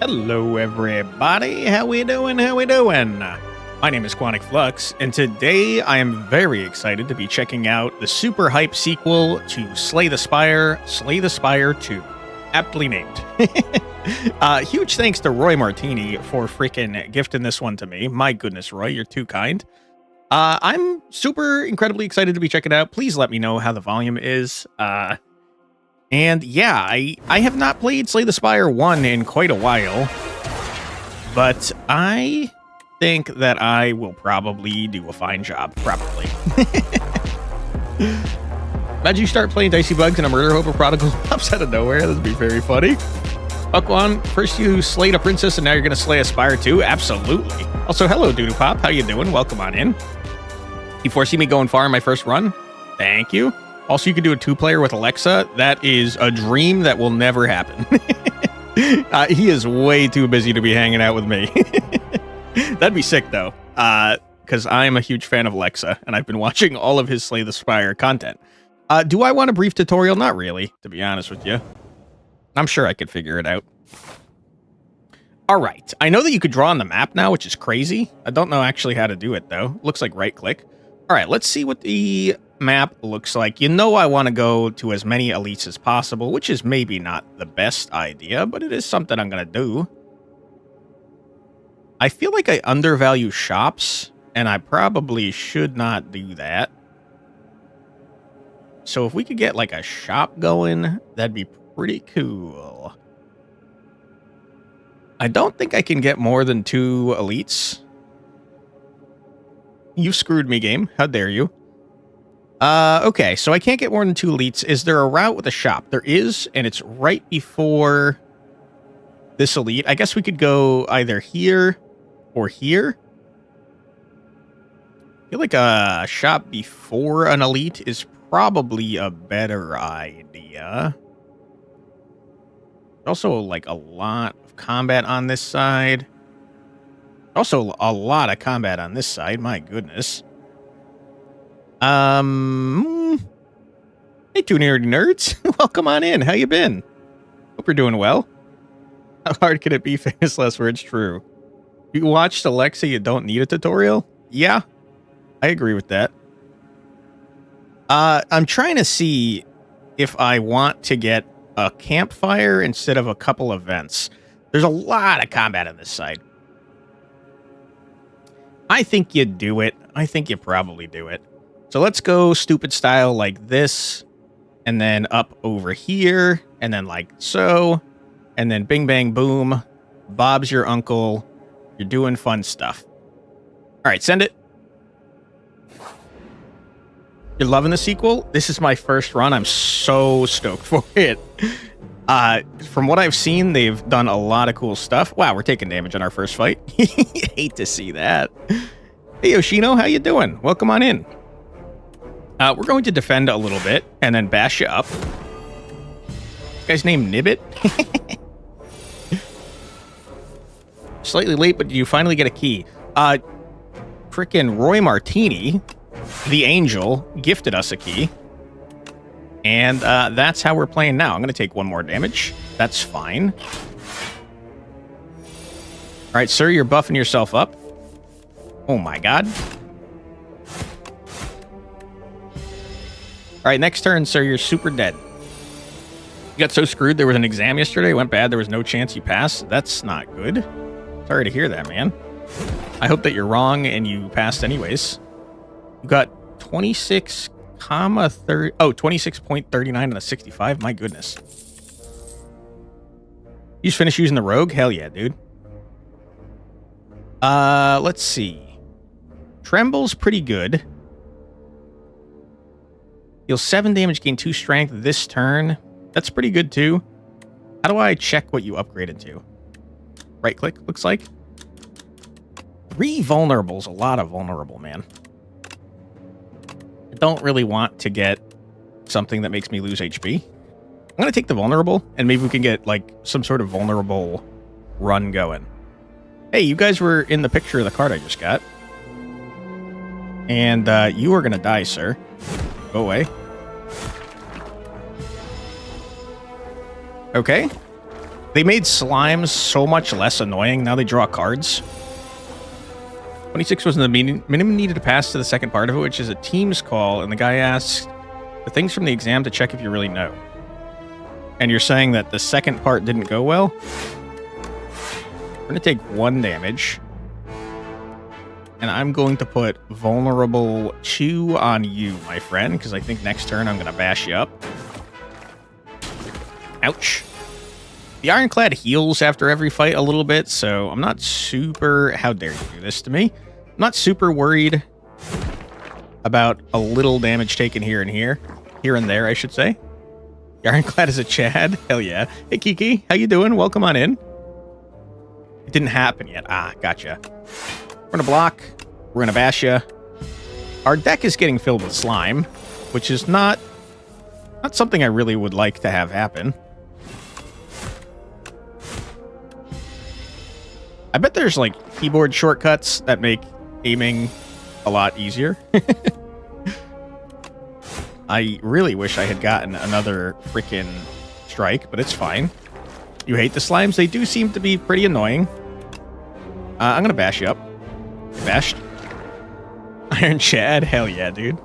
Hello, everybody. How we doing? My name is Quantic Flux, and today I am very excited to be checking out the super hype sequel to Slay the Spire, Slay the Spire 2. Aptly named. Huge thanks to Roy Martini for freaking gifting this one to me. My goodness, Roy, you're too kind. I'm super incredibly excited to be checking it out. Please let me know how the volume is. And yeah, I have not played Slay the Spire 1 in quite a while, but I think that I will probably do a fine job, probably. Imagine you start playing Dicey Bugs and a Murder Hope or Prodigal pops out of nowhere. That would be very funny. Buckwon, first you slayed a princess and now you're going to slay a spire too? Absolutely. Also, hello, Doodoo Pop. How you doing? Welcome on in. You foresee me going far in my first run? Thank you. Also, you can do a two-player with Alexa. That is a dream that will never happen. He is way too busy to be hanging out with me. That'd be sick, though, because I am a huge fan of Alexa, and I've been watching all of his Slay the Spire content. Do I want a brief tutorial? Not really, to be honest with you. I'm sure I could figure it out. All right. I know that you could draw on the map now, which is crazy. I don't know actually how to do it, though. Looks like right-click. All right, let's see what the map looks like. You know I want to go to as many elites as possible, which is maybe not the best idea, but it is something I'm going to do. I feel like I undervalue shops, and I probably should not do that. So if we could get like a shop going, that'd be pretty cool. I don't think I can get more than 2 elites. You screwed me, game. How dare you? Okay, so I can't get more than 2 elites. Is there a route with a shop? There is, and it's right before this elite. I guess we could go either here or here. I feel like a shop before an elite is probably a better idea. Also, like, a lot of combat on this side. Also, a lot of combat on this side. My goodness. Hey, two nerdy nerds. Welcome on in. How you been? Hope you're doing well. How hard can it be? Famous last words true. You watched Alexa, you don't need a tutorial? Yeah, I agree with that. I'm trying to see if I want to get a campfire instead of a couple events. There's a lot of combat on this side. I think you do it. I think you probably do it. So let's go stupid style like this, and then up over here, and then like so, and then bing, bang, boom. Bob's your uncle. You're doing fun stuff. All right, send it. You're loving the sequel? This is my first run. I'm so stoked for it. From what I've seen, they've done a lot of cool stuff. Wow, we're taking damage on our first fight. Hate to see that. Hey, Yoshino, how you doing? Welcome on in. We're going to defend a little bit and then bash you up. This guy's name Nibbit. Slightly late, but you finally get a key. Frickin' Roy Martini, the angel, gifted us a key. And that's how we're playing now. I'm going to take 1 more damage. That's fine. All right, sir, you're buffing yourself up. Oh, my God. All right, next turn, sir, you're super dead. You got so screwed. There was an exam yesterday. Went bad. There was no chance you passed. That's not good. Sorry to hear that, man. I hope that you're wrong and you passed anyways. You got 26.39 on a 65. My goodness. You just finished using the rogue? Hell yeah, dude. Let's see. Tremble's pretty good. Deal 7 damage, gain 2 strength this turn. That's pretty good too. How do I check what you upgraded to? Right click, looks like. 3 vulnerables. A lot of vulnerable, man. I don't really want to get something that makes me lose HP. I'm going to take the vulnerable, and maybe we can get, like, some sort of vulnerable run going. Hey, you guys were in the picture of the card I just got. And you are going to die, sir. Go away. Okay. They made slimes so much less annoying. Now they draw cards. 26 wasn't the minimum needed to pass to the second part of it, which is a team's call, and the guy asks the things from the exam to check if you really know. And you're saying that the second part didn't go well? We're going to take 1 damage. And I'm going to put vulnerable 2 on you, my friend, because I think next turn I'm going to bash you up. Ouch. The Ironclad heals after every fight a little bit, so I'm not super... How dare you do this to me? I'm not super worried about a little damage taken here and here. Here and there, I should say. The Ironclad is a Chad. Hell yeah. Hey, Kiki. How you doing? Welcome on in. It didn't happen yet. Ah, gotcha. We're going to block. We're going to bash you. Our deck is getting filled with slime, which is not something I really would like to have happen. I bet there's, like, keyboard shortcuts that make aiming a lot easier. I really wish I had gotten another freaking strike, but it's fine. You hate the slimes? They do seem to be pretty annoying. I'm going to bash you up. Bashed. Iron Chad? Hell yeah, dude.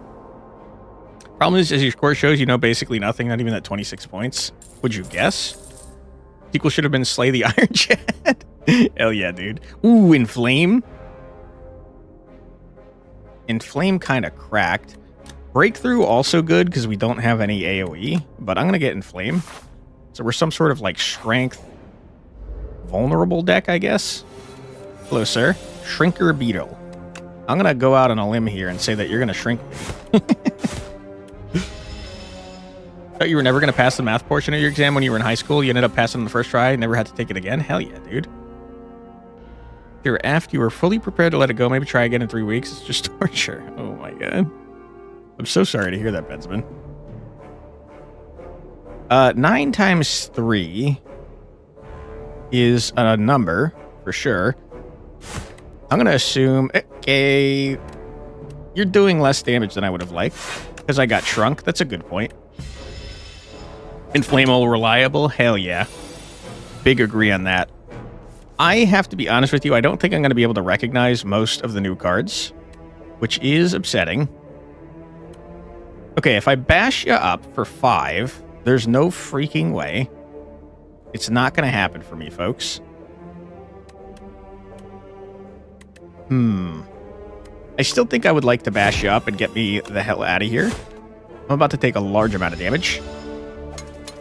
Problem is, as your score shows, you know basically nothing, not even at 26 points. Would you guess? Sequel should have been Slay the Iron Chad. Hell yeah, dude. Ooh, Inflame. Inflame kind of cracked. Breakthrough also good because we don't have any AoE, but I'm going to get Inflame. So we're some sort of like strength vulnerable deck, I guess. Hello, sir. Shrinker Beetle. I'm going to go out on a limb here and say that you're going to shrink me. Thought you were never going to pass the math portion of your exam when you were in high school. You ended up passing on the first try and never had to take it again. Hell yeah, dude. After you were fully prepared to let it go, maybe try again in 3 weeks. It's just torture. Oh my god. I'm so sorry to hear that, Benjamin. 9 times 3 is a number, for sure. I'm going to assume... Okay, you're doing less damage than I would have liked, because I got shrunk. That's a good point. Inflammable, reliable? Hell yeah. Big agree on that. I have to be honest with you, I don't think I'm going to be able to recognize most of the new cards, which is upsetting. Okay, if I bash you up for 5, there's no freaking way. It's not going to happen for me, folks. I still think I would like to bash you up and get me the hell out of here. I'm about to take a large amount of damage.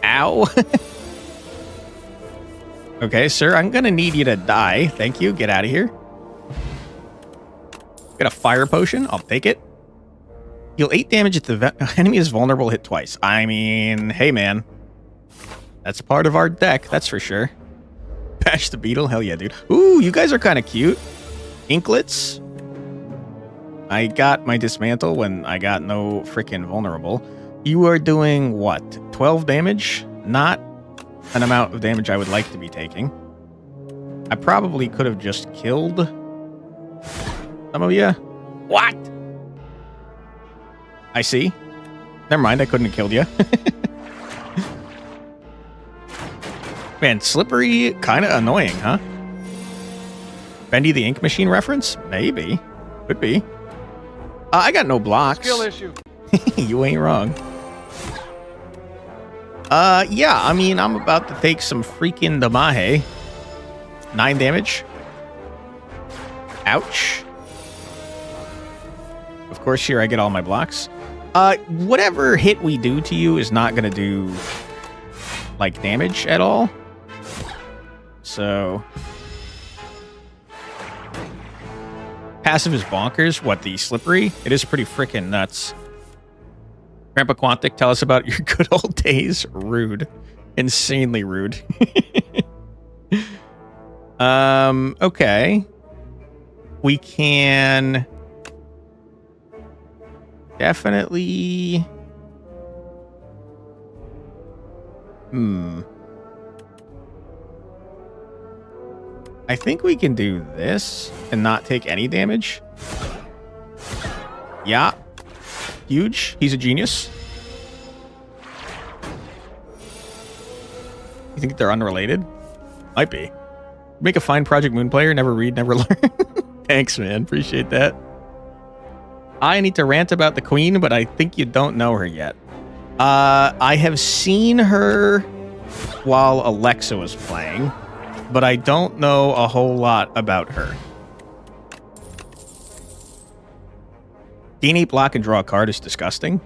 Ow. Okay, sir, I'm going to need you to die. Thank you. Get out of here. Get a fire potion. I'll take it. Deal 8 damage if the enemy is vulnerable, hit twice. I mean, hey, man. That's part of our deck, that's for sure. Bash the beetle. Hell yeah, dude. Ooh, you guys are kind of cute. Inklets. I got my dismantle when I got no freaking vulnerable. You are doing what? 12 damage? Not an amount of damage I would like to be taking. I probably could have just killed some of you. What? I see. Never mind, I couldn't have killed you. Man, Slippery, kind of annoying, huh? Bendy the Ink Machine reference? Maybe. Could be. I got no blocks. Skill issue. You ain't wrong. Yeah, I mean, I'm about to take some freaking Damahe. 9 damage. Ouch. Of course, here I get all my blocks. Whatever hit we do to you is not going to do, like, damage at all. So... Passive is bonkers. What, the Slippery? It is pretty freaking nuts. Grandpa Quantic, tell us about your good old days. Rude. Insanely rude. Okay. We can... definitely... I think we can do this and not take any damage. Yeah. Huge. He's a genius. You think they're unrelated? Might be. Make a fine Project Moon player. Never read, never learn. Thanks, man. Appreciate that. I need to rant about the queen, but I think you don't know her yet. I have seen her while Alexa was playing, but I don't know a whole lot about her. Gain 8 block and draw a card is disgusting.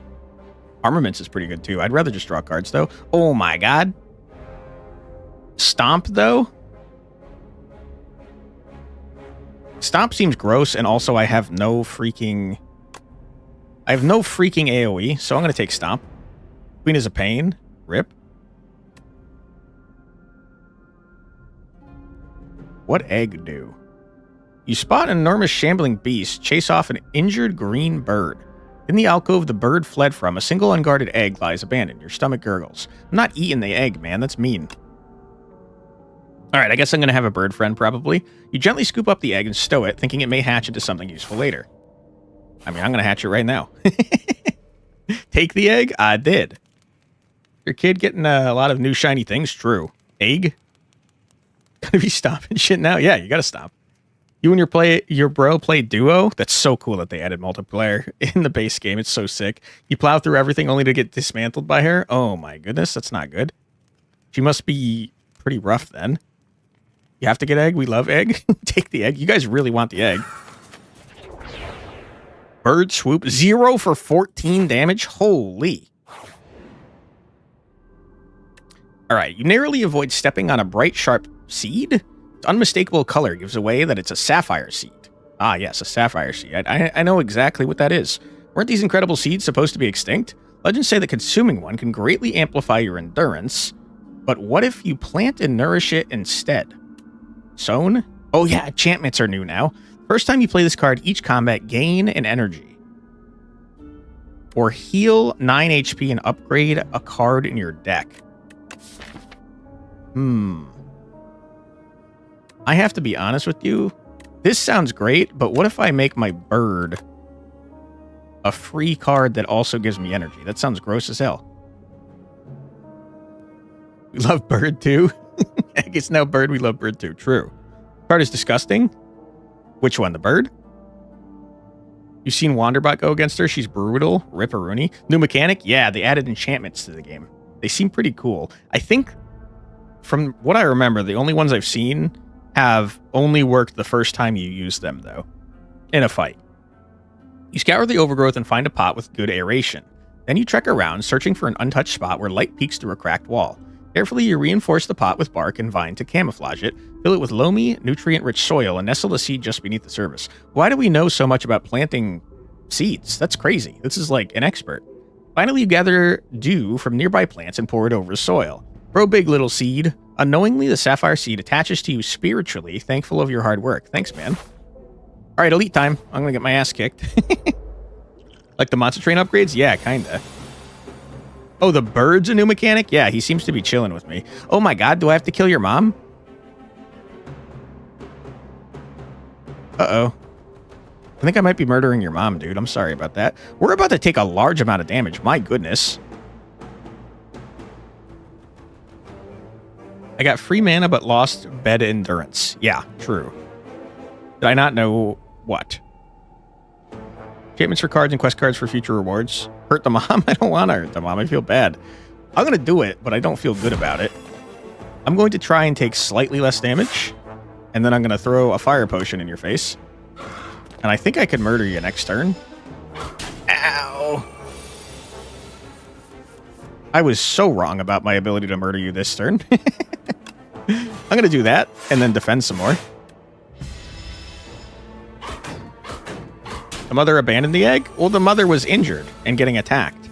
Armaments is pretty good too. I'd rather just draw cards though. Oh my god. Stomp though? Stomp seems gross, and also I have no freaking AoE, so I'm gonna take Stomp. Queen is a pain. Rip. What egg do? You spot an enormous shambling beast, chase off an injured green bird. In the alcove the bird fled from, a single unguarded egg lies abandoned. Your stomach gurgles. I'm not eating the egg, man. That's mean. Alright, I guess I'm going to have a bird friend, probably. You gently scoop up the egg and stow it, thinking it may hatch into something useful later. I mean, I'm going to hatch it right now. Take the egg? I did. Your kid getting a lot of new shiny things? True. Egg? Gotta be stopping shit now? Yeah, you gotta stop. You and your bro play duo? That's so cool that they added multiplayer in the base game. It's so sick. You plow through everything only to get dismantled by her? Oh my goodness, that's not good. She must be pretty rough then. You have to get egg? We love egg. Take the egg. You guys really want the egg. Bird swoop. 0 for 14 damage? Holy. Alright, you narrowly avoid stepping on a bright, sharp seed? Its unmistakable color gives away that it's a sapphire seed. Ah, yes, a sapphire seed. I know exactly what that is. Weren't these incredible seeds supposed to be extinct? Legends say that consuming one can greatly amplify your endurance, but what if you plant and nourish it instead? Sown? Oh yeah, enchantments are new now. First time you play this card, each combat, gain an energy. Or heal 9 HP and upgrade a card in your deck. I have to be honest with you. This sounds great, but what if I make my bird a free card that also gives me energy? That sounds gross as hell. We love bird too. I guess now bird, we love bird too. True. Card is disgusting. Which one? The bird? You've seen Wanderbot go against her? She's brutal. Ripperoonie. New mechanic? Yeah, they added enchantments to the game. They seem pretty cool. I think, from what I remember, the only ones I've seen have only worked the first time you use them, though, in a fight. You scour the overgrowth and find a pot with good aeration. Then you trek around, searching for an untouched spot where light peeks through a cracked wall. Carefully, you reinforce the pot with bark and vine to camouflage it, fill it with loamy, nutrient-rich soil, and nestle the seed just beneath the surface. Why do we know so much about planting seeds? That's crazy. This is like an expert. Finally, you gather dew from nearby plants and pour it over the soil. Grow big, little seed. Unknowingly, the sapphire seed attaches to you spiritually, thankful of your hard work. Thanks, man. All right, elite time. I'm going to get my ass kicked. Like the monster train upgrades? Yeah, kinda. Oh, the bird's a new mechanic? Yeah, he seems to be chilling with me. Oh my god, do I have to kill your mom? Uh-oh. I think I might be murdering your mom, dude. I'm sorry about that. We're about to take a large amount of damage. My goodness. I got free mana but lost bed endurance. Yeah, true. Did I not know what? Enchantments for cards and quest cards for future rewards. Hurt the mom? I don't want to hurt the mom. I feel bad. I'm going to do it, but I don't feel good about it. I'm going to try and take slightly less damage, and then I'm going to throw a fire potion in your face. And I think I could murder you next turn. Ow! I was so wrong about my ability to murder you this turn. I'm going to do that, and then defend some more. The mother abandoned the egg? Well, the mother was injured and getting attacked.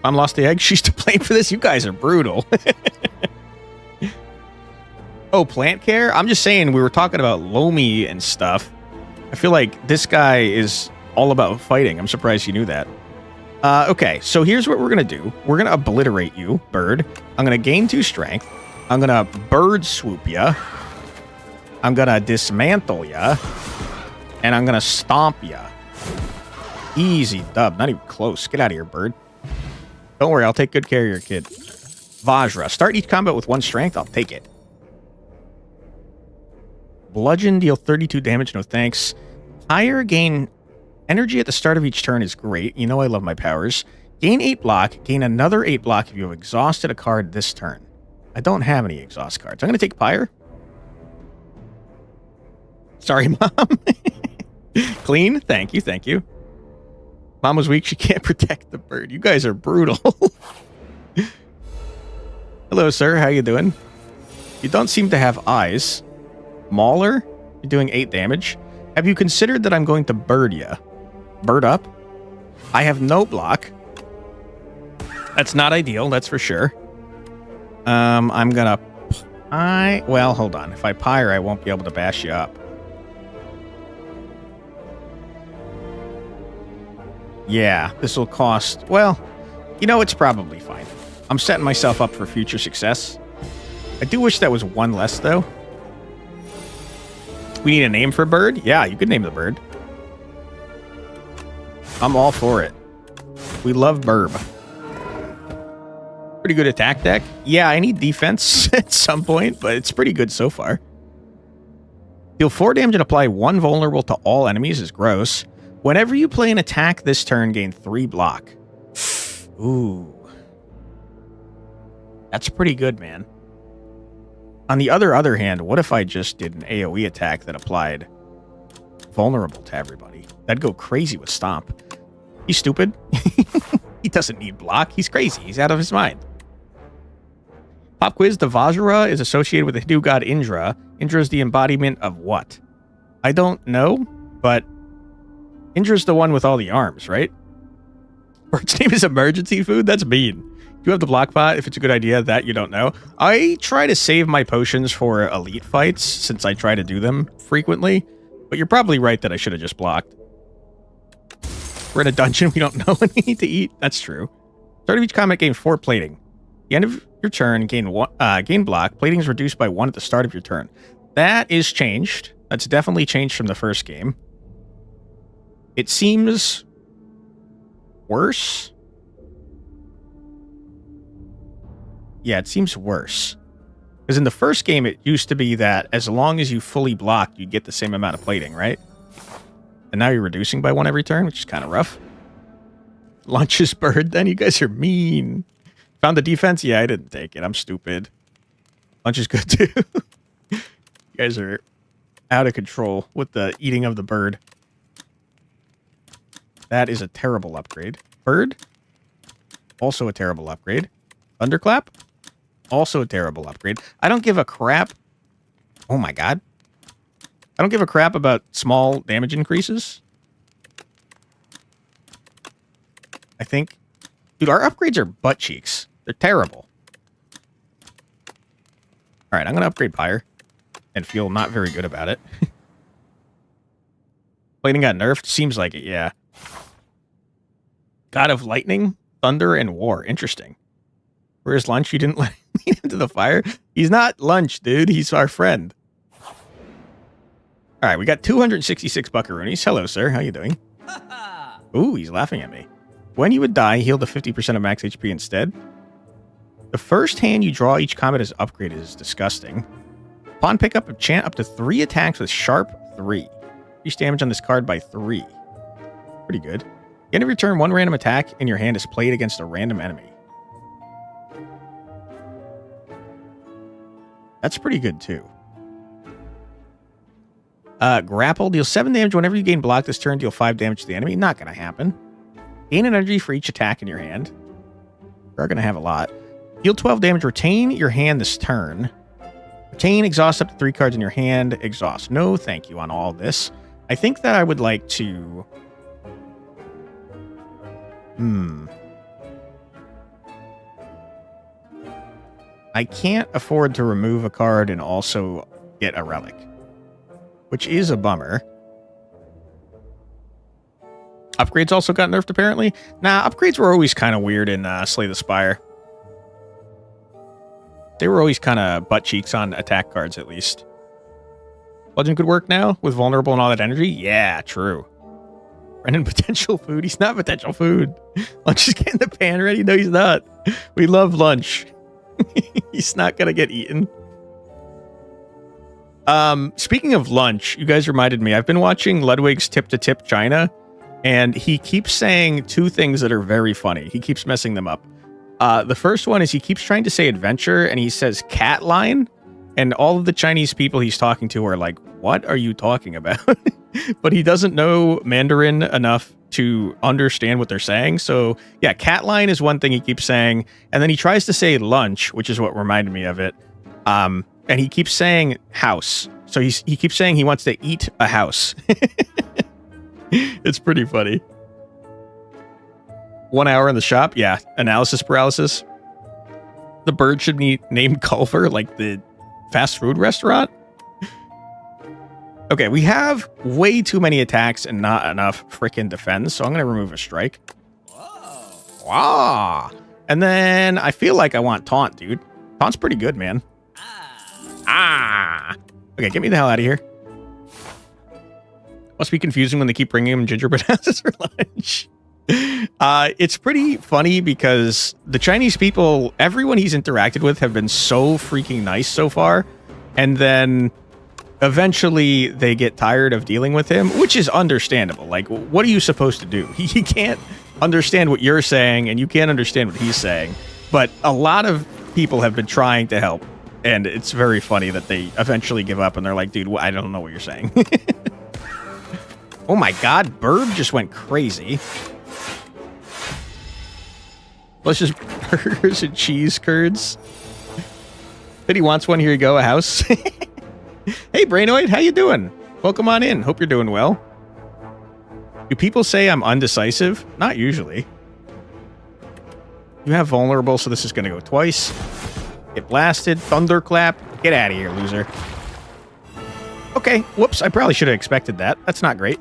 Mom lost the egg? She's to blame for this? You guys are brutal. Oh, plant care? I'm just saying, we were talking about Lomi and stuff. I feel like this guy is all about fighting. I'm surprised you knew that. Okay, so here's what we're going to do. We're going to obliterate you, bird. I'm going to gain 2 strength. I'm going to bird swoop ya. I'm going to dismantle ya. And I'm going to stomp ya. Easy dub. Not even close. Get out of here, bird. Don't worry. I'll take good care of your kid. Vajra. Start each combat with 1 strength. I'll take it. Bludgeon, deal 32 damage, no thanks. Higher, gain energy at the start of each turn is great. You know I love my powers. Gain 8 block, gain another 8 block if you have exhausted a card this turn. I don't have any exhaust cards. I'm going to take Pyre. Sorry, Mom. Clean. Thank you, thank you. Mom was weak. She can't protect the bird. You guys are brutal. Hello, sir. How you doing? You don't seem to have eyes. Mauler, you're doing 8 damage. Have you considered that I'm going to bird you? Bird up? I have no block. That's not ideal, that's for sure. I'm gonna... Well, hold on. If I Pyre, I won't be able to bash you up. Yeah, this will cost... Well, you know, it's probably fine. I'm setting myself up for future success. I do wish that was one less, though. We need a name for bird? Yeah, you could name the bird. I'm all for it. We love Burb. Pretty good attack deck. Yeah, I need defense at some point, but it's pretty good so far. Deal 4 damage and apply 1 vulnerable to all enemies is gross. Whenever you play an attack this turn, gain 3 block. Ooh. That's pretty good, man. On the other hand, what if I just did an AoE attack that applied vulnerable to everybody? That'd go crazy with Stomp. He's stupid. He doesn't need block. He's crazy. He's out of his mind. Pop quiz. The Vajra is associated with the Hindu god Indra. Indra is the embodiment of what? I don't know, but Indra's the one with all the arms, right? Bird's name is emergency food? That's mean. Do you have the block pot? If it's a good idea, that you don't know. I try to save my potions for elite fights, since I try to do them frequently. But you're probably right that I should have just blocked. We're in a dungeon. We don't know when we need to eat. That's true. Start of each combat, gain 4 plating. The end of your turn, gain block. Plating is reduced by 1 at the start of your turn. That is changed. That's definitely changed from the first game. It seems worse. Yeah, it seems worse. Because in the first game, it used to be that as long as you fully blocked, you'd get the same amount of plating, right? And now you're reducing by 1 every turn, which is kind of rough. Lunch's bird, then. You guys are mean. Found the defense? Yeah, I didn't take it. I'm stupid. Lunch is good, too. You guys are out of control with the eating of the bird. That is a terrible upgrade. Bird? Also a terrible upgrade. Thunderclap? Also a terrible upgrade. I don't give a crap. Oh my god. I don't give a crap about small damage increases. I think... Dude, our upgrades are butt cheeks. They're terrible. Alright, I'm going to upgrade Pyre. And feel not very good about it. Plating got nerfed? Seems like it, yeah. God of Lightning, Thunder, and War. Interesting. Where's Lunch? You didn't let him into the fire? He's not Lunch, dude. He's our friend. All right, we got 266 buckaroonies. Hello, sir. How you doing? Ooh, he's laughing at me. When you would die, heal to 50% of max HP instead. The first hand you draw each combat is upgraded is disgusting. Upon pickup, enchant up to 3 attacks with Sharp 3. Increase damage on this card by 3. Pretty good. At the end of your turn, 1 random attack in your hand is played against a random enemy. That's pretty good, too. Grapple. Deal 7 damage whenever you gain block this turn. Deal 5 damage to the enemy. Not going to happen. Gain an energy for each attack in your hand. We're going to have a lot. Deal 12 damage. Retain your hand this turn. Retain. Exhaust up to 3 cards in your hand. Exhaust. No thank you on all this. I think that I would like to... I can't afford to remove a card and also get a relic, which is a bummer. Upgrades also got nerfed, apparently. Nah, upgrades were always kind of weird in Slay the Spire. They were always kind of butt cheeks on attack cards, at least. Bludgeon could work now with vulnerable and all that energy? Yeah, true. Brennan, potential food? He's not potential food. Lunch is getting the pan ready? No, he's not. We love Lunch. He's not going to get eaten. Speaking of lunch, you guys reminded me. I've been watching Ludwig's Tip to Tip China, and he keeps saying two things that are very funny. He keeps messing them up. The first one is he keeps trying to say adventure, and he says cat line, and all of the Chinese people he's talking to are like, what are you talking about? But he doesn't know Mandarin enough to understand what they're saying. So yeah, cat line is one thing he keeps saying, and then he tries to say lunch, which is what reminded me of it. And he keeps saying house. So he keeps saying he wants to eat a house. It's pretty funny. 1 hour in the shop. Yeah. Analysis paralysis. The bird should be named Culver, like the fast food restaurant. Okay, we have way too many attacks and not enough freaking defense. So I'm going to remove a strike. Whoa. Wow. And then I feel like I want taunt, dude. Taunt's pretty good, man. Ah. Okay, get me the hell out of here. Must be confusing when they keep bringing him gingerbread houses for lunch. It's pretty funny because the Chinese people, everyone he's interacted with have been so freaking nice so far. And then eventually they get tired of dealing with him, which is understandable. Like, what are you supposed to do? He can't understand what you're saying and you can't understand what he's saying. But a lot of people have been trying to help. And it's very funny that they eventually give up and they're like, dude, I don't know what you're saying. Oh my God, Burb just went crazy. Let's just burgers and cheese curds. But he wants one. Here you go, a house. Hey, Brainoid, how you doing? Welcome on in. Hope you're doing well. Do people say I'm undecisive? Not usually. You have vulnerable, so this is going to go twice. Get blasted. Thunderclap. Get out of here, loser. Okay. Whoops. I probably should have expected that. That's not great.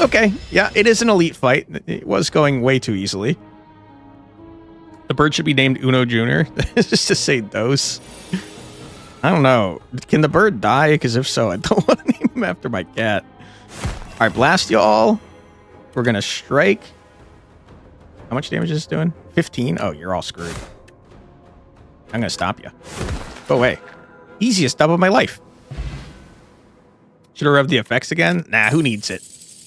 Okay. Yeah, it is an elite fight. It was going way too easily. The bird should be named Uno Jr. Just to say dose. I don't know. Can the bird die? Because if so, I don't want to name him after my cat. All right, blast y'all. We're going to strike. How much damage is this doing? 15? Oh, you're all screwed. I'm going to stop you. Go away. Easiest dub of my life. Should I rev the effects again? Nah, who needs it?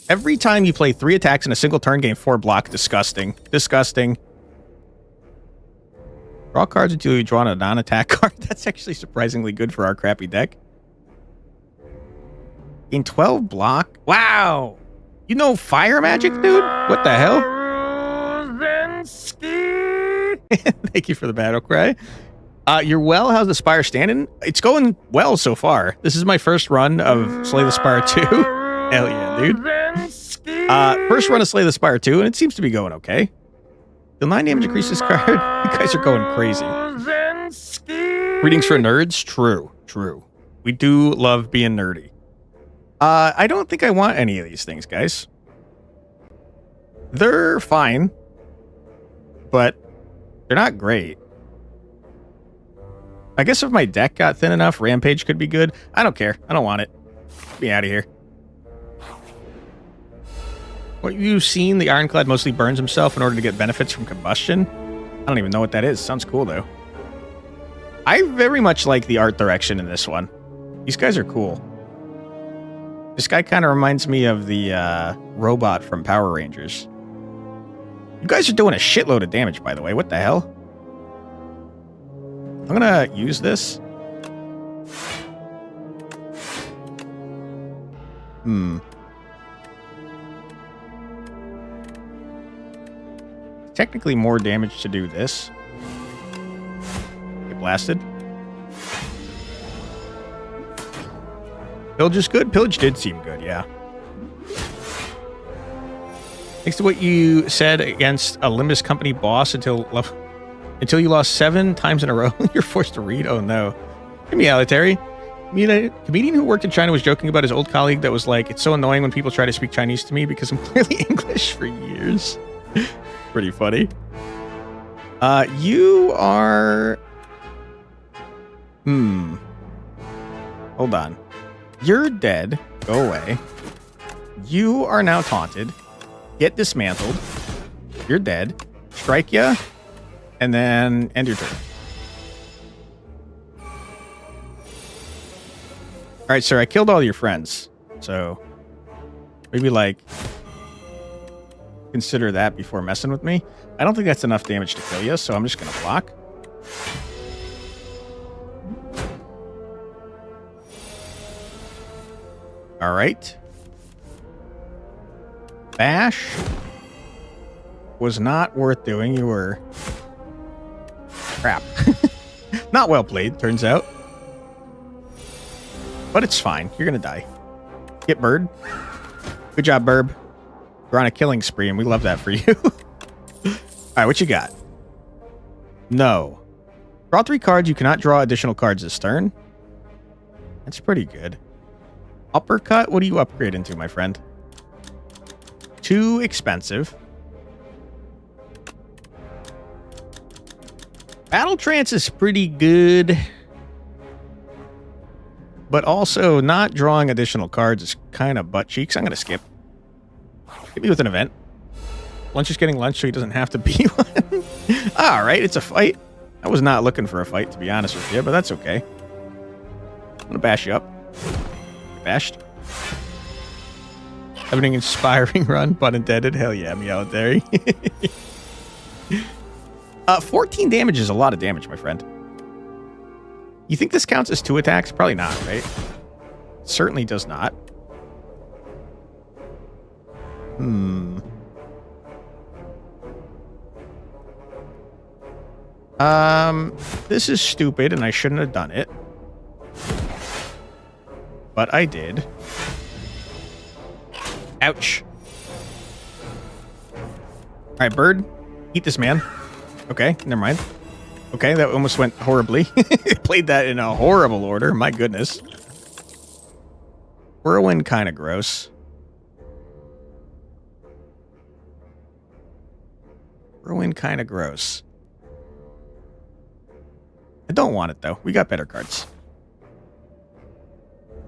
Every time you play 3 attacks in a single turn, gain 4 block. Disgusting. Disgusting. Draw cards until you draw a non-attack card. That's actually surprisingly good for our crappy deck. In 12 block? Wow! You know fire magic, dude? What the hell? Thank you for the battle cry. You're well. How's the Spire standing? It's going well so far. This is my first run of Slay the Spire 2. Hell yeah, dude. First run of Slay the Spire 2, and it seems to be going okay. Deal 9 damage, increase this card. You guys are going crazy. Readings for nerds? True, true. We do love being nerdy. I don't think I want any of these things, guys. They're fine, but they're not great. I guess if my deck got thin enough, Rampage could be good. I don't care. I don't want it. Get me out of here. What you've seen, the Ironclad mostly burns himself in order to get benefits from combustion. I don't even know what that is. Sounds cool, though. I very much like the art direction in this one. These guys are cool. This guy kind of reminds me of the robot from Power Rangers. You guys are doing a shitload of damage, by the way. What the hell? I'm gonna use this. Technically more damage to do this. Get blasted. Pillage is good? Pillage did seem good, yeah. Thanks to what you said against a Limbus Company boss until you lost 7 times in a row, you're forced to read? Oh no. Give me Terry. A comedian who worked in China was joking about his old colleague that was like, it's so annoying when people try to speak Chinese to me because I'm clearly English for years. Pretty funny. You are... Hold on. You're dead. Go away. You are now taunted. Get dismantled. You're dead. Strike ya. And then end your turn. right, sir, I killed all your friends. So maybe, like, consider that before messing with me. I don't think that's enough damage to kill you, so I'm just going to block. All right. Bash was not worth doing. You were crap. Not well played, turns out. But it's fine. You're going to die. Get Bird. Good job, Burb. You're on a killing spree, and we love that for you. All right, what you got? No. Draw 3 cards. You cannot draw additional cards this turn. That's pretty good. Uppercut? What do you upgrade into, my friend? Too expensive. Battle Trance is pretty good. But also, not drawing additional cards is kind of butt cheeks. I'm going to skip. Hit me with an event. Lunch is getting lunch, so he doesn't have to be one. All right, it's a fight. I was not looking for a fight, to be honest with you, but that's okay. I'm going to bash you up. Bashed. Having an inspiring run, pun intended. Hell yeah, me out there. 14 damage is a lot of damage, my friend. You think this counts as 2 attacks? Probably not, right? Certainly does not. This is stupid, and I shouldn't have done it. But I did. Ouch. Alright, Bird. Eat this man. Okay, never mind. Okay, that almost went horribly. Played that in a horrible order. My goodness. Whirlwind kind of gross. Whirlwind kind of gross. I don't want it, though. We got better cards.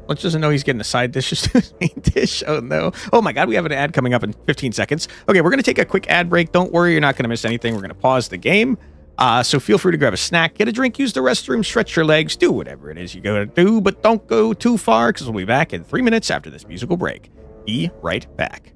Lunch doesn't know he's getting a side dish to his main dish. Oh, no. Oh, my God. We have an ad coming up in 15 seconds. Okay, we're going to take a quick ad break. Don't worry. You're not going to miss anything. We're going to pause the game. So feel free to grab a snack, get a drink, use the restroom, stretch your legs, do whatever it is you go to do, but don't go too far because we'll be back in 3 minutes after this musical break. Be right back.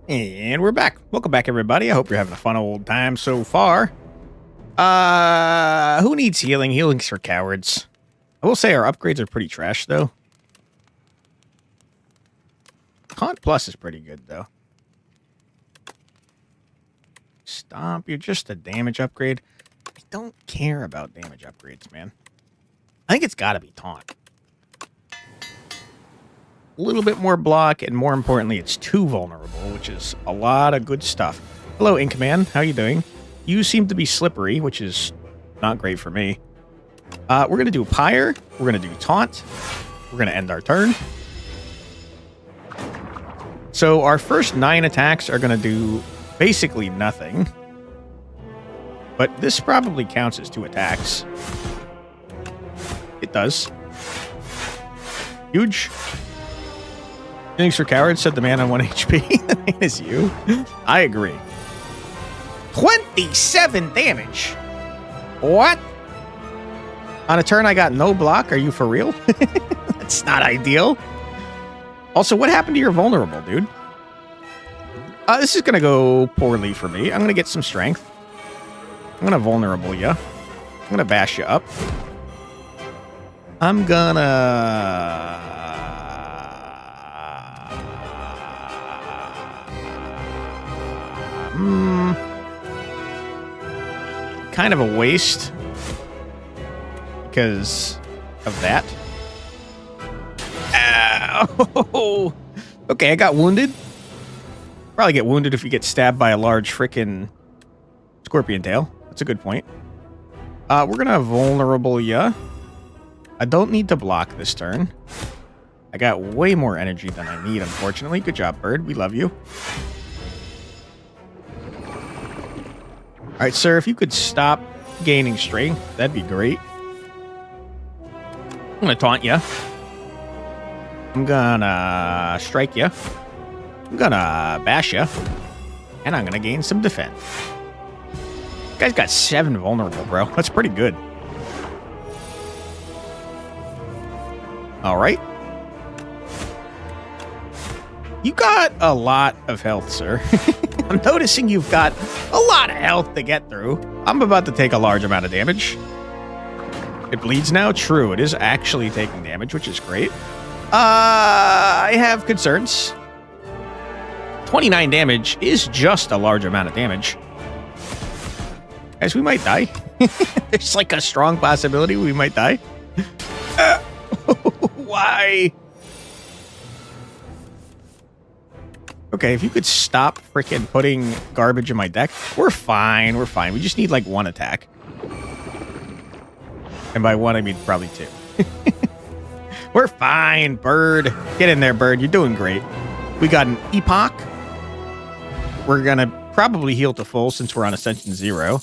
And we're back. Welcome back, everybody. I hope you're having a fun old time so far. Who needs healing? Healing's for cowards. I will say our upgrades are pretty trash, though. Taunt Plus is pretty good, though. Stomp, you're just a damage upgrade. I don't care about damage upgrades, man. I think it's got to be Taunt. A little bit more block, and more importantly, it's too vulnerable, which is a lot of good stuff. Hello, Inkman. How you doing? You seem to be slippery, which is not great for me. We're going to do Pyre. We're going to do Taunt. We're going to end our turn. So our first 9 attacks are going to do basically nothing. But this probably counts as 2 attacks. It does. Huge. Thanks for cowards, said the man on 1 HP. The man is you. I agree. 27 damage. What? On a turn I got no block? Are you for real? That's not ideal. Also, what happened to your vulnerable, dude? This is going to go poorly for me. I'm going to get some strength. I'm going to vulnerable you. I'm going to bash you up. I'm going to... kind of a waste because of that. Ow. Okay, I got wounded. Probably get wounded if you get stabbed by a large frickin' scorpion tail. That's a good point. We're gonna vulnerable ya. I don't need to block this turn. I got way more energy than I need, unfortunately. Good job, bird. We love you. All right, sir, if you could stop gaining strength, that'd be great. I'm going to taunt you. I'm going to strike you. I'm going to bash you. And I'm going to gain some defense. This guy's got 7 vulnerable, bro. That's pretty good. All right. You got a lot of health, sir. I'm noticing you've got a lot of health to get through. I'm about to take a large amount of damage. It bleeds now? True, it is actually taking damage, which is great. I have concerns. 29 damage is just a large amount of damage. Guys, we might die. There's like a strong possibility we might die. Why? Okay, if you could stop freaking putting garbage in my deck, we're fine. We're fine. We just need like 1 attack. And by 1, I mean probably 2. We're fine, bird. Get in there, bird. You're doing great. We got an Epoch. We're going to probably heal to full since we're on Ascension 0.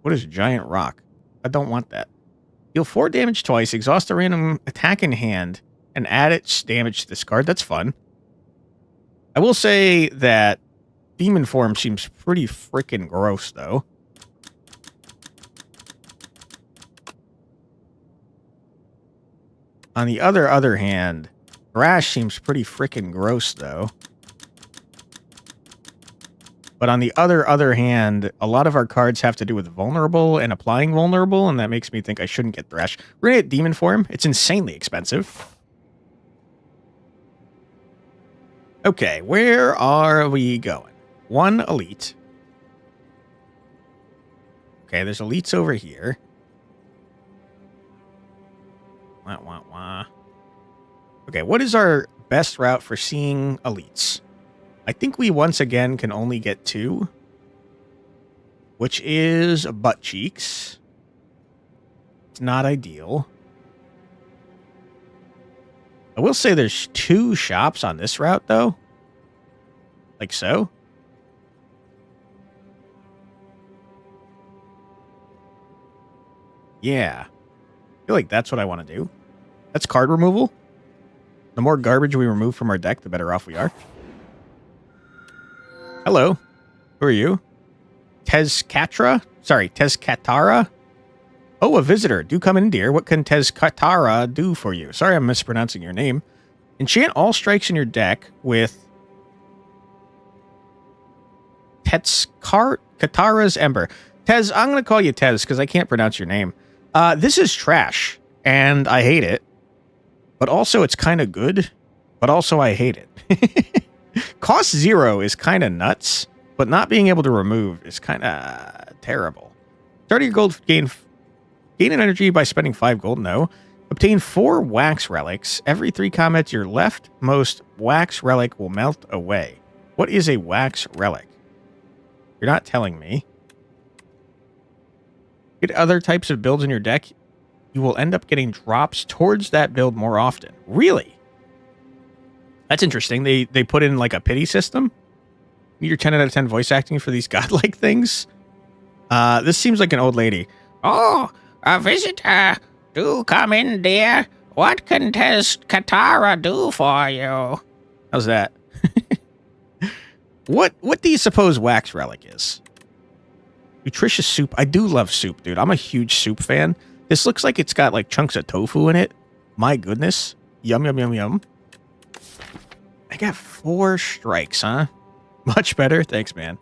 What is Giant Rock? I don't want that. Heal 4 damage twice. Exhaust a random attack in hand. And add its damage to this card. That's fun. I will say that Demon Form seems pretty freaking gross, though. On the other hand, Thrash seems pretty freaking gross, though. But on the other hand, a lot of our cards have to do with vulnerable and applying vulnerable, and that makes me think I shouldn't get Thrash. We're going to get Demon Form. It's insanely expensive. Okay, where are we going? 1 elite. Okay, there's elites over here. Wah, wah, wah. Okay, what is our best route for seeing elites? I think we once again can only get 2. Which is butt cheeks. It's not ideal. I will say there's 2 shops on this route, though. Like so. Yeah. I feel like that's what I want to do. That's card removal. The more garbage we remove from our deck, the better off we are. Hello. Who are you? Tezcatara? Sorry, Tezcatara? Oh, a visitor. Do come in, dear. What can Tezcatara do for you? Sorry, I'm mispronouncing your name. Enchant all strikes in your deck with Tezcatara's Ember. Tez, I'm going to call you Tez because I can't pronounce your name. This is trash, and I hate it. But also, it's kind of good. But also, I hate it. Cost 0 is kind of nuts, but not being able to remove is kind of terrible. Start your gold, gain an energy by spending 5 gold. No. Obtain 4 wax relics. Every 3 combats, your leftmost wax relic will melt away. What is a wax relic? You're not telling me. Get other types of builds in your deck. You will end up getting drops towards that build more often. Really? That's interesting. They put in like a pity system. Your 10 out of 10 voice acting for these godlike things. This seems like an old lady. Oh, a visitor. Do come in, dear. What can Tezcatara do for you? How's that? What do you suppose wax relic is? Nutritious soup. I do love soup, dude. I'm a huge soup fan. This looks like it's got like chunks of tofu in it. My goodness. Yum, yum, yum, yum. I got 4 strikes, huh? Much better. Thanks, man.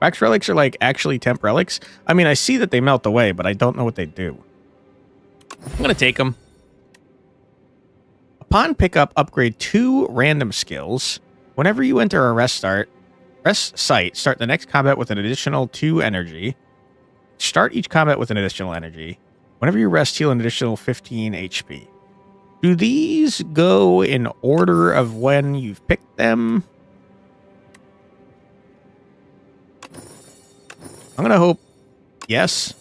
Wax relics are like actually temp relics. I mean, I see that they melt away, but I don't know what they do. I'm going to take them. Upon pickup, upgrade 2 random skills. Whenever you enter a rest site, start the next combat with an additional 2 energy. Start each combat with an additional energy. Whenever you rest, heal an additional 15 HP. Do these go in order of when you've picked them? I'm going to hope yes.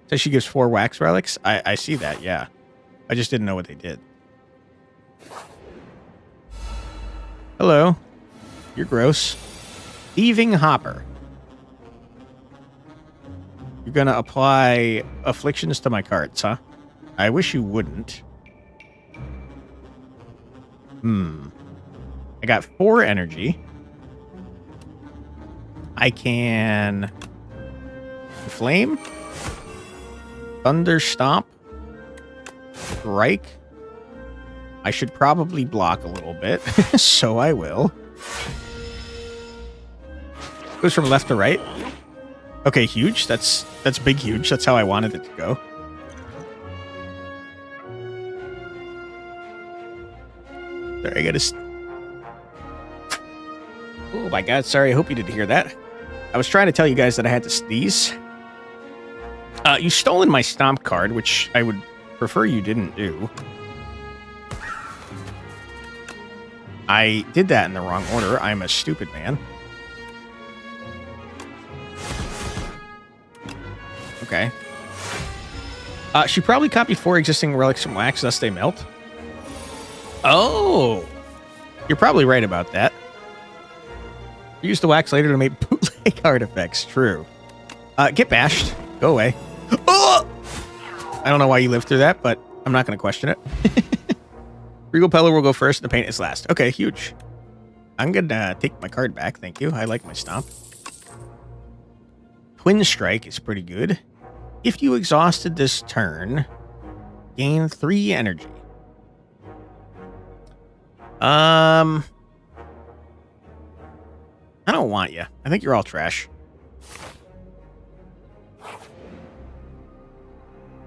So she gives 4 wax relics. I see that, yeah. I just didn't know what they did. Hello. You're gross. Thieving Hopper. You're going to apply afflictions to my cards, huh? I wish you wouldn't. I got 4 energy. I can Flame, Thunder Stomp, Strike. I should probably block a little bit, so I will. Goes from left to right. Okay, huge. That's big huge. That's how I wanted it to go. Sorry, I gotta... Oh my god, sorry. I hope you didn't hear that. I was trying to tell you guys that I had to sneeze. You stolen my Stomp card, which I would prefer you didn't do. I did that in the wrong order. I'm a stupid man. Okay. She probably copied 4 existing relics from wax, thus they melt. Oh! You're probably right about that. Use the wax later to make bootleg artifacts. True. Get bashed. Go away. Oh! I don't know why you lived through that, but I'm not going to question it. Regal Peller will go first, and the paint is last. Okay, huge. I'm going to take my card back. Thank you. I like my Stomp. Twin Strike is pretty good. If you exhausted this turn, gain 3 energy. I don't want you. I think you're all trash.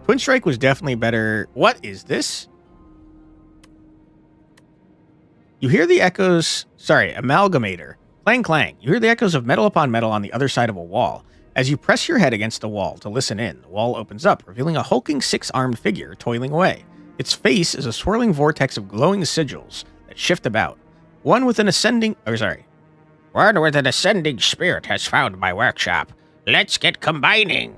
Twin Strike was definitely better. What is this? You hear the echoes... Sorry, Amalgamator. Clang, clang. You hear the echoes of metal upon metal on the other side of a wall. As you press your head against the wall to listen in, the wall opens up, revealing a hulking 6-armed figure toiling away. Its face is a swirling vortex of glowing sigils that shift about. One with an ascending spirit has found my workshop. Let's get combining.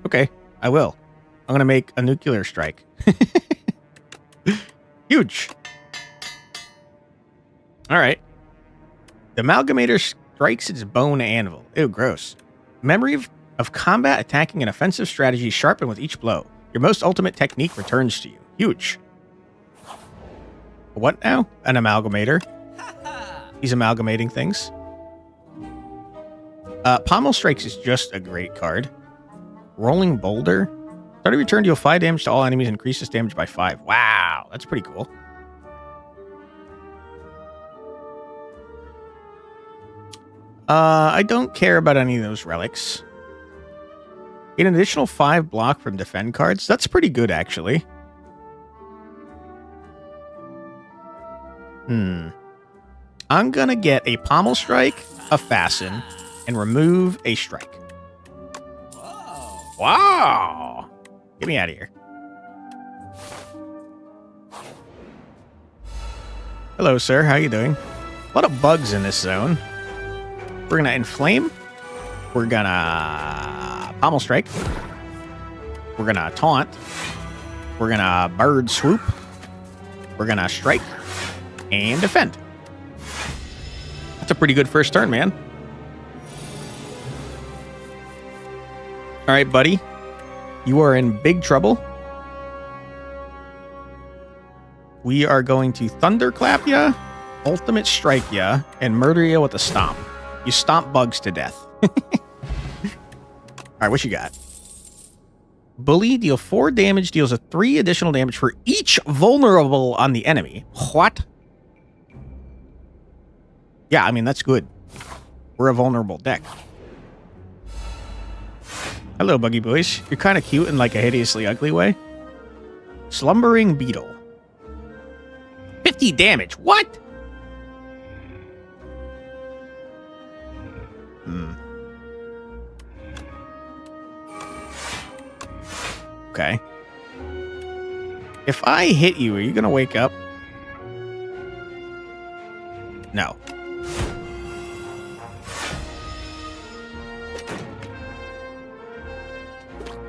Okay, I will. I'm going to make a nuclear strike. Huge. All right. The Amalgamator strikes its bone anvil. Ew, gross. Memory of combat, attacking, and offensive strategies sharpen with each blow. Your most ultimate technique returns to you. Huge. What now? An amalgamator. He's amalgamating things. Pommel Strikes is just a great card. Rolling Boulder. Start of your turn, deal 5 damage to all enemies and increases damage by 5. Wow, that's pretty cool. I don't care about any of those relics. Get an additional 5 block from defend cards. That's pretty good, actually. I'm gonna get a Pommel Strike, a Fasten, and remove a Strike. Wow! Get me out of here. Hello, sir. How you doing? A lot of bugs in this zone. We're gonna Inflame. We're gonna Pommel Strike. We're gonna Taunt. We're gonna Bird Swoop. We're gonna Strike. And Defend. That's a pretty good first turn, man. All right, buddy. You are in big trouble. We are going to Thunderclap ya, Ultimate Strike ya, and murder ya with a Stomp. You stomp bugs to death. All right, what you got? Bully, deal 4 damage, deals a 3 additional damage for each vulnerable on the enemy. What? Yeah, I mean, that's good. We're a vulnerable deck. Hello, Buggy Boys. You're kind of cute in like a hideously ugly way. Slumbering Beetle. 50 damage. What? Okay. If I hit you, are you going to wake up? No.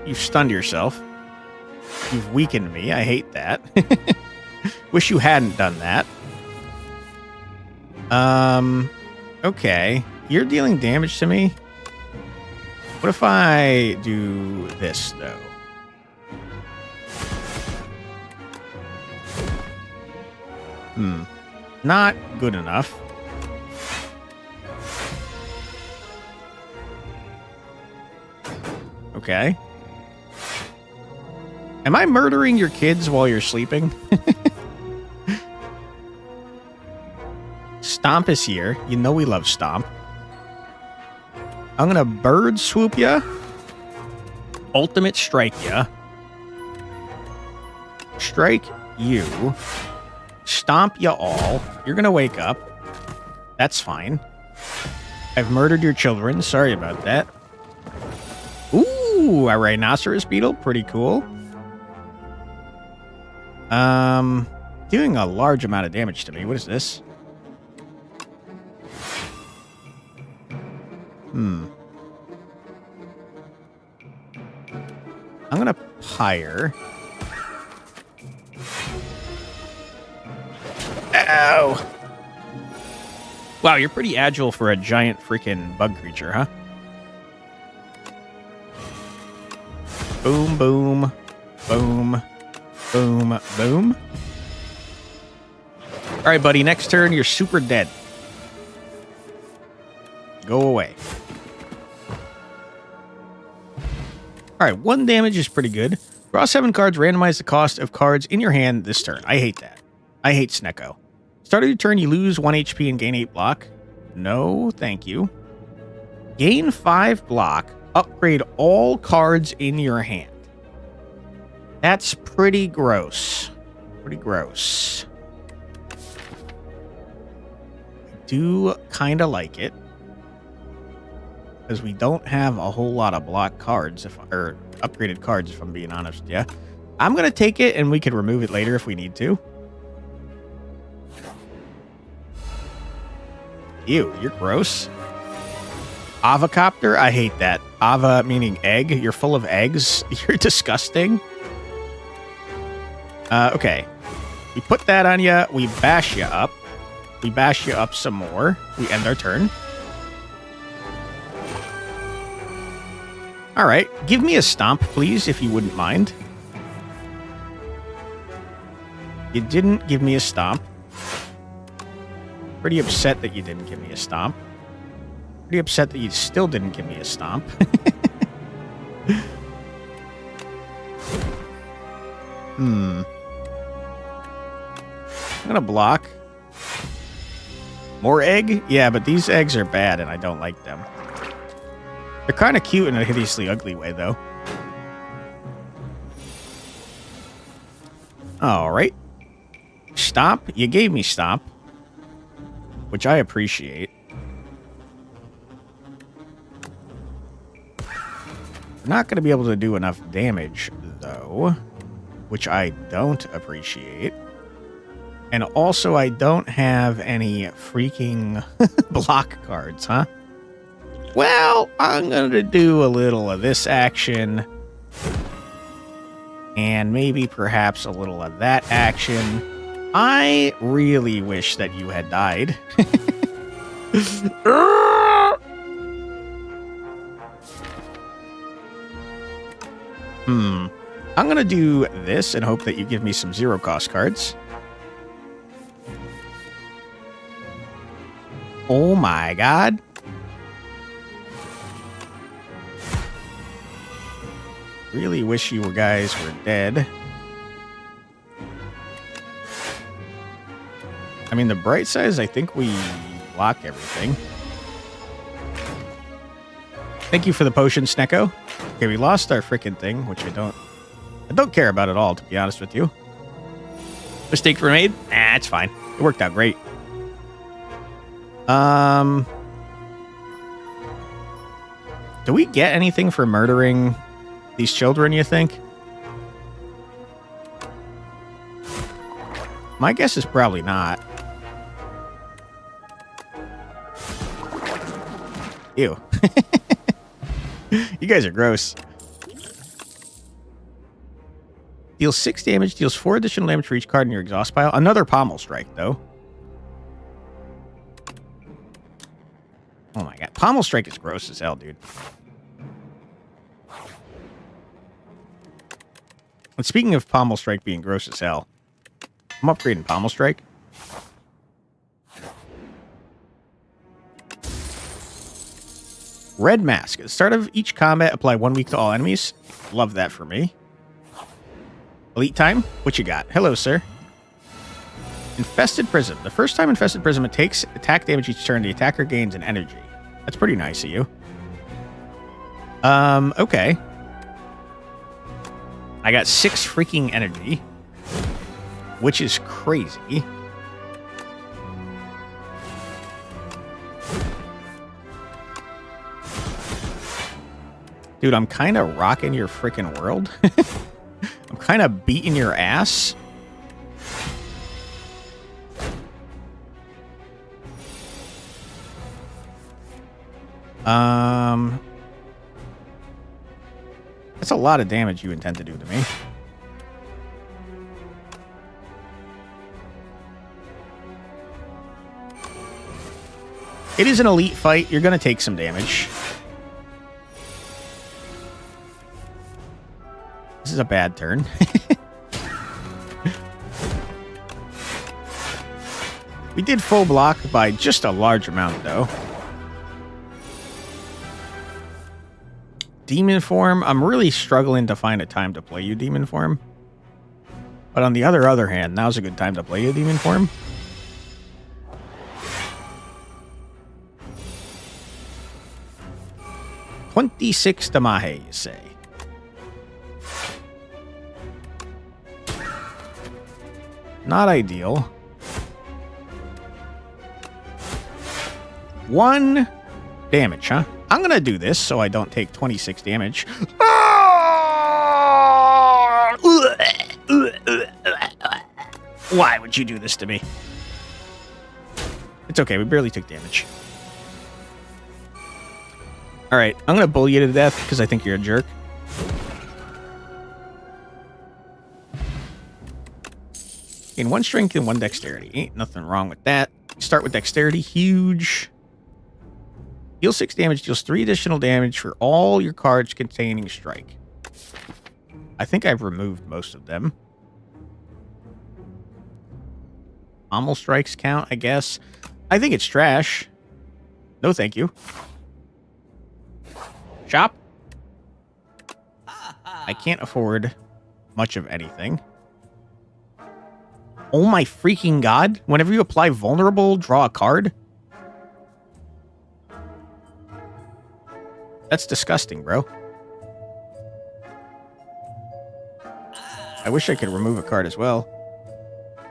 You've stunned yourself. You've weakened me. I hate that. Wish you hadn't done that. Okay. You're dealing damage to me. What if I do this, though? Not good enough. Okay. Am I murdering your kids while you're sleeping? Stomp is here. You know we love Stomp. I'm gonna Bird Swoop ya. Ultimate Strike ya. Strike you. Stomp ya all. You're gonna wake up. That's fine. I've murdered your children. Sorry about that. Ooh, a Rhinoceros Beetle. Pretty cool. Doing a large amount of damage to me. What is this? I'm gonna Pyre. Ow! Wow, you're pretty agile for a giant freaking bug creature, huh? Boom, boom, boom, boom, boom. All right, buddy, next turn, you're super dead. Go away. All right, 1 damage is pretty good. Draw 7 cards, randomize the cost of cards in your hand this turn. I hate that. I hate Snecko. Start of your turn, you lose 1 HP and gain 8 block. No, thank you. Gain 5 block, upgrade all cards in your hand. That's pretty gross. Pretty gross. I do kind of like it. Because we don't have a whole lot of block cards, or upgraded cards, if I'm being honest. Yeah. I'm going to take it, and we can remove it later if we need to. Ew, you're gross. Avacopter? I hate that. Ava meaning egg. You're full of eggs. You're disgusting. Okay. We put that on you. We bash you up. We bash you up some more. We end our turn. All right. Give me a stomp, please, if you wouldn't mind. You didn't give me a stomp. Pretty upset that you didn't give me a stomp. Pretty upset that you still didn't give me a stomp. I'm gonna block. More egg? Yeah, but these eggs are bad and I don't like them. They're kind of cute in a hideously ugly way, though. Alright. Stomp. You gave me stomp. Which I appreciate. We're not going to be able to do enough damage, though. Which I don't appreciate. And also, I don't have any freaking block cards, huh? Well, I'm going to do a little of this action. And maybe perhaps a little of that action. I really wish that you had died. I'm going to do this and hope that you give me some zero cost cards. Oh my god. Really wish you guys were dead. I mean, the bright side is I think we lock everything. Thank you for the potion, Snecko. Okay, we lost our freaking thing, which I don't care about at all, to be honest with you. Mistakes were made? Nah, it's fine. It worked out great. Do we get anything for murdering these children, you think? My guess is probably not. Ew. You guys are gross. Deals 6 damage, deals 4 additional damage for each card in your exhaust pile. Another pommel strike, though. Oh my god. Pommel strike is gross as hell, dude. And speaking of pommel strike being gross as hell, I'm upgrading pommel strike. Red mask. At the start of each combat, apply 1 week to all enemies. Love that for me. Elite time? What you got? Hello, sir. Infested Prism. The first time Infested Prism, it takes attack damage each turn. The attacker gains an energy. That's pretty nice of you. Okay. I got 6 freaking energy, which is crazy. Dude, I'm kind of rocking your freaking world. I'm kind of beating your ass. That's a lot of damage you intend to do to me. It is an elite fight. You're going to take some damage. This is a bad turn. We did full block by just a large amount, though. Demon form. I'm really struggling to find a time to play you demon form. But on the other hand, now's a good time to play you demon form. $26 Damahe, you say. Not ideal. 1 damage, huh? I'm going to do this so I don't take 26 damage. Why would you do this to me? It's okay. We barely took damage. All right. I'm going to bully you to death because I think you're a jerk. Gain 1 strength and 1 dexterity. Ain't nothing wrong with that. Start with dexterity. Huge. Deal 6 damage, deals 3 additional damage for all your cards containing strike. I think I've removed most of them. Pommel strikes count, I guess. I think it's trash. No, thank you. Shop. I can't afford much of anything. Oh my freaking god. Whenever you apply vulnerable, draw a card. That's disgusting, bro. I wish I could remove a card as well.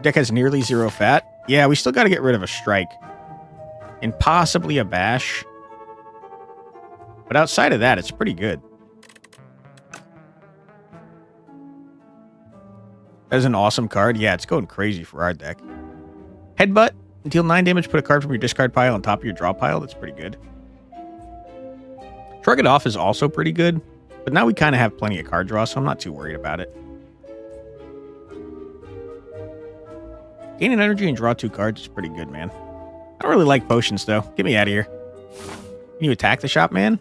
Deck has nearly 0 fat. Yeah, we still got to get rid of a strike. And possibly a bash. But outside of that, it's pretty good. That's an awesome card. Yeah, it's going crazy for our deck. Headbutt. Deal 9 damage, put a card from your discard pile on top of your draw pile. That's pretty good. Shrug it off is also pretty good. But now we kind of have plenty of card draw, so I'm not too worried about it. Gain an energy and draw 2 cards is pretty good, man. I don't really like potions, though. Get me out of here. Can you attack the shop, man?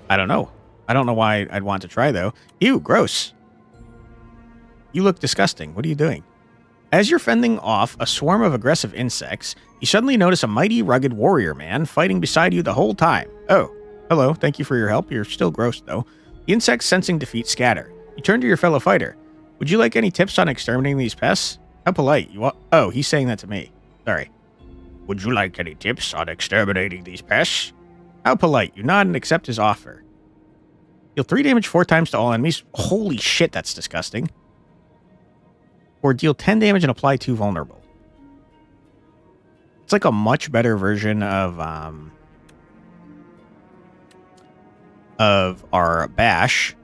I don't know. I don't know why I'd want to try, though. Ew, gross. You look disgusting. What are you doing? As you're fending off a swarm of aggressive insects, you suddenly notice a mighty, rugged warrior man fighting beside you the whole time. Oh, hello. Thank you for your help. You're still gross, though. The insects, sensing defeat, scatter. You turn to your fellow fighter. Would you like any tips on exterminating these pests? How polite. Oh, he's saying that to me. Sorry. Would you like any tips on exterminating these pests? How polite. You nod and accept his offer. Deal 3 damage 4 times to all enemies. Holy shit, that's disgusting. Or deal 10 damage and apply 2 vulnerable. It's like a much better version of our bash.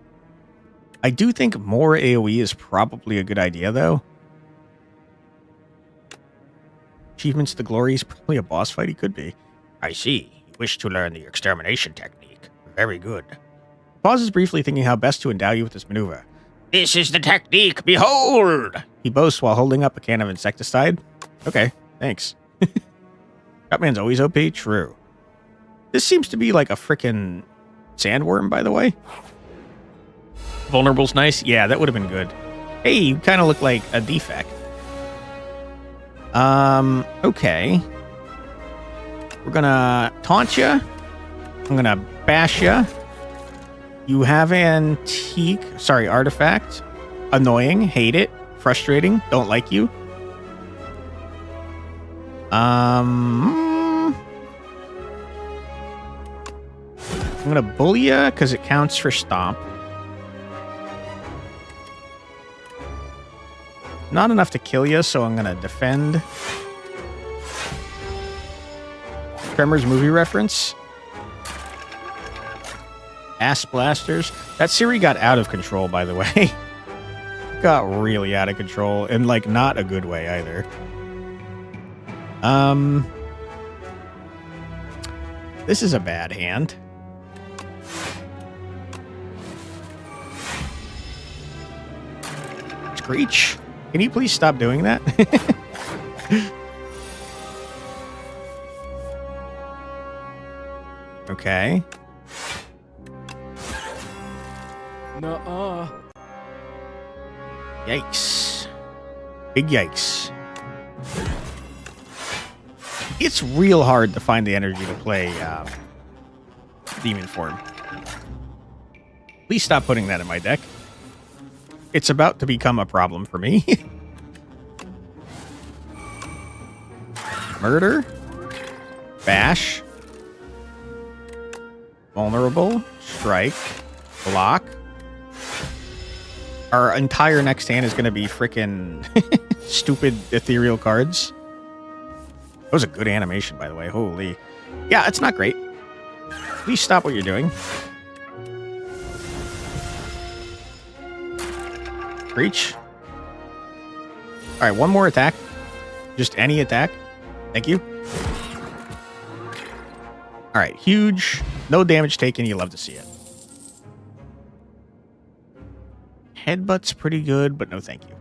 I do think more AoE is probably a good idea, though. Achievements to Glory is probably a boss fight. He could be. I see. You wish to learn the extermination technique. Very good. Pauses briefly, thinking how best to endow you with this maneuver. This is the technique. Behold! He boasts while holding up a can of insecticide. Okay, thanks. Batman's always OP? True. This seems to be like a frickin' sandworm, by the way. Vulnerable's nice. Yeah, that would have been good. Hey, you kind of look like a defect. Okay. We're gonna taunt you. I'm gonna bash you. You have artifact. Annoying, hate it. Frustrating, don't like you. I'm gonna bully you because it counts for stomp. Not enough to kill you, so I'm gonna defend. Tremors movie reference. Ass blasters. That Siri got out of control, by the way. Got really out of control, and like not a good way either. This is a bad hand. Screech. Can you please stop doing that? Okay. Nuh-uh. Yikes. Big yikes. It's real hard to find the energy to play Demon Form. Please stop putting that in my deck. It's about to become a problem for me. Murder. Bash. Vulnerable. Strike. Block. Our entire next hand is going to be frickin' stupid ethereal cards. That was a good animation, by the way. Holy. Yeah, it's not great. Please stop what you're doing. Breach. All right, one more attack. Just any attack. Thank you. All right, huge. No damage taken. You love to see it. Headbutt's pretty good, but no thank you.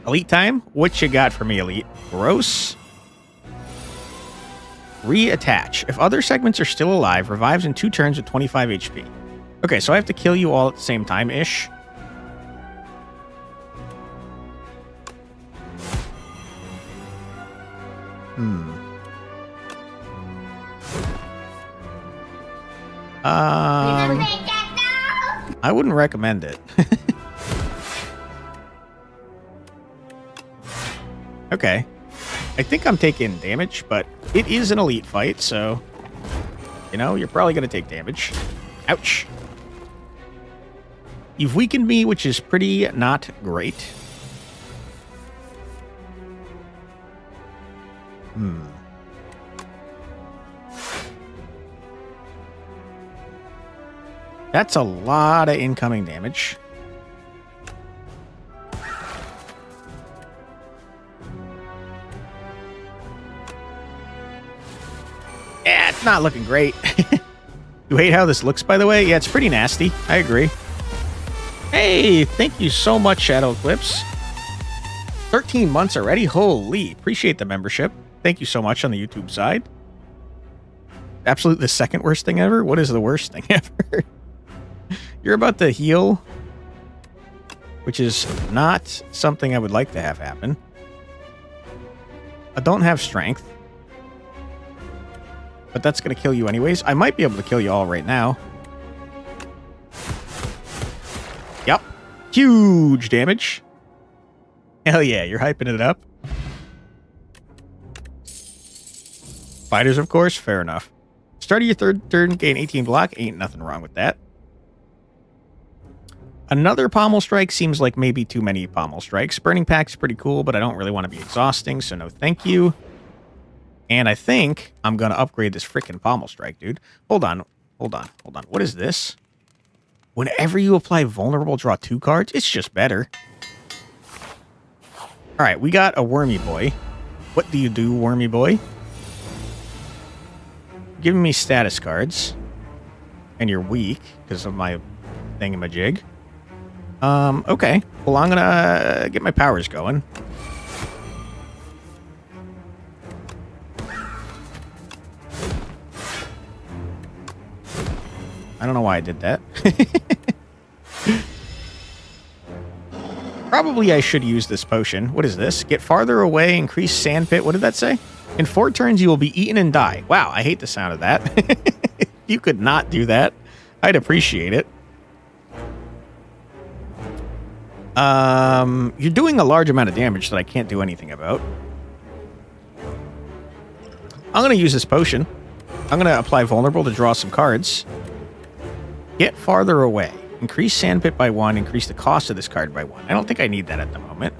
Elite time? What you got for me, Elite? Gross. Reattach. If other segments are still alive, revives in 2 turns with 25 HP. Okay, so I have to kill you all at the same time-ish. I wouldn't recommend it. Okay. I think I'm taking damage, but it is an elite fight, so... You know, you're probably going to take damage. Ouch. You've weakened me, which is pretty not great. That's a lot of incoming damage. Yeah, it's not looking great. You hate how this looks, by the way? Yeah, it's pretty nasty. I agree. Hey, thank you so much, Shadow Eclipse. 13 months already? Holy, appreciate the membership. Thank you so much on the YouTube side. Absolutely the second worst thing ever? What is the worst thing ever? You're about to heal, which is not something I would like to have happen. I don't have strength, but that's going to kill you anyways. I might be able to kill you all right now. Yep. Huge damage. Hell yeah, you're hyping it up. Fighters, of course. Fair enough. Start of your third turn, gain 18 block. Ain't nothing wrong with that. Another pommel strike seems like maybe too many pommel strikes. Burning Pack's pretty cool, but I don't really want to be exhausting, so no thank you. And I think I'm going to upgrade this freaking pommel strike, dude. Hold on. What is this? Whenever you apply vulnerable, draw 2 cards. It's just better. All right, we got a Wormy Boy. What do you do, Wormy Boy? Giving me status cards. And you're weak because of my thingamajig. Okay. Well, I'm gonna get my powers going. I don't know why I did that. Probably I should use this potion. What is this? Get farther away, increase sandpit. What did that say? In 4 turns, you will be eaten and die. Wow, I hate the sound of that. You could not do that. I'd appreciate it. You're doing a large amount of damage that I can't do anything about. I'm going to use this potion. I'm going to apply vulnerable to draw some cards. Get farther away. Increase sandpit by 1. Increase the cost of this card by 1. I don't think I need that at the moment.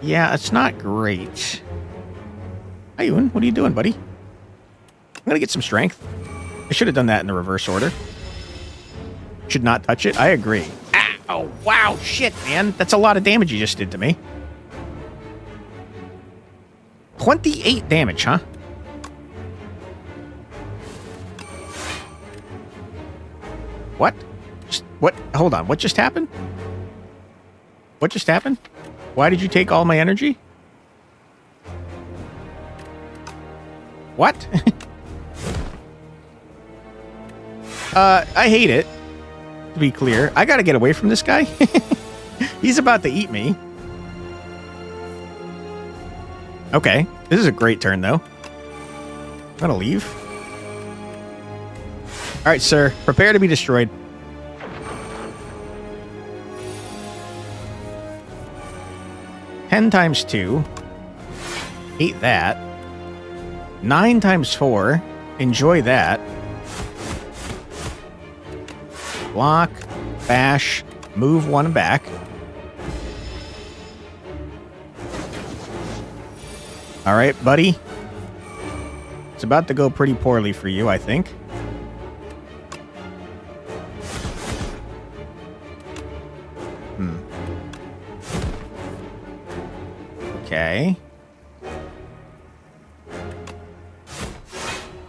Yeah, it's not great. Hi, Ewan. What are you doing, buddy? I'm going to get some strength. I should have done that in the reverse order. Should not touch it. I agree. Oh, wow. Shit, man. That's a lot of damage you just did to me. 28 damage, huh? What? What? Hold on. What just happened? What just happened? Why did you take all my energy? What? I hate it. To be clear, I gotta get away from this guy. He's about to eat me. Okay, this is a great turn, though. I'm gonna leave. All right, sir. Prepare to be destroyed. Ten times 2. 8 that. 9 times 4. Enjoy that. Block. Bash. Move 1 back. All right, buddy. It's about to go pretty poorly for you, I think. Okay.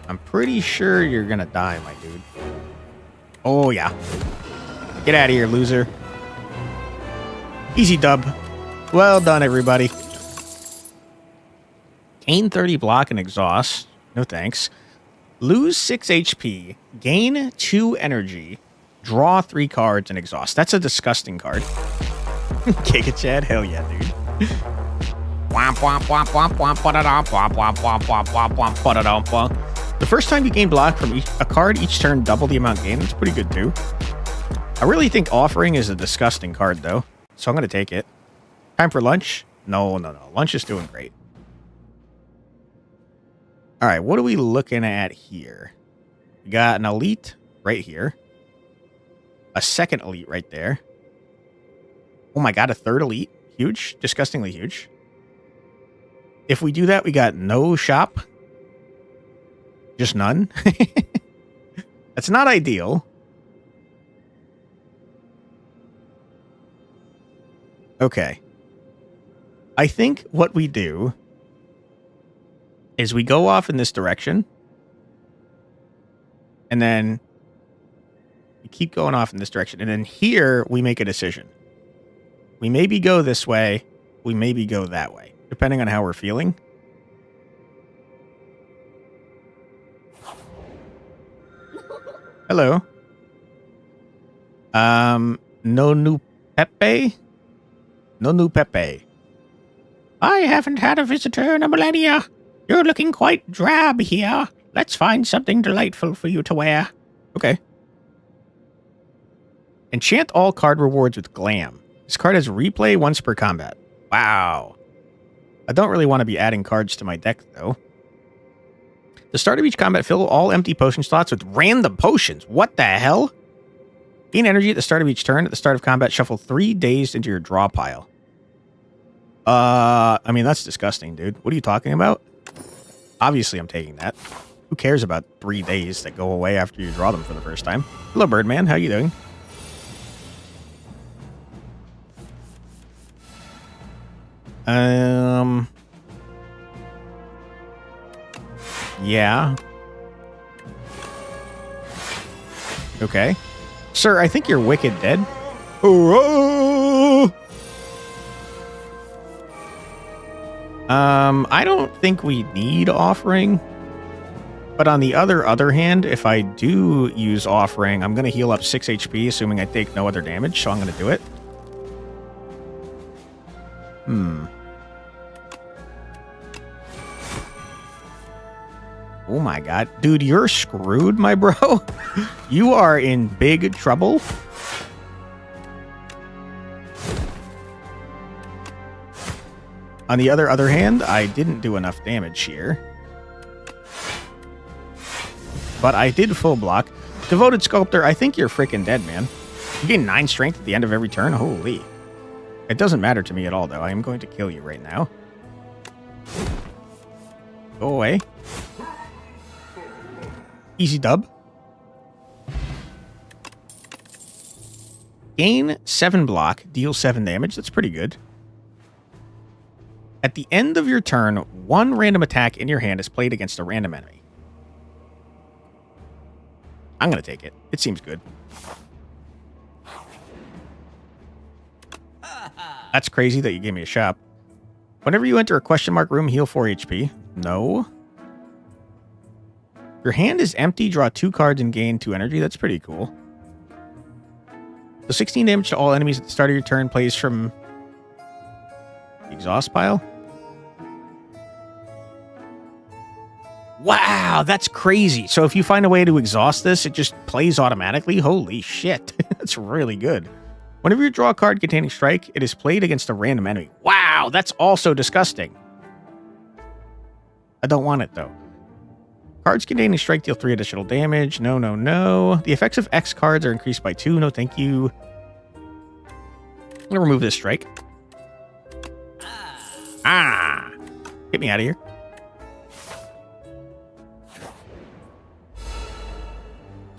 I'm pretty sure you're gonna die, my dude. Oh, yeah. Get out of here, loser. Easy dub. Well done, everybody. Gain 30 block and exhaust. No thanks. Lose 6 HP. Gain 2 energy. Draw 3 cards and exhaust. That's a disgusting card. Giga Chad? Hell yeah, dude. The first time you gain block from a card each turn, double the amount gained. That's pretty good, too. I really think Offering is a disgusting card, though. So I'm going to take it. Time for lunch? No. Lunch is doing great. All right, what are we looking at here? We got an elite right here. A second elite right there. Oh my god, a third elite. Huge. Disgustingly huge. If we do that, we got no shop. Just none. That's not ideal. Okay. I think what we do is we go off in this direction. And then we keep going off in this direction. And then here we make a decision. We maybe go this way. We maybe go that way, depending on how we're feeling. Hello. No new Pepe? No new Pepe. I haven't had a visitor in a millennia. You're looking quite drab here. Let's find something delightful for you to wear. Okay. Enchant all card rewards with Glam. This card has replay once per combat. Wow. I don't really want to be adding cards to my deck, though. The start of each combat, fill all empty potion slots with random potions. What the hell? Gain energy at the start of each turn. At the start of combat, shuffle 3 dazed into your draw pile. I mean, that's disgusting, dude. What are you talking about? Obviously, I'm taking that. Who cares about 3 days that go away after you draw them for the first time? Hello, Birdman. How you doing? Yeah. Okay. Sir, I think you're wicked dead. Hurrah! I don't think we need Offering. But on the other hand, if I do use Offering, I'm going to heal up 6 HP, assuming I take no other damage, so I'm going to do it. Oh my god. Dude, you're screwed, my bro. You are in big trouble. On the other hand, I didn't do enough damage here. But I did full block. Devoted Sculptor, I think you're freaking dead, man. You gain 9 strength at the end of every turn? Holy. It doesn't matter to me at all, though. I am going to kill you right now. Go away. Easy dub. Gain 7 block, deal 7 damage. That's pretty good. At the end of your turn, 1 random attack in your hand is played against a random enemy. I'm going to take it. It seems good. That's crazy that you gave me a shop. Whenever you enter a question mark room, heal 4 HP. No. Your hand is empty. Draw 2 cards and gain 2 energy. That's pretty cool. So 16 damage to all enemies at the start of your turn. Plays from the exhaust pile. Wow, that's crazy. So if you find a way to exhaust this, it just plays automatically. Holy shit. That's really good. Whenever you draw a card containing strike, it is played against a random enemy. Wow, that's also disgusting. I don't want it, though. Cards containing strike deal 3 additional damage. No, no, no. The effects of X cards are increased by 2. No, thank you. I'm going to remove this strike. Ah! Get me out of here.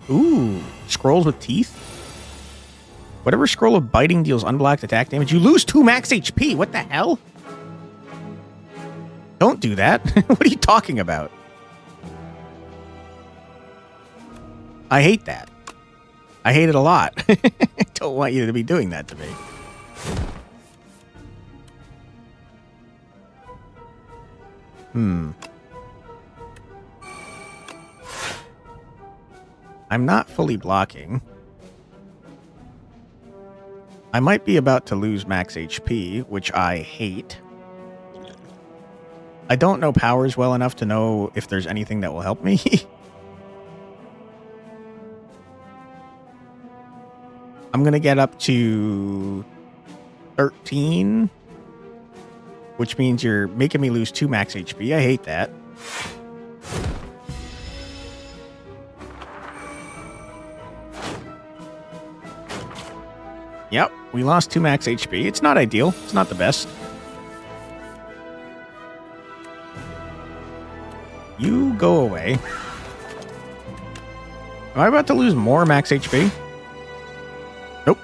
Ooh, scrolls with teeth. Whatever scroll of biting deals unblocked attack damage, you lose 2 max HP. What the hell? Don't do that. What are you talking about? I hate that. I hate it a lot. I don't want you to be doing that to me. I'm not fully blocking. I might be about to lose max HP, which I hate. I don't know powers well enough to know if there's anything that will help me. I'm going to get up to 13, which means you're making me lose 2 max HP. I hate that. Yep, we lost 2 max HP. It's not ideal. It's not the best. You go away. Am I about to lose more max HP? Nope.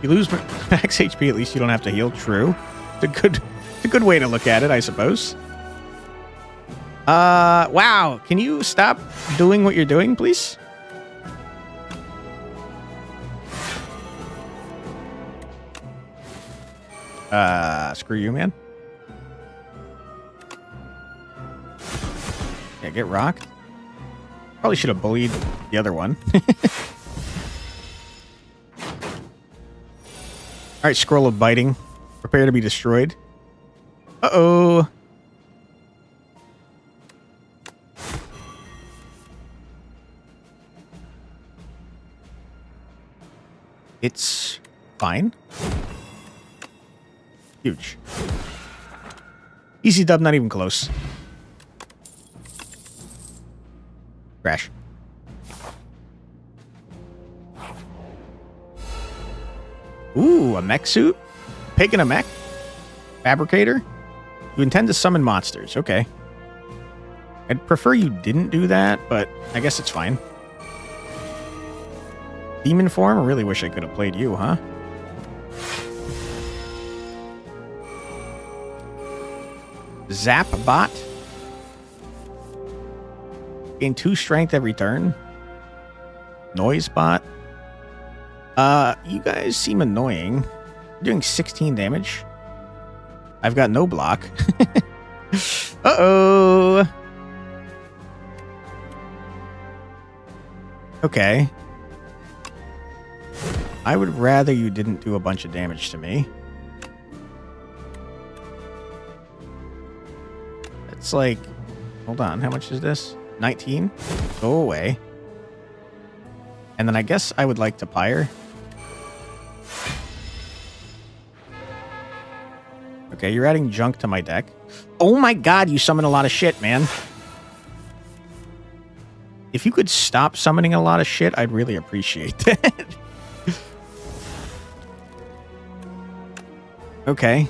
You lose max HP, at least you don't have to heal. True. It's a good way to look at it, I suppose. Wow. Can you stop doing what you're doing, please? Screw you, man. Yeah, get rocked. Probably should have bullied the other one. Alright, scroll of biting. Prepare to be destroyed. Uh-oh. It's fine. Huge. Easy dub, not even close. Crash. Ooh, a mech suit? Picking a mech? Fabricator? You intend to summon monsters. Okay. I'd prefer you didn't do that, but I guess it's fine. Demon form? I really wish I could have played you, huh? Zap bot? Gain 2 strength every turn. Noise bot? You guys seem annoying. You're doing 16 damage. I've got no block. Uh-oh. Okay. I would rather you didn't do a bunch of damage to me. It's like... Hold on, how much is this? 19? Go away. And then I guess I would like to pyre. Okay, you're adding junk to my deck. Oh my god, you summon a lot of shit, man. If you could stop summoning a lot of shit, I'd really appreciate that. Okay.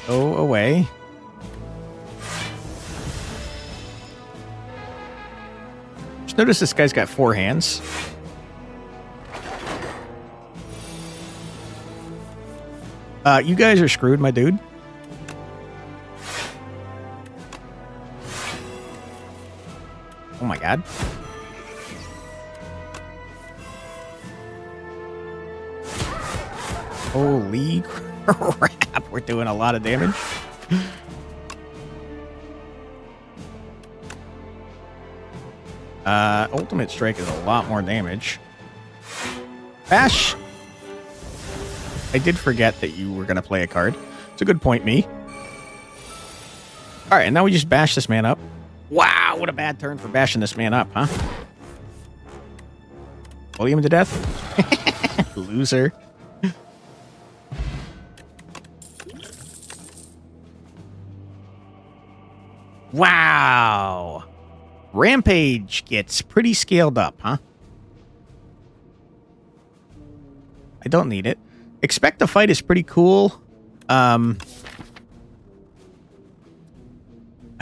Go away. Just notice this guy's got 4 hands. You guys are screwed, my dude. Oh my god. Holy crap, we're doing a lot of damage. Ultimate Strike is a lot more damage. Bash! I did forget that you were going to play a card. It's a good point, me. Alright, and now we just bash this man up. Wow, what a bad turn for bashing this man up, huh? Bully him to death? Loser. Wow. Rampage gets pretty scaled up, huh? I don't need it. Expect the fight is pretty cool. I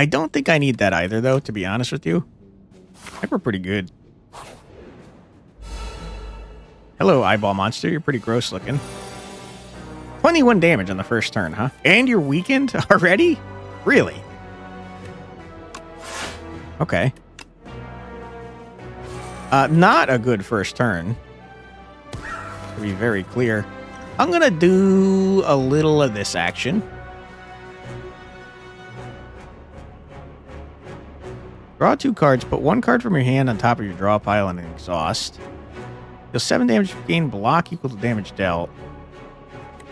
don't think I need that either, though, to be honest with you. I think we're pretty good. Hello, eyeball monster. You're pretty gross looking. 21 damage on the first turn, huh? And you're weakened already? Really? Not a good first turn. To be very clear. I'm going to do a little of this action. Draw 2 cards. Put 1 card from your hand on top of your draw pile and exhaust. Deal 7 damage, gain block equal to damage dealt.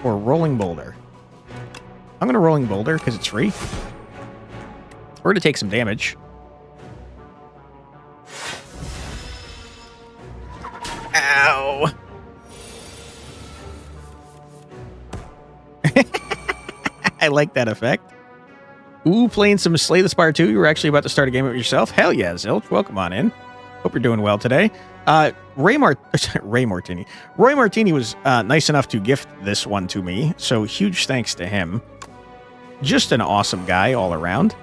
Or Rolling Boulder. I'm going to Rolling Boulder because it's free. We're going to take some damage. Ow. I like that effect. Ooh, playing some Slay the Spire 2. You were actually about to start a game of it yourself. Hell yeah, Zilch. Welcome on in. Hope you're doing well today. Roy Martini was nice enough to gift this one to me, so huge thanks to him. Just an awesome guy all around.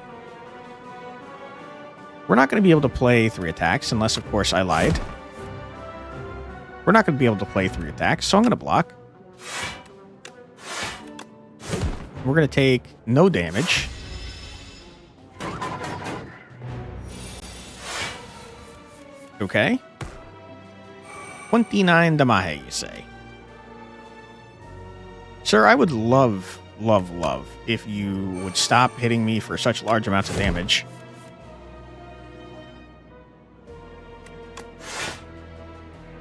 We're not going to be able to play 3 attacks, unless, of course, I lied. We're not going to be able to play 3 attacks, so I'm going to block. We're going to take no damage. Okay. 29 damage, you say. Sir, I would love if you would stop hitting me for such large amounts of damage.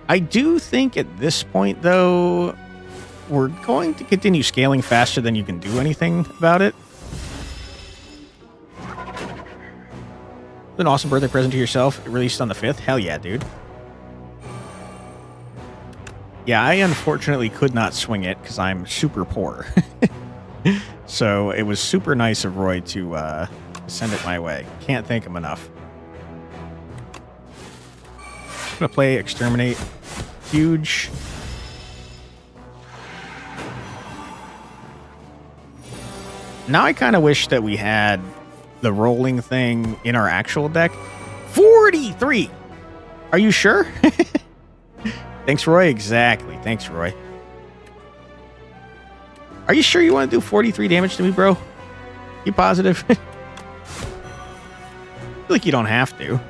I do think at this point, though, we're going to continue scaling faster than you can do anything about it. An awesome birthday present to yourself, released on the 5th. Hell yeah, dude. Yeah, I unfortunately could not swing it because I'm super poor. So it was super nice of Roy to send it my way. Can't thank him enough. I'm going to play Exterminate. Huge. Now I kind of wish that we had the rolling thing in our actual deck. 43! Are you sure? Thanks, Roy. Exactly. Thanks, Roy. Are you sure you want to do 43 damage to me, bro? You positive? I feel like you don't have to. You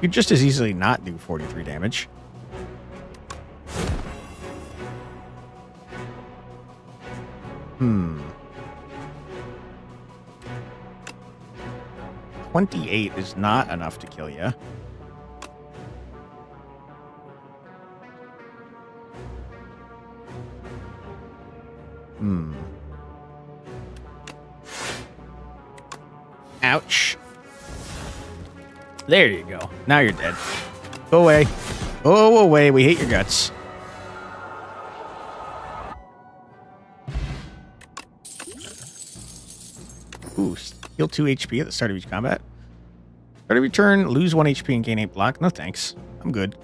could just as easily not do 43 damage. Hmm. 28 is not enough to kill you. Hmm. Ouch. There you go. Now you're dead. Go away. Go away. We hate your guts. Ooh, heal 2 HP at the start of each combat. Start of your turn, lose 1 HP and gain 8 block. No thanks. I'm good.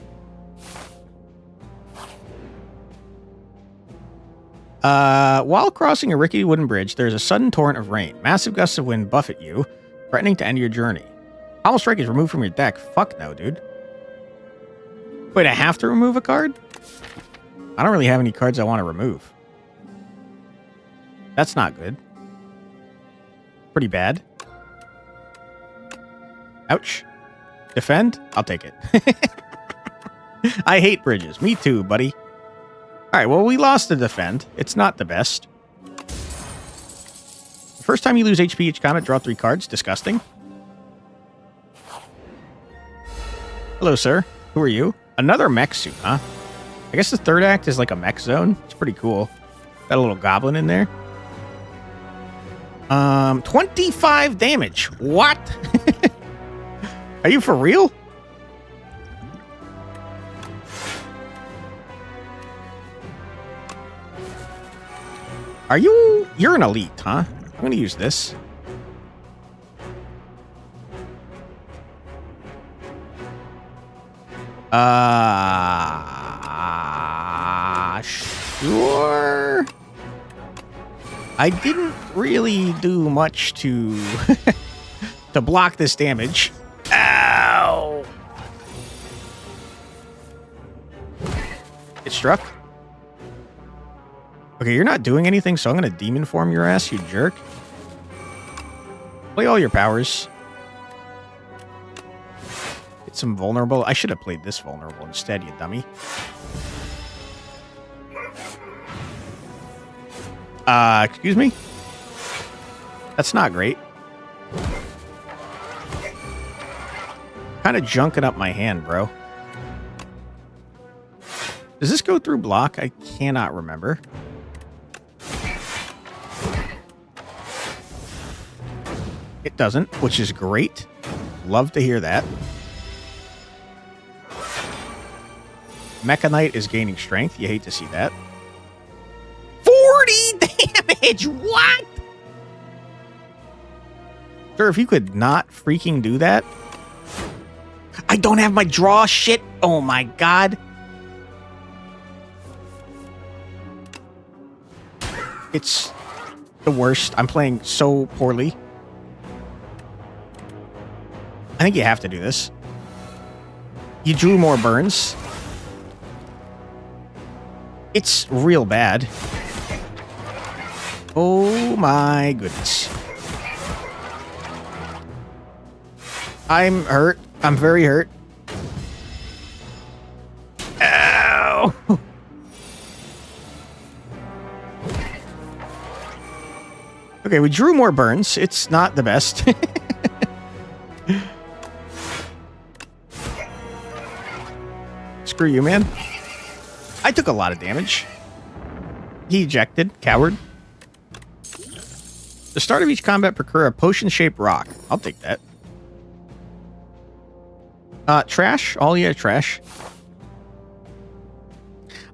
While crossing a rickety wooden bridge, there's a sudden torrent of rain. Massive gusts of wind buffet you, threatening to end your journey. Pommel Strike is removed from your deck. Fuck no, dude. Wait, I have to remove a card? I don't really have any cards I want to remove. That's not good. Pretty bad. Ouch. Defend? I'll take it. I hate bridges. Me too, buddy. Alright, well, we lost the defend. It's not the best. The first time you lose HP each combat, draw 3 cards. Disgusting. Hello, sir. Who are you? Another mech suit, huh? I guess the 3rd act is like a mech zone. It's pretty cool. Got a little goblin in there. 25 damage. What? Are you for real? Are you... You're an elite, huh? I'm going to use this. Sure. I didn't really do much to to block this damage. Ow! It struck. Okay, you're not doing anything, so I'm gonna demon form your ass, you jerk. Play all your powers. It's some vulnerable. I should have played this vulnerable instead, you dummy. Excuse me? That's not great. Kind of junking up my hand, bro. Does this go through block? I cannot remember. It doesn't, which is great. Love to hear that. Mecha Knight is gaining strength. You hate to see that. 40 damage! What? Sir, if you could not freaking do that. I don't have my draw shit. Oh my god. It's the worst. I'm playing so poorly. I think you have to do this. You drew more burns. It's real bad. Oh my goodness. I'm hurt. I'm very hurt. Ow! Okay, we drew more burns. It's not the best. Screw you, man. I took a lot of damage. He ejected. Coward. The start of each combat, procure a potion-shaped rock. I'll take that. Trash? All yeah, trash.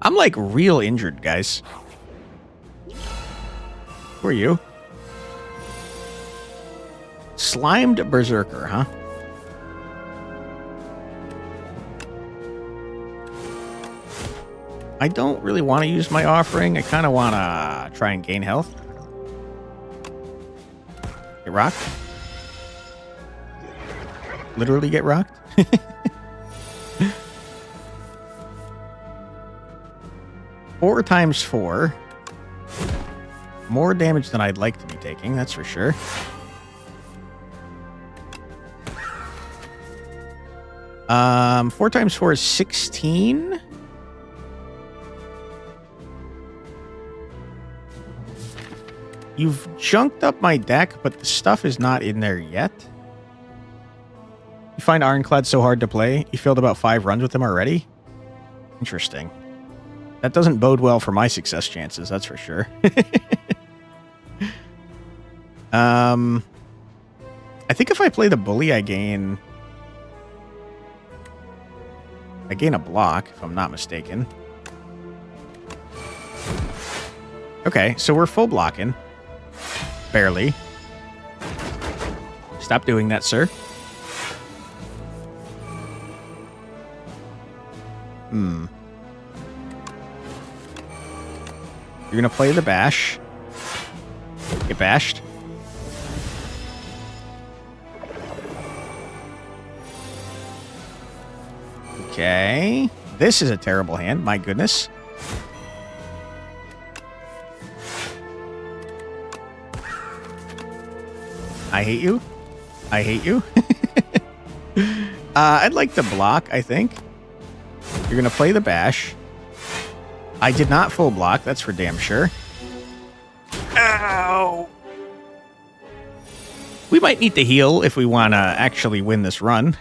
I'm like real injured, guys. Who are you? Slimed Berserker, huh? I don't really want to use my offering. I kind of want to try and gain health. Get rocked. Literally get rocked. 4 times 4. More damage than I'd like to be taking, that's for sure. Four times 4 is 16. You've junked up my deck, but the stuff is not in there yet. You find Ironclad so hard to play, you failed about 5 runs with him already? Interesting. That doesn't bode well for my success chances, that's for sure. I think if I play the bully, I gain a block, if I'm not mistaken. Okay, so we're full blocking. Barely. Stop doing that, sir. You're gonna play the bash. Get bashed. Okay. This is a terrible hand, my goodness. I hate you. I hate you. I'd like to block, I think. You're going to play the bash. I did not full block, that's for damn sure. Ow! We might need to heal if we want to actually win this run.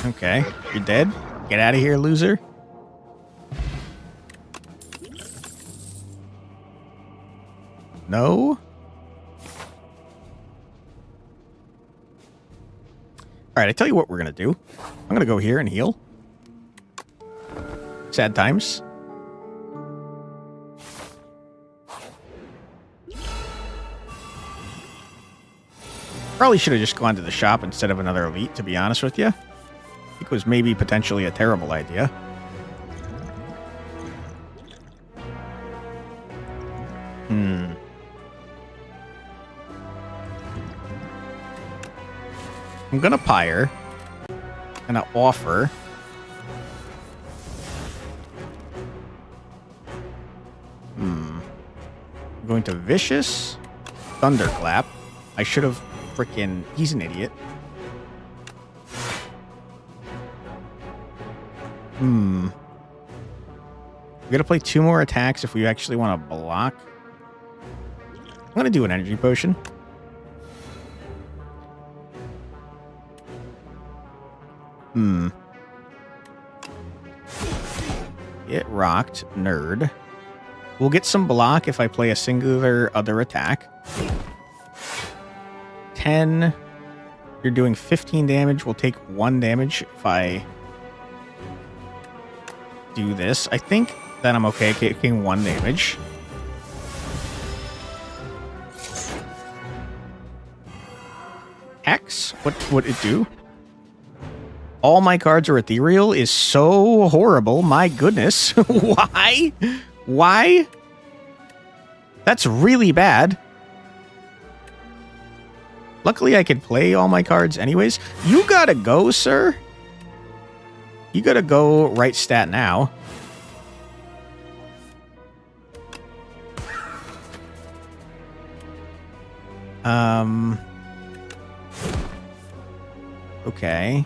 Okay, you're dead. Get out of here, loser. No? Alright, I tell you what we're going to do. I'm going to go here and heal. Sad times. Probably should have just gone to the shop instead of another elite, to be honest with you. I think it was maybe potentially a terrible idea. I'm gonna pyre. Gonna offer. I'm going to Vicious Thunderclap. I should have freaking... He's an idiot. We gotta play 2 more attacks if we actually want to block. I'm gonna do an energy potion. Get rocked, nerd. We'll get some block if I play a singular other attack. 10. You're doing 15 damage. We'll take 1 damage if I do this. I think that I'm okay taking 1 damage. X? What would it do? All my cards are ethereal is so horrible. My goodness. Why? Why? That's really bad. Luckily, I can play all my cards anyways. You gotta go, sir. You gotta go right stat now. Okay.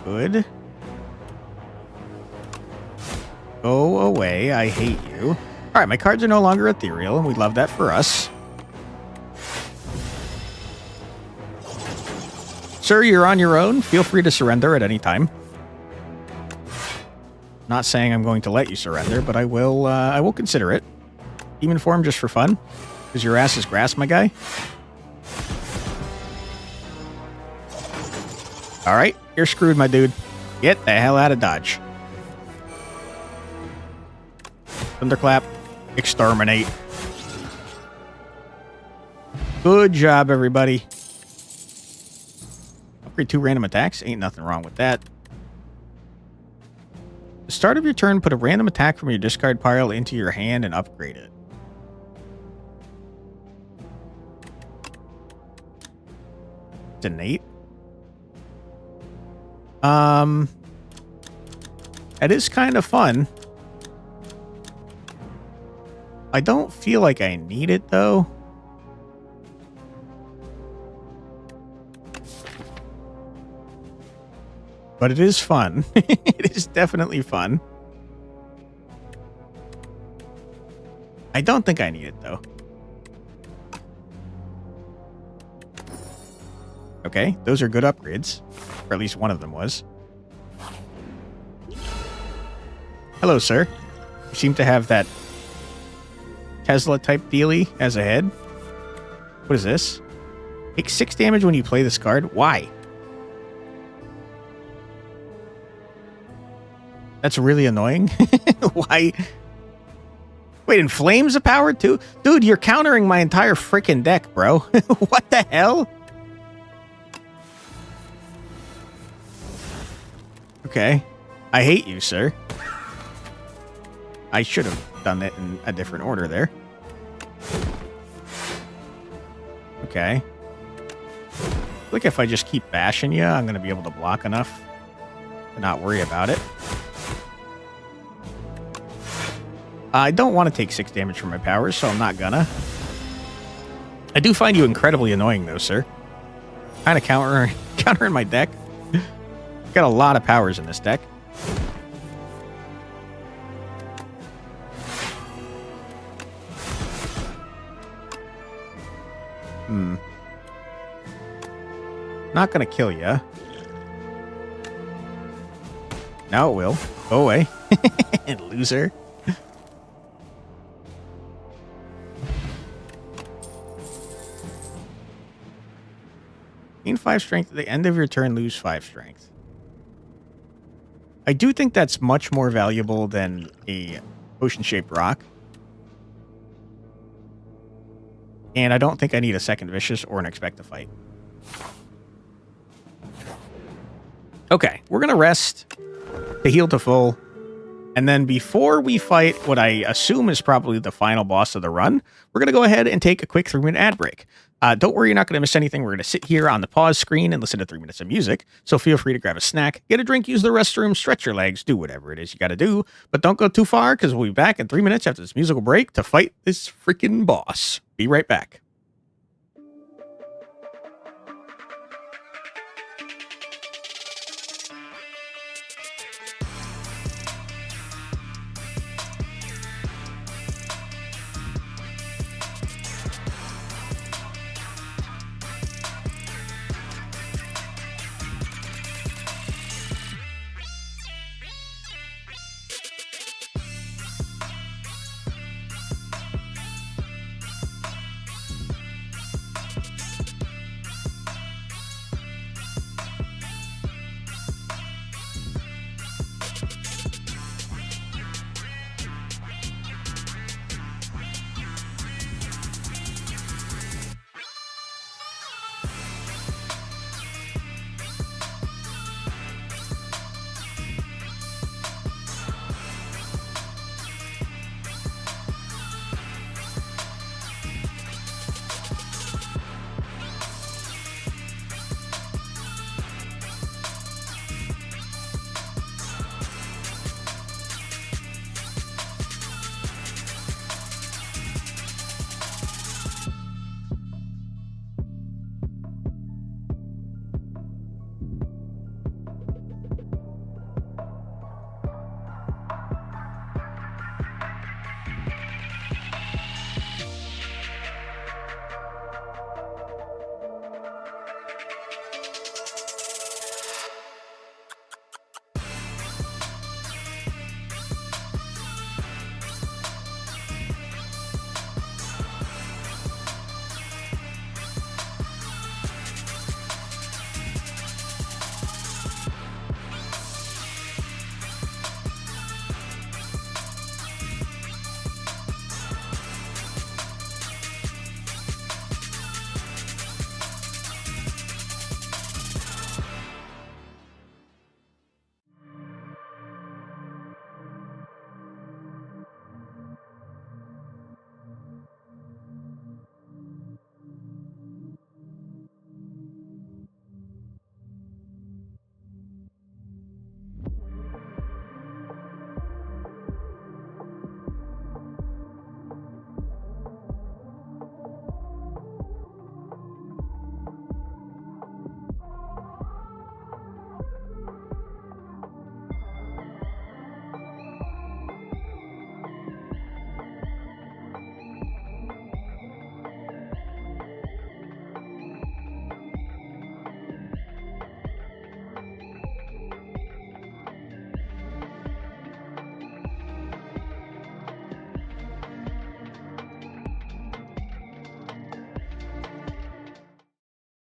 Good. Go away. I hate you. All right, my cards are no longer ethereal, and we love that for us. Sir, you're on your own. Feel free to surrender at any time. Not saying I'm going to let you surrender, but I will consider it. Demon form just for fun, because your ass is grass, my guy. All right, you're screwed, my dude. Get the hell out of Dodge. Thunderclap. Exterminate. Good job, everybody. Upgrade 2 random attacks. Ain't nothing wrong with that. At the start of your turn, put a random attack from your discard pile into your hand and upgrade it. It's innate. That is kind of fun. I don't feel like I need it, though. But it is fun. It is definitely fun. I don't think I need it, though. Okay, those are good upgrades. Or at least one of them was. Hello, sir. You seem to have that Tesla-type dealie as a head. What is this? Take 6 damage when you play this card. Why? That's really annoying. Why? Wait, and Flame's a power too? Dude, you're countering my entire freaking deck, bro. What the hell? Okay. I hate you, sir. I should have done it in a different order there. Okay. Look, if I just keep bashing you, I'm going to be able to block enough to not worry about it. I don't want to take 6 damage from my powers, so I'm not gonna. I do find you incredibly annoying, though, sir. Kind of countering my deck. Got a lot of powers in this deck. Not gonna kill ya. Now it will. Go away. Loser. Gain 5 strength at the end of your turn, lose 5 strength. I do think that's much more valuable than a potion-shaped rock. And I don't think I need a second Vicious or an Expect to Fight. Okay, we're going to rest to heal to full, And then before we fight what I assume is probably the final boss of the run, we're going to go ahead and take a quick 3-minute ad break. Don't worry, you're not going to miss anything. We're going to sit here on the pause screen and listen to 3 minutes of music. So feel free to grab a snack, get a drink, use the restroom, stretch your legs, do whatever it is you got to do. But don't go too far because we'll be back in 3 minutes after this musical break to fight this freaking boss. Be right back.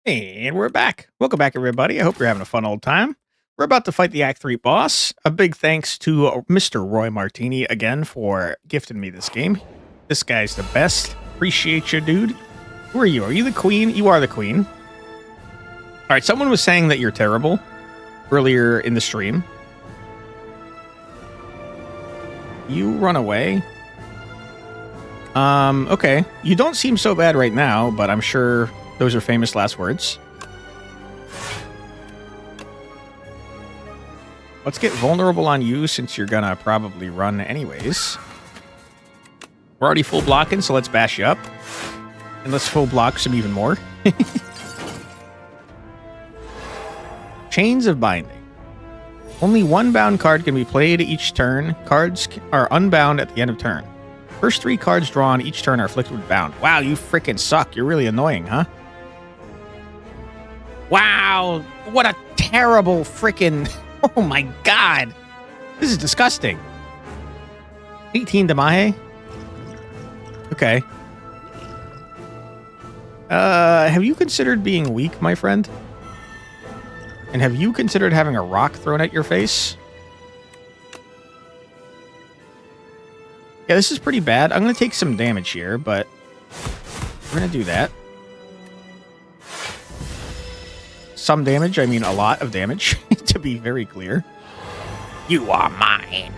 And we're back. Welcome back, everybody. I hope you're having a fun old time. We're about to fight the Act 3 boss. A big thanks to Mr. Roy Martini again for gifting me this game. This guy's the best. Appreciate you, dude. Who are you? Are you the queen? You are the queen. All right, someone was saying that you're terrible earlier in the stream. You run away. Okay. You don't seem so bad right now, but I'm sure those are famous last words. Let's get vulnerable on you since you're gonna probably run anyways. We're already full blocking, so let's bash you up. And let's full block some even more. Chains of Binding. Only one bound card can be played each turn. Cards are unbound at the end of turn. First 3 cards drawn each turn are afflicted with bound. Wow, you freaking suck. You're really annoying, huh? Wow, what a terrible freaking... Oh my god. This is disgusting. 18 Damahe? Okay. Have you considered being weak, my friend? And have you considered having a rock thrown at your face? Yeah, this is pretty bad. I'm going to take some damage here, but we're going to do that. Some damage, I mean a lot of damage, to be very clear. You are mine.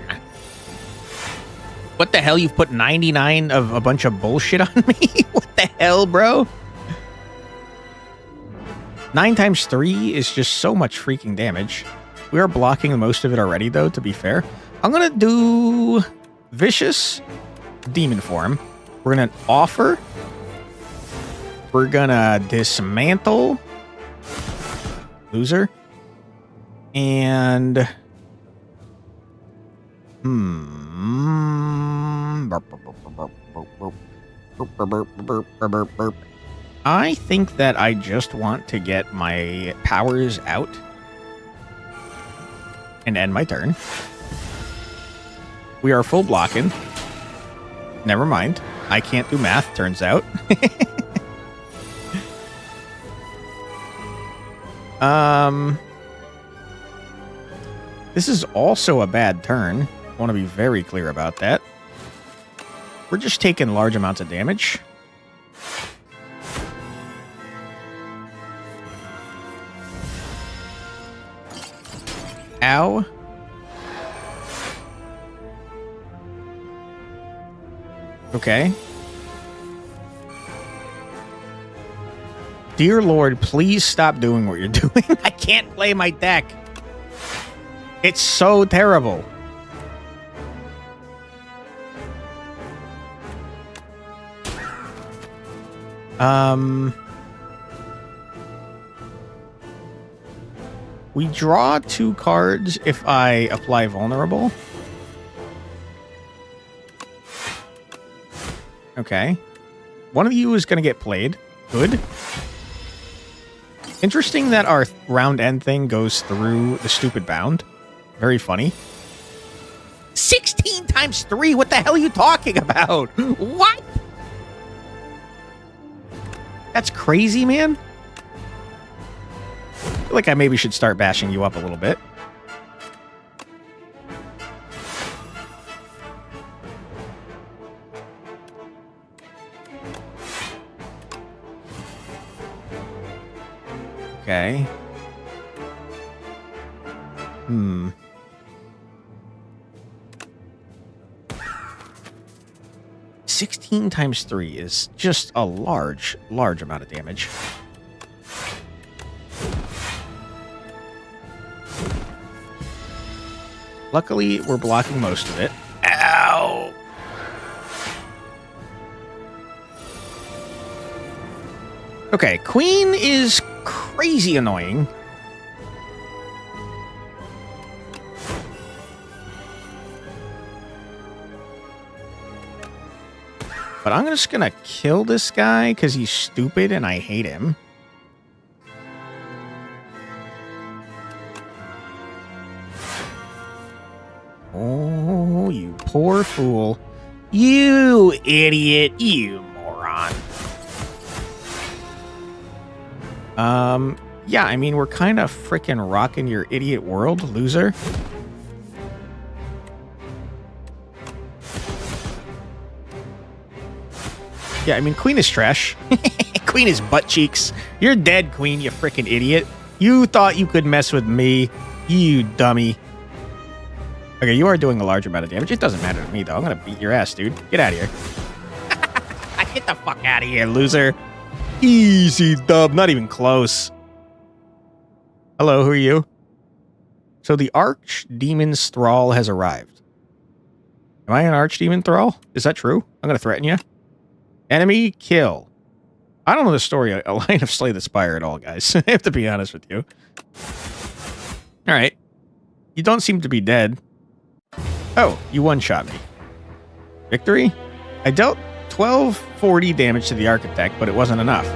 What the hell? You've put 99 of a bunch of bullshit on me? What the hell, bro? 9 times 3 is just so much freaking damage. We are blocking most of it already, though, to be fair. I'm going to do Vicious Demon Form. We're going to Offer. We're going to Dismantle. Loser. And... I think that I just want to get my powers out and end my turn. We are full blocking. Never mind. I can't do math, turns out. This is also a bad turn. I want to be very clear about that. We're just taking large amounts of damage. Ow. Okay. Dear Lord, please stop doing what you're doing. I can't play my deck. It's so terrible. We draw 2 cards if I apply Vulnerable. Okay. One of you is going to get played. Good. Interesting that our round end thing goes through the stupid bound. Very funny. 16 times 3? What the hell are you talking about? What? That's crazy, man. I feel like I maybe should start bashing you up a little bit. Okay. 16 times 3 is just a large amount of damage. Luckily, we're blocking most of it. Ow! Okay, Queen is crazy annoying. But I'm just gonna kill this guy because he's stupid and I hate him. Oh, you poor fool. You idiot. You moron. Yeah, I mean, we're kind of freaking rocking your idiot world, loser. Yeah, I mean, Queen is trash. Queen is butt cheeks. You're dead, Queen, you freaking idiot. You thought you could mess with me, you dummy. Okay, you are doing a large amount of damage. It doesn't matter to me, though. I'm going to beat your ass, dude. Get out of here. Get the fuck out of here, loser. Easy dub. Not even close. Hello, who are you? So the Archdemon Thrall has arrived. Am I an Archdemon Thrall? Is that true? I'm going to threaten you. Enemy kill. I don't know the story a line of Slay the Spire at all, guys. I have to be honest with you. All right. You don't seem to be dead. Oh, you one-shot me. Victory? I dealt 1240 damage to the Architect, but it wasn't enough.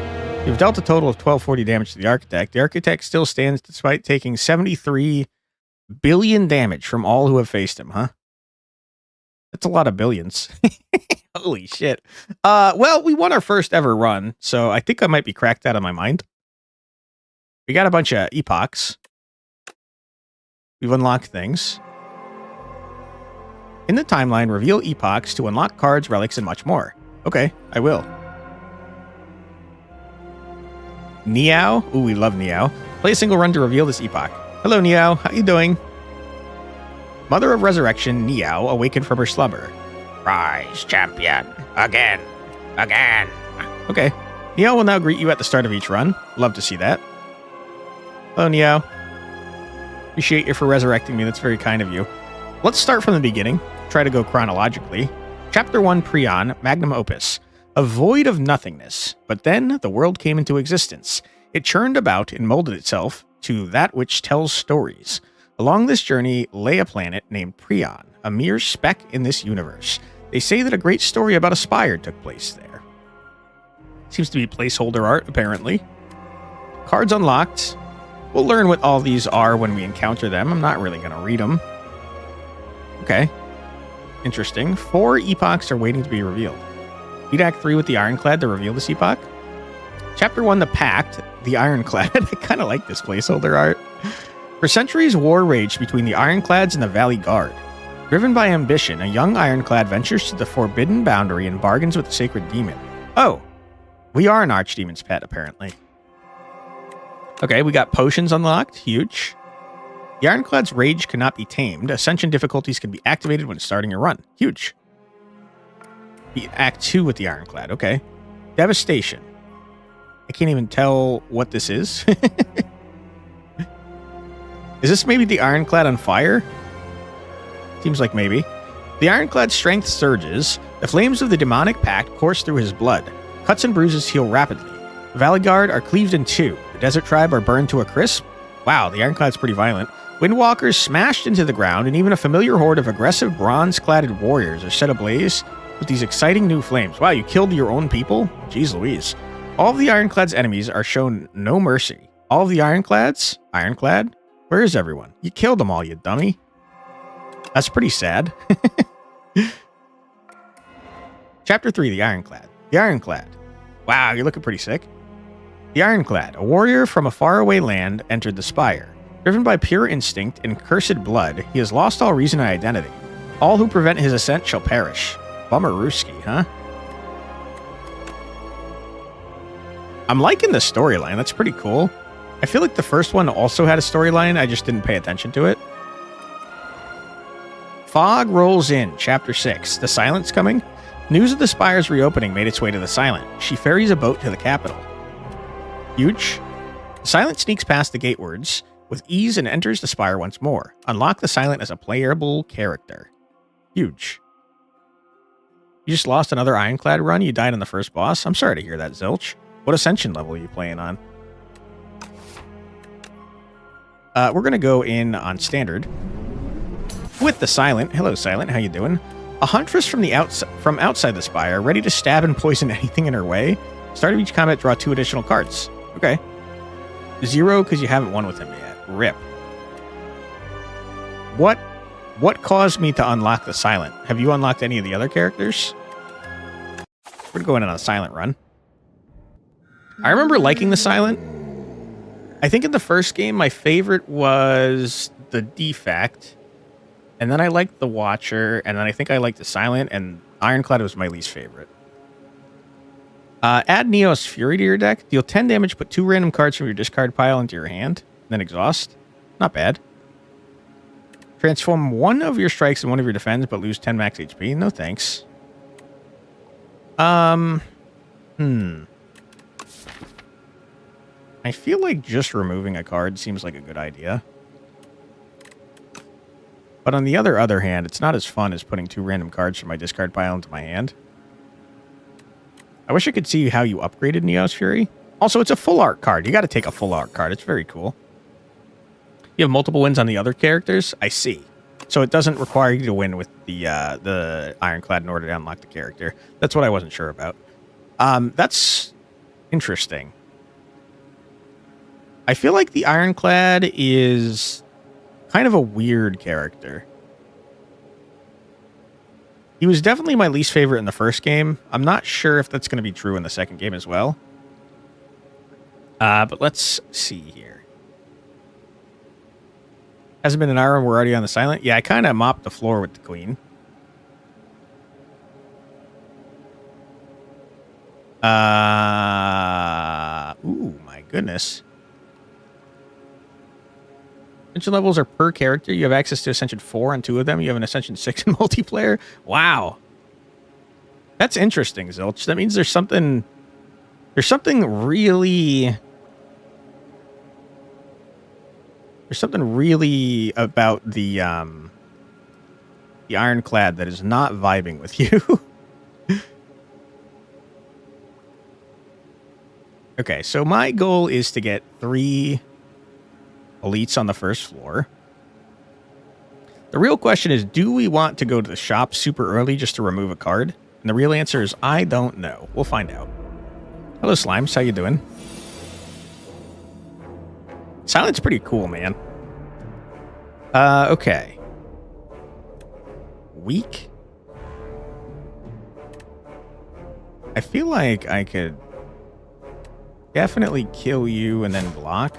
You've dealt a total of 1240 damage to the Architect. The Architect still stands despite taking 73 billion damage from all who have faced him, huh? That's a lot of billions. Holy shit. Well, we won our first ever run, so I think I might be cracked out of my mind. We got a bunch of epochs. We've unlocked things. In the timeline, reveal epochs to unlock cards, relics, and much more. Okay, I will. Niao? Ooh, we love Niao. Play a single run to reveal this epoch. Hello, Niao. How you doing? Mother of Resurrection, Niao, awakened from her slumber. Rise, champion. Again. Again. Okay. Neo will now greet you at the start of each run. Love to see that. Hello, Neo. Appreciate you for resurrecting me. That's very kind of you. Let's start from the beginning. Try to go chronologically. Chapter 1, Prion, Magnum Opus. A void of nothingness. But then the world came into existence. It churned about and molded itself to that which tells stories. Along this journey lay a planet named Prion, a mere speck in this universe. They say that a great story about a spire took place there. Seems to be placeholder art, apparently. Cards unlocked. We'll learn what all these are when we encounter them. I'm not really going to read them. Okay. Interesting. 4 epochs are waiting to be revealed. Beat Act 3 with the Ironclad to reveal this epoch. Chapter 1, The Pact, the Ironclad. I kind of like this placeholder art. For centuries, war raged between the Ironclads and the Valley Guard. Driven by ambition, a young Ironclad ventures to the forbidden boundary and bargains with the sacred demon. Oh, we are an archdemon's pet, apparently. Okay, we got potions unlocked. Huge. The Ironclad's rage cannot be tamed. Ascension difficulties can be activated when starting your run. Huge. Beat Act 2 with the Ironclad. Okay. Devastation. I can't even tell what this is. Is this maybe the Ironclad on fire? Seems like maybe. The Ironclad's strength surges. The flames of the demonic pact course through his blood. Cuts and bruises heal rapidly. The Valley Guard are cleaved in 2. The Desert Tribe are burned to a crisp. Wow, the Ironclad's pretty violent. Windwalkers smashed into the ground, and even a familiar horde of aggressive bronze-cladded warriors are set ablaze with these exciting new flames. Wow, you killed your own people? Jeez Louise. All of the Ironclad's enemies are shown no mercy. All of the Ironclads? Ironclad? Where is everyone? You killed them all, you dummy. That's pretty sad. Chapter 3, The Ironclad. The Ironclad. Wow, you're looking pretty sick. The Ironclad, a warrior from a faraway land, entered the Spire. Driven by pure instinct and cursed blood, he has lost all reason and identity. All who prevent his ascent shall perish. Bummerooski, huh? I'm liking the storyline. That's pretty cool. I feel like the first one also had a storyline. I just didn't pay attention to it. Fog rolls in. Chapter 6. The Silent's coming. News of the Spire's reopening made its way to the Silent. She ferries a boat to the capital. Huge. The Silent sneaks past the gatewards with ease and enters the Spire once more. Unlock the Silent as a playable character. Huge. You just lost another Ironclad run? You died on the first boss? I'm sorry to hear that, Zilch. What Ascension level are you playing on? We're going to go in on Standard with the Silent. Hello, Silent. How you doing? A huntress from outside the Spire, ready to stab and poison anything in her way. Start of each combat, draw 2 additional cards. Okay. 0 because you haven't won with him yet. Rip. What caused me to unlock the Silent? Have you unlocked any of the other characters? We're going to go in on a Silent run. I remember liking the Silent. I think in the first game, my favorite was the Defect. And then I liked the Watcher. And then I think I liked the Silent. And Ironclad was my least favorite. Add Neos Fury to your deck. Deal 10 damage. Put 2 random cards from your discard pile into your hand. Then exhaust. Not bad. Transform 1 of your strikes and 1 of your defense, but lose 10 max HP. No thanks. I feel like just removing a card seems like a good idea. But on the other hand, it's not as fun as putting 2 random cards from my discard pile into my hand. I wish I could see how you upgraded Neos Fury. Also, it's a full art card. You got to take a full art card. It's very cool. You have multiple wins on the other characters? I see. So it doesn't require you to win with the Ironclad in order to unlock the character. That's what I wasn't sure about. That's interesting. I feel like the Ironclad is kind of a weird character. He was definitely my least favorite in the first game. I'm not sure if that's going to be true in the second game as well. But let's see here. Hasn't been an hour and we're already on the Silent? Yeah, I kind of mopped the floor with the Queen. Ooh, my goodness. Ascension levels are per character. You have access to Ascension 4 on 2 of them. You have an Ascension 6 in multiplayer. Wow. That's interesting, Zilch. That means there's something really... There's something really about the ironclad that is not vibing with you. Okay, so my goal is to get 3 elites on the first floor. The real question is, do we want to go to the shop super early just to remove a card? And the real answer is, I don't know. We'll find out. Hello, Slimes. How you doing? Silent's pretty cool, man. Okay. Weak? I feel like I could definitely kill you and then block.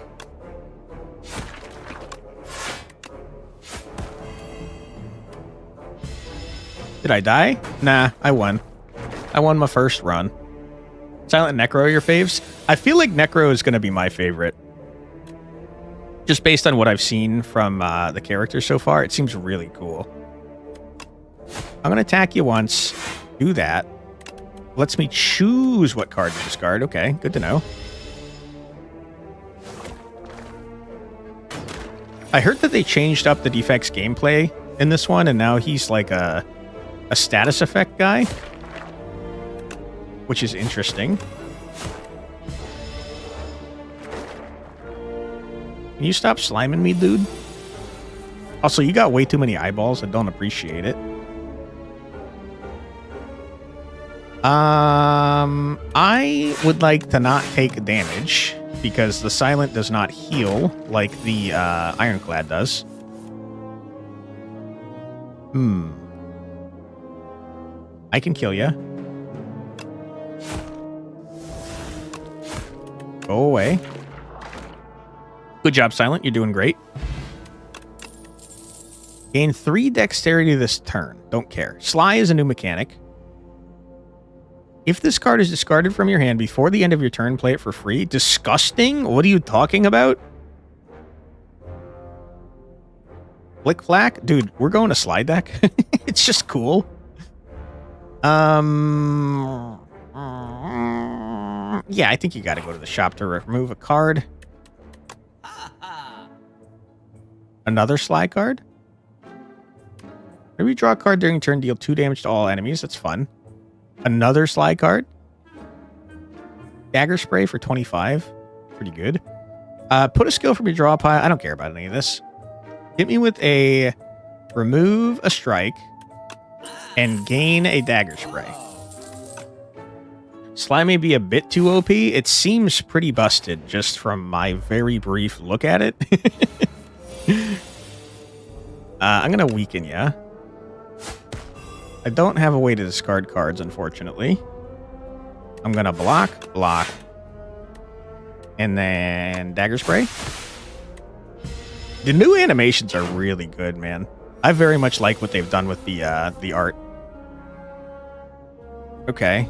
Did I die? Nah, I won. I won my first run. Silent Necro, your faves? I feel like Necro is going to be my favorite. Just based on what I've seen from the characters so far, it seems really cool. I'm going to attack you once. Do that. Lets me choose what card to discard. Okay, good to know. I heard that they changed up the Defects gameplay in this one, and now he's like a status effect guy, which is interesting. Can you stop sliming me, dude? Also, you got way too many eyeballs. I don't appreciate it. I would like to not take damage because the Silent does not heal like the Ironclad does. I can kill you. Go away. Good job, Silent. You're doing great. Gain 3 dexterity this turn. Don't care. Sly is a new mechanic. If this card is discarded from your hand before the end of your turn, play it for free. Disgusting? What are you talking about? Flick Flack? Dude, we're going to slide deck. It's just cool. Yeah, I think you got to go to the shop to remove a card. Another Sly card? Maybe draw a card during turn, deal 2 damage to all enemies. That's fun. Another Sly card. Dagger Spray for 25. Pretty good. Put a skill from your draw pile. I don't care about any of this. Hit me with a remove a strike and gain a Dagger Spray. Sly may be a bit too OP. It seems pretty busted just from my very brief look at it. I'm going to weaken you. I don't have a way to discard cards, unfortunately. I'm going to block, and then Dagger Spray. The new animations are really good, man. I very much like what they've done with the art. Okay.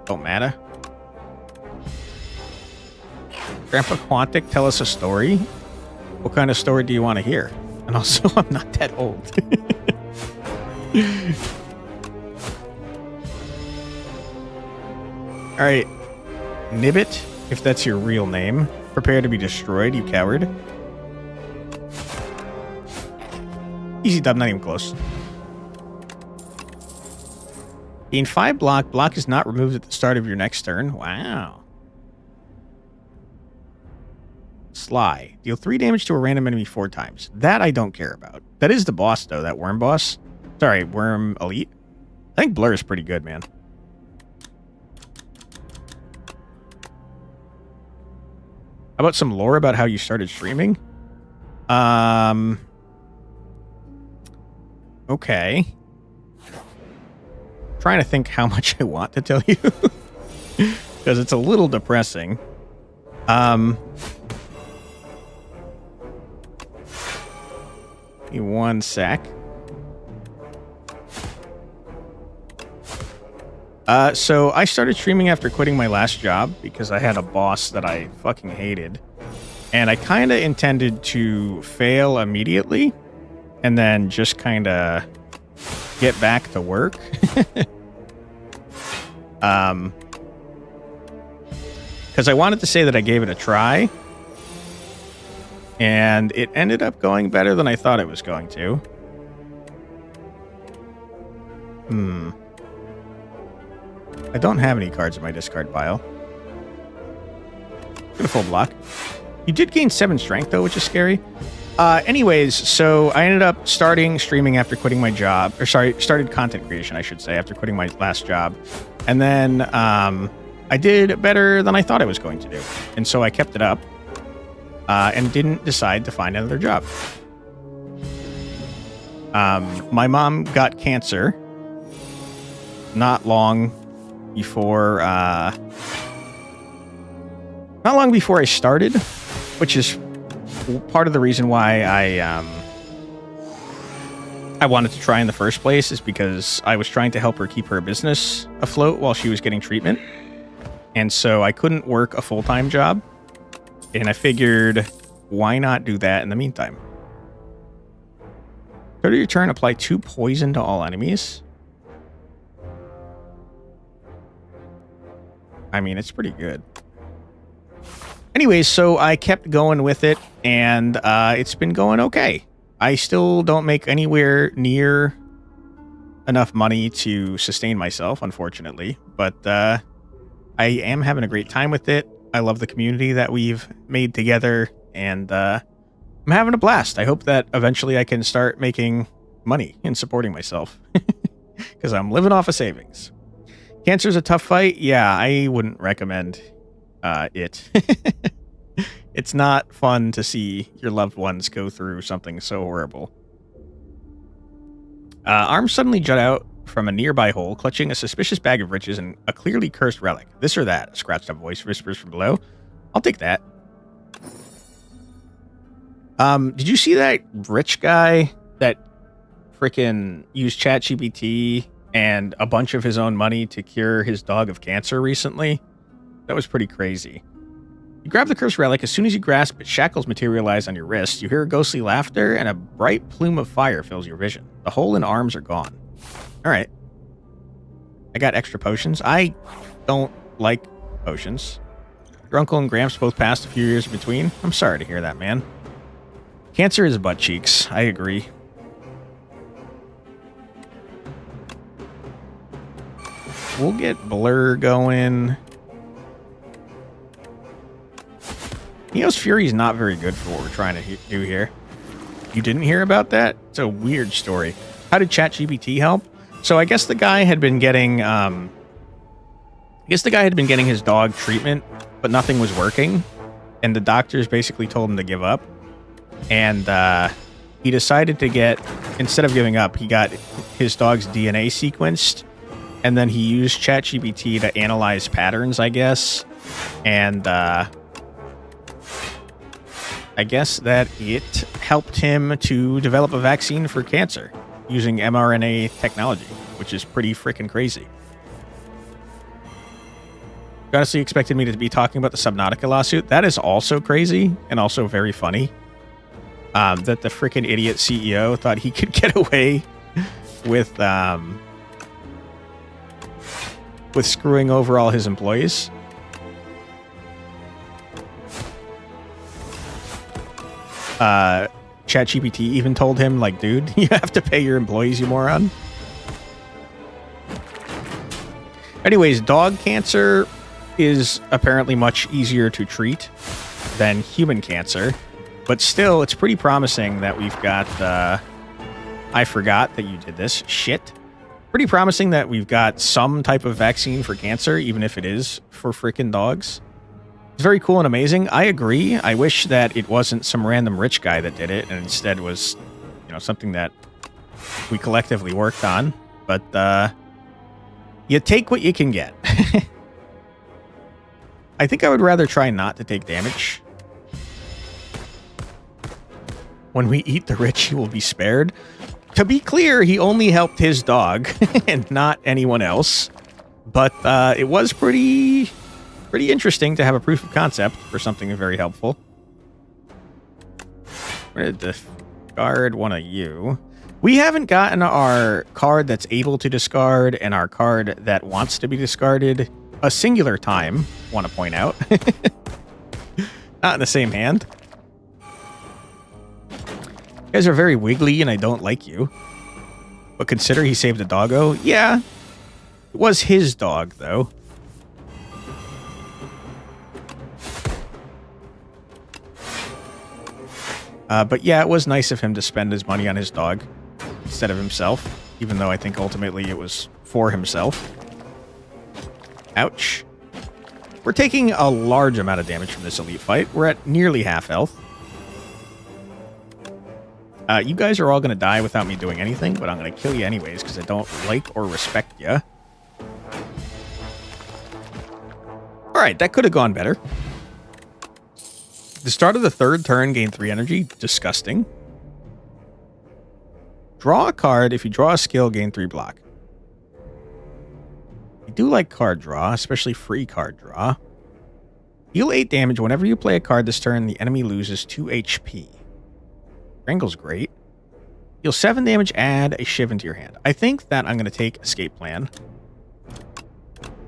Don't matter. Grandpa Quantic, tell us a story. What kind of story do you want to hear? And also, I'm not that old. Alright. Nibbit, if that's your real name. Prepare to be destroyed, you coward. Easy dub, not even close. Gain 5 block. Block is not removed at the start of your next turn. Wow. Sly. Deal 3 damage to a random enemy 4 times. That I don't care about. That is the boss, though. That worm boss. Sorry, worm elite. I think Blur is pretty good, man. How about some lore about how you started streaming? Okay. Trying to think how much I want to tell you. Because it's a little depressing. Give me 1 sec. So I started streaming after quitting my last job because I had a boss that I fucking hated. And I kind of intended to fail immediately and then just kind of get back to work. Because I wanted to say that I gave it a try, and it ended up going better than I thought it was going to. I don't have any cards in my discard pile. Got a full block. You did gain 7 strength, though, which is scary. Anyways, so I ended up starting streaming after quitting my job. Or sorry, started content creation, I should say, after quitting my last job. And then I did better than I thought I was going to do. And so I kept it up and didn't decide to find another job. My mom got cancer not long before I started, which is part of the reason why I wanted to try in the first place, is because I was trying to help her keep her business afloat while she was getting treatment. And so I couldn't work a full-time job. And I figured, why not do that in the meantime? Go to your turn, apply 2 poison to all enemies. I mean, it's pretty good. Anyways, so I kept going with it, and it's been going okay. I still don't make anywhere near enough money to sustain myself, unfortunately, but I am having a great time with it. I love the community that we've made together, and I'm having a blast. I hope that eventually I can start making money and supporting myself, because I'm living off of savings. Cancer's a tough fight. Yeah, I wouldn't recommend it. It's not fun to see your loved ones go through something so horrible. Arms suddenly jut out from a nearby hole, clutching a suspicious bag of riches and a clearly cursed relic. This or that, a scratched-up voice whispers from below. I'll take that. Did you see that rich guy that freaking used ChatGPT and a bunch of his own money to cure his dog of cancer recently? That was pretty crazy. You grab the cursed relic. As soon as you grasp it, shackles materialize on your wrist. You hear a ghostly laughter, and a bright plume of fire fills your vision. The hole and arms are gone. All right. I got extra potions. I don't like potions. Your uncle and Gramps both passed a few years in between. I'm sorry to hear that, man. Cancer is butt cheeks. I agree. We'll get Blur going. Neo's Fury is not very good for what we're trying to do here. You didn't hear about that? It's a weird story. How did ChatGPT help? So I guess the guy had been getting his dog treatment, but nothing was working, and the doctors basically told him to give up. And he decided to instead of giving up, he got his dog's DNA sequenced, and then he used ChatGPT to analyze patterns, I guess. And I guess that it helped him to develop a vaccine for cancer using mRNA technology, which is pretty freaking crazy. You honestly expected me to be talking about the Subnautica lawsuit. That is also crazy and also very funny. That the freaking idiot CEO thought he could get away with screwing over all his employees. ChatGPT even told him, like, dude, you have to pay your employees, you moron. Anyways, dog cancer is apparently much easier to treat than human cancer, but still, it's pretty promising that we've got, I forgot that you did this. Shit. Pretty promising that we've got some type of vaccine for cancer, even if it is for freaking dogs. It's very cool and amazing. I agree. I wish that it wasn't some random rich guy that did it, and instead was, something that we collectively worked on. But you take what you can get. I think I would rather try not to take damage. When we eat the rich, he will be spared. To be clear, he only helped his dog and not anyone else. But it was pretty interesting to have a proof of concept for something very helpful. Where did the guard one of you? We haven't gotten our card that's able to discard and our card that wants to be discarded a singular time, want to point out. Not in the same hand. You guys are very wiggly and I don't like you. But consider he saved a doggo. Yeah. It was his dog, though. But yeah, it was nice of him to spend his money on his dog instead of himself, even though I think ultimately it was for himself. Ouch. We're taking a large amount of damage from this elite fight. We're at nearly half health. You guys are all going to die without me doing anything, but I'm going to kill you anyways because I don't like or respect you. Alright, that could have gone better. The start of the third turn, gain 3 energy. Disgusting. Draw a card. If you draw a skill, gain 3 block. I do like card draw, especially free card draw. Deal 8 damage. Whenever you play a card this turn, the enemy loses 2 HP. Strangle's great. Deal 7 damage, add a Shiv into your hand. I think that I'm going to take Escape Plan.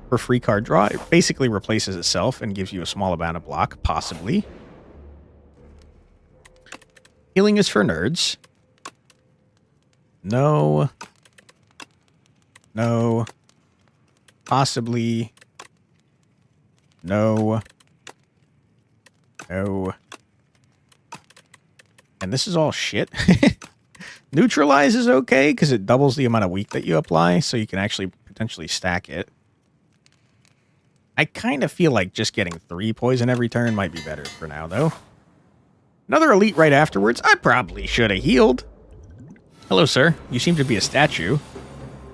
For free card draw, it basically replaces itself and gives you a small amount of block, possibly. Healing is for nerds. No. No. Possibly. No. No. And this is all shit. Neutralize is okay because it doubles the amount of weak that you apply, so you can actually potentially stack it. I kind of feel like just getting 3 poison every turn might be better for now, though. Another elite right afterwards. I probably should have healed. Hello, sir. You seem to be a statue.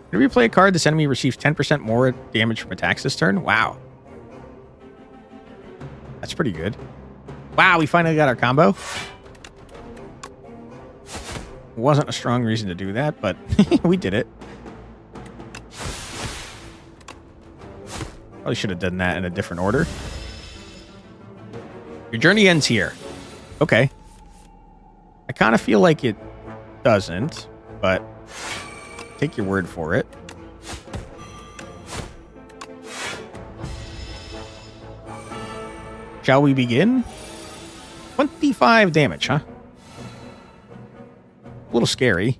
Whenever you play a card, this enemy receives 10% more damage from attacks this turn. Wow. That's pretty good. Wow, we finally got our combo. Wasn't a strong reason to do that, but we did it. Probably should have done that in a different order. Your journey ends here. Okay. I kind of feel like it doesn't, but take your word for it. Shall we begin? 25 damage, huh? A little scary.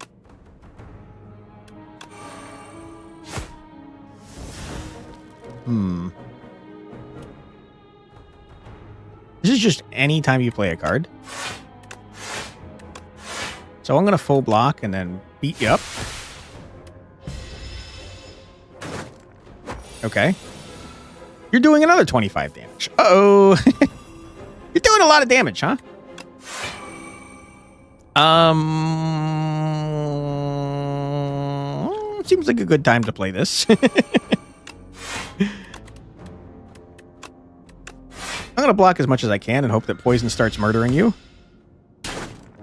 This is just any time you play a card. So I'm going to full block and then beat you up. Okay. You're doing another 25 damage. Uh-oh. You're doing a lot of damage, huh? Seems like a good time to play this. I'm going to block as much as I can and hope that poison starts murdering you.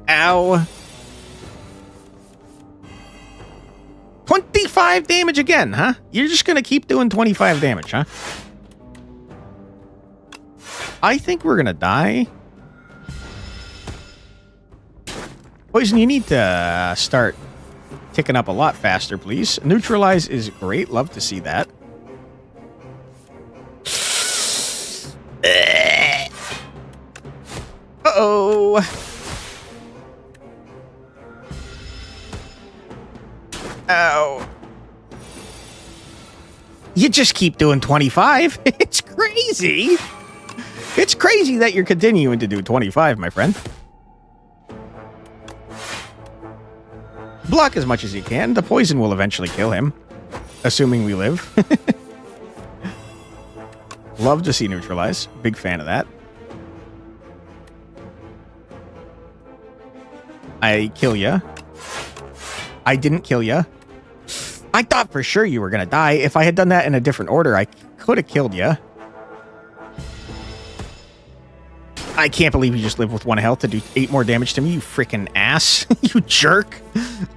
Ow. 25 damage again, huh? You're just going to keep doing 25 damage, huh? I think we're going to die. Poison, you need to start ticking up a lot faster, please. Neutralize is great. Love to see that. Uh-oh. Ow. You just keep doing 25. It's crazy. It's crazy that you're continuing to do 25, my friend. Block as much as you can. The poison will eventually kill him. Assuming we live. Love to see neutralize. Big fan of that. I kill ya. I didn't kill ya. I thought for sure you were going to die. If I had done that in a different order, I could have killed ya. I can't believe you just lived with 1 health to do 8 more damage to me, you freaking ass. You jerk.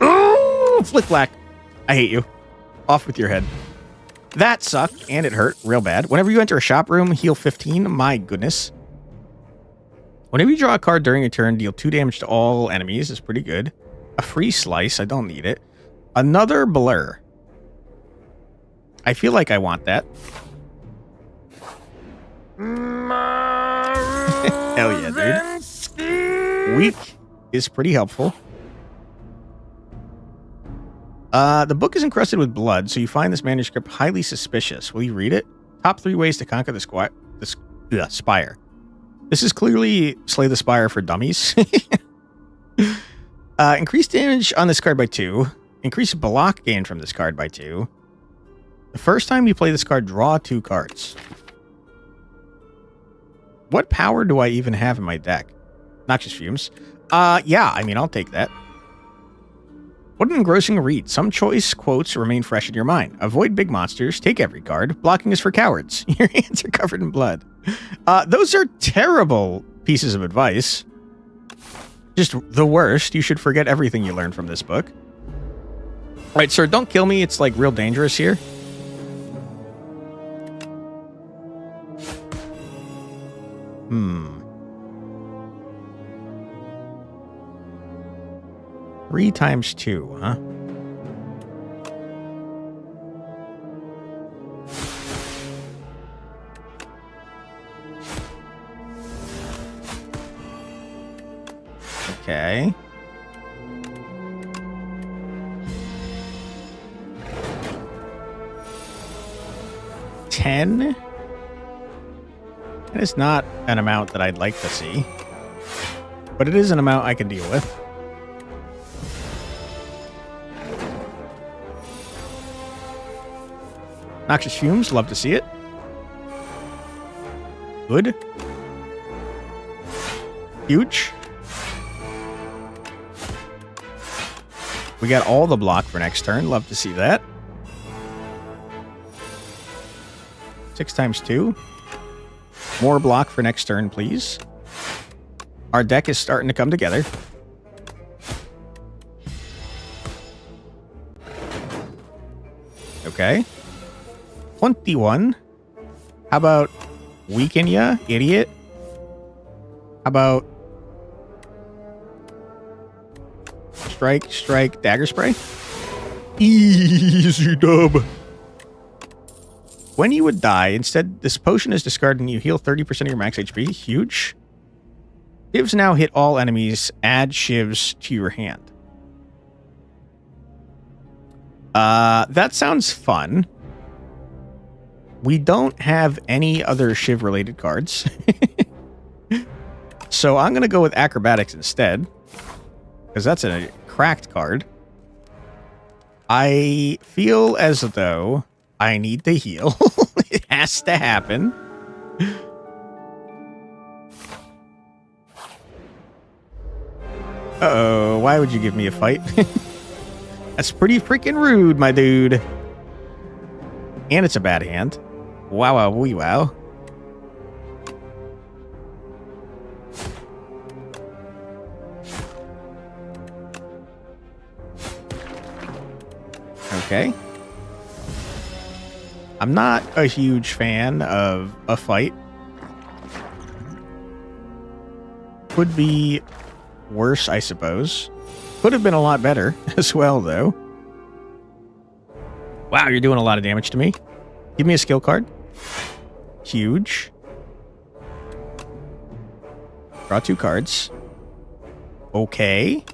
Oh, flick flack. I hate you. Off with your head. That sucked, and it hurt real bad. Whenever you enter a shop room, heal 15. My goodness. Whenever you draw a card during a turn, deal 2 damage to all enemies. Is pretty good. A free slice. I don't need it. Another blur. I feel like I want that. Hell yeah, dude. Weak is pretty helpful. The book is encrusted with blood, so you find this manuscript highly suspicious. Will you read it? Top 3 ways to conquer the spire. This is clearly Slay the Spire for dummies. Increase damage on this card by 2. Increase block gain from this card by 2. The first time you play this card, draw 2 cards. What power do I even have in my deck? Noxious Fumes. Yeah, I mean, I'll take that. What an engrossing read. Some choice quotes remain fresh in your mind. Avoid big monsters. Take every card. Blocking is for cowards. Your hands are covered in blood. Those are terrible pieces of advice. Just the worst. You should forget everything you learned from this book. All right, sir, don't kill me. It's, like, real dangerous here. Three times 2, huh? Okay. $10. That is not an amount that I'd like to see, but it is an amount I can deal with. Noxious Fumes, love to see it. Good. Huge. We got all the block for next turn. Love to see that. 6 times 2. More block for next turn, please. Our deck is starting to come together. Okay. 21. How about weaken ya, idiot? How about strike, dagger spray? Easy dub. When you would die, instead, this potion is discarded and you heal 30% of your max HP. Huge. Shivs now hit all enemies. Add shivs to your hand. That sounds fun. We don't have any other shiv-related cards. So I'm going to go with acrobatics instead. Because that's a cracked card. I feel as though I need to heal. It has to happen. Uh-oh, why would you give me a fight? That's pretty freaking rude, my dude. And it's a bad hand. Wow, wow, wee, wow. Okay. I'm not a huge fan of a fight. Could be worse, I suppose. Could have been a lot better as well, though. Wow, you're doing a lot of damage to me. Give me a skill card. Huge. Draw 2 cards. Okay.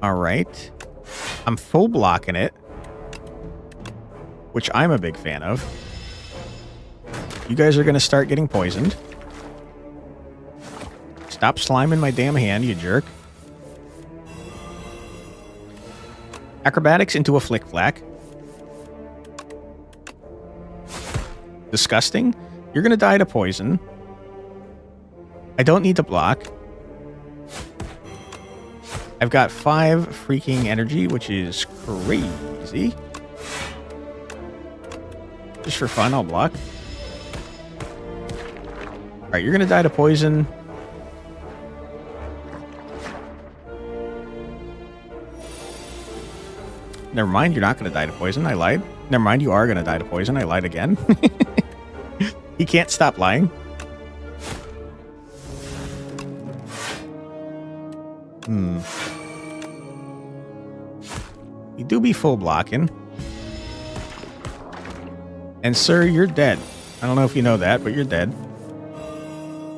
All right. I'm full blocking it, which I'm a big fan of. You guys are going to start getting poisoned. Stop sliming my damn hand, you jerk. Acrobatics into a flick-flack. Disgusting. You're going to die to poison. I don't need to block. I've got 5 freaking energy, which is crazy. Just for fun, I'll block. Alright, you're going to die to poison. Never mind, you're not going to die to poison. I lied. Never mind, you are going to die to poison. I lied again. He can't stop lying. You do be full blocking. And sir, you're dead. I don't know if you know that, but you're dead.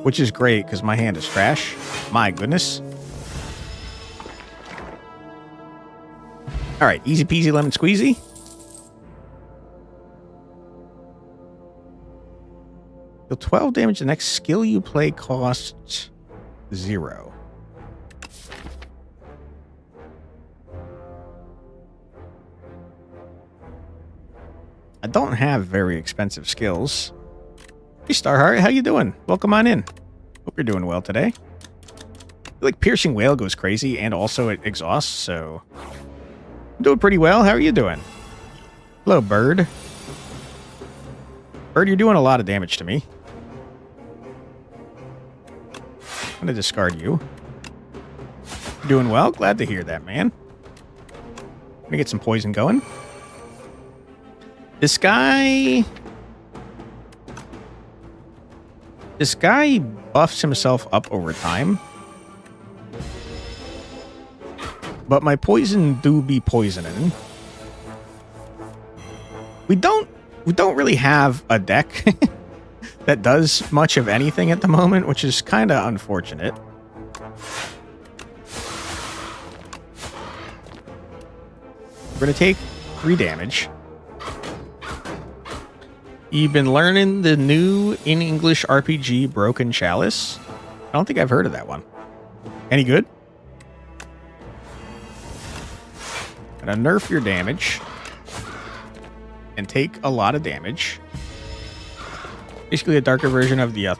Which is great, because my hand is trash. My goodness. Alright, easy peasy lemon squeezy. Deal 12 damage. The next skill you play costs 0. I don't have very expensive skills. Hey Starheart, how you doing? Welcome on in. Hope you're doing well today. I feel like Piercing Whale goes crazy and also it exhausts, so I'm doing pretty well. How are you doing? Hello, Bird. Bird, you're doing a lot of damage to me. I'm gonna discard you. You're doing well? Glad to hear that, man. Let me get some poison going. This guy buffs himself up over time. But my poison do be poisoning. We don't really have a deck that does much of anything at the moment, which is kind of unfortunate. We're going to take 3 damage. You've been learning the new in English RPG Broken Chalice? I don't think I've heard of that one. Any good? Gonna nerf your damage. And take a lot of damage. Basically a darker version of the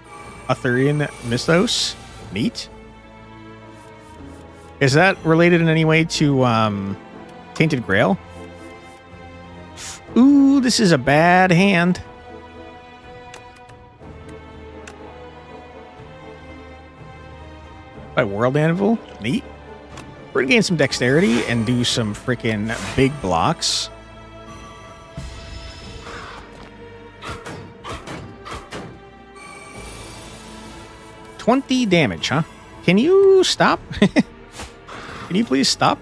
Arthurian mythos. Neat. Is that related in any way to Tainted Grail? Ooh, this is a bad hand. By World Anvil. Neat. We're gonna gain some dexterity and do some freaking big blocks. $20 damage, huh? Can you stop? Can you please stop?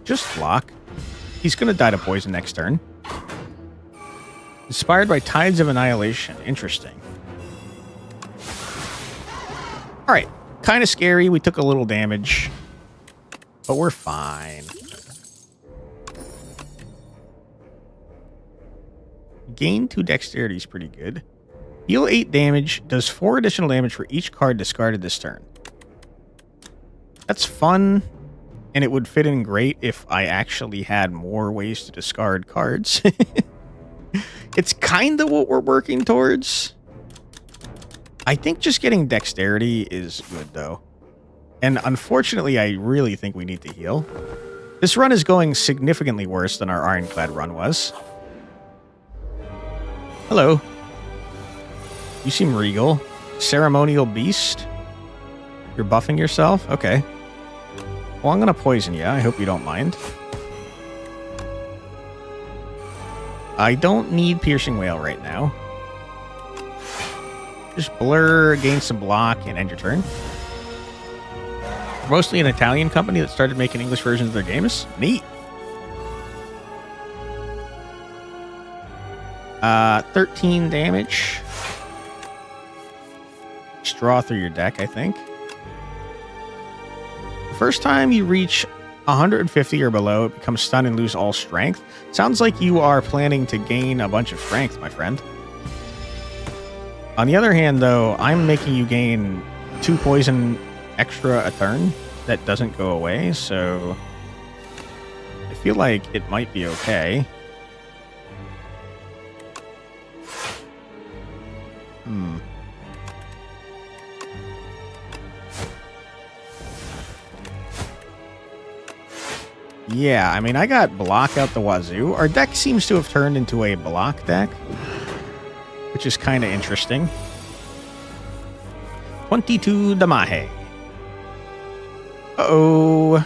Just block. He's gonna die to poison next turn. Inspired by Tides of Annihilation. Interesting. Alright. Kind of scary. We took a little damage. But we're fine. Gain 2 dexterity is pretty good. Heal 8 damage. Does 4 additional damage for each card discarded this turn. That's fun. And it would fit in great if I actually had more ways to discard cards. It's kind of what we're working towards. I think just getting dexterity is good, though. And unfortunately, I really think we need to heal. This run is going significantly worse than our Ironclad run was. Hello. You seem regal. Ceremonial Beast? You're buffing yourself? Okay. Well, I'm going to poison you. I hope you don't mind. I don't need Piercing Whale right now. Just blur, gain some block, and end your turn. Mostly an Italian company that started making English versions of their games. Neat. 13 damage. Just draw through your deck, I think. First time you reach 150 or below, it becomes stunned and lose all strength. Sounds like you are planning to gain a bunch of strength, my friend. On the other hand, though, I'm making you gain 2 poison extra a turn. That doesn't go away, so I feel like it might be okay. Yeah, I mean, I got block out the wazoo. Our deck seems to have turned into a block deck, which is kind of interesting. 22 Damahe. Uh-oh.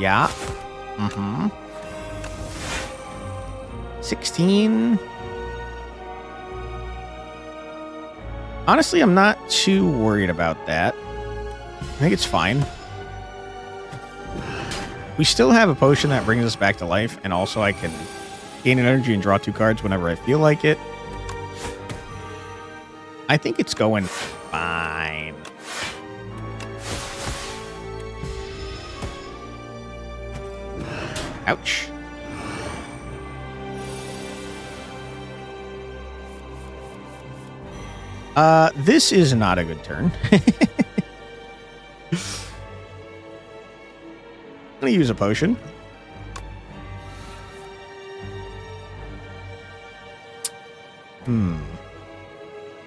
Yeah. 16. Honestly, I'm not too worried about that. I think it's fine. We still have a potion that brings us back to life, and also I can gain an energy and draw 2 cards whenever I feel like it. I think it's going fine. Ouch. This is not a good turn. I'm gonna use a potion. Hmm.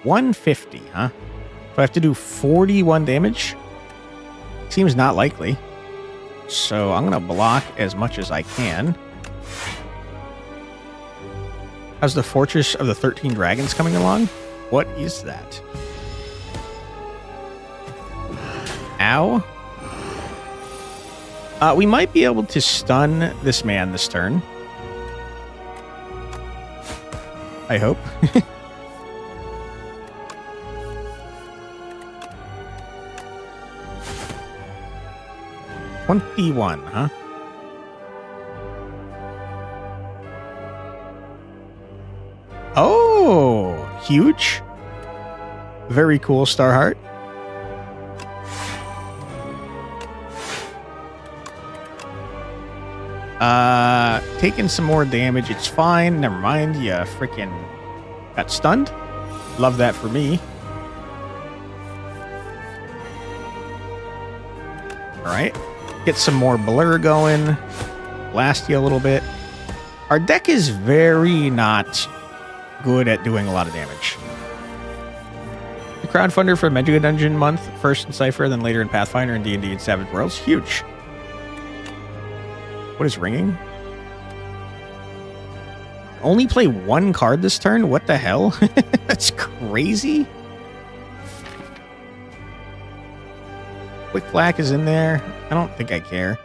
150, huh? Do I have to do 41 damage? Seems not likely. So I'm gonna block as much as I can. How's the Fortress of the 13 Dragons coming along? What is that? Ow. We might be able to stun this man this turn. I hope. 21, huh? Oh, huge. Very cool, Starheart. Taking some more damage. It's fine. Never mind. You freaking got stunned. Love that for me. All right. Get some more blur going. Blast you a little bit. Our deck is very not good at doing a lot of damage. The crowdfunder for Mega Dungeon month, first in Cypher, then later in Pathfinder and D&D and Savage Worlds. Huge. What is ringing? Only play 1 card this turn? What the hell? That's crazy. Quick Flack is in there. I don't think I care.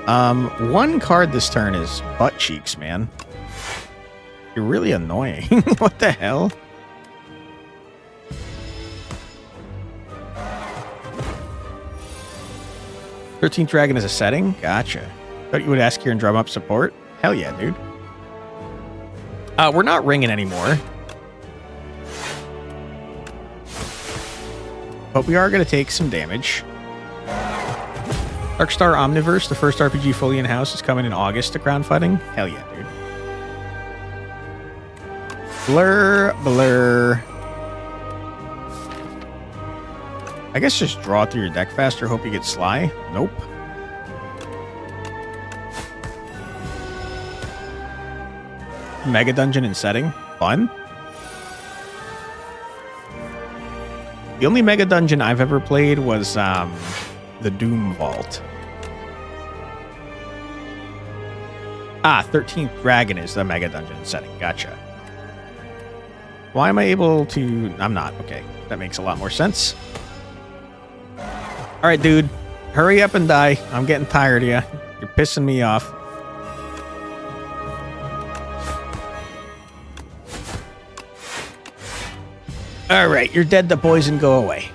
1 card this turn is butt cheeks, man. You're really annoying. What the hell? "13th Dragon is a setting? Gotcha. Thought you would ask here and drum up support? Hell yeah, dude. We're not ringing anymore. But we are going to take some damage. Darkstar Omniverse, the first RPG fully in-house, is coming in August to crowdfunding. Hell yeah, dude. Blur, blur. I guess just draw through your deck faster, hope you get Sly. Nope. Mega Dungeon and setting. Fun. The only Mega Dungeon I've ever played was the Doom Vault. 13th Dragon is the Mega Dungeon setting. Gotcha. Why am I able to... I'm not. Okay. That makes a lot more sense. Alright, dude. Hurry up and die. I'm getting tired of you. You're pissing me off. Alright, you're dead to poison. Go away.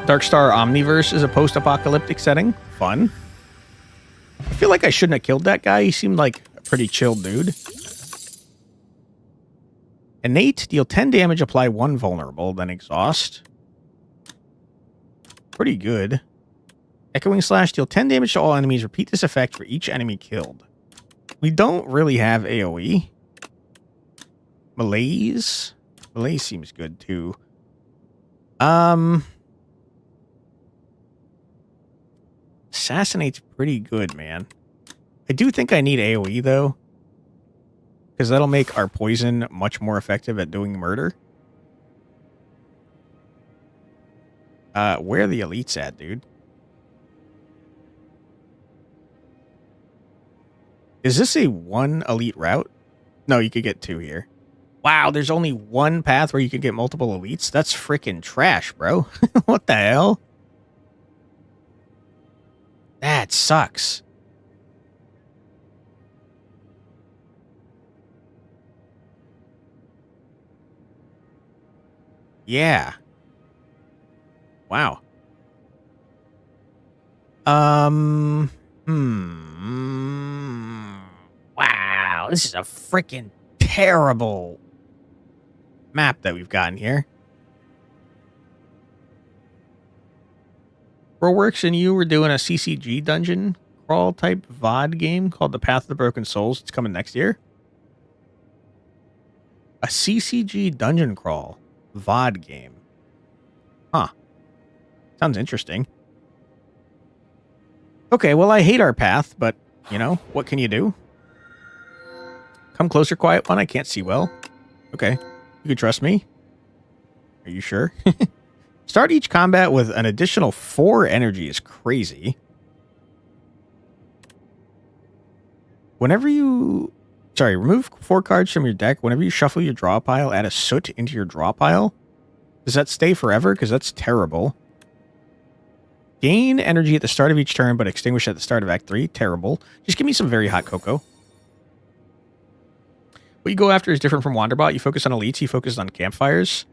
Darkstar Omniverse is a post-apocalyptic setting. Fun. I feel like I shouldn't have killed that guy. He seemed like a pretty chill dude. Innate, deal 10 damage, apply 1 vulnerable, then exhaust. Pretty good. Echoing Slash, deal 10 damage to all enemies. Repeat this effect for each enemy killed. We don't really have AoE. Malaise. Malaise seems good too. Assassinate's pretty good, man. I do think I need AoE though, because that'll make our poison much more effective at doing murder. Where are the elites at, dude? Is this a 1 elite route? No, you could get 2 here. Wow, there's only 1 path where you can get multiple elites? That's freaking trash, bro. What the hell? That sucks. Yeah. Wow. Wow, this is a freaking terrible map that we've gotten here. Rollworks and you were doing a CCG dungeon crawl type VOD game called The Path of the Broken Souls. It's coming next year. A CCG dungeon crawl VOD game. Huh. Sounds interesting. Okay, well, I hate our path, but, you know, what can you do? Come closer, quiet one. I can't see well. Okay. You can trust me. Are you sure? Start each combat with an additional 4 energy is crazy. Whenever you... Sorry, remove 4 cards from your deck. Whenever you shuffle your draw pile, add a soot into your draw pile. Does that stay forever? Because that's terrible. Gain energy at the start of each turn, but extinguish at the start of Act 3. Terrible. Just give me some very hot cocoa. What you go after is different from Wanderbot. You focus on elites. You focus on campfires.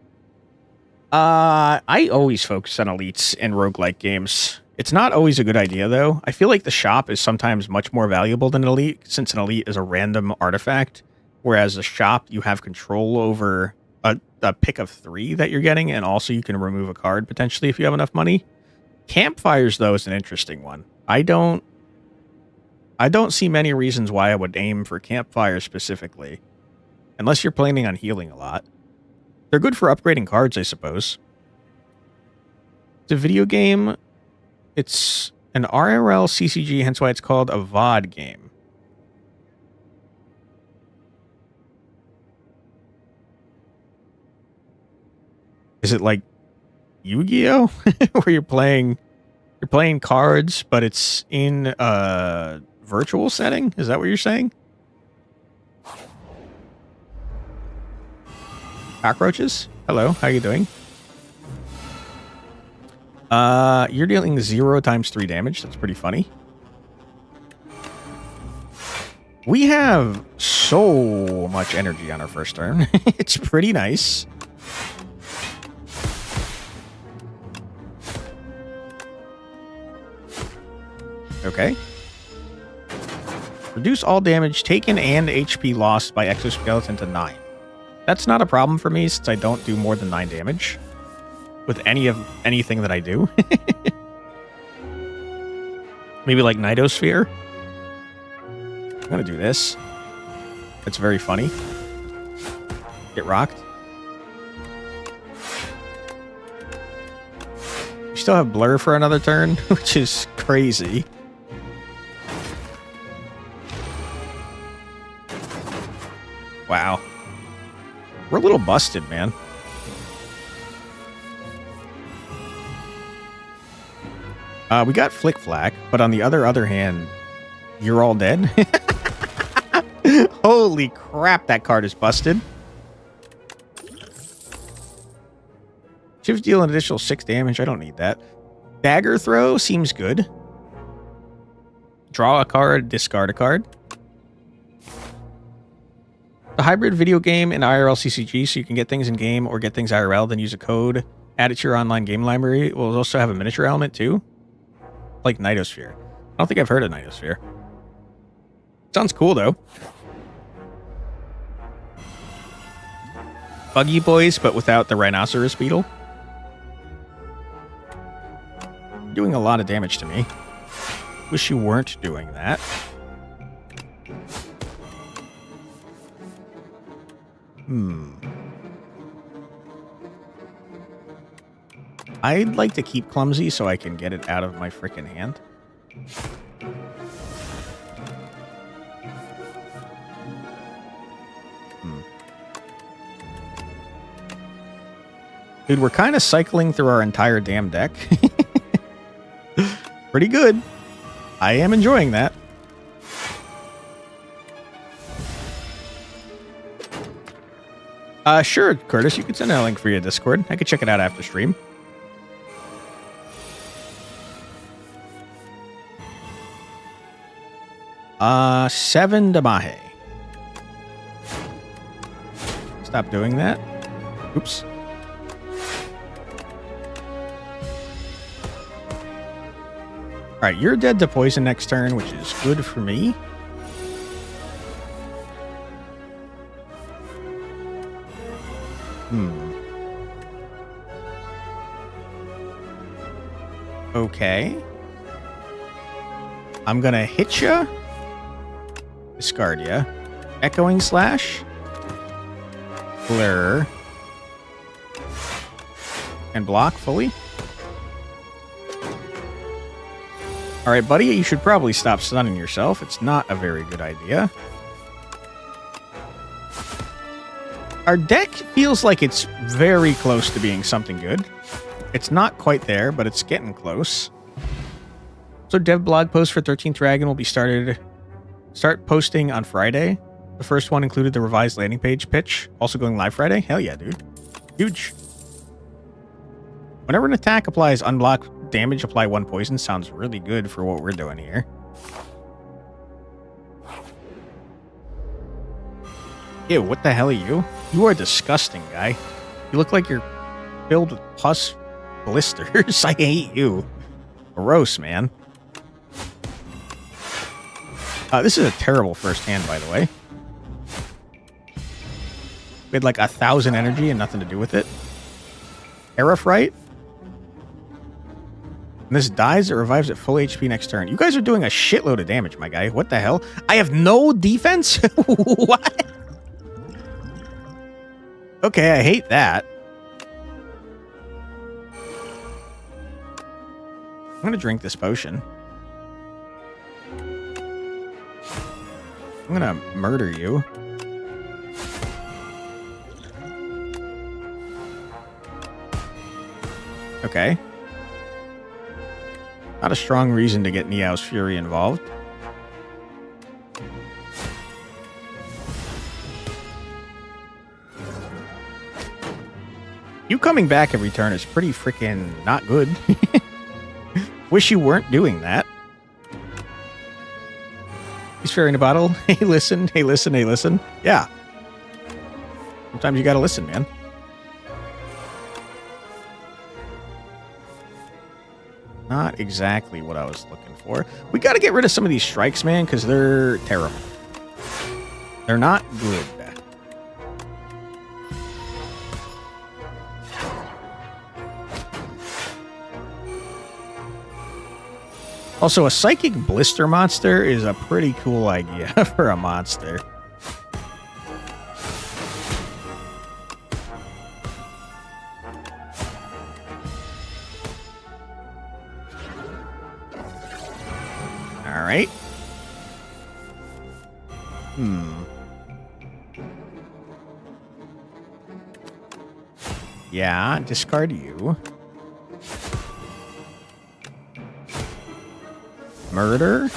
I always focus on elites in roguelike games. It's not always a good idea, though. I feel like the shop is sometimes much more valuable than an elite, since an elite is a random artifact, whereas the shop, you have control over a pick of 3 that you're getting, and also you can remove a card, potentially, if you have enough money. Campfires, though, is an interesting one. I don't see many reasons why I would aim for campfires specifically, unless you're planning on healing a lot. They're good for upgrading cards, I suppose. It's a video game. It's an RRL CCG, hence why it's called a VOD game. Is it like Yu-Gi-Oh? Where you're playing cards, but it's in a virtual setting? Is that what you're saying? Cockroaches? Hello, how you doing? You're dealing 0 times 3 damage. That's pretty funny. We have so much energy on our first turn. It's pretty nice. Okay. Reduce all damage taken and HP lost by exoskeleton to 9. That's not a problem for me since I don't do more than 9 damage with anything that I do. Maybe like Nidosphere. I'm gonna do this. It's very funny. Get rocked. We still have Blur for another turn, which is crazy. Wow. We're a little busted, man. We got Flick Flack, but on the other hand, you're all dead. Holy crap, that card is busted. Shift deal an additional 6 damage. I don't need that. Dagger Throw seems good. Draw a card, discard a card. The hybrid video game and IRL CCG, so you can get things in game or get things IRL, then use a code, add it to your online game library. It will also have a miniature element too, like Nidosphere. I don't think I've heard of Nidosphere. Sounds cool though. Buggy Boys, but without the rhinoceros beetle. Doing a lot of damage to me. Wish you weren't doing that. I'd like to keep Clumsy so I can get it out of my frickin' hand. Dude, we're kind of cycling through our entire damn deck. Pretty good. I am enjoying that. Sure, Curtis, you could send a link for your Discord. I could check it out after stream. 7 Damahe. Stop doing that. Oops. Alright, you're dead to poison next turn, which is good for me. Okay. I'm gonna hit ya. Discard ya. Echoing Slash. Blur. And block fully. Alright, buddy, you should probably stop stunning yourself. It's not a very good idea. Our deck feels like it's very close to being something good. It's not quite there, but it's getting close. So dev blog post for 13th Dragon will be start posting on Friday. The first one included the revised landing page pitch, also going live Friday. Hell yeah, dude. Huge. Whenever an attack applies unblock damage, apply 1 poison. Sounds really good for what we're doing here. Ew, what the hell are you? You are disgusting, guy. You look like you're filled with pus blisters. I hate you. Gross, man. This is a terrible first hand, by the way. We had like 1,000 energy and nothing to do with it. Aerofrite. When this dies, it revives at full HP next turn. You guys are doing a shitload of damage, my guy. What the hell? I have no defense? What? Okay, I hate that. I'm gonna drink this potion. I'm gonna murder you. Okay. Not a strong reason to get Niao's Fury involved. You coming back every turn is pretty freaking not good. Wish you weren't doing that. He's Fairy in a bottle. Hey, listen. Hey, listen. Hey, listen. Yeah. Sometimes you gotta listen, man. Not exactly what I was looking for. We gotta get rid of some of these strikes, man, because they're terrible. They're not good. Also, a Psychic Blister monster is a pretty cool idea for a monster. Alright. Yeah, discard you. Murder.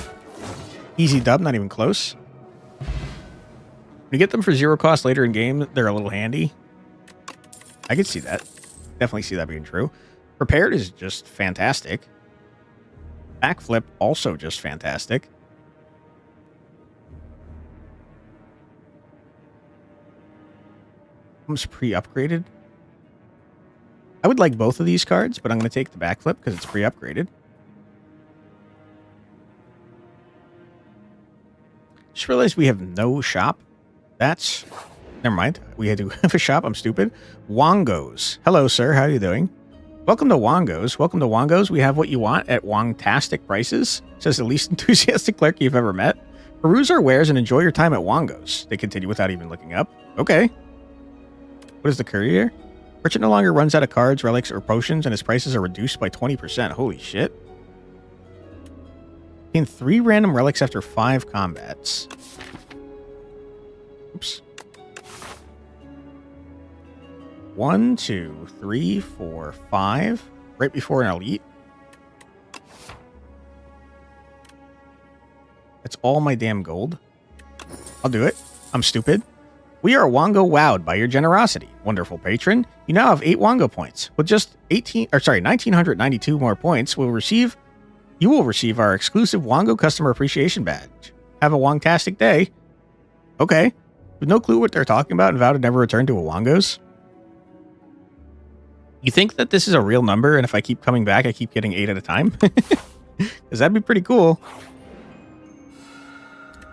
Easy dub, not even close. When you get them for 0 cost later in game, they're a little handy. I could see that. Definitely see that being true. Prepared is just fantastic. Backflip, also just fantastic. Comes pre-upgraded. I would like both of these cards, but I'm going to take the backflip because it's pre-upgraded. Just realized we have no shop. That's... Never mind. We had to have a shop. I'm stupid. Wongos. Hello, sir. How are you doing? Welcome to Wongos. Welcome to Wongos. We have what you want at Wongtastic prices. Says the least enthusiastic clerk you've ever met. Peruse our wares and enjoy your time at Wongos. They continue without even looking up. Okay. What is the courier? Merchant no longer runs out of cards, relics, or potions, and his prices are reduced by 20%. Holy shit. Gain 3 random relics after 5 combats. Oops. 1, 2, 3, 4, 5. Right before an elite. That's all my damn gold. I'll do it. I'm stupid. We are Wongo wowed by your generosity. Wonderful patron. You now have 8 Wongo points. With just 1,992 more points, you will receive our exclusive Wongo Customer Appreciation Badge. Have a wongtastic day. Okay. With no clue what they're talking about and vow to never return to a Wongos. You think that this is a real number, and if I keep coming back, I keep getting 8 at a time? Because that'd be pretty cool.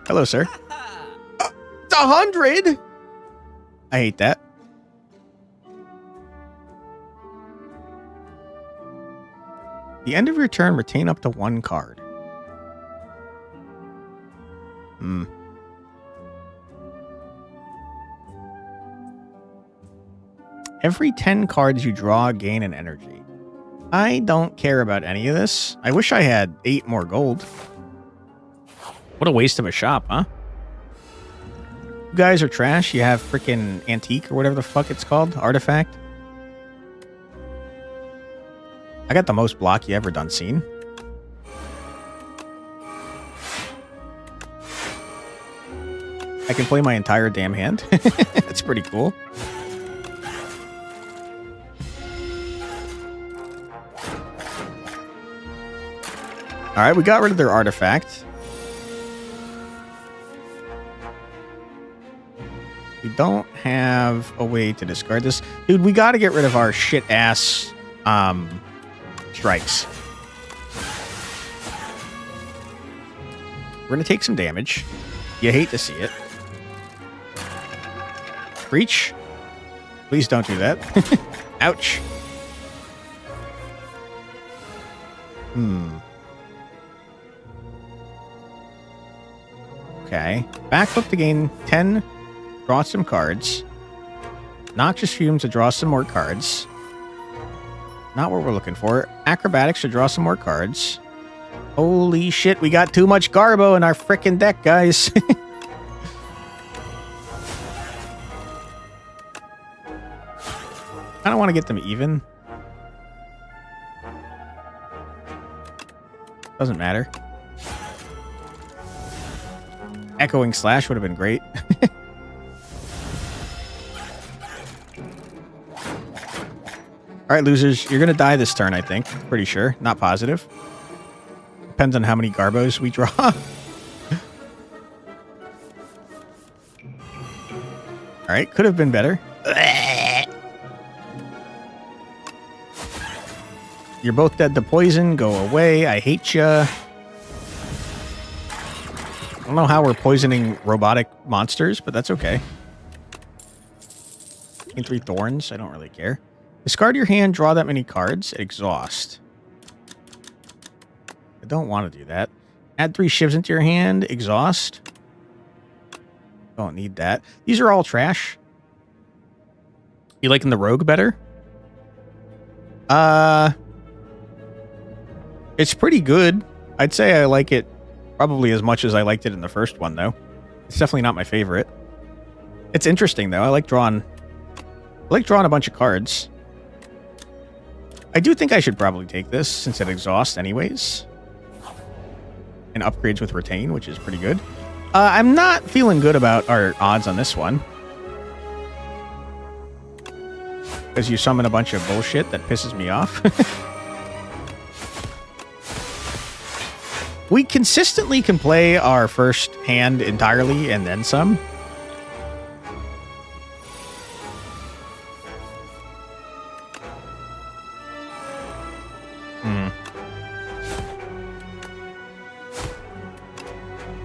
Hello, sir. It's 100! I hate that. The end of your turn, retain up to 1 card. Every 10 cards you draw, gain an energy. I don't care about any of this. I wish I had 8 more gold. What a waste of a shop, huh? You guys are trash. You have freaking antique or whatever the fuck it's called. Artifact. I got the most block you ever done seen. I can play my entire damn hand. That's pretty cool. Alright, we got rid of their artifact. We don't have a way to discard this. Dude, we gotta get rid of our shit-ass strikes. We're gonna take some damage. You hate to see it. Breach. Please don't do that. Ouch. Okay. Backflip to gain 10. Draw some cards. Noxious Fumes to draw some more cards. Not what we're looking for. Acrobatics to draw some more cards. Holy shit, we got too much Garbo in our frickin' deck, guys. I don't want to get them even. Doesn't matter. Echoing Slash would have been great. Alright, losers. You're going to die this turn, I think. Pretty sure. Not positive. Depends on how many Garbos we draw. Alright, could have been better. You're both dead to poison. Go away. I hate ya. I don't know how we're poisoning robotic monsters, but that's okay. Gain 3 thorns. I don't really care. Discard your hand. Draw that many cards. Exhaust. I don't want to do that. Add 3 shivs into your hand. Exhaust. Don't need that. These are all trash. You liking the rogue better? It's pretty good. I'd say I like it probably as much as I liked it in the first one, though. It's definitely not my favorite. It's interesting, though. I like drawing a bunch of cards. I do think I should probably take this, since it exhausts anyways. And upgrades with retain, which is pretty good. I'm not feeling good about our odds on this one. Because you summon a bunch of bullshit that pisses me off. We consistently can play our first hand entirely and then some.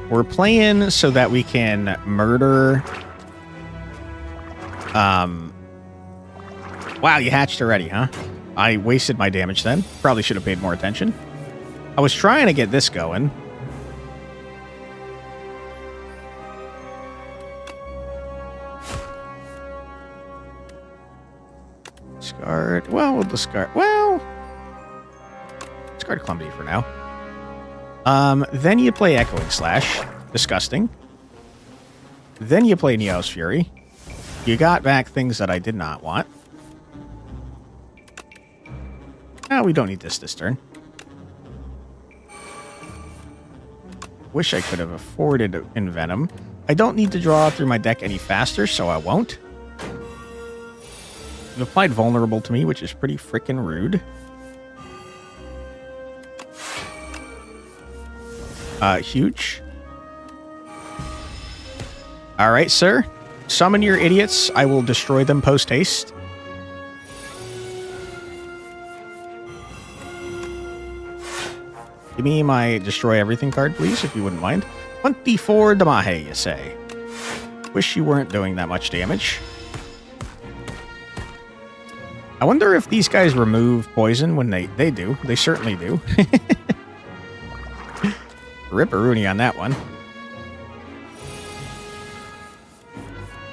We're playing so that we can murder... Wow, you hatched already, huh? I wasted my damage then. Probably should have paid more attention. I was trying to get this going. Discard. Well, we'll discard. Well, discard Clumsy for now. Then you play Echoing Slash. Disgusting. Then you play Neo's Fury. You got back things that I did not want. Oh, we don't need this turn. Wish I could have afforded Envenom. I don't need to draw through my deck any faster, so I won't. You've applied Vulnerable to me, which is pretty freaking rude. Huge. All right, sir. Summon your idiots. I will destroy them post haste. Give me my destroy everything card, please, if you wouldn't mind. 24 Damahe, you say. Wish you weren't doing that much damage. I wonder if these guys remove poison when they do. They certainly do. Ripperoonie on that one.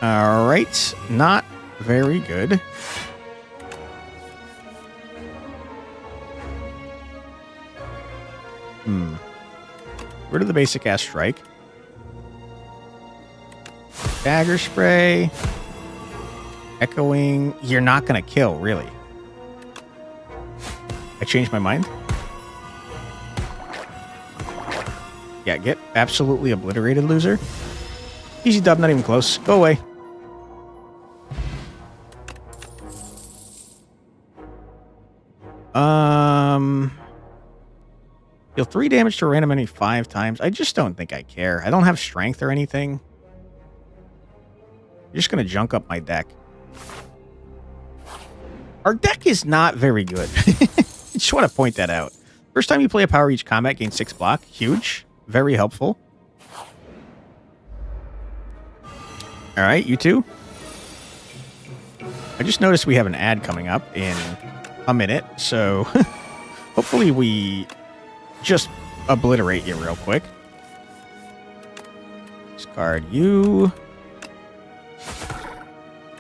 All right. Not very good. Rid of the basic ass strike. Dagger spray. Echoing. You're not going to kill, really. I changed my mind. Yeah, get absolutely obliterated, loser. Easy dub, not even close. Go away. Deal 3 damage to a random enemy 5 times. I just don't think I care. I don't have strength or anything. You're just going to junk up my deck. Our deck is not very good. I just want to point that out. First time you play a power each combat, gain 6 block. Huge. Very helpful. All right, you two. I just noticed we have an ad coming up in a minute, so hopefully we just obliterate you real quick. Discard you.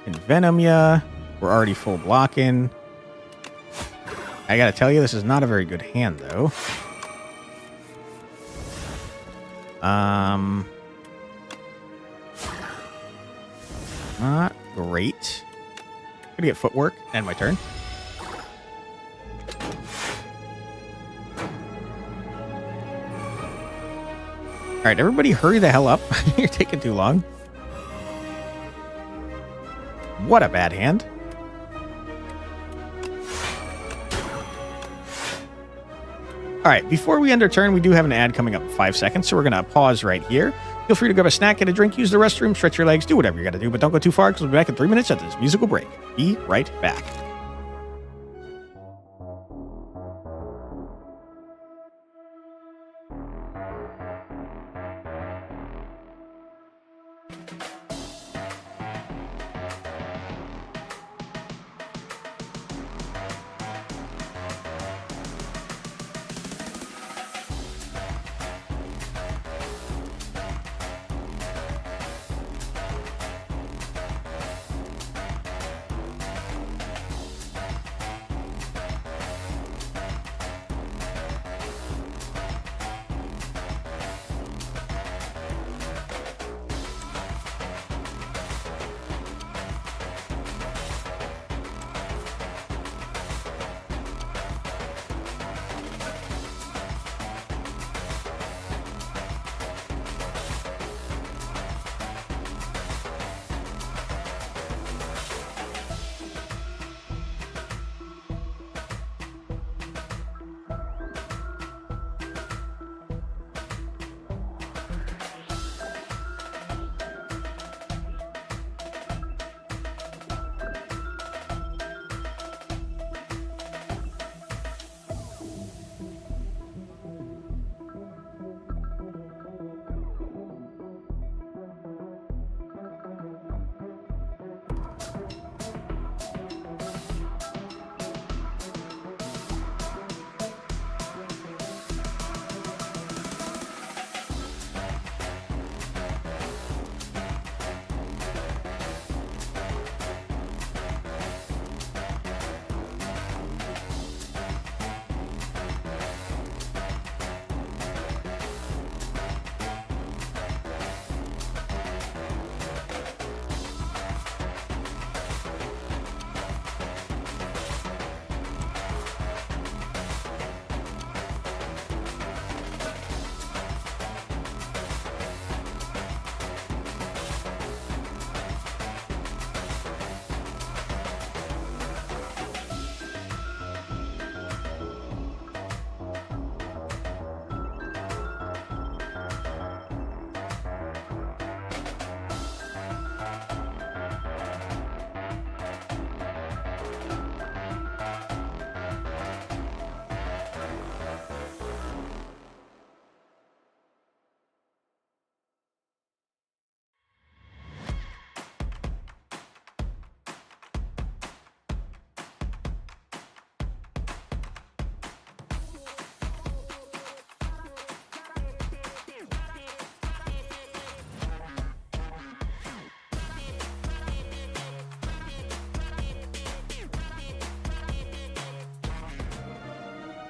Envenom ya. We're already full blocking. I gotta tell you, this is not a very good hand, though. Not great. Gonna get footwork and my turn. All right, everybody hurry the hell up. You're taking too long. What a bad hand. All right, before we end our turn, we do have an ad coming up in 5 seconds, so we're going to pause right here. Feel free to grab a snack, get a drink, use the restroom, stretch your legs, do whatever you got to do, but don't go too far because we'll be back in 3 minutes after this musical break. Be right back.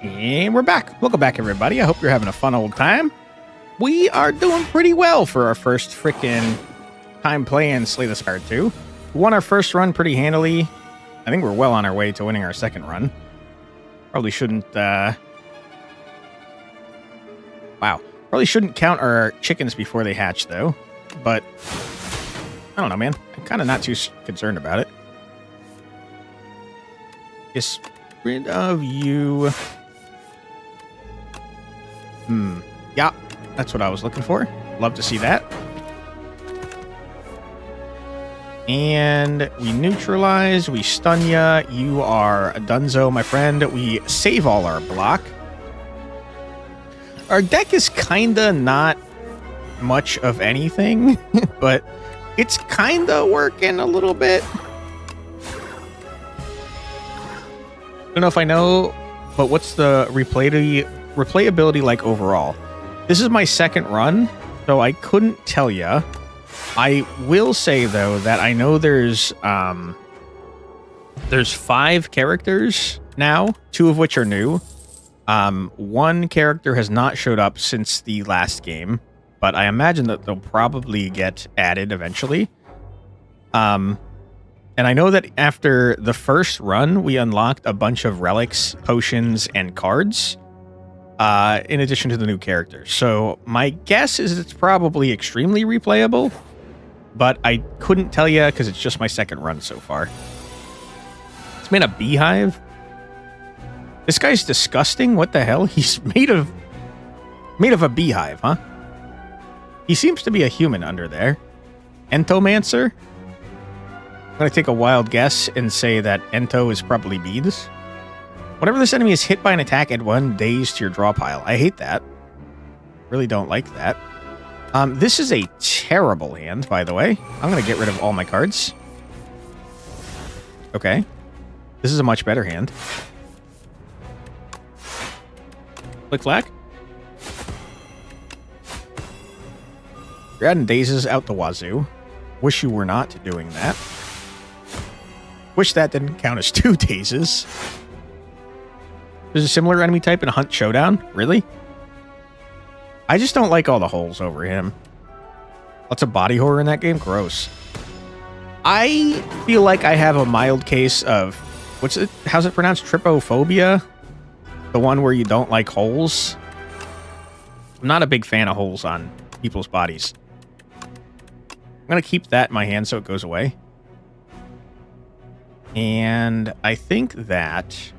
And we're back. Welcome back, everybody. I hope you're having a fun old time. We are doing pretty well for our first freaking time playing Slay the Spire 2. We won our first run pretty handily. I think we're well on our way to winning our second run. Probably shouldn't, wow. Probably shouldn't count our chickens before they hatch, though. But, I don't know, man. I'm kind of not too concerned about it. Get rid of you. Yeah, that's what I was looking for. Love to see that. And we neutralize, we stun ya. You are a dunzo, my friend. We save all our block. Our deck is kinda not much of anything, but it's kinda working a little bit. I don't know if I know, but what's the replayability like overall? This is my second run, so I couldn't tell ya. I will say, though, that I know there's 5 characters now, 2 of which are new. One character has not showed up since the last game, but I imagine that they'll probably get added eventually. And I know that after the first run, we unlocked a bunch of relics, potions, and cards, in addition to the new characters. So my guess is it's probably extremely replayable, but I couldn't tell you because it's just my second run so far. It's made a beehive. This guy's disgusting. What the hell? He's made of a beehive, huh? He seems to be a human under there. Entomancer? I'm going to take a wild guess and say that Ento is probably beads. Whenever this enemy is hit by an attack, add 1 daze to your draw pile. I hate that. Really don't like that. This is a terrible hand, by the way. I'm going to get rid of all my cards. Okay. This is a much better hand. Flick flack. You're adding dazes out the wazoo. Wish you were not doing that. Wish that didn't count as 2 dazes. There's a similar enemy type in a Hunt Showdown? Really? I just don't like all the holes over him. Lots of body horror in that game? Gross. I feel like I have a mild case of... how's it pronounced? Trypophobia? The one where you don't like holes? I'm not a big fan of holes on people's bodies. I'm going to keep that in my hand so it goes away. And I think that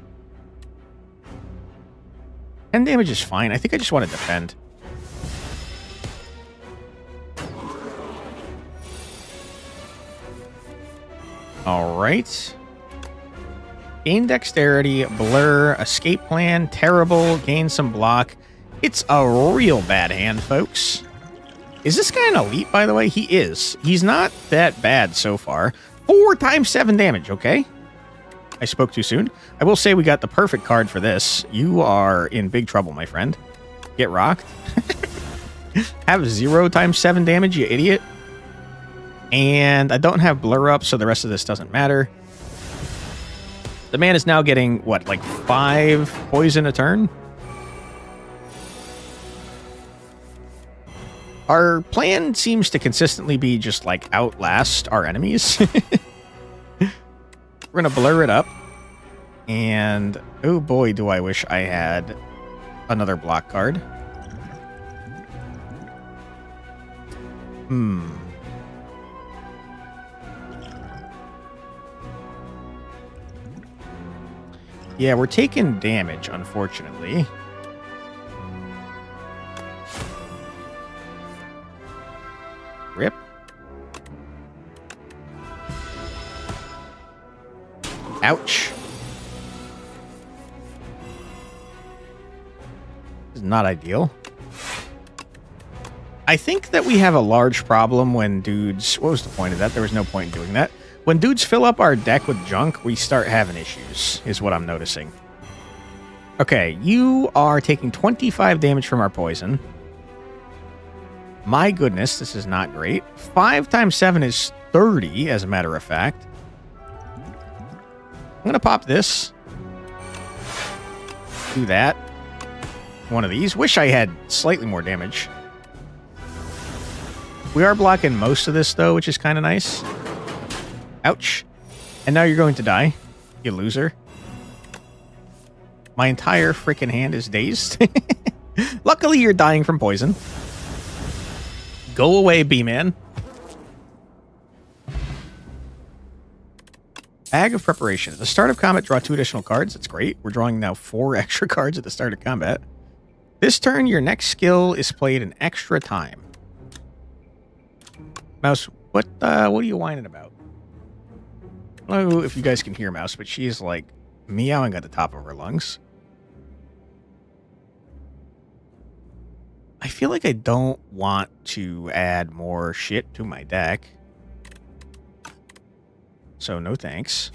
10 damage is fine. I think I just want to defend. Alright. Gain dexterity, blur, escape plan, terrible, gain some block. It's a real bad hand, folks. Is this guy an elite, by the way? He is. He's not that bad so far. 4 times 7 damage, okay? I spoke too soon. I will say we got the perfect card for this. You are in big trouble, my friend. Get rocked. Have 0 times 7 damage, you idiot. And I don't have blur up, so the rest of this doesn't matter. The man is now getting, what, like 5 poison a turn? Our plan seems to consistently be just, like, outlast our enemies. We're going to blur it up. And, oh boy, do I wish I had another block card. Yeah, we're taking damage, unfortunately. Rip. Ouch. This is not ideal. I think that we have a large problem when dudes... What was the point of that? There was no point in doing that. When dudes fill up our deck with junk, we start having issues, is what I'm noticing. Okay, you are taking 25 damage from our poison. My goodness, this is not great. 5 times 7 is 30, as a matter of fact. I'm going to pop this. Do that. One of these. Wish I had slightly more damage. We are blocking most of this, though, which is kind of nice. Ouch. And now you're going to die, you loser. My entire freaking hand is dazed. Luckily, you're dying from poison. Go away, B-Man. Bag of Preparation. At the start of combat, draw 2 additional cards. That's great. We're drawing now 4 extra cards at the start of combat. This turn, your next skill is played an extra time. Mouse, what are you whining about? I don't know if you guys can hear Mouse, but she's like meowing at the top of her lungs. I feel like I don't want to add more shit to my deck. So no thanks.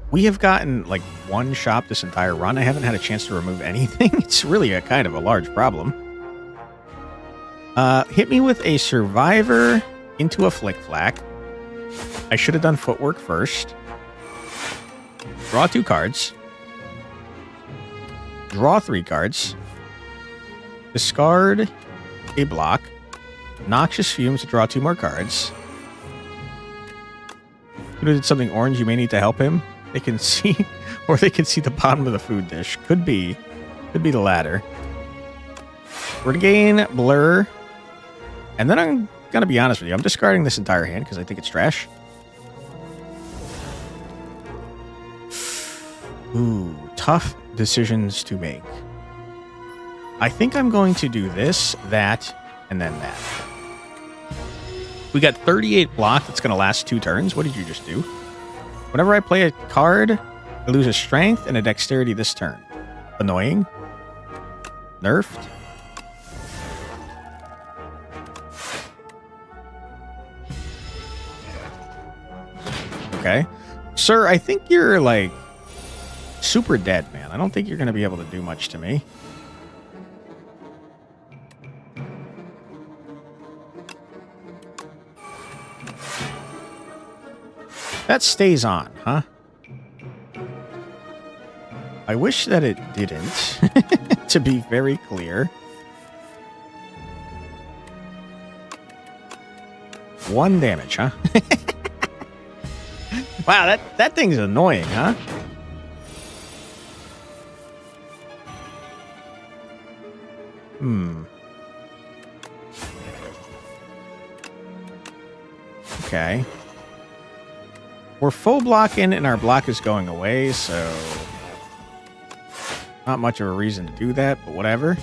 We have gotten like 1 shop this entire run. I haven't had a chance to remove anything. It's really a kind of a large problem. Hit me with a survivor into a flick flack. I should have done footwork first. Draw 2 cards. Draw 3 cards. Discard a block. Noxious Fumes to draw 2 more cards. Who did something orange? You may need to help him. They can see, or they can see the bottom of the food dish. Could be the latter. We're to gain Blur. And then I'm going to be honest with you. I'm discarding this entire hand because I think it's trash. Ooh, tough decisions to make. I think I'm going to do this, that, and then that. We got 38 block that's going to last 2 turns. What did you just do? Whenever I play a card, I lose a strength and a dexterity this turn. Annoying. Nerfed. Okay. Sir, I think you're like super dead, man. I don't think you're going to be able to do much to me. That stays on, huh? I wish that it didn't, to be very clear. 1 damage, huh? Wow, that thing's annoying, huh? Okay. We're full blocking and our block is going away, so not much of a reason to do that, but whatever.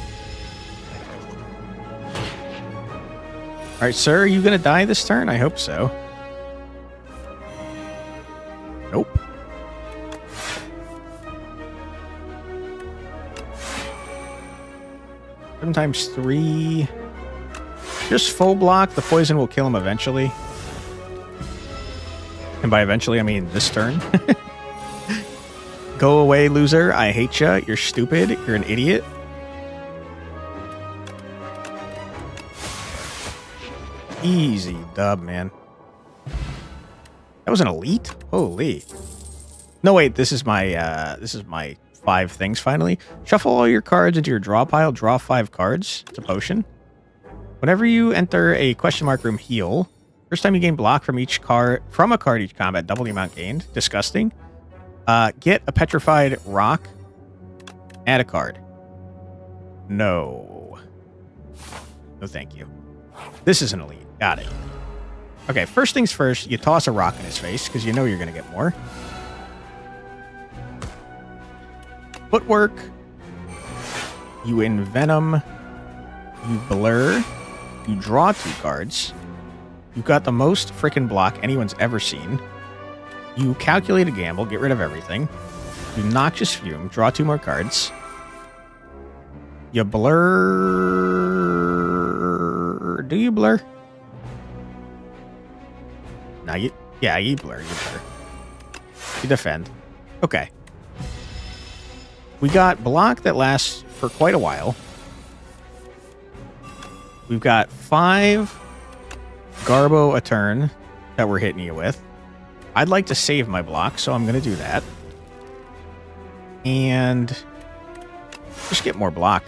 All right, sir, are you going to die this turn? I hope so. Nope. Sometimes 3. Just full block. The poison will kill him eventually. And by eventually, I mean this turn. Go away, loser. I hate ya. You're stupid. You're an idiot. Easy dub, man. That was an elite? Holy. No, wait. This is my 5 things finally. Shuffle all your cards into your draw pile. Draw 5 cards. It's a potion. Whenever you enter a question mark room, heal. First time you gain block from each card a card each combat, double the amount gained. Disgusting. Get a petrified rock. Add a card. No. No, thank you. This is an elite. Got it. Okay, first things first, you toss a rock in his face because you know you're going to get more. Footwork. You envenom. You blur. You draw 2 cards. You've got the most frickin' block anyone's ever seen. You calculate a gamble, get rid of everything. You noxious fume, draw 2 more cards. You blur. Do you blur? No, you blur. You blur. You defend. Okay. We got block that lasts for quite a while. We've got 5 Garbo a turn that we're hitting you with. I'd like to save my block, so I'm going to do that. And just get more block.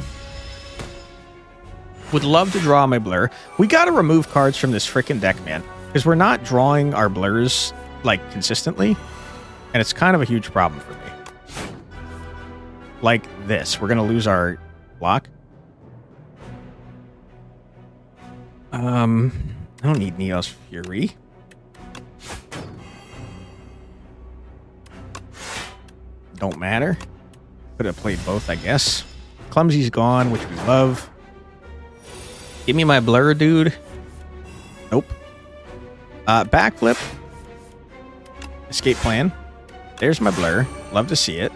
Would love to draw my blur. We got to remove cards from this frickin' deck, man. Because we're not drawing our blurs, like, consistently. And it's kind of a huge problem for me. Like this. We're going to lose our block. I don't need Neos Fury. Don't matter. Could have played both, I guess. Clumsy's gone, which we love. Give me my blur, dude. Nope. Backflip. Escape plan. There's my blur. Love to see it.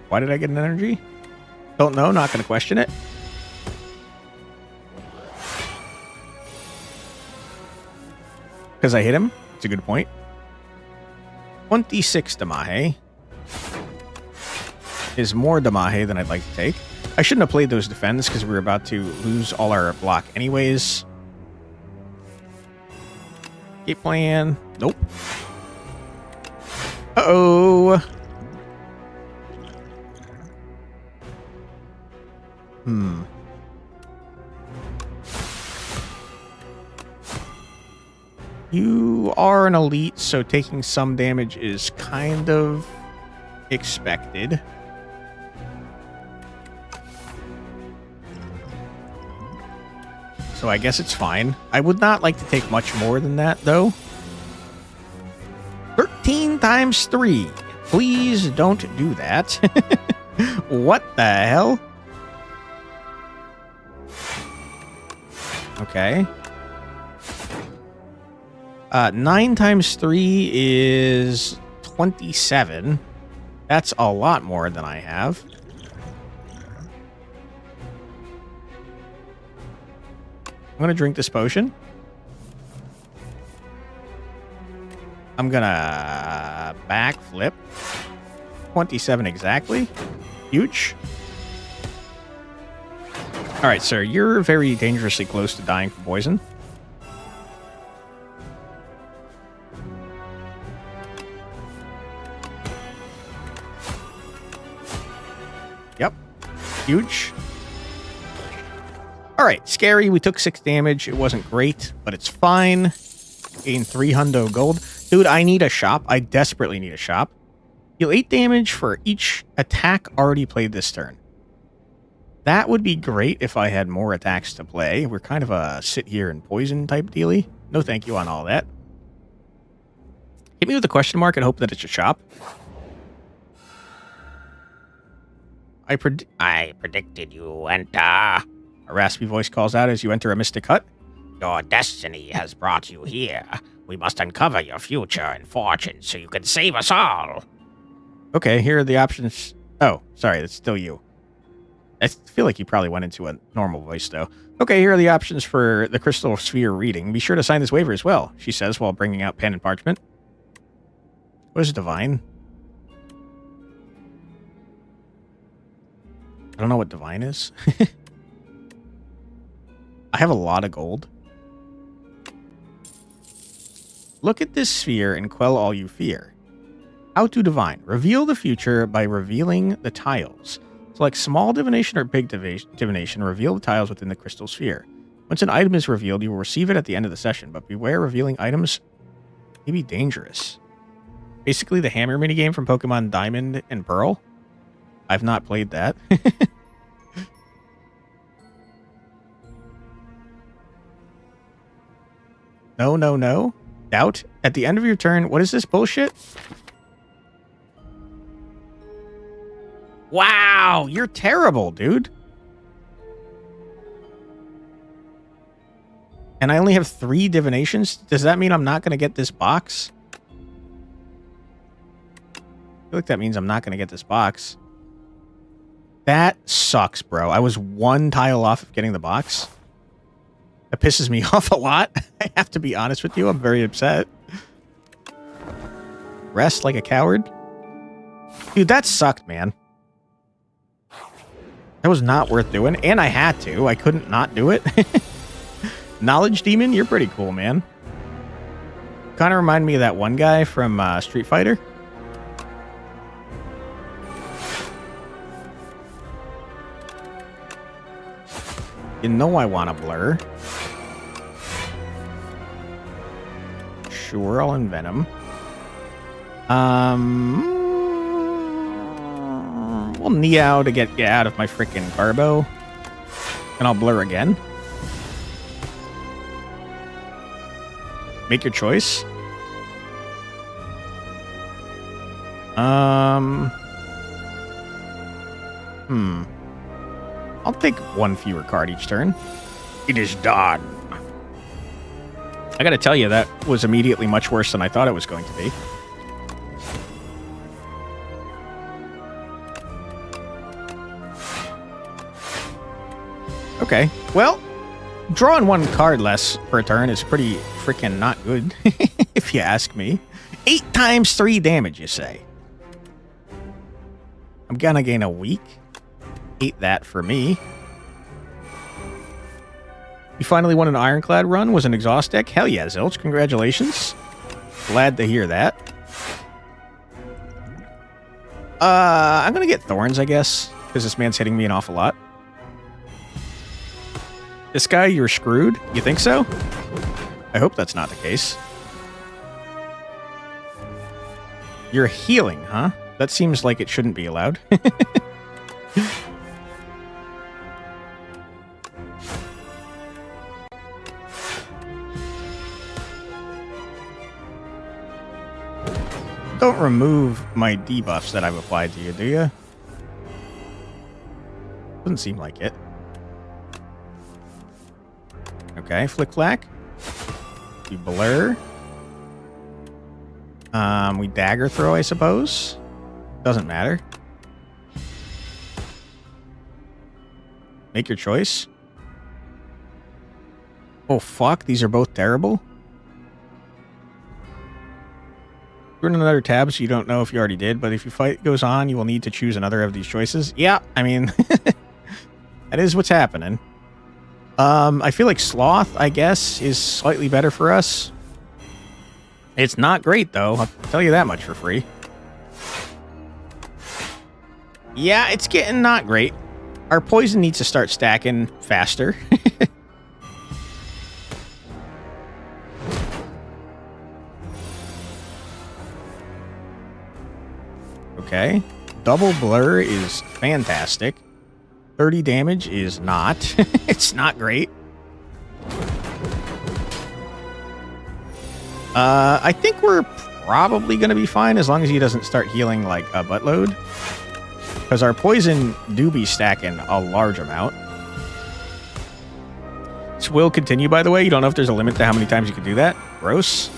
Why did I get an energy? Don't know. Not going to question it. Because I hit him. It's a good point. 26 Damahe is more Damahe than I'd like to take. I shouldn't have played those defends because we were about to lose all our block anyways. Escape plan. Nope. Uh-oh. You are an elite, so taking some damage is kind of expected. So I guess it's fine. I would not like to take much more than that, though. 13 times 3. Please don't do that. What the hell? Okay. 9 times 3 is 27. That's a lot more than I have. I'm going to drink this potion. I'm going to backflip. 27 exactly. Huge. All right, sir. You're very dangerously close to dying from poison. Yep. Huge. All right, scary. We took 6 damage. It wasn't great, but it's fine. Gain 300 gold. Dude, I need a shop. I desperately need a shop. Deal 8 damage for each attack already played this turn. That would be great if I had more attacks to play. We're kind of a sit here and poison type dealy. No thank you on all that. Hit me with a question mark and hope that it's a shop. I predicted you enter. A raspy voice calls out as you enter a mystic hut. Your destiny has brought you here. We must uncover your future and fortune so you can save us all. Okay, here are the options. Oh, sorry, that's still you. I feel like you probably went into a normal voice, though. Okay, here are the options for the Crystal Sphere reading. Be sure to sign this waiver as well, she says while bringing out pen and parchment. What is divine? I don't know what divine is. I have a lot of gold. Look at this sphere and quell all you fear. How to divine. Reveal the future by revealing the tiles. Select small divination or big divination. Reveal the tiles within the crystal sphere. Once an item is revealed, you will receive it at the end of the session, but beware revealing items may be dangerous. Basically the hammer minigame from Pokemon Diamond and Pearl. I've not played that. No, no, no. Doubt. At the end of your turn, what is this bullshit? Wow, you're terrible, dude. And I only have 3 divinations? Does that mean I'm not going to get this box? I feel like that means I'm not going to get this box. That sucks, bro. I was 1 tile off of getting the box. That pisses me off a lot. I have to be honest with you. I'm very upset. Rest like a coward? Dude, that sucked, man. That was not worth doing. And I had to. I couldn't not do it. Knowledge Demon, you're pretty cool, man. Kind of remind me of that one guy from Street Fighter. You know I want to blur. Sure, I'll envenom. We'll Neo to get out of my freaking Garbo. And I'll blur again. Make your choice. I'll take one fewer card each turn. It is done. I gotta tell you, that was immediately much worse than I thought it was going to be. Okay, well, drawing one card less per turn is pretty freaking not good, if you ask me. 8 times 3 damage, you say? I'm gonna gain a week. Hate that for me. You finally won an Ironclad run? Was an exhaust deck? Hell yeah, Zilch. Congratulations. Glad to hear that. I'm gonna get Thorns, I guess, because this man's hitting me an awful lot. This guy, you're screwed? You think so? I hope that's not the case. You're healing, huh? That seems like it shouldn't be allowed. Don't remove my debuffs that I've applied to you, do you? Doesn't seem like it. Okay, flick flack. We blur. We dagger throw, I suppose. Doesn't matter. Make your choice. Oh fuck, these are both terrible. Run another tab so you don't know if you already did, but if your fight goes on, you will need to choose another of these choices. Yeah, I mean, that is what's happening. I feel like Sloth, I guess, is slightly better for us. It's not great, though. I'll tell you that much for free. Yeah, it's getting not great. Our poison needs to start stacking faster. Okay. Double blur is fantastic. 30 damage is not. It's not great. I think we're probably going to be fine as long as he doesn't start healing like a buttload. Because our poison do be stacking a large amount. This will continue, by the way. You don't know if there's a limit to how many times you can do that. Gross.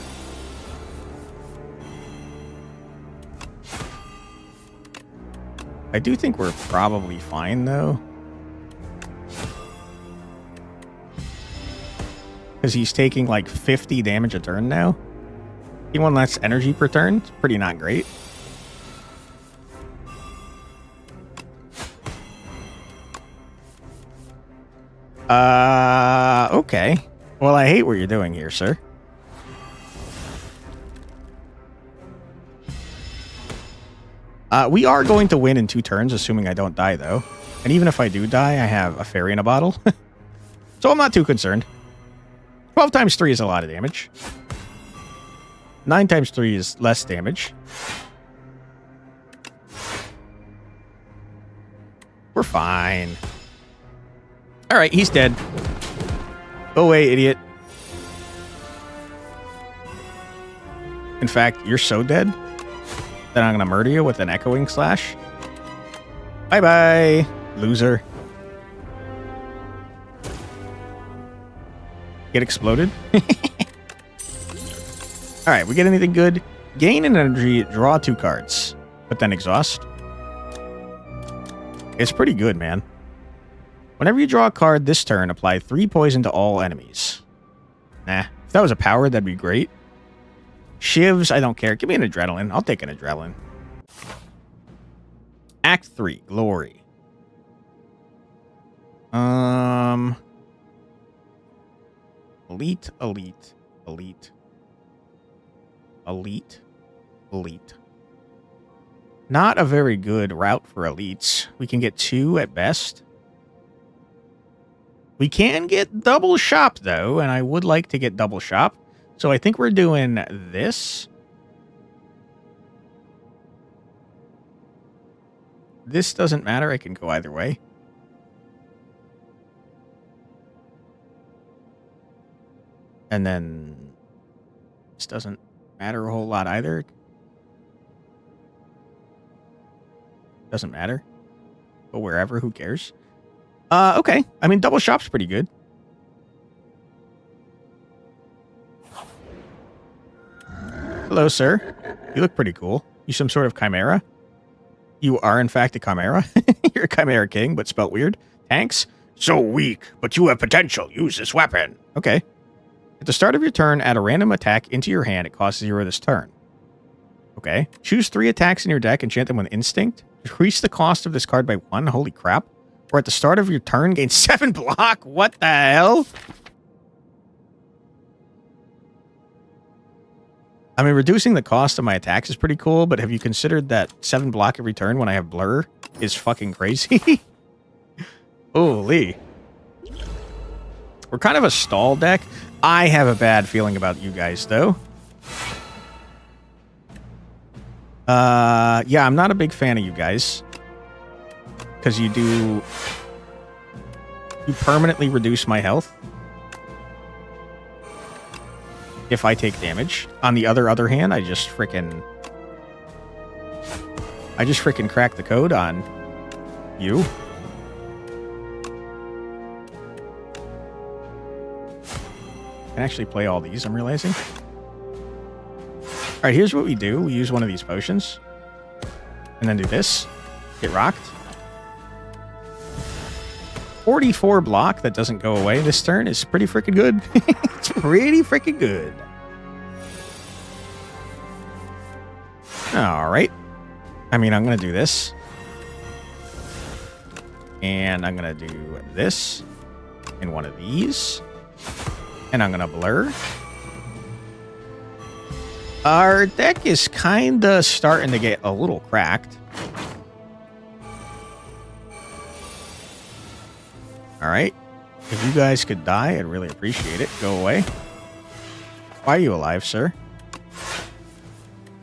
I do think we're probably fine, though. Because he's taking like 50 damage a turn now. He one less energy per turn. It's pretty not great. Okay. Well, I hate what you're doing here, sir. We are going to win in 2 turns, assuming I don't die, though. And even if I do die, I have a fairy in a bottle. So I'm not too concerned. 12 times 3 is a lot of damage. 9 times 3 is less damage. We're fine. Alright, he's dead. Go away, idiot. In fact, you're so dead that I'm going to murder you with an echoing slash. Bye-bye, loser. Get exploded? Alright, we get anything good? Gain an energy, draw 2 cards. But then exhaust. It's pretty good, man. Whenever you draw a card this turn, apply 3 poison to all enemies. Nah, if that was a power, that'd be great. Shivs, I don't care. Give me an adrenaline. I'll take an adrenaline. Act 3, Glory. Elite, elite, elite. Elite, elite. Not a very good route for elites. We can get 2 at best. We can get double shop, though, and I would like to get double shop. So I think we're doing this. This doesn't matter. I can go either way. And then this doesn't matter a whole lot either. Doesn't matter. But wherever, who cares? Okay. I mean, double shop's pretty good. Hello, sir. You look pretty cool. You some sort of chimera? You are, in fact, a chimera. You're a chimera king, but spelt weird. Tanks? So weak, but you have potential. Use this weapon. Okay. At the start of your turn, add a random attack into your hand. It costs 0 this turn. Okay. Choose 3 attacks in your deck, enchant them with instinct. Increase the cost of this card by 1. Holy crap. Or at the start of your turn, gain 7 block. What the hell? I mean, reducing the cost of my attacks is pretty cool, but have you considered that 7 block every turn when I have blur is fucking crazy? Holy. We're kind of a stall deck. I have a bad feeling about you guys, though. Yeah, I'm not a big fan of you guys. Because you permanently reduce my health if I take damage. On the other hand, I just freaking crack the code on you. I can actually play all these, I'm realizing. Alright, here's what we do. We use one of these potions. And then do this. Get rocked. 44 block that doesn't go away this turn is pretty freaking good. It's pretty freaking good. Alright. I mean, I'm going to do this. And I'm going to do this. In one of these. And I'm going to blur. Our deck is kind of starting to get a little cracked. Alright. If you guys could die, I'd really appreciate it. Go away. Why are you alive, sir?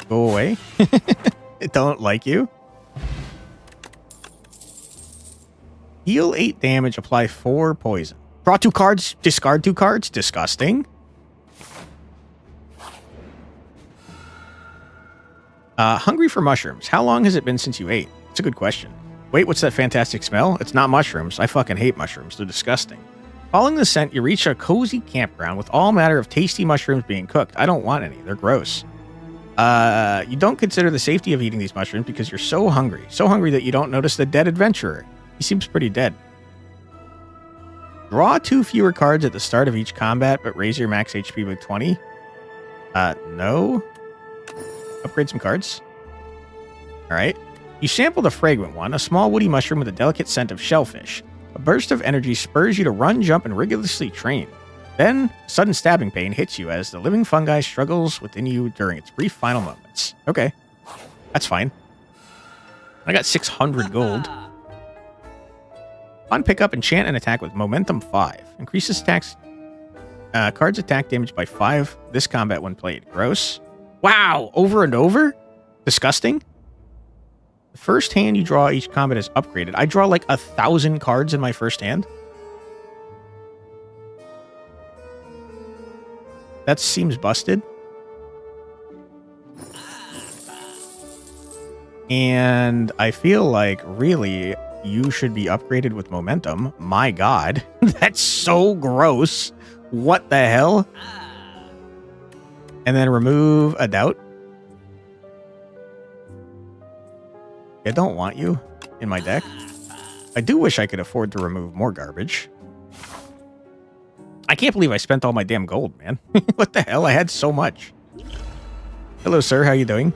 Go away. I don't like you. Heal 8 damage, apply 4 poison. Draw 2 cards, discard 2 cards. Disgusting. Hungry for mushrooms. How long has it been since you ate? It's a good question. Wait, what's that fantastic smell? It's not mushrooms. I fucking hate mushrooms. They're disgusting. Following the scent, you reach a cozy campground with all manner of tasty mushrooms being cooked. I don't want any. They're gross. You don't consider the safety of eating these mushrooms because you're so hungry. So hungry that you don't notice the dead adventurer. He seems pretty dead. Draw 2 fewer cards at the start of each combat, but raise your max HP by 20. No. Upgrade some cards. Alright. You sample the fragrant one, a small woody mushroom with a delicate scent of shellfish. A burst of energy spurs you to run, jump, and rigorously train. Then, sudden stabbing pain hits you as the living fungi struggles within you during its brief final moments. Okay. That's fine. I got 600 gold. On pickup, enchant and attack with Momentum 5. Increases attacks. Cards attack damage by 5 this combat when played. Gross. Wow! Over and over? Disgusting. The first hand you draw each combat is upgraded. I draw like 1,000 cards in my first hand. That seems busted. And I feel like, really, you should be upgraded with momentum. My god. That's so gross. What the hell? And then remove a doubt. I don't want you in my deck. I do wish I could afford to remove more garbage. I can't believe I spent all my damn gold, man. What the hell? I had so much. Hello, sir. How you doing?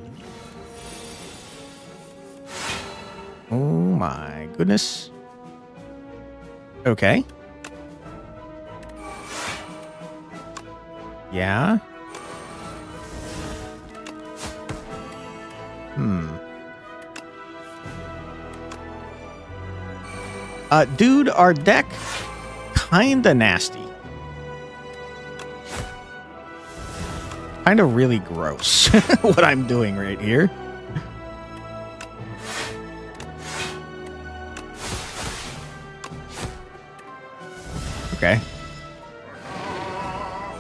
Oh my goodness. Okay. Yeah. Dude, our deck kinda nasty. Kinda really gross what I'm doing right here. Okay.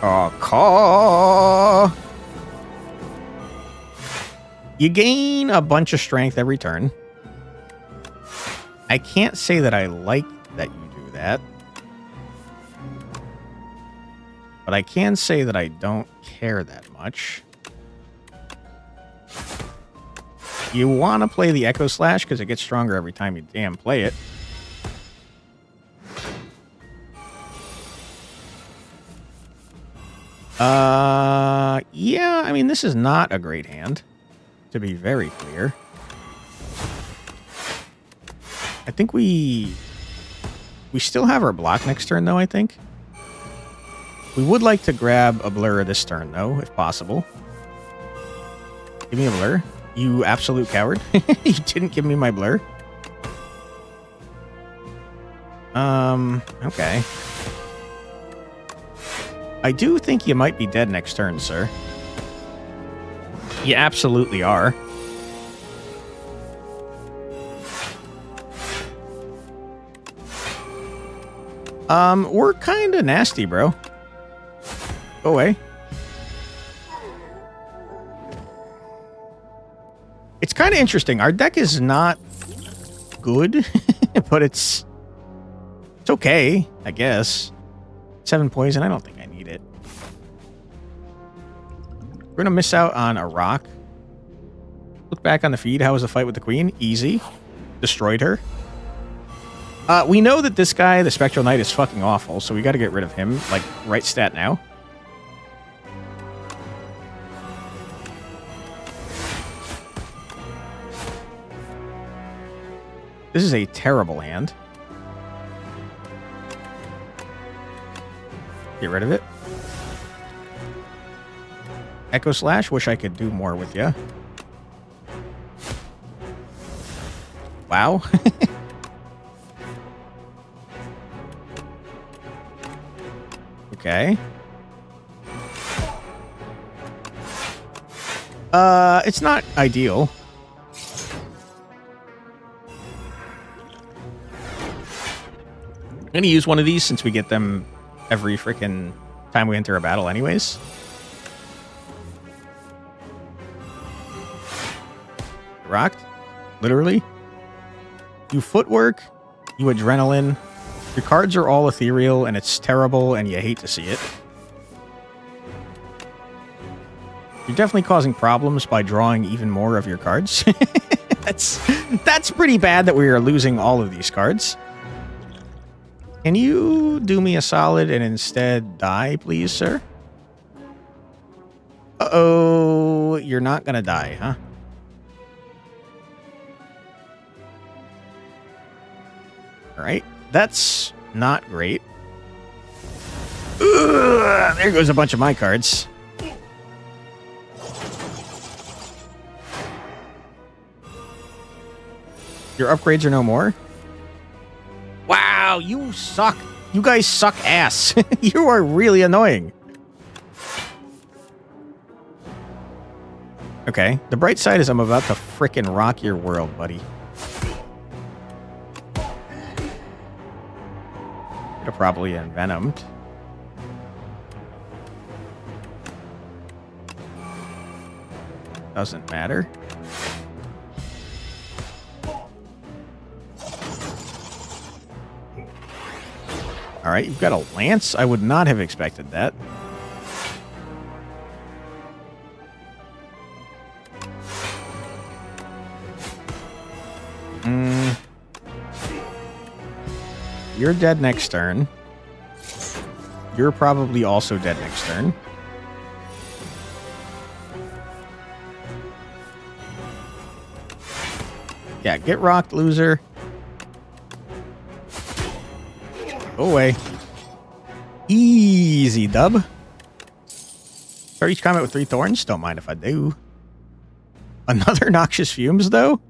Oh, call. You gain a bunch of strength every turn. I can't say that I like that you do that. But I can say that I don't care that much. You want to play the Echo Slash because it gets stronger every time you damn play it. Yeah, I mean, this is not a great hand, to be very clear. I think we still have our block next turn, though, I think. We would like to grab a blur this turn, though, if possible. Give me a blur. You absolute coward. You didn't give me my blur. Okay. I do think you might be dead next turn, sir. You absolutely are. We're kind of nasty, bro. Go away. It's kind of interesting. Our deck is not good, but it's okay, I guess. 7 poison. I don't think I need it. We're going to miss out on a rock. Look back on the feed. How was the fight with the queen? Easy. Destroyed her. We know that this guy, the Spectral Knight, is fucking awful, so we got to get rid of him. Like, right stat now. This is a terrible hand. Get rid of it. Echo Slash. Wish I could do more with you. Wow. Okay. It's not ideal. I'm gonna use one of these since we get them every freaking time we enter a battle anyways. Rocked. Literally. You footwork. You adrenaline. Your cards are all ethereal, and it's terrible, and you hate to see it. You're definitely causing problems by drawing even more of your cards. That's pretty bad that we are losing all of these cards. Can you do me a solid and instead die, please, sir? Uh-oh, you're not gonna die, huh? All right. That's not great. Ugh, there goes a bunch of my cards. Your upgrades are no more? Wow, you suck. You guys suck ass. You are really annoying. Okay, the bright side is I'm about to frickin' rock your world, buddy. Could have probably envenomed. Doesn't matter. All right, you've got a lance. I would not have expected that. You're dead next turn. You're probably also dead next turn. Yeah, get rocked, loser. Go away. Easy dub. Start each combat with 3 thorns. Don't mind if I do. Another noxious fumes, though?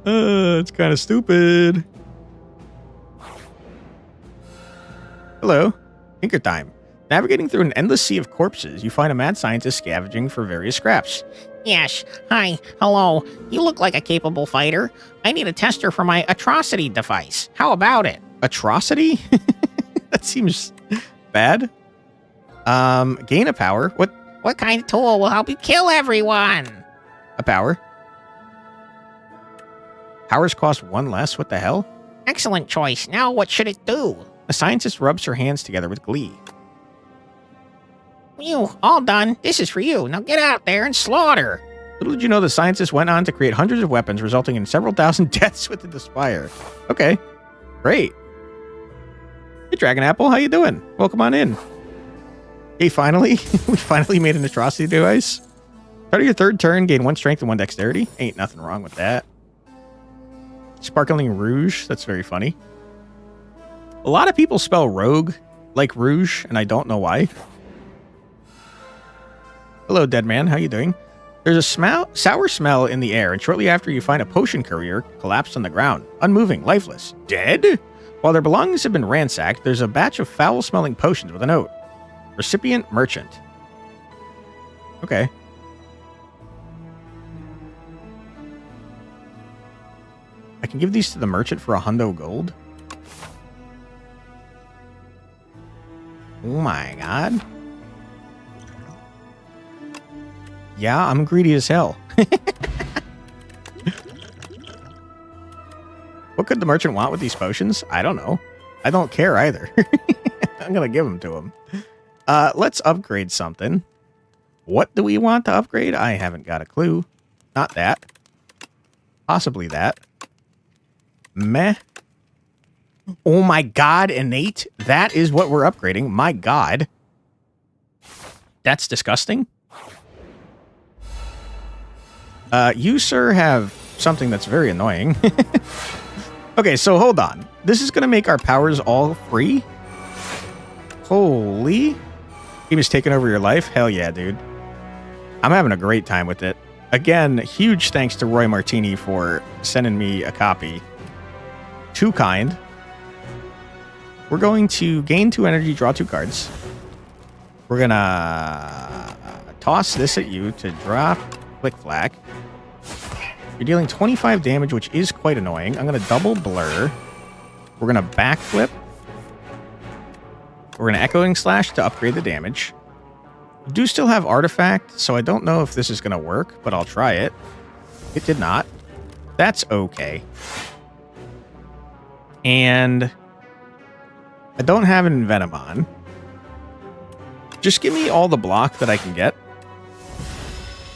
It's kind of stupid. Hello. Tinker time. Navigating through an endless sea of corpses, you find a mad scientist scavenging for various scraps. Yes. Hi. Hello. You look like a capable fighter. I need a tester for my atrocity device. How about it? Atrocity? That seems bad. Gain a power. What kind of tool will help you kill everyone? A power. Powers cost 1 less. What the hell? Excellent choice. Now what should it do? The scientist rubs her hands together with glee. You, all done. This is for you. Now get out there and slaughter. Little did you know the scientist went on to create hundreds of weapons, resulting in several thousand deaths within the Spire. Okay, great. Hey, Dragon Apple, how you doing? Welcome on in. Hey, finally, we finally made an atrocity device. Start of your third turn, gain 1 strength and 1 dexterity. Ain't nothing wrong with that. Sparkling Rouge, that's very funny. A lot of people spell rogue like rouge, and I don't know why. Hello, dead man. How you doing? There's a sour smell in the air, and shortly after you find a potion courier collapsed on the ground, unmoving, lifeless. Dead? While their belongings have been ransacked, there's a batch of foul-smelling potions with a note. Recipient merchant. Okay. I can give these to the merchant for 100 gold. Oh my god. Yeah, I'm greedy as hell. What could the merchant want with these potions? I don't know. I don't care either. I'm gonna give them to him. Let's upgrade something. What do we want to upgrade? I haven't got a clue. Not that. Possibly that. Meh. Oh my god, innate. That is what we're upgrading. My god. That's disgusting. You, sir, have something that's very annoying. Okay, so hold on. This is going to make our powers all free? Holy. He was taking over your life? Hell yeah, dude. I'm having a great time with it. Again, huge thanks to Roy Martini for sending me a copy. Too kind. We're going to gain 2 energy, draw 2 cards. We're going to toss this at you to drop Flick Flack. You're dealing 25 damage, which is quite annoying. I'm going to double blur. We're going to backflip. We're going to Echoing Slash to upgrade the damage. We do still have Artifact, so I don't know if this is going to work, but I'll try it. It did not. That's okay. And I don't have an Envenom on. Just give me all the block that I can get,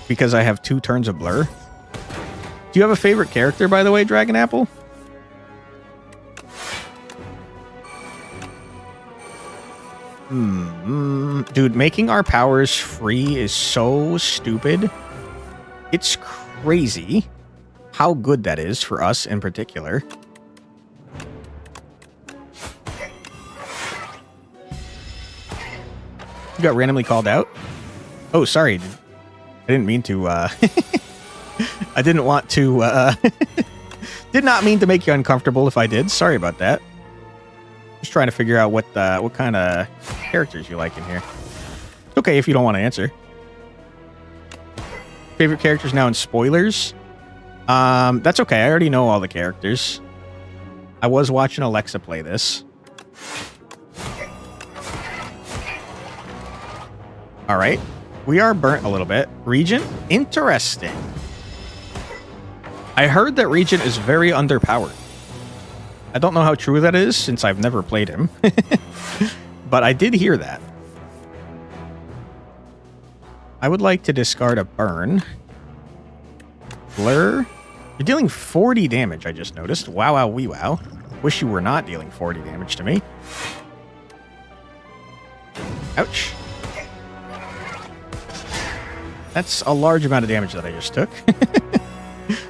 because I have 2 turns of blur. Do you have a favorite character, by the way, Dragon Apple? Dude, making our powers free is so stupid. It's crazy how good that is for us in particular. You got randomly called out? Oh, sorry. I didn't mean to, I didn't want to, did not mean to make you uncomfortable if I did. Sorry about that. Just trying to figure out what kind of characters you like in here. Okay, if you don't want to answer. Favorite characters now in spoilers? That's okay. I already know all the characters. I was watching Alexa play this. All right. We are burnt a little bit. Regent? Interesting. I heard that Regent is very underpowered. I don't know how true that is since I've never played him. But I did hear that. I would like to discard a burn. Blur. You're dealing 40 damage, I just noticed. Wow, wow, wee, wow. Wish you were not dealing 40 damage to me. Ouch. That's a large amount of damage that I just took.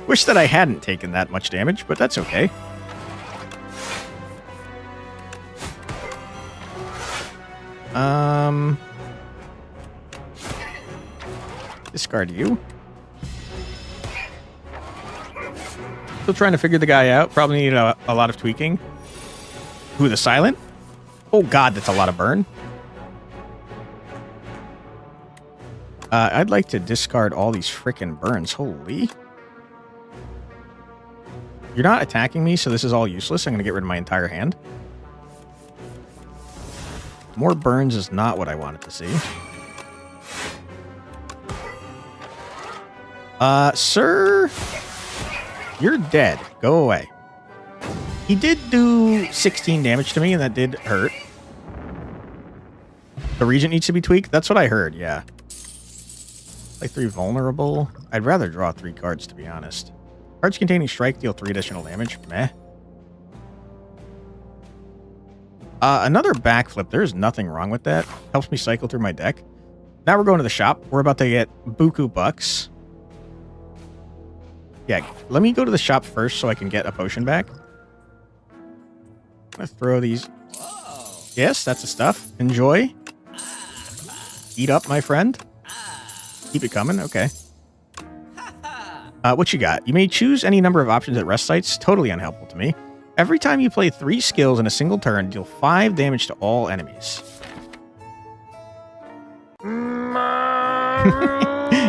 Wish that I hadn't taken that much damage, but that's okay. Discard you. Still trying to figure the guy out. Probably need a lot of tweaking. Who, the silent? Oh god, that's a lot of burn. I'd like to discard all these frickin' burns. Holy. You're not attacking me, so this is all useless. I'm going to get rid of my entire hand. More burns is not what I wanted to see. Sir, you're dead. Go away. He did do 16 damage to me, and that did hurt. The Regent needs to be tweaked? That's what I heard, yeah. Play 3 vulnerable. I'd rather draw 3 cards, to be honest. Cards containing strike deal 3 additional damage. Meh. Another backflip. There's nothing wrong with that. Helps me cycle through my deck. Now we're going to the shop. We're about to get buku bucks. Yeah, let me go to the shop first so I can get a potion back. I'm going to throw these. Yes, that's the stuff. Enjoy. Eat up, my friend. Keep it coming. Okay. What you got? You may choose any number of options at rest sites. Totally unhelpful to me. Every time you play 3 skills in a single turn, deal 5 damage to all enemies.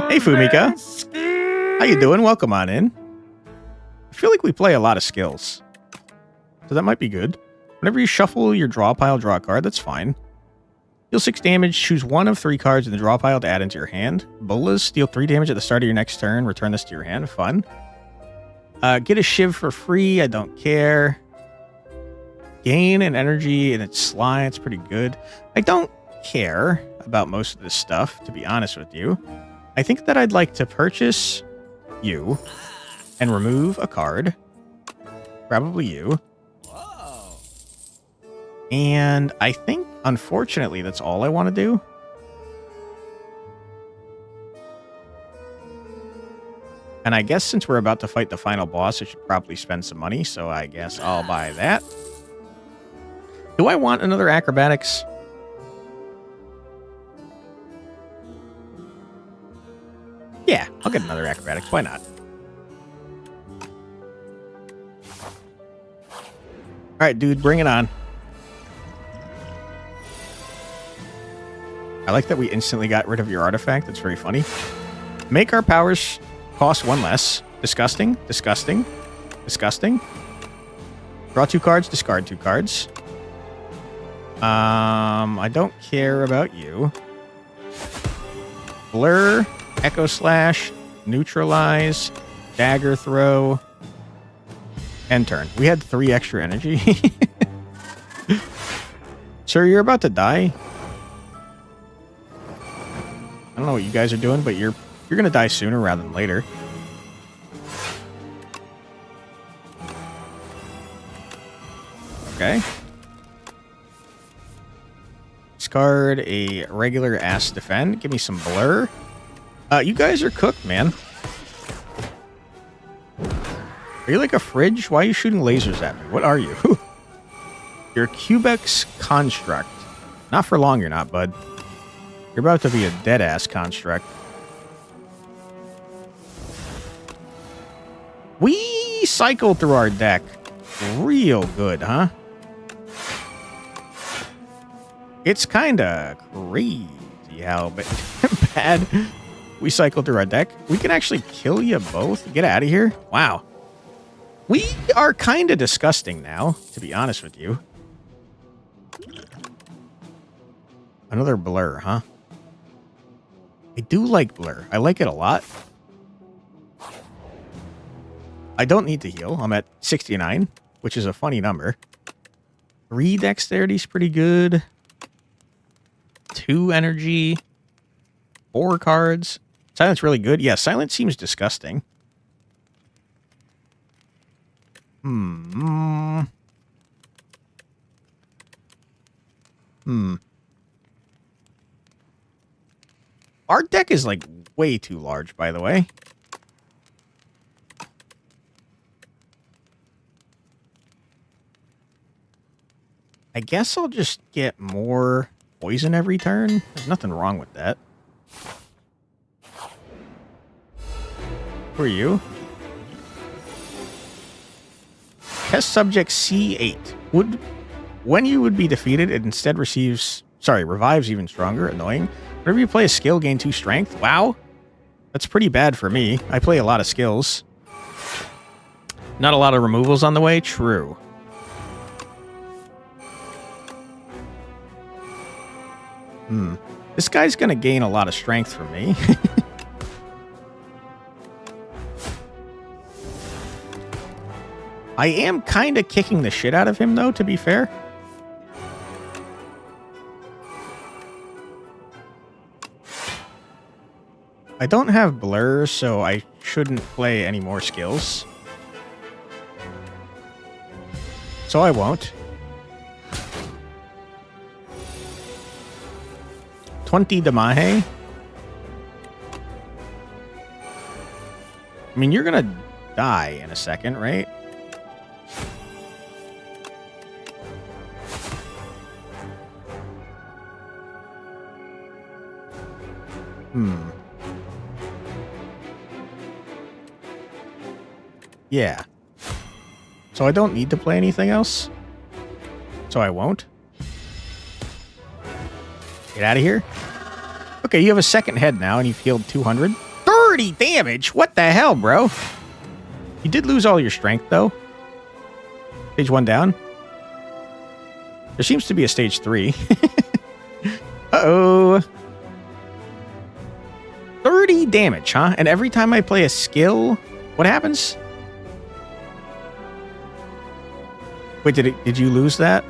Hey, Fumika. How you doing? Welcome on in. I feel like we play a lot of skills, so that might be good. Whenever you shuffle your draw pile, draw a card. That's fine. Deal 6 damage. Choose one of 3 cards in the draw pile to add into your hand. Bolas, deal 3 damage at the start of your next turn. Return this to your hand. Fun. Get a shiv for free. I don't care. Gain an energy and its sly. It's pretty good. I don't care about most of this stuff, to be honest with you. I think that I'd like to purchase you and remove a card. Probably you. And I think, unfortunately, that's all I want to do. And I guess since we're about to fight the final boss, I should probably spend some money, so I guess I'll buy that. Do I want another acrobatics? Yeah, I'll get another acrobatics. Why not? Alright, dude, bring it on. I like that we instantly got rid of your artifact. That's very funny. Make our powers cost 1 less. Disgusting. Disgusting. Disgusting. Draw 2 cards. Discard 2 cards. I don't care about you. Blur. Echo Slash. Neutralize. Dagger Throw. End turn. We had 3 extra energy. Sir, you're about to die. I don't know what you guys are doing, but you're gonna die sooner rather than later. Okay. Discard a regular ass defend. Give me some blur. You guys are cooked, man. Are you like a fridge? Why are you shooting lasers at me? What are you? You're a Cubex construct. Not for long, you're not, bud. You're about to be a dead-ass construct. We cycle through our deck real good, huh? It's kind of crazy how bad we cycle through our deck. We can actually kill you both. Get out of here. Wow. We are kind of disgusting now, to be honest with you. Another blur, huh? I do like blur. I like it a lot. I don't need to heal. I'm at 69, which is a funny number. 3 dexterity is pretty good. 2 energy. 4 cards. Silence really good. Yeah, silence seems disgusting. Our deck is like way too large, by the way. I guess I'll just get more poison every turn. There's nothing wrong with that. Who are you? Test subject C8. When you would be defeated, it instead revives even stronger. Annoying. Whenever you play a skill, gain 2 strength. Wow. That's pretty bad for me. I play a lot of skills. Not a lot of removals on the way. True. This guy's going to gain a lot of strength from me. I am kind of kicking the shit out of him, though, to be fair. I don't have blur, so I shouldn't play any more skills. So I won't. 20 Damahe. I mean, you're gonna die in a second, right? Yeah. So I don't need to play anything else. So I won't. Get out of here. Okay, you have a second head now, and you've healed 200. 30 damage? What the hell, bro? You did lose all your strength, though. Stage 1 down. There seems to be a stage 3. Uh-oh. 30 damage, huh? And every time I play a skill, what happens? Wait, did you lose that?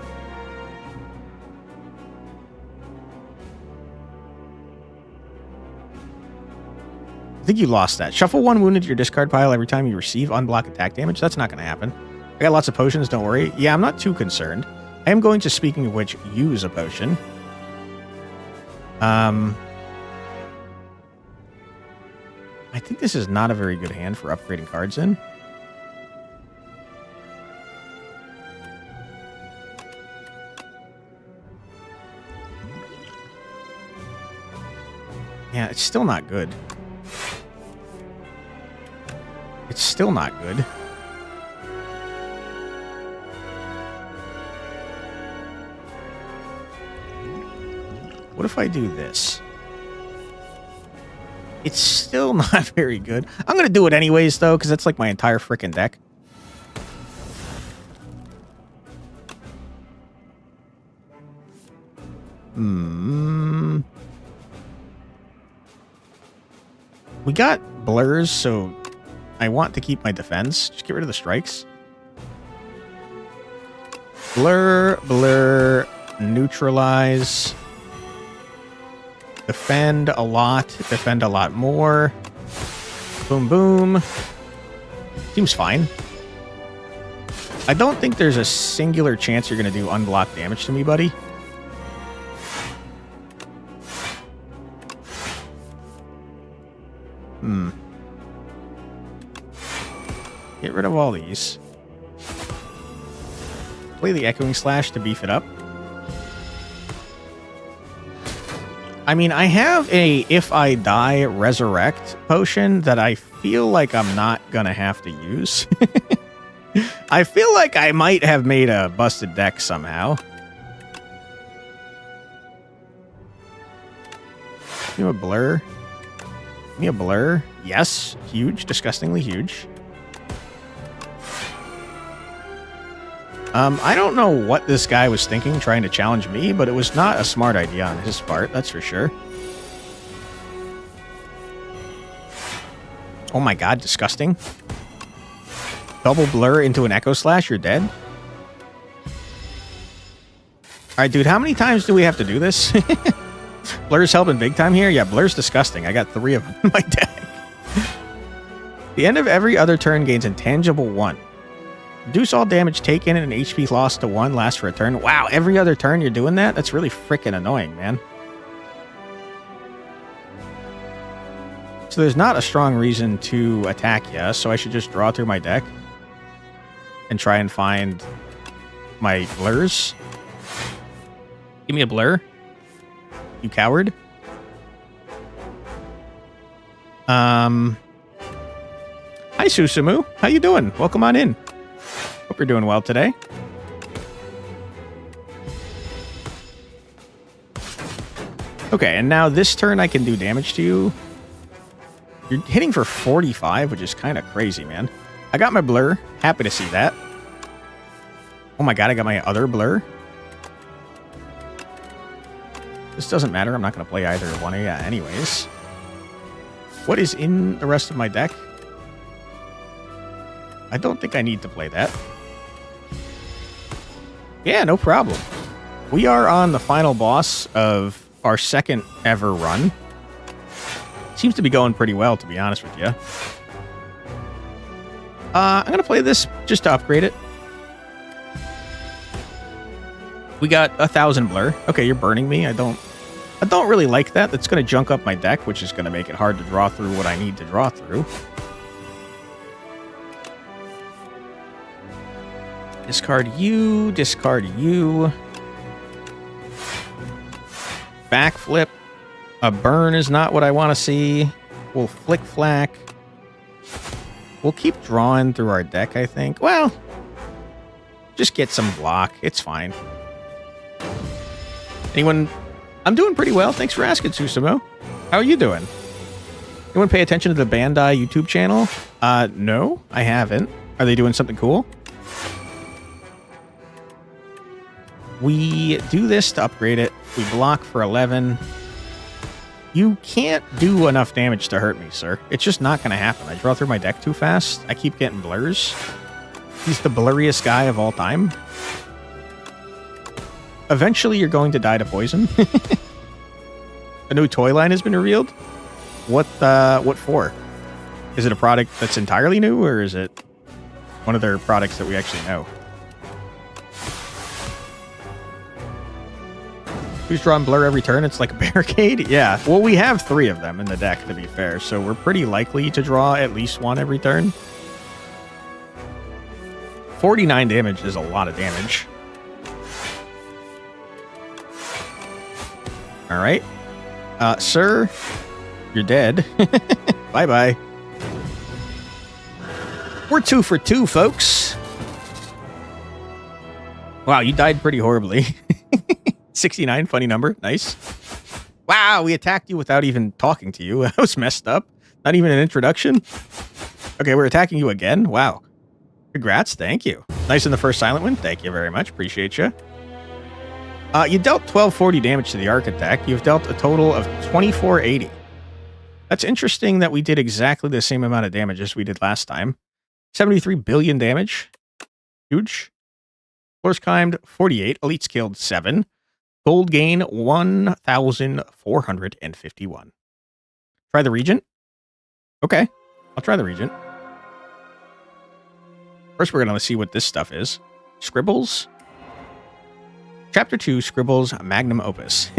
I think you lost that. Shuffle 1 wounded to your discard pile every time you receive unblock attack damage. That's not going to happen. I got lots of potions, don't worry. Yeah, I'm not too concerned. I am going to, speaking of which, use a potion. I think this is not a very good hand for upgrading cards in. Yeah, it's still not good. It's still not good. What if I do this? It's still not very good. I'm going to do it anyways, though, because that's like my entire freaking deck. We got blurs, so I want to keep my defense. Just get rid of the strikes. Blur, blur, neutralize. Defend a lot more. Boom, boom. Seems fine. I don't think there's a singular chance you're going to do unblocked damage to me, buddy. Get rid of all these. Play the Echoing Slash to beef it up. I mean, I have a If I Die Resurrect potion that I feel like I'm not gonna have to use. I feel like I might have made a busted deck somehow. Give me a blur. Give me a blur. Yes. Huge. Disgustingly huge. I don't know what this guy was thinking trying to challenge me, but it was not a smart idea on his part, that's for sure. Oh my god, disgusting. Double blur into an Echo Slash, you're dead? Alright, dude, how many times do we have to do this? Blur's helping big time here? Yeah, Blur's disgusting. I got 3 of them in my deck. The end of every other turn gains intangible 1. Reduce all damage taken and HP lost to 1 lasts for a turn. Wow, every other turn you're doing that? That's really freaking annoying, man. So there's not a strong reason to attack you, so I should just draw through my deck and try and find my blurs. Give me a blur. You coward. Hi, Susumu. How you doing? Welcome on in. Hope Hope you're doing well today. Okay, and now this turn I can do damage to you. You're hitting for 45, which is kind of crazy, man. I got my blur. Happy to see that. Oh my god, I got my other blur. This doesn't matter. I'm not going to play either one of you anyways. What is in the rest of my deck? I don't think I need to play that. Yeah, no problem. We are on the final boss of our second ever run. Seems to be going pretty well, to be honest with you. I'm going to play this just to upgrade it. We got 1,000 blur. Okay, you're burning me. I don't really like that. That's going to junk up my deck, which is going to make it hard to draw through what I need to draw through. Discard you. Discard you. Backflip. A burn is not what I want to see. We'll flick flack. We'll keep drawing through our deck, I think. Well, just get some block. It's fine. Anyone? I'm doing pretty well. Thanks for asking, Susumo. How are you doing? Anyone pay attention to the Bandai YouTube channel? No, I haven't. Are they doing something cool? We do this to upgrade it. We block for 11. You can't do enough damage to hurt me, sir. It's just not going to happen. I draw through my deck too fast. I keep getting blurs. He's the blurriest guy of all time. Eventually, you're going to die to poison. A new toy line has been revealed. What for? Is it a product that's entirely new, or is it one of their products that we actually know? Who's drawing blur every turn? It's like a barricade? Yeah. Well, we have 3 of them in the deck, to be fair, so we're pretty likely to draw at least one every turn. 49 damage is a lot of damage. All right. Sir, you're dead. Bye-bye. We're 2 for 2, folks. Wow, you died pretty horribly. 69, funny number. Nice. Wow, we attacked you without even talking to you. That was messed up. Not even an introduction. Okay, we're attacking you again. Wow. Congrats. Thank you. Nice in the first silent win. Thank you very much. Appreciate you. You dealt 1240 damage to the architect. You've dealt a total of 2480. That's interesting that we did exactly the same amount of damage as we did last time. 73 billion damage. Huge. Floors climbed 48. Elites killed 7. Gold gain 1,451. Try the Regent? Okay. I'll try the Regent. First, we're going to see what this stuff is. Scribbles. Chapter 2, Scribbles Magnum Opus.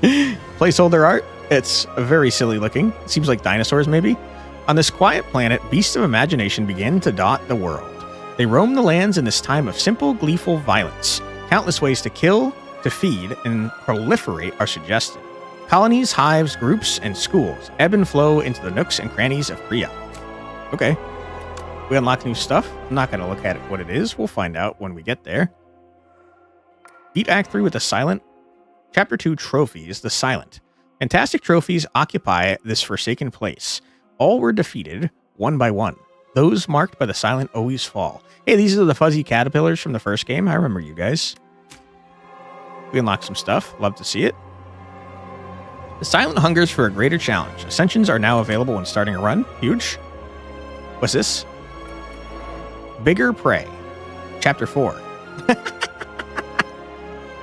Placeholder art. It's very silly looking. It seems like dinosaurs, maybe. On this quiet planet, beasts of imagination begin to dot the world. They roam the lands in this time of simple, gleeful violence. Countless ways to kill, to feed, and proliferate are suggested. Colonies, hives, groups, and schools ebb and flow into the nooks and crannies of Priya. Okay. We unlock new stuff. I'm not going to look at what it is. We'll find out when we get there. Beat Act 3 with the Silent. Chapter 2, Trophies, the Silent. Fantastic trophies occupy this forsaken place. All were defeated, one by one. Those marked by the Silent always fall. Hey, these are the fuzzy caterpillars from the first game. I remember you guys. We unlock some stuff. Love to see it. The Silent hungers for a greater challenge. Ascensions are now available when starting a run. Huge. What's this? Bigger Prey. Chapter 4.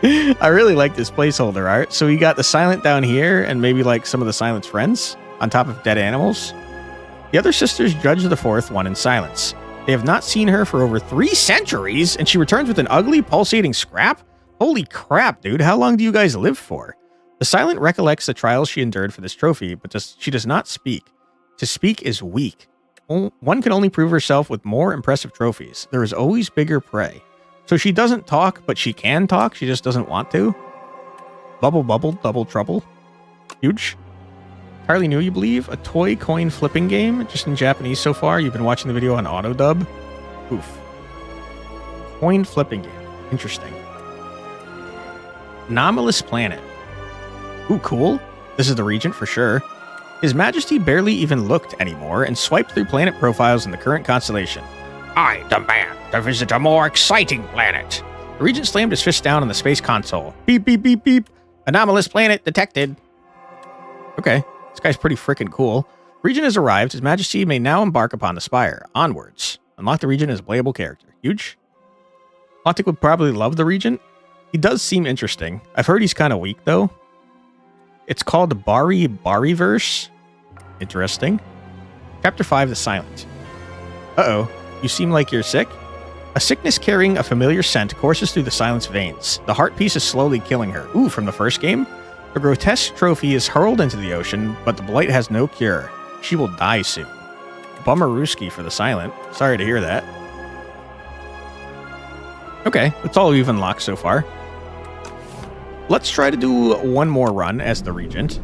I really like this placeholder art. So we got the Silent down here and maybe like some of the Silent's friends on top of dead animals. The other sisters judge the fourth one in silence. They have not seen her for over 3 centuries, and she returns with an ugly, pulsating scrap? Holy crap, dude. How long do you guys live for? The Silent recollects the trials she endured for this trophy, but she does not speak. To speak is weak. One can only prove herself with more impressive trophies. There is always bigger prey. So she doesn't talk, but she can talk. She just doesn't want to. Bubble, bubble, double trouble. Huge. Entirely new, you believe? A toy coin flipping game, just in Japanese so far. You've been watching the video on auto dub. Oof. Coin flipping game. Interesting. Anomalous planet. Ooh, cool. This is the Regent for sure. His Majesty barely even looked anymore and swiped through planet profiles in the current constellation. I demand to visit a more exciting planet. The Regent slammed his fist down on the space console. Beep, beep, beep, beep. Anomalous planet detected. Okay, this guy's pretty freaking cool. Regent has arrived. His Majesty may now embark upon the Spire. Onwards. Unlock the Regent as a playable character. Huge. Lotic would probably love the Regent. He does seem interesting. I've heard he's kind of weak, though. It's called the Bariverse. Interesting. Chapter 5, The Silent. Uh-oh. You seem like you're sick? A sickness carrying a familiar scent courses through the Silent's veins. The heart piece is slowly killing her. Ooh, from the first game? The grotesque trophy is hurled into the ocean, but the blight has no cure. She will die soon. Bummerooski for the Silent. Sorry to hear that. Okay, that's all we've unlocked so far. Let's try to do one more run as the Regent.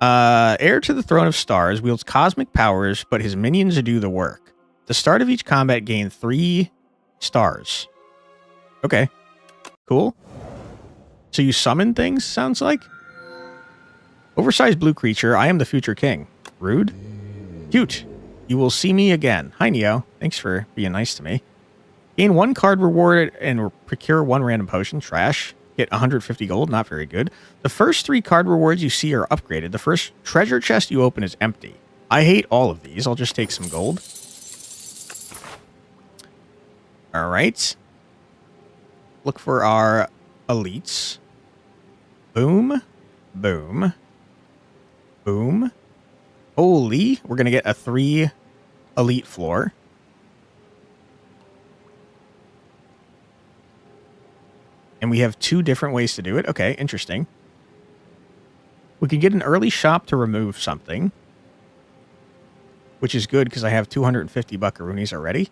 Heir to the Throne of Stars wields cosmic powers, but his minions do the work. The start of each combat gain 3 stars. Okay, cool. So you summon things, sounds like? Oversized blue creature, I am the future king. Rude? Cute. You will see me again. Hi, Neo. Thanks for being nice to me. Gain 1 card reward and procure 1 random potion. Trash. Get 150 gold. Not very good. The first 3 card rewards you see are upgraded. The first treasure chest you open is empty. I hate all of these. I'll just take some gold. All right. Look for our elites. Boom. Boom. Boom. Holy. We're going to get a 3 elite floor. And we have 2 different ways to do it. Okay, interesting. We can get an early shop to remove something. Which is good because I have 250 buckaroonies already.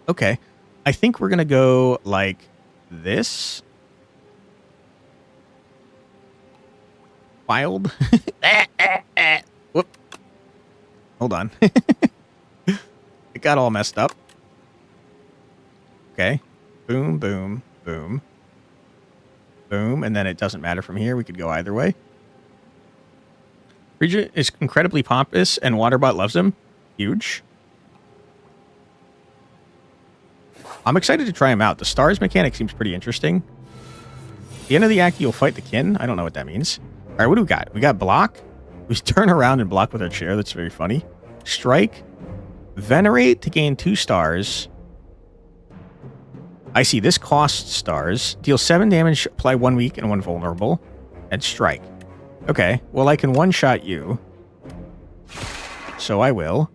Okay. I think we're going to go like this. Wild. Whoop. Hold on. It got all messed up. Okay. Boom, boom, boom. Boom. And then it doesn't matter from here. We could go either way. Regent is incredibly pompous and Waterbot loves him. Huge. I'm excited to try him out. The stars mechanic seems pretty interesting. At the end of the act, you'll fight the kin. I don't know what that means. All right, what do we got? We got block. We turn around and block with our chair. That's very funny. Strike. Venerate to gain 2 stars. I see. This costs stars. Deal 7 damage, apply 1 weak and 1 vulnerable. And strike. Okay. Well, I can one-shot you. So I will.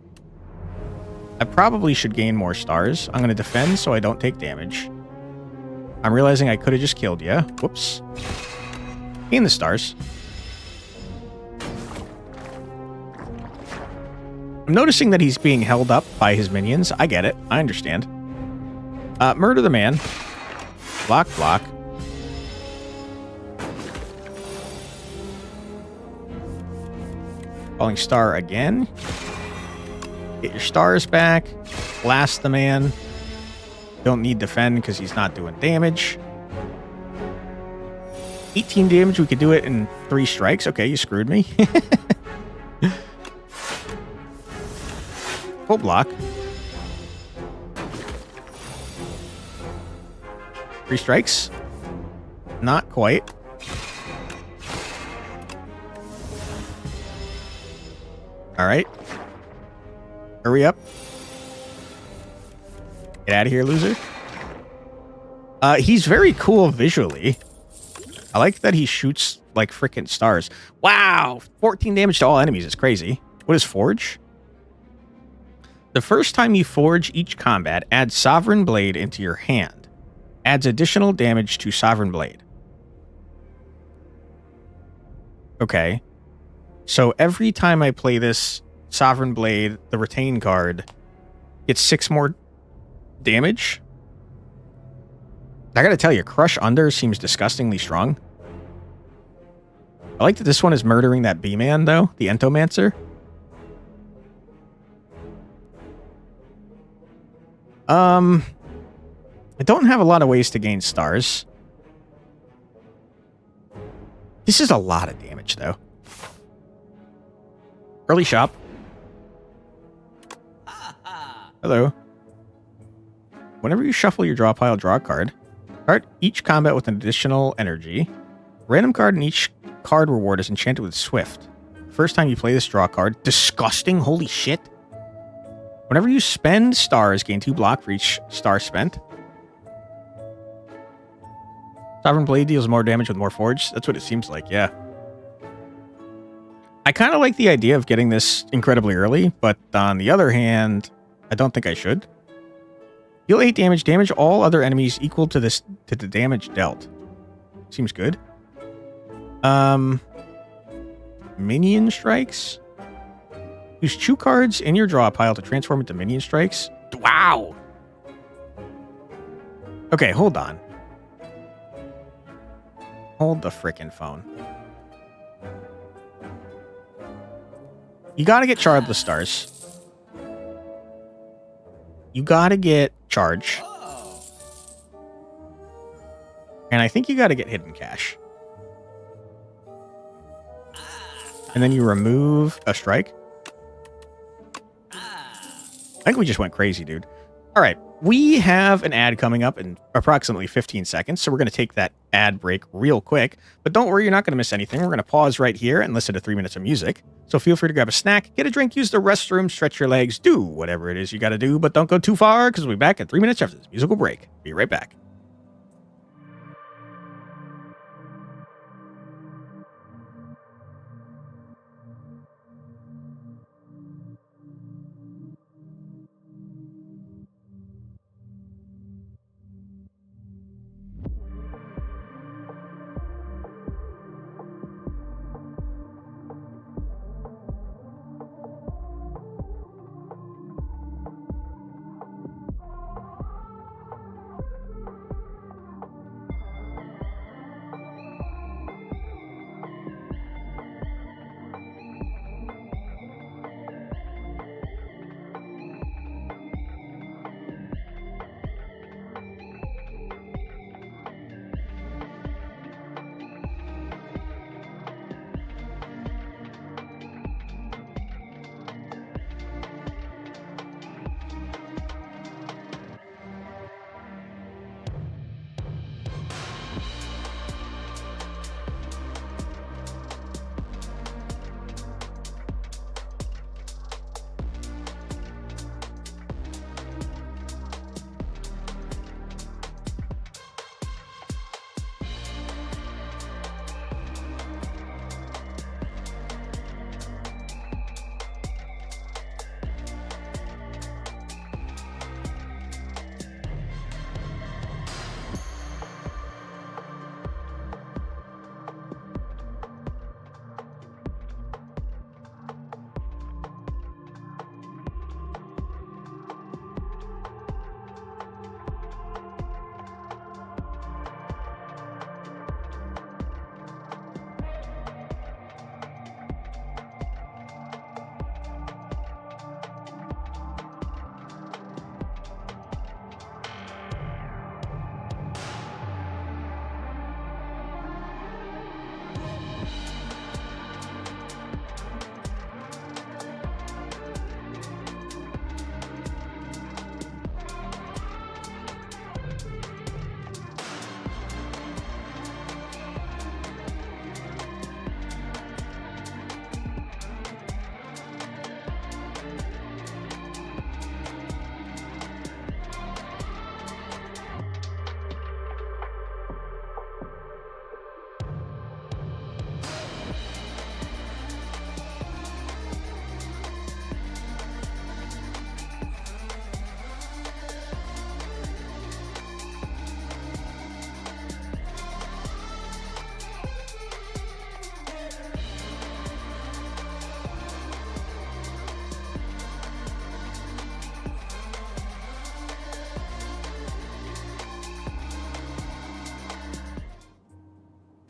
I probably should gain more stars. I'm going to defend so I don't take damage. I'm realizing I could have just killed you. Whoops. Gain the stars. I'm noticing that he's being held up by his minions. I get it. I understand. Murder the man. Block, block. Falling star again. Get your stars back. Blast the man. Don't need defend because he's not doing damage. 18 damage. We could do it in 3 strikes. Okay, you screwed me. Full block. 3 strikes. Not quite. All right. Hurry up. Get out of here, loser. He's very cool visually. I like that he shoots like freaking stars. Wow! 14 damage to all enemies. It's crazy. What is Forge? The first time you forge each combat, add Sovereign Blade into your hand. Adds additional damage to Sovereign Blade. Okay. So every time I play this Sovereign Blade, the retain card gets 6 more damage. I gotta tell you, Crush Under seems disgustingly strong. I like that this one is murdering that B-man, though. The Entomancer. I don't have a lot of ways to gain stars. This is a lot of damage, though. Early shop. Hello. Whenever you shuffle your draw pile, draw a card. Start each combat with an additional energy. Random card in each card reward is enchanted with Swift. First time you play this, draw a card. Disgusting. Holy shit. Whenever you spend stars, gain 2 block for each star spent. Sovereign Blade deals more damage with more forge. That's what it seems like, yeah. I kind of like the idea of getting this incredibly early, but on the other hand, I don't think I should. Deal 8 damage. Damage all other enemies equal to the damage dealt. Seems good. Minion strikes. Use 2 cards in your draw pile to transform into minion strikes. Wow. Okay, hold on. Hold the frickin' phone. You gotta get Chardless Stars. You gotta get Charge. And I think you gotta get Hidden Cash. And then you remove a strike. I think we just went crazy, dude. All right. We have an ad coming up in approximately 15 seconds, so we're going to take that ad break real quick. But don't worry, you're not going to miss anything. We're going to pause right here and listen to 3 minutes of music. So feel free to grab a snack, get a drink, use the restroom, stretch your legs, do whatever it is you got to do, but don't go too far because we'll be back in 3 minutes after this musical break. Be right back.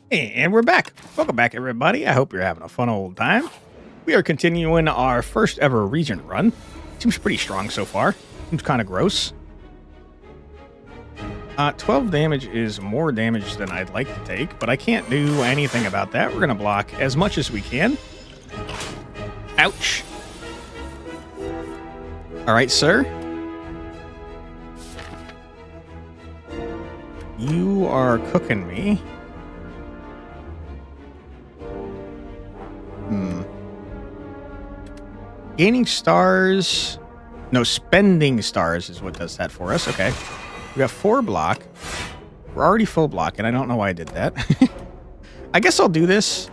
And we're back. Welcome back, everybody. I hope you're having a fun old time. We are continuing our first ever Regent run. Seems pretty strong so far. Seems kind of gross. 12 damage is more damage than I'd like to take, but I can't do anything about that. We're going to block as much as we can. Ouch. All right, sir. You are cooking me. Gaining stars. No, spending stars is what does that for us. Okay. We got 4 block. We're already full block, and I don't know why I did that. I guess I'll do this.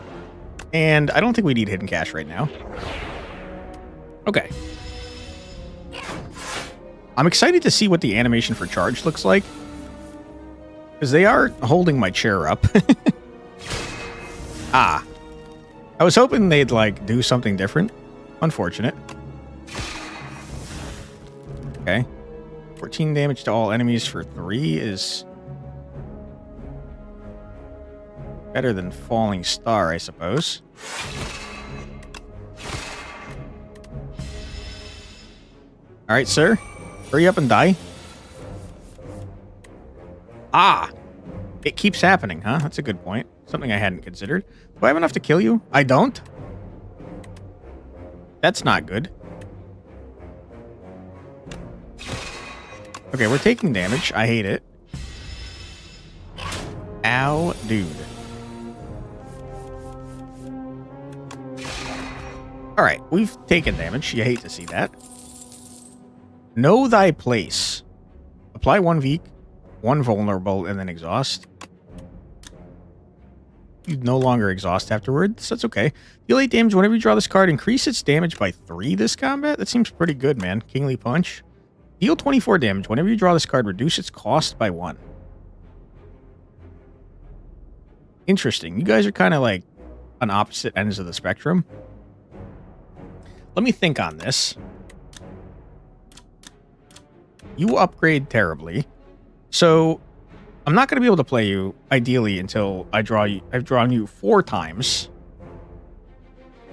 And I don't think we need hidden cash right now. Okay. I'm excited to see what the animation for charge looks like. Because they are holding my chair up. Ah. I was hoping they'd, like, do something different. Unfortunate. Okay. 14 damage to all enemies for 3 is better than Falling Star, I suppose. Alright, sir. Hurry up and die. Ah! It keeps happening, huh? That's a good point. Something I hadn't considered. Do I have enough to kill you? I don't? That's not good. Okay, we're taking damage. I hate it. Ow, dude. Alright, we've taken damage. You hate to see that. Know thy place. Apply 1 weak, 1 vulnerable, and then exhaust. You no longer exhaust afterwards. That's okay. Deal 8 damage whenever you draw this card. Increase its damage by 3 this combat. That seems pretty good, man. Kingly Punch. Deal 24 damage whenever you draw this card. Reduce its cost by 1. Interesting. You guys are kind of like on opposite ends of the spectrum. Let me think on this. You upgrade terribly. So I'm not going to be able to play you, ideally, until I draw you. I've drawn you 4 times.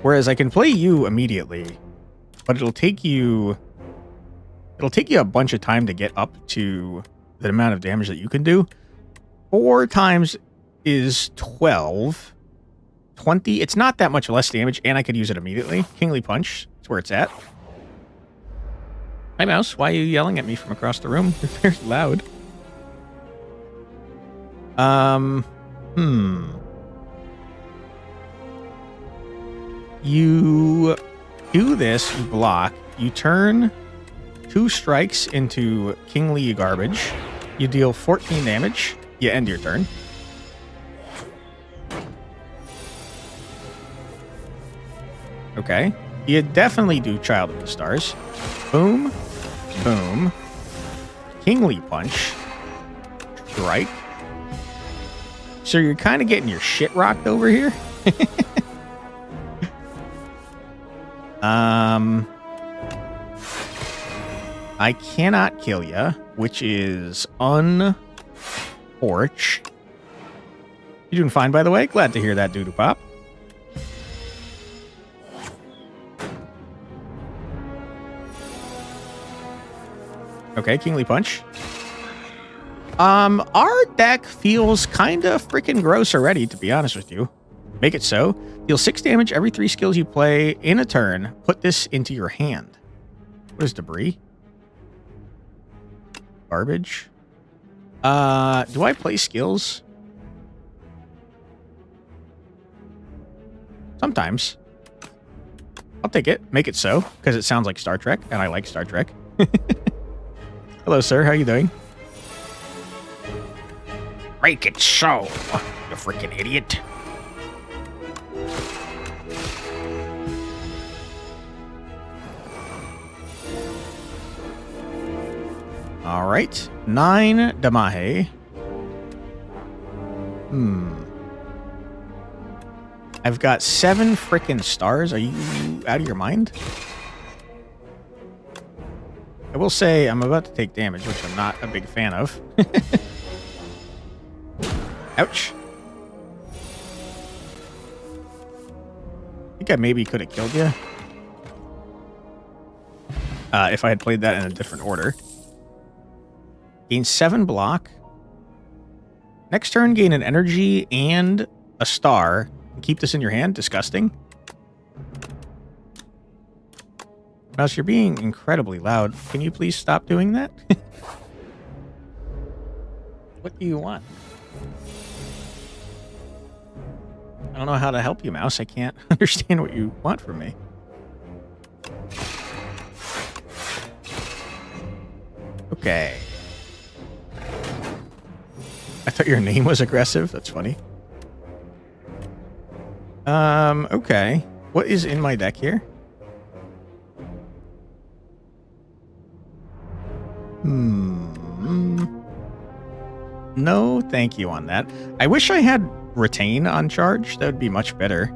Whereas I can play you immediately, but it'll take you a bunch of time to get up to the amount of damage that you can do. 4 times is 12. 20. It's not that much less damage, and I could use it immediately. Kingly Punch. That's where it's at. Hi, Mouse. Why are you yelling at me from across the room? You're very loud. You do this, you block, you turn 2 strikes into Kingly Garbage, you deal 14 damage, you end your turn. Okay. You definitely do Child of the Stars. Boom. Boom. Kingly Punch. Strike. So you're kind of getting your shit rocked over here. I cannot kill ya, which is unfortunate. You doing fine, by the way? Glad to hear that, Doodoo Pop. Okay, Kingly Punch. Our deck feels kind of freaking gross already, to be honest with you. Make it so. Deal 6 damage every 3 skills you play in a turn. Put this into your hand. What is debris? Garbage. Do I play skills? Sometimes. I'll take it. Make it so, because it sounds like Star Trek, and I like Star Trek. Hello, sir. How you doing? Make it so, you freaking idiot. All right. 9 Damahe. I've got 7 frickin' stars. Are you out of your mind? I will say I'm about to take damage, which I'm not a big fan of. Ouch. think I maybe could have killed you. If I had played that in a different order. Gain 7 block. Next turn, gain an energy and a star. And keep this in your hand. Disgusting. Mouse, you're being incredibly loud. Can you please stop doing that? What do you want? I don't know how to help you, Mouse. I can't understand what you want from me. Okay. I thought your name was aggressive. That's funny. Okay. What is in my deck here? No, thank you on that. I wish I had retain on charge. That would be much better.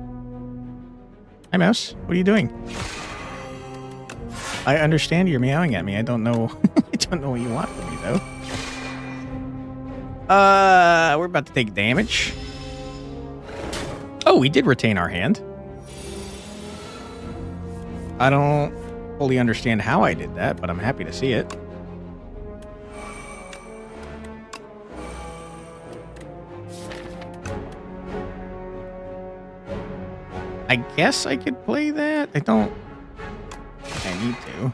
Hi, Mouse. What are you doing? I understand you're meowing at me. I don't know. I don't know what you want from me, though. We're about to take damage. Oh, we did retain our hand. I don't fully understand how I did that, but I'm happy to see it. I guess I could play that. I don't... I need to.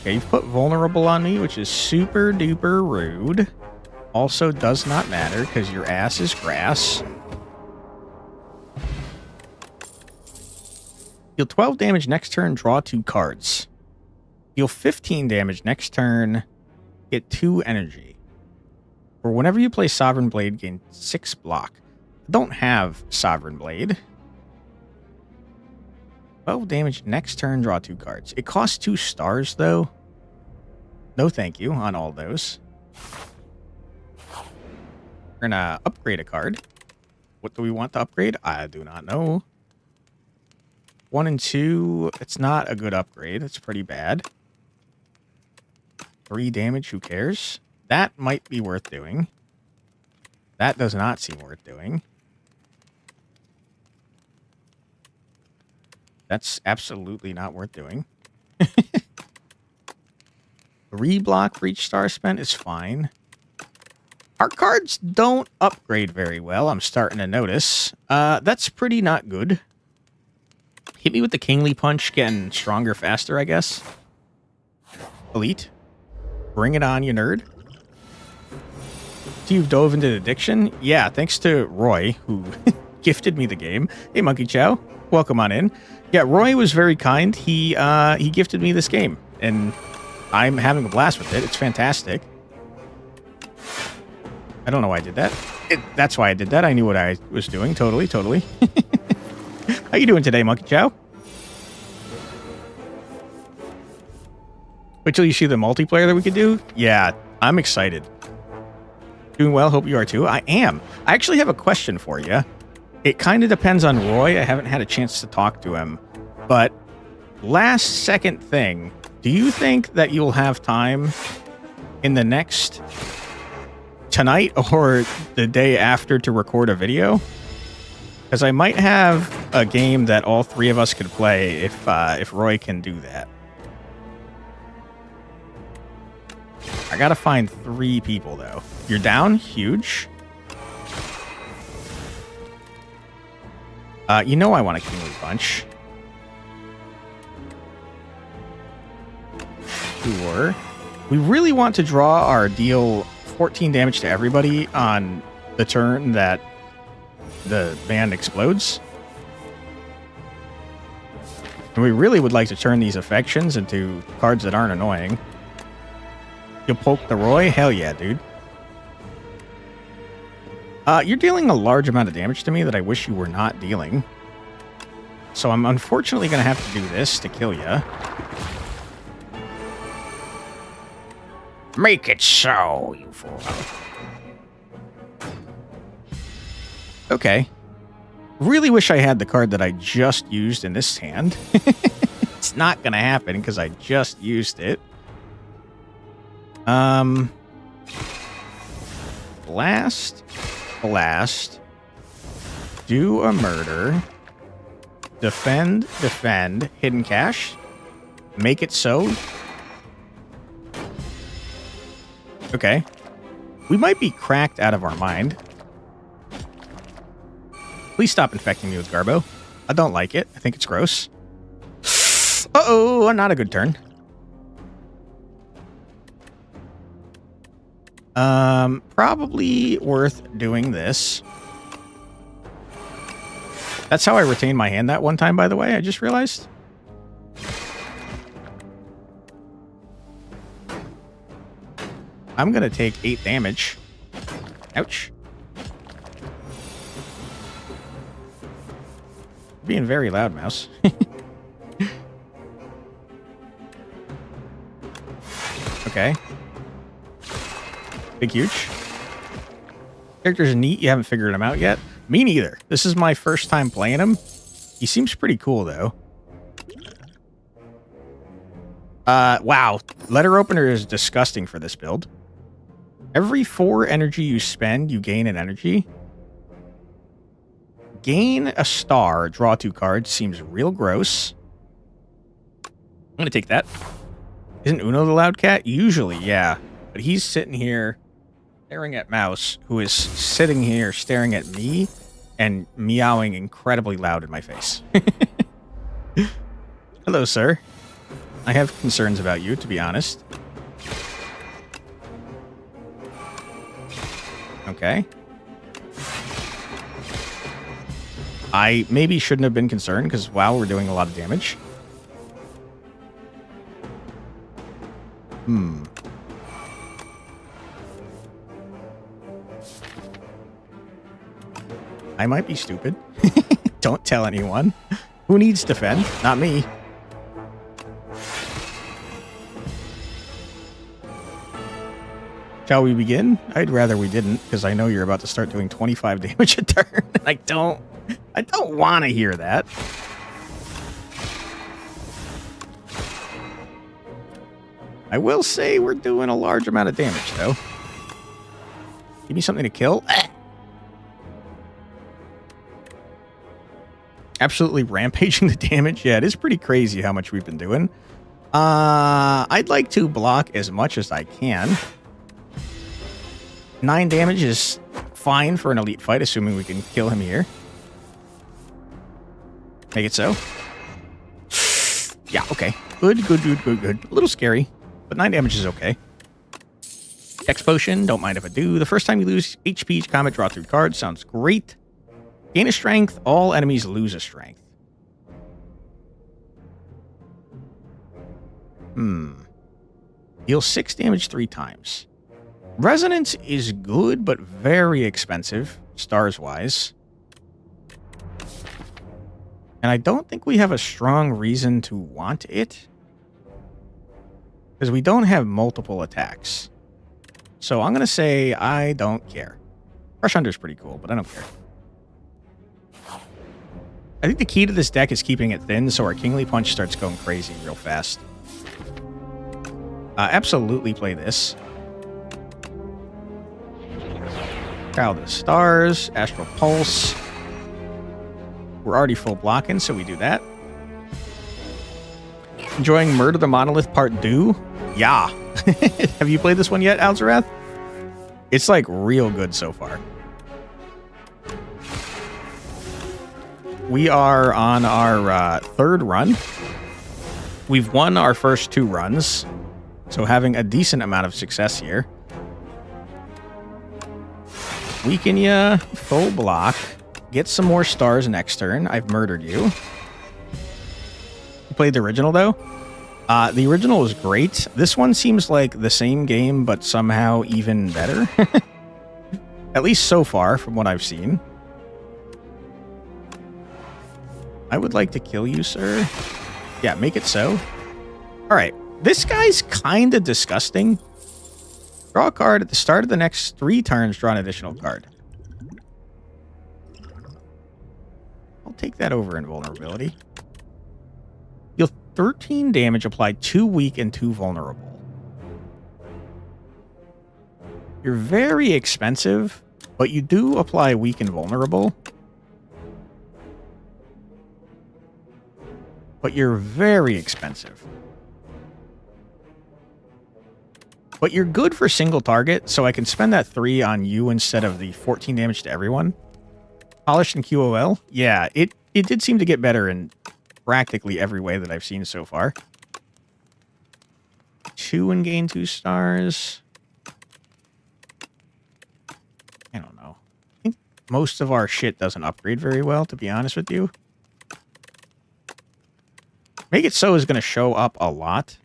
Okay, you've put vulnerable on me, which is super duper rude. Also does not matter because your ass is grass. Deal 12 damage next turn, draw 2 cards. Deal 15 damage next turn, get 2 energy. Or whenever you play Sovereign Blade, gain 6 block. I don't have Sovereign Blade. 12 damage next turn, draw 2 cards. It costs 2 stars, though. No thank you on all those. We're gonna upgrade a card. What do we want to upgrade? I do not know. 1 and 2, it's not a good upgrade. It's pretty bad. 3 damage, who cares? That might be worth doing. That does not seem worth doing. That's absolutely not worth doing. 3 block for each star spent is fine. Our cards don't upgrade very well, I'm starting to notice. That's pretty not good. Hit me with the Kingly Punch, getting stronger faster, I guess. Elite. Bring it on, you nerd. So you've dove into addiction? Yeah, thanks to Roy, who gifted me the game. Hey, Monkey Chow. Welcome on in. Yeah, Roy was very kind. He gifted me this game, and I'm having a blast with it. It's fantastic. I don't know why I did that. That's why I did that. I knew what I was doing. Totally. How you doing today, Monkey Chow? Wait till you see the multiplayer that we could do. Yeah, I'm excited. Doing well. Hope you are too. I am. I actually have a question for you. It kind of depends on Roy. I haven't had a chance to talk to him. But last second thing, do you think that you'll have time in the next tonight or the day after to record a video? Because I might have a game that all 3 of us could play if Roy can do that. I gotta find 3 people though. You're down? Huge. You know I want a Kingly Punch. Sure. We really want to draw or deal 14 damage to everybody on the turn that the band explodes. And we really would like to turn these affections into cards that aren't annoying. You'll poke the Roy? Hell yeah, dude. You're dealing a large amount of damage to me that I wish you were not dealing. So I'm unfortunately going to have to do this to kill you. Make it so, you fool. Okay. Really wish I had the card that I just used in this hand. It's not going to happen because I just used it. Blast. blast, do a murder, defend, hidden cache, make it so. Okay. We might be cracked out of our mind. Please stop infecting me with Garbo. I don't like it. I think it's gross. Uh-oh, not a good turn. Probably worth doing this. That's how I retained my hand that one time, by the way, I just realized. I'm gonna take 8 damage. Ouch. Being very loud, mouse. Okay. Big huge. Characters are neat. You haven't figured him out yet. Me neither. This is my first time playing him. He seems pretty cool, though. Wow. Letter opener is disgusting for this build. Every 4 energy you spend, you gain an energy. Gain a star, draw 2 cards. Seems real gross. I'm going to take that. Isn't Uno the loud cat? Usually, yeah. But he's sitting here staring at Mouse, who is sitting here staring at me and meowing incredibly loud in my face. Hello, sir. I have concerns about you, to be honest. Okay. I maybe shouldn't have been concerned, because, wow, we're doing a lot of damage. I might be stupid. Don't tell anyone. Who needs defend? Not me. Shall we begin? I'd rather we didn't, because I know you're about to start doing 25 damage a turn. I don't want to hear that. I will say we're doing a large amount of damage, though. Give me something to kill. Absolutely rampaging the damage. Yeah, it is pretty crazy how much we've been doing. I'd like to block as much as I can. 9 damage is fine for an elite fight, assuming we can kill him here. Make it so. Yeah, okay. Good. A little scary, but 9 damage is okay. Dex potion, don't mind if I do. The first time you lose HP each combat, draw 3 cards. Sounds great. Gain a strength, all enemies lose a strength. Deal 6 damage 3 times. Resonance is good, but very expensive, stars-wise. And I don't think we have a strong reason to want it. Because we don't have multiple attacks. So I'm going to say I don't care. Crush Under is pretty cool, but I don't care. I think the key to this deck is keeping it thin so our Kingly Punch starts going crazy real fast. Absolutely play this. Child of the Stars, Astral Pulse. We're already full blocking, so we do that. Enjoying Murder the Monolith Part 2? Yeah. Have you played this one yet, Alzarath? It's like real good so far. We are on our 3rd run. We've won our first 2 runs, so having a decent amount of success here. Weaken ya, full block, get some more stars next turn. I've murdered you. You played the original, though? The original was great. This one seems like the same game, but somehow even better. At least so far, from what I've seen. I would like to kill you, sir. Yeah, make it so. Alright, this guy's kind of disgusting. Draw a card at the start of the next 3 turns, draw an additional card. I'll take that over invulnerability. Deal 13 damage, apply 2 weak and 2 vulnerable. You're very expensive, But you do apply weak and vulnerable. But you're very expensive. But you're good for single target, so I can spend that 3 on you instead of the 14 damage to everyone. Polished and QOL? Yeah, it did seem to get better in practically every way that I've seen so far. 2 and gain 2 stars. I don't know. I think most of our shit doesn't upgrade very well, to be honest with you. Make It So is going to show up a lot.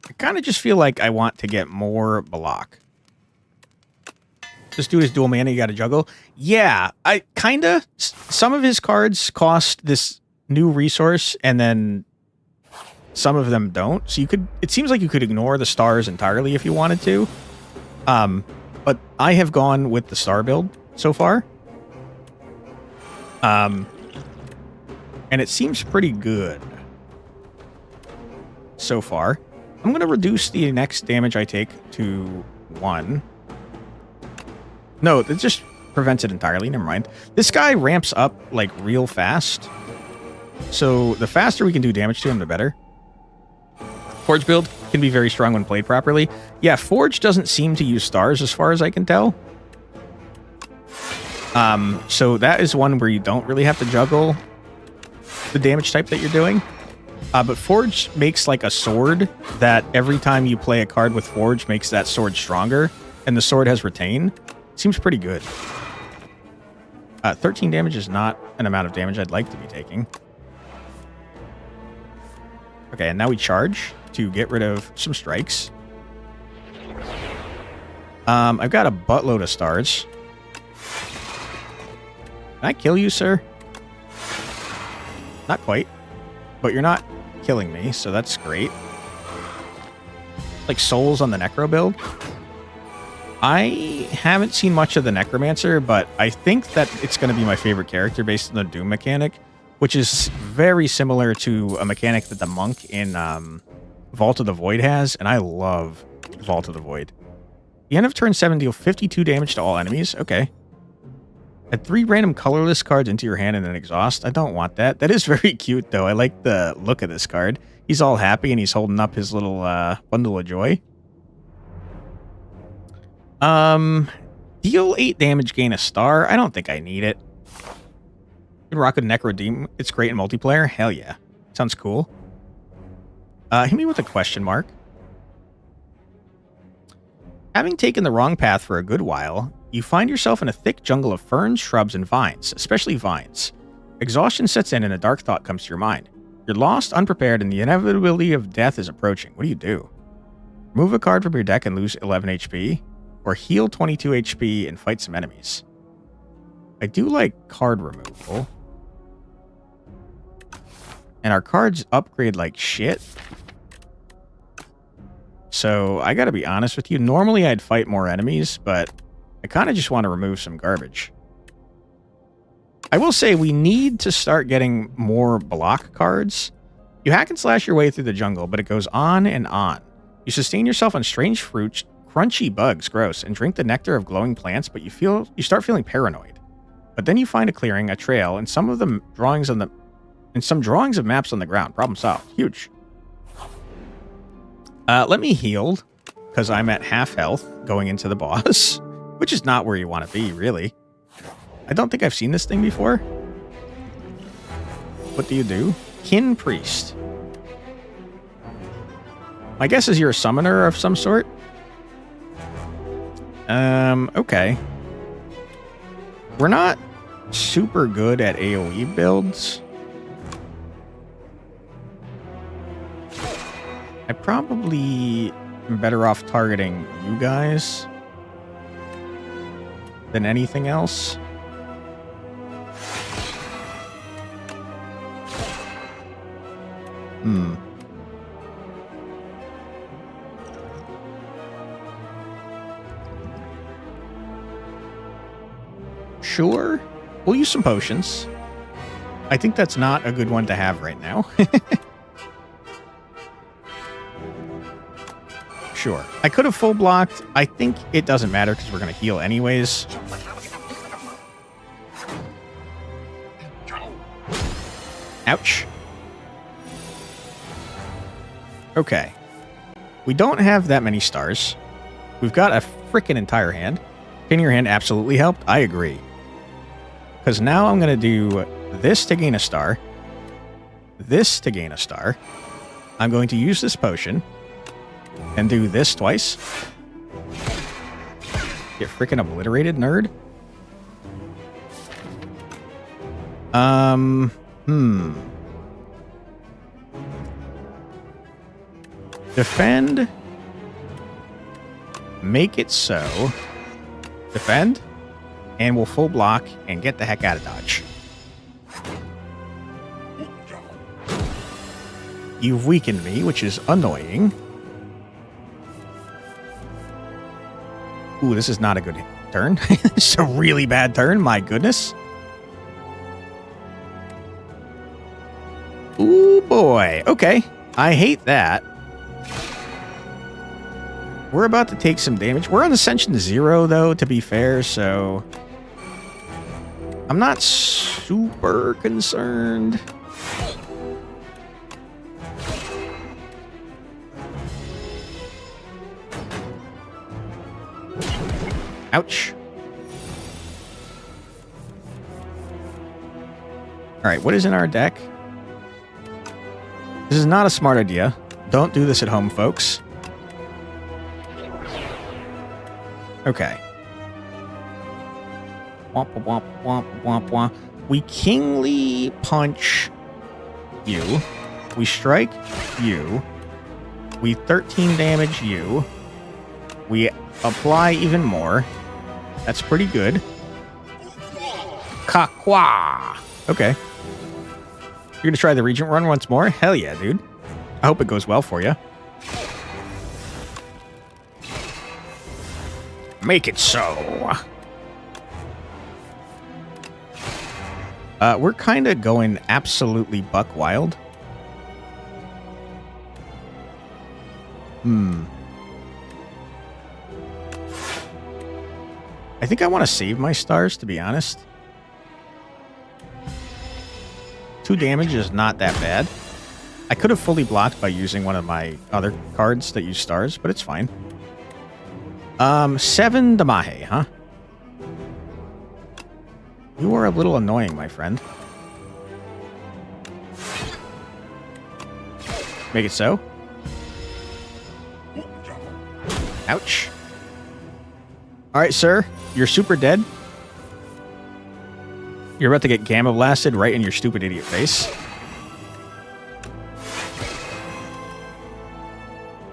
I kind of just feel like I want to get more block. This dude is dual mana, you got to juggle. Yeah, I kind of... Some of his cards cost this new resource, and then some of them don't. So you could... It seems like you could ignore the stars entirely if you wanted to. But I have gone with the star build so far. And it seems pretty good so far. I'm going to reduce the next damage I take to 1. No, it just prevents it entirely. Never mind. This guy ramps up, like, real fast. So the faster we can do damage to him, the better. Forge build can be very strong when played properly. Yeah, Forge doesn't seem to use stars as far as I can tell. So that is one where you don't really have to juggle the damage type that you're doing. But Forge makes like a sword that every time you play a card with Forge makes that sword stronger, and the sword has retain. Seems pretty good. 13 damage is not an amount of damage I'd like to be taking. Okay, and now we charge to get rid of some strikes. I've got a buttload of stars. Can I kill you, sir? Not quite. But you're not killing me, so that's great. Like souls on the Necro build. I haven't seen much of the Necromancer, but I think that it's going to be my favorite character based on the Doom mechanic, which is very similar to a mechanic that the monk in Vault of the Void has, and I love Vault of the Void. The end of turn 7 deal 52 damage to all enemies. Okay. Add 3 random colorless cards into your hand and then exhaust. I don't want that. That is very cute, though. I like the look of this card. He's all happy, and he's holding up his little bundle of joy. Deal 8 damage, gain a star. I don't think I need it. You can rock with Necrodeem. It's great in multiplayer. Hell yeah. Sounds cool. Hit me with a question mark. Having taken the wrong path for a good while, you find yourself in a thick jungle of ferns, shrubs, and vines, especially vines. Exhaustion sets in and a dark thought comes to your mind. You're lost, unprepared, and the inevitability of death is approaching. What do? Remove a card from your deck and lose 11 HP, or heal 22 HP and fight some enemies. I do like card removal. And our cards upgrade like shit. So I gotta be honest with you. Normally I'd fight more enemies, but I kind of just want to remove some garbage. I will say we need to start getting more block cards. You hack and slash your way through the jungle, but it goes on and on. You sustain yourself on strange fruits, crunchy bugs, gross, and drink the nectar of glowing plants, but you start feeling paranoid. But then you find a clearing, a trail, and some drawings of maps on the ground. Problem solved. Huge. Let me heal, because I'm at half health going into the boss, which is not where you want to be, really. I don't think I've seen this thing before. What do? Kin Priest. My guess is you're a summoner of some sort. Okay. We're not super good at AoE builds. I probably am better off targeting you guys than anything else. Sure. We'll use some potions. I think that's not a good one to have right now. Sure. I could have full blocked. I think it doesn't matter because we're going to heal anyways. Ouch. Okay. We don't have that many stars. We've got a freaking entire hand. Pinning your hand absolutely helped. I agree. Because now I'm going to do this to gain a star. This to gain a star. I'm going to use this potion. And do this twice. Get freaking obliterated, nerd. Defend. Make it so. Defend. And we'll full block and get the heck out of dodge. You've weakened me, which is annoying. Ooh, this is not a good turn. It's a really bad turn, my goodness. Ooh, boy. Okay. I hate that. We're about to take some damage. We're on Ascension 0, though, to be fair, so... I'm not super concerned. Ouch. Alright, what is in our deck? This is not a smart idea. Don't do this at home, folks. Okay. Womp, womp, womp, womp, womp. We kingly punch you. We strike you. We 13 damage you. We apply even more. That's pretty good. Kakwa. Okay. You're gonna try the Regent run once more? Hell yeah, dude. I hope it goes well for you. Make it so. We're kind of going absolutely buck wild. I think I want to save my stars, to be honest. 2 damage is not that bad. I could have fully blocked by using one of my other cards that use stars, but it's fine. 7 Damahe, huh? You are a little annoying, my friend. Make it so. Ouch. Alright, sir. You're super dead. You're about to get gamma blasted right in your stupid idiot face.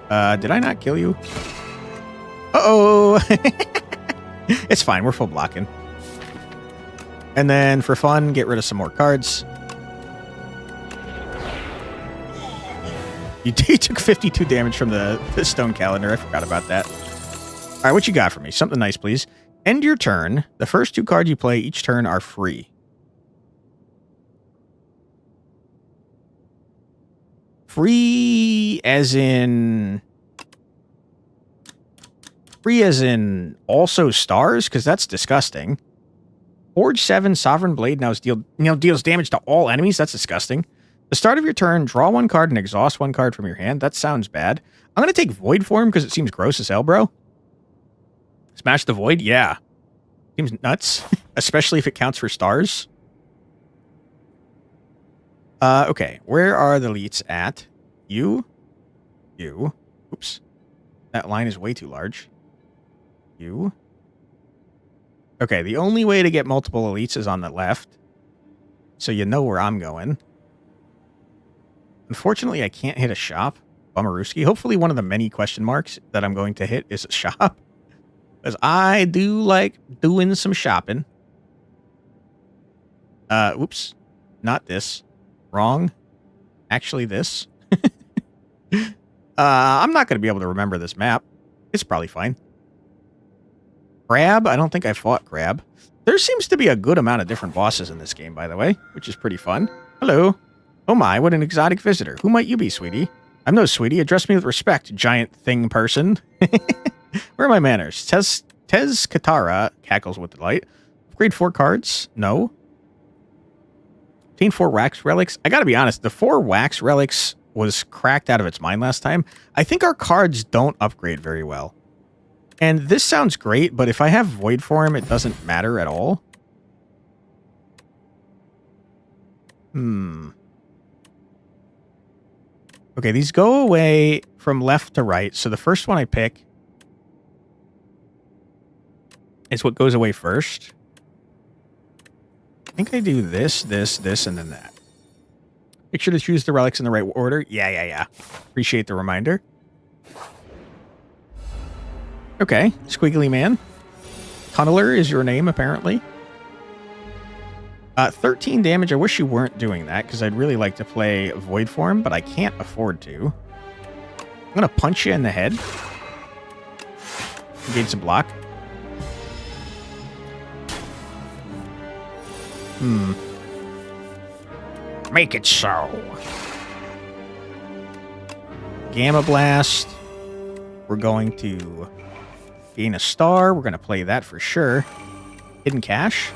Did I not kill you? Uh-oh! It's fine, we're full blocking. And then, for fun, get rid of some more cards. You took 52 damage from the stone calendar. I forgot about that. Alright, what you got for me? Something nice, please. End your turn. The first 2 cards you play each turn are free. Free as in... Free as in also stars? Because that's disgusting. Forge 7, Sovereign Blade now deals damage to all enemies. That's disgusting. The start of your turn, draw 1 card and exhaust 1 card from your hand. That sounds bad. I'm going to take Void Form because it seems gross as hell, bro. Smash the Void? Yeah. Seems nuts. Especially if it counts for stars. Okay. Where are the elites at? You. Oops. That line is way too large. You. Okay, the only way to get multiple elites is on the left. So you know where I'm going. Unfortunately, I can't hit a shop. Bummerooski. Hopefully one of the many question marks that I'm going to hit is a shop. Because I do like doing some shopping. Oops. Not this. Wrong. Actually this. I'm not going to be able to remember this map. It's probably fine. Crab? I don't think I fought Crab. There seems to be a good amount of different bosses in this game, by the way, which is pretty fun. Hello. Oh my, what an exotic visitor. Who might you be, sweetie? I'm no sweetie. Address me with respect, giant thing person. Where are my manners? Tez Katara cackles with delight. Upgrade 4 cards? No. Obtain 4 wax relics? I gotta be honest, the 4 wax relics was cracked out of its mind last time. I think our cards don't upgrade very well. And this sounds great, but if I have void form, it doesn't matter at all. Okay, these go away from left to right. So the first one I pick is what goes away first. I think I do this, and then that. Make sure to choose the relics in the right order. Yeah. Appreciate the reminder. Okay, Squiggly Man. Tunneler is your name, apparently. 13 damage. I wish you weren't doing that, because I'd really like to play Void Form, but I can't afford to. I'm going to punch you in the head. Engage the block. Make it so. Gamma Blast. We're going to gain a star. We're going to play that for sure. Hidden Cache.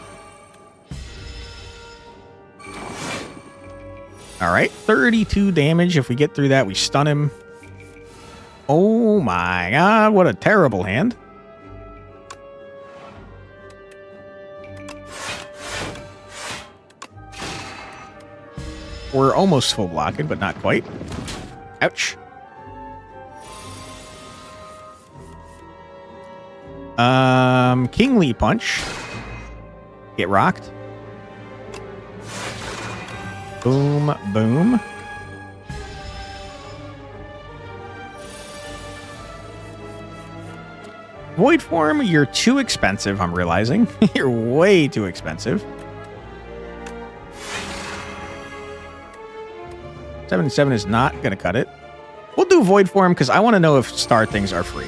Alright, 32 damage. If we get through that, we stun him. Oh my god, what a terrible hand. We're almost full blocked, but not quite. Ouch. Kingly Punch. Get rocked. Boom, boom. Void Form, you're too expensive, I'm realizing. You're way too expensive. 7 is not going to cut it. We'll do Void Form because I want to know if star things are free.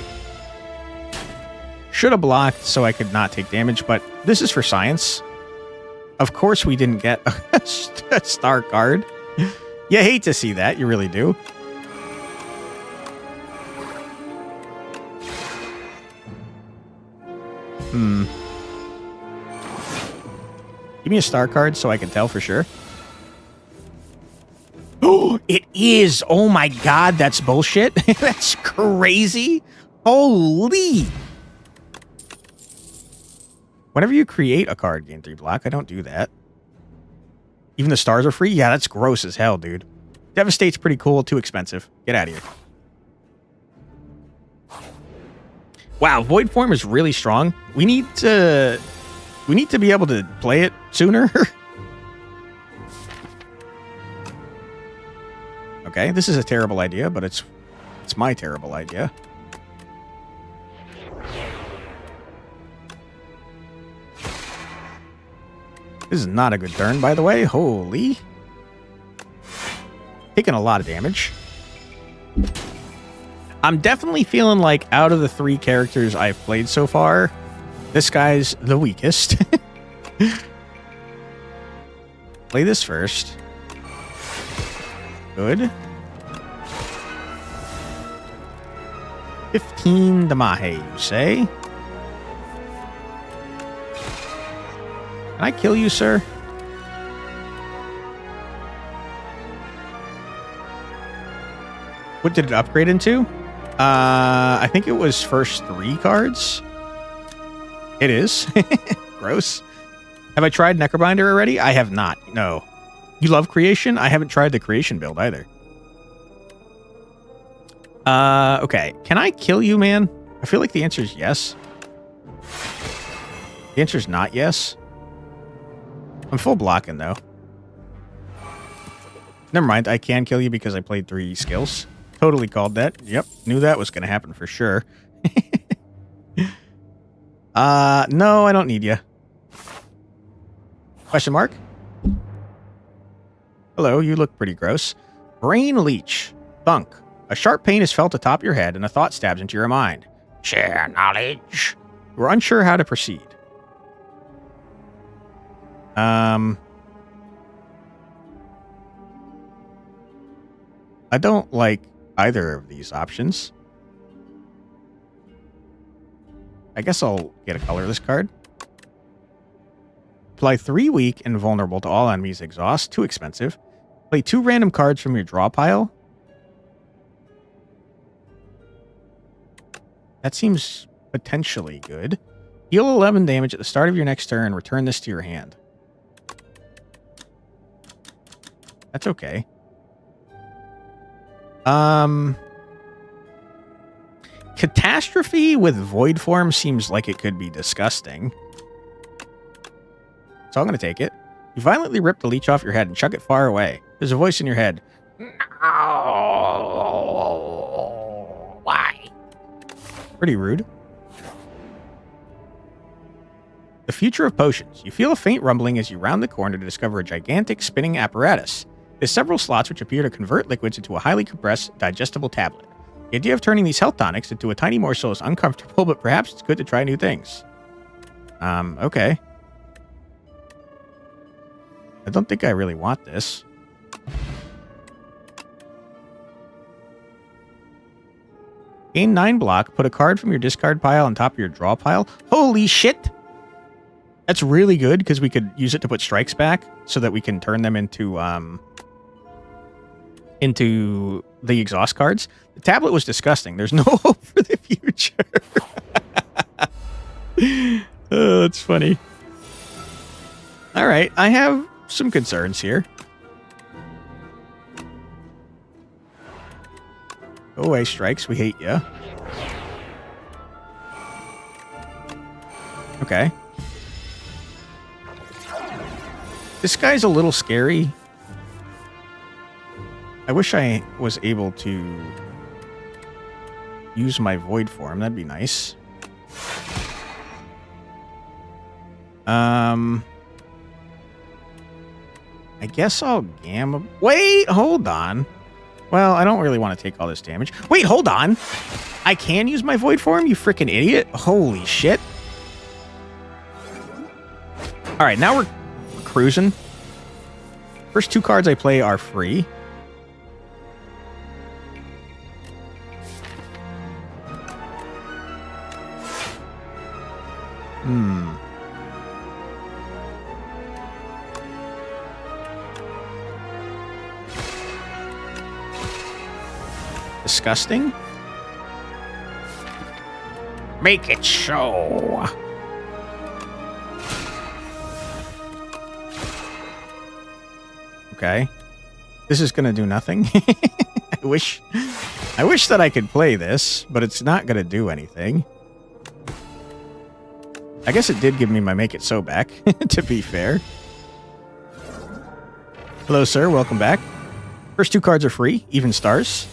Should have blocked so I could not take damage, but this is for science. Of course we didn't get a star card. You hate to see that. You really do. Give me a star card so I can tell for sure. Oh, it is. Oh my god, that's bullshit. That's crazy. Holy. Whenever you create a card, gain 3 block. I don't do that. Even the stars are free? Yeah, that's gross as hell, dude. Devastate's pretty cool. Too expensive. Get out of here. Wow, Void Form is really strong. We need to be able to play it sooner. Okay, this is a terrible idea, but it's my terrible idea. This is not a good turn, by the way. Holy. Taking a lot of damage. I'm definitely feeling like out of the 3 characters I've played so far, this guy's the weakest. Play this first. Good. 15 Damahe, you say? Can I kill you, sir? What did it upgrade into? I think it was first 3 cards. It is. Gross. Have I tried Necrobinder already? I have not. No. You love creation? I haven't tried the creation build either. Okay. Can I kill you, man? I feel like the answer is yes. The answer is not yes. I'm full blocking, though. Never mind. I can kill you because I played 3 skills. Totally called that. Yep. Knew that was going to happen for sure. No, I don't need you. Question mark? Hello, you look pretty gross. Brain Leech. Thunk. A sharp pain is felt atop your head and a thought stabs into your mind. Share knowledge. You are unsure how to proceed. I don't like either of these options. I guess I'll get a colorless card. Apply 3 weak and vulnerable to all enemies exhaust. Too expensive. Play 2 random cards from your draw pile. That seems potentially good. Heal 11 damage at the start of your next turn. Return this to your hand. That's okay. Catastrophe with void form seems like it could be disgusting. So I'm going to take it. You violently rip the leech off your head and chuck it far away. There's a voice in your head. No. Why? Pretty rude. The future of potions. You feel a faint rumbling as you round the corner to discover a gigantic spinning apparatus. There's several slots which appear to convert liquids into a highly compressed, digestible tablet. The idea of turning these health tonics into a tiny morsel is uncomfortable, but perhaps it's good to try new things. Okay. I don't think I really want this. Gain 9 block, put a card from your discard pile on top of your draw pile. Holy shit! That's really good, because we could use it to put strikes back, so that we can turn them into the exhaust cards. The tablet was disgusting. There's no hope for the future. Oh, that's funny. All right, I have some concerns here. Go away, strikes. We hate you. Okay. This guy's a little scary. I wish I was able to use my void form. That'd be nice. I guess I'll gamma. Wait, hold on. Well, I don't really want to take all this damage. Wait, hold on. I can use my void form, you freaking idiot. Holy shit. All right, now we're cruising. First 2 cards I play are free. Disgusting. Make it so. Okay. This is going to do nothing. I wish that I could play this, but it's not going to do anything. I guess it did give me my make it so back, to be fair. Hello, sir. Welcome back. First 2 cards are free. Even stars.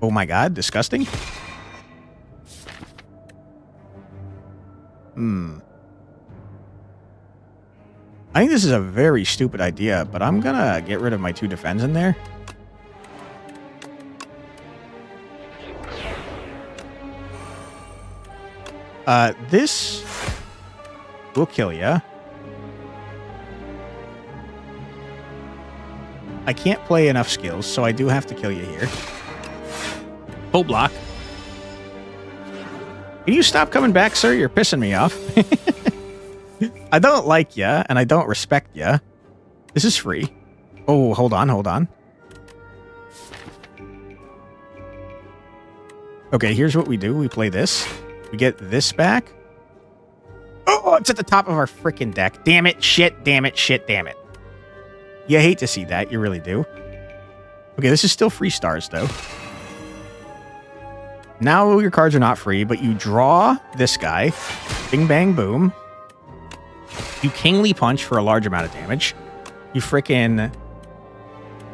Oh my god, disgusting. I think this is a very stupid idea, but I'm gonna get rid of my 2 defense in there. This will kill ya. I can't play enough skills, so I do have to kill you here. Full block. Can you stop coming back, sir? You're pissing me off. I don't like ya, and I don't respect ya. This is free. Oh, hold on, hold on. Okay, here's what we do. We play this. We get this back. Oh, it's at the top of our freaking deck. Damn it, shit, damn it, shit, damn it. You hate to see that. You really do. Okay, this is still free stars, though. Now your cards are not free, but you draw this guy. Bing, bang, boom. You kingly punch for a large amount of damage. You frickin'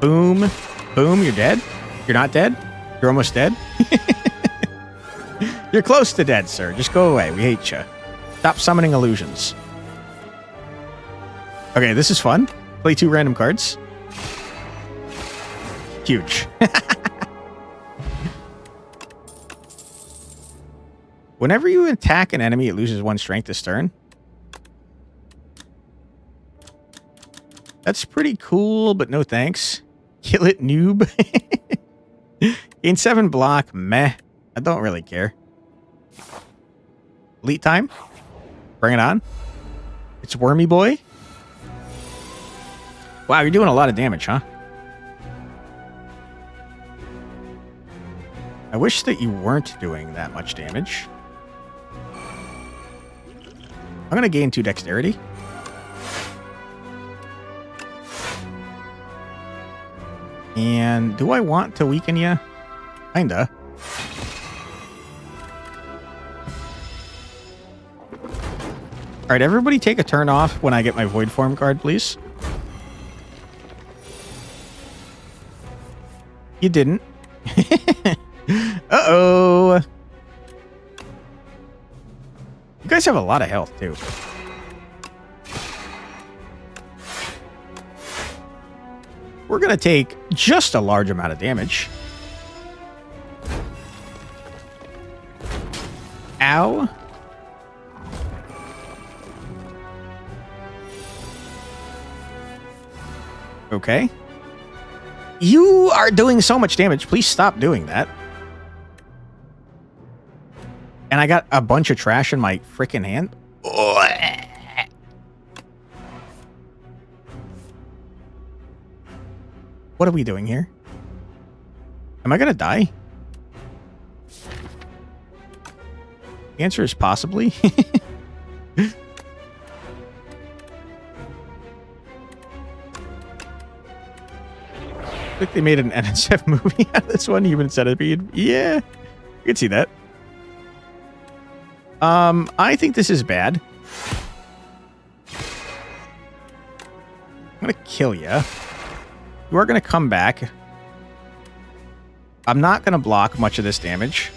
boom, boom, you're dead. You're not dead. You're almost dead. You're close to dead, sir. Just go away. We hate you. Stop summoning illusions. Okay, this is fun. Play 2 random cards. Huge. Whenever you attack an enemy, it loses 1 strength this turn. That's pretty cool, but no thanks. Kill it, noob. Gain 7 block. Meh. I don't really care. Elite time. Bring it on. It's Wormy Boy. Wow, you're doing a lot of damage, huh? I wish that you weren't doing that much damage. I'm going to gain 2 dexterity. And do I want to weaken you? Kinda. Alright, everybody take a turn off when I get my Void Form card, please. You didn't. Uh-oh. You guys have a lot of health, too. We're going to take just a large amount of damage. Ow. Okay. You are doing so much damage. Please stop doing that. And I got a bunch of trash in my freaking hand. What are we doing here? Am I going to die? The answer is possibly. I think they made an NSF movie out of this one, Human Centipede. Yeah, you can see that. I think this is bad. I'm going to kill you. You are going to come back. I'm not going to block much of this damage.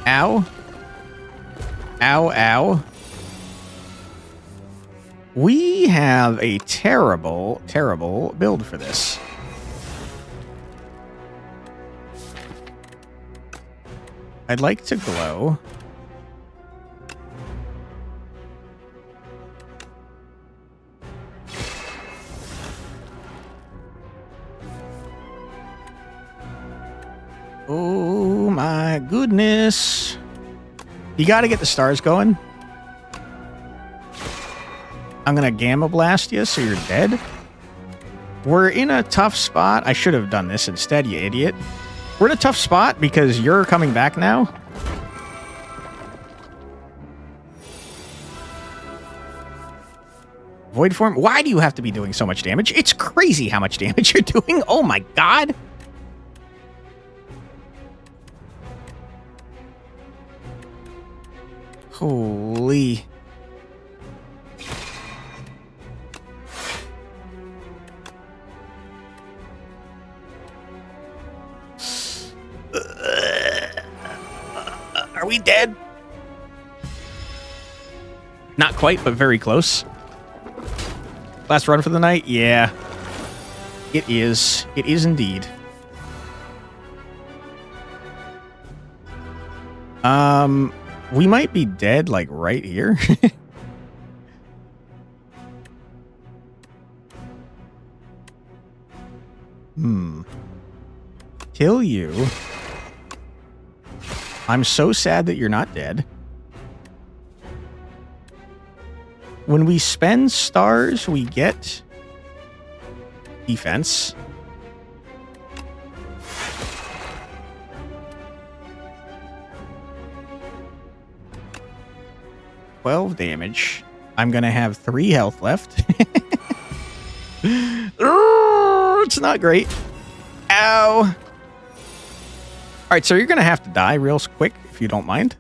Ow. Ow, ow. We have a terrible, terrible build for this. I'd like to glow. Oh my goodness. You got to get the stars going. I'm going to Gamma Blast you so you're dead. We're in a tough spot. I should have done this instead, you idiot. We're in a tough spot because you're coming back now. Void Form. Why do you have to be doing so much damage? It's crazy how much damage you're doing. Oh my god. Holy. Are we dead? Not quite, but very close. Last run for the night? Yeah. It is. It is indeed. We might be dead, like, right here. Kill you. I'm so sad that you're not dead. When we spend stars, we get defense. $12 damage. I'm gonna have 3 health left. It's not great. Ow. Alright, so you're gonna have to die real quick, if you don't mind.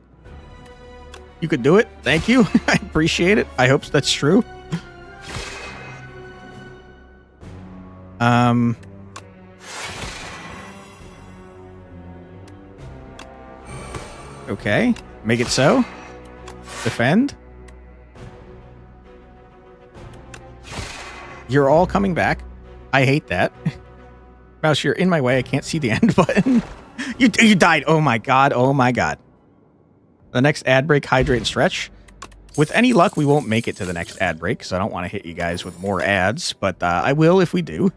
You could do it. Thank you. I appreciate it. I hope that's true. Okay. Make it so. Defend. You're all coming back. I hate that. Mouse, you're in my way. I can't see the end button. You died. Oh my god. Oh my god. The next ad break, hydrate and stretch. With any luck, we won't make it to the next ad break because I don't want to hit you guys with more ads, but I will if we do.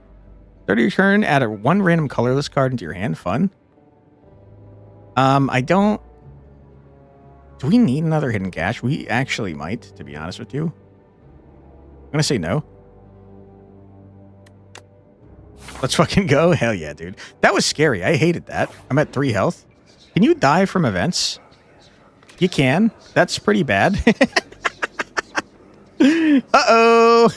Start of your turn, add one random colorless card into your hand. Fun. I don't... Do we need another hidden cache? We actually might, to be honest with you. I'm going to say no. Let's fucking go. Hell yeah, dude. That was scary. I hated that. I'm at 3 health. Can you die from events? You can. That's pretty bad. Uh-oh.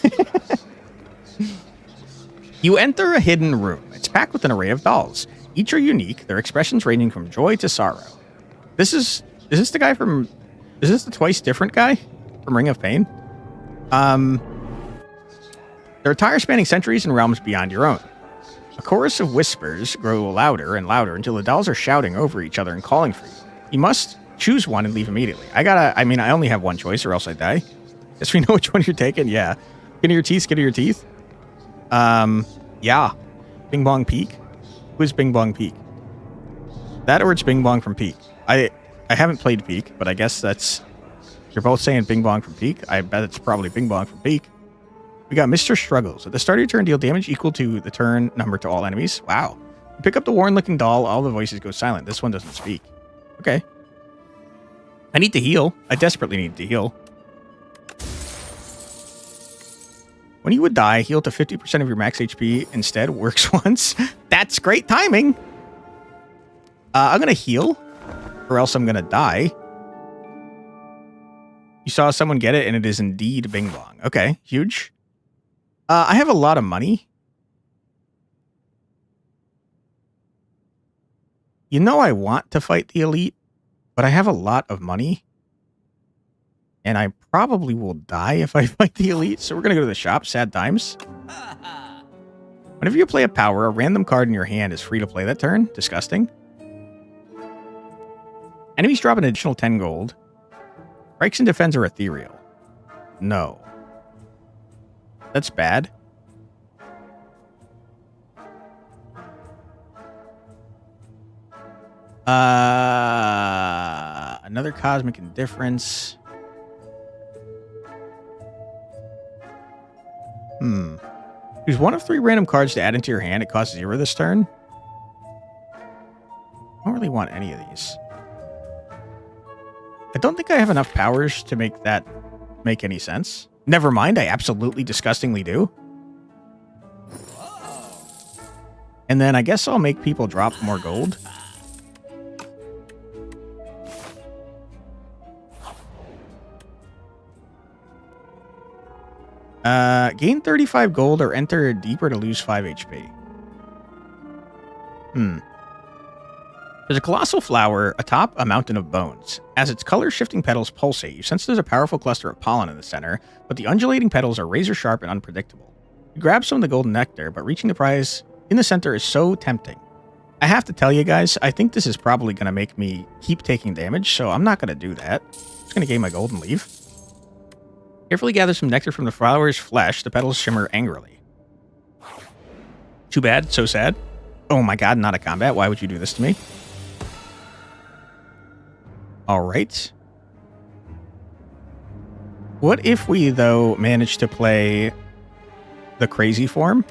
You enter a hidden room. It's packed with an array of dolls. Each are unique, their expressions ranging from joy to sorrow. Is this the guy from... Is this the twice different guy from Ring of Pain? Their attire spanning centuries and realms beyond your own. A chorus of whispers grow louder and louder until the dolls are shouting over each other and calling for you. You must choose one and leave immediately. I only have one choice or else I die. Guess we know which one you're taking. Yeah. Skin of your teeth, skin of your teeth. Yeah. Bing Bong Peak. Who's Bing Bong Peak? That or it's Bing Bong from Peak. I haven't played Peak, but I guess that's... You're both saying Bing Bong from Peak. I bet it's probably Bing Bong from Peak. We got Mr. Struggles. At the start of your turn, deal damage equal to the turn number to all enemies. Wow. You pick up the worn-looking doll, all the voices go silent. This one doesn't speak. Okay. I need to heal. I desperately need to heal. When you would die, heal to 50% of your max HP instead. Works once. That's great timing. I'm going to heal, or else I'm going to die. You saw someone get it, and it is indeed Bing Bong. Okay, huge. I have a lot of money. You know I want to fight the elite, but I have a lot of money. And I probably will die if I fight the elite, so we're going to go to the shop. Sad times. Whenever you play a power, a random card in your hand is free to play that turn. Disgusting. Enemies drop an additional 10 gold. Strikes and defense are ethereal. No. That's bad. Another cosmic indifference. Choose one of 3 random cards to add into your hand. It costs 0 this turn. I don't really want any of these. I don't think I have enough powers to make that make any sense. Never mind, I absolutely disgustingly do. And then I guess I'll make people drop more gold. Gain 35 gold or enter deeper to lose 5 HP. There's a colossal flower atop a mountain of bones. As its color-shifting petals pulsate, you sense there's a powerful cluster of pollen in the center, but the undulating petals are razor-sharp and unpredictable. You grab some of the golden nectar, but reaching the prize in the center is so tempting. I have to tell you guys, I think this is probably going to make me keep taking damage, so I'm not going to do that. I'm just going to gain my gold and leave. Carefully gather some nectar from the flower's flesh. The petals shimmer angrily. Too bad. So sad. Oh my god, not a combat. Why would you do this to me? All right. What if we, though, manage to play the crazy form?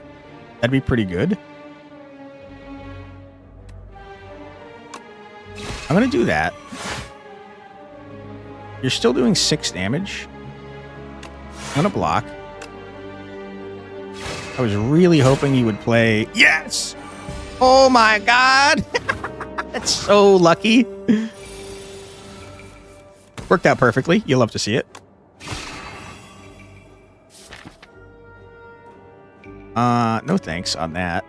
That'd be pretty good. I'm going to do that. You're still doing 6 damage. I'm going to block. I was really hoping you would play... Yes! Oh my god! That's so lucky. Worked out perfectly. You'll love to see it. No thanks on that.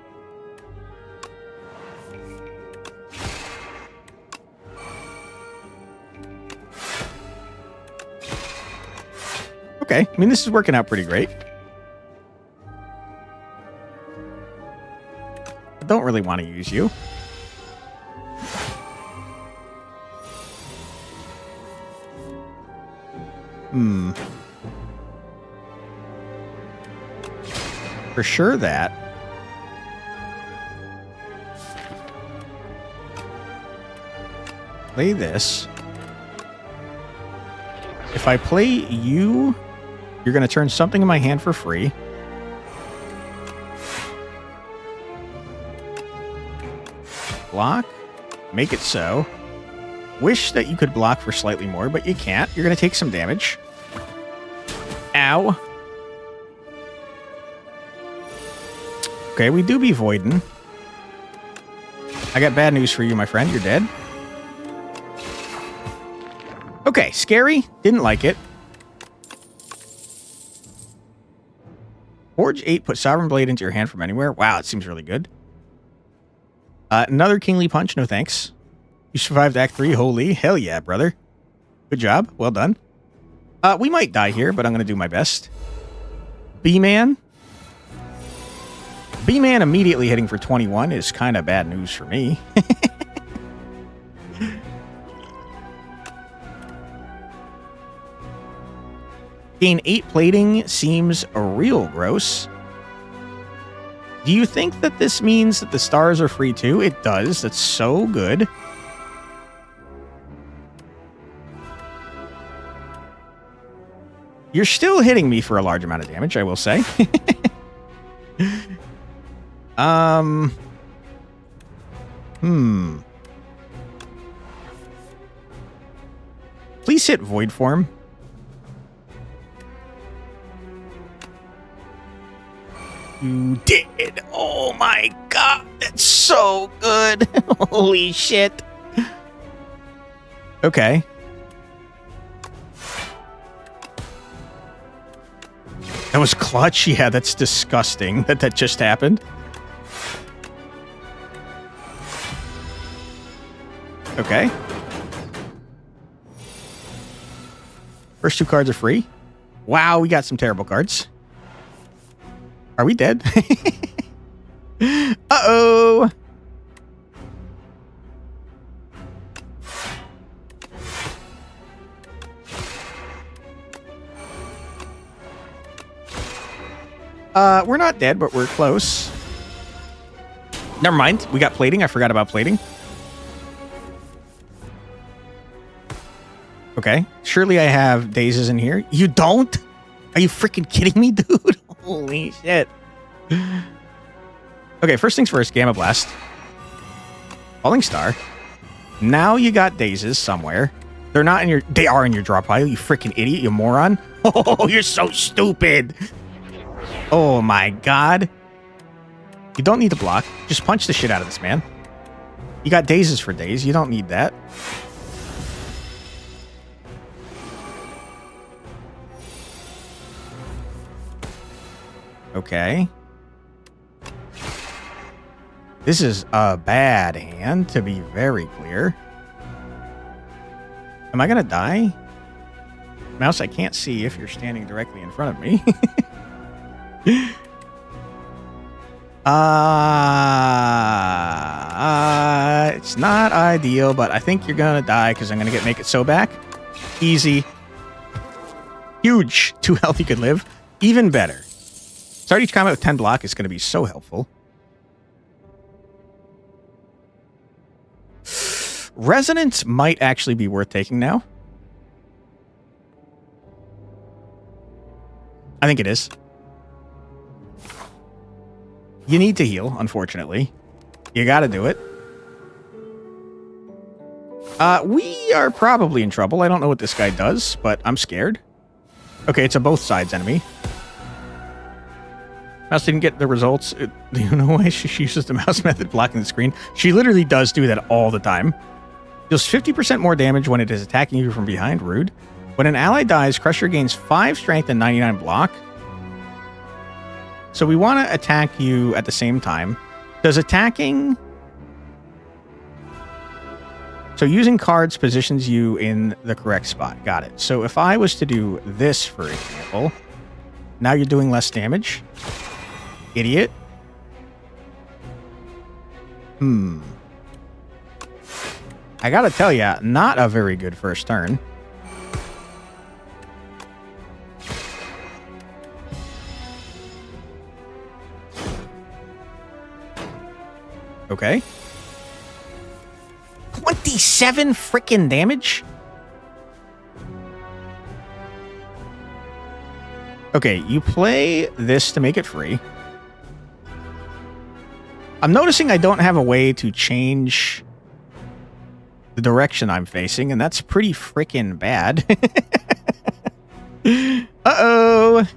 Okay, I mean, this is working out pretty great. I don't really want to use you. For sure that. Play this. If I play you, you're going to turn something in my hand for free. block. Make it so. Wish that you could block for slightly more, but you can't. You're going to take some damage. Ow. Okay, we do be voiding. I got bad news for you, my friend. You're dead. Okay, scary. Didn't like it. Forge 8, put Sovereign Blade into your hand from anywhere. Wow, it seems really good. Another Kingly Punch. No thanks. You survived Act 3. Holy hell yeah, brother. Good job. Well done. We might die here, but I'm going to do my best. B-Man. B-Man immediately hitting for 21 is kind of bad news for me. Gain 8 plating seems real gross. Do you think that this means that the stars are free too? It does. That's so good. You're still hitting me for a large amount of damage, I will say. Please hit Void Form. You did. Oh my god, that's so good. Holy shit. Okay. That was clutch? Yeah, that's disgusting that just happened. Okay. First 2 cards are free. Wow, we got some terrible cards. Are we dead? Uh-oh. We're not dead, but we're close. Never mind. We got plating. I forgot about plating. Okay. Surely I have dazes in here. You don't? Are you freaking kidding me, dude? Holy shit. Okay, first things first. Gamma Blast. Falling Star. Now you got dazes somewhere. They're not in your... They are in your draw pile, you freaking idiot, you moron. Oh, you're so stupid. Oh my god. You don't need to block. Just punch the shit out of this man. You got dazes for days. You don't need that. Okay. This is a bad hand, to be very clear. Am I gonna die? Mouse, I can't see if you're standing directly in front of me. It's not ideal, but I think you're gonna die because I'm gonna make it so back. Easy. Huge. 2 health you could live. Even better. Start each combat with 10 block is gonna be so helpful. Resonance might actually be worth taking now. I think it is. You need to heal, unfortunately. You gotta do it. We are probably in trouble. I don't know what this guy does, but I'm scared. Okay, it's a both sides enemy. Mouse didn't get the results. Do you know why she uses the mouse method blocking the screen? She literally does do that all the time. Deals 50% more damage when it is attacking you from behind. Rude. When an ally dies, Crusher gains 5 strength and 99 block. So we want to attack you at the same time. Does attacking... So using cards positions you in the correct spot. Got it. So if I was to do this, for example, now you're doing less damage. Idiot. I gotta tell ya, not a very good first turn. Okay. 27 freaking damage? Okay, you play this to make it free. I'm noticing I don't have a way to change the direction I'm facing, and that's pretty freaking bad. Uh-oh.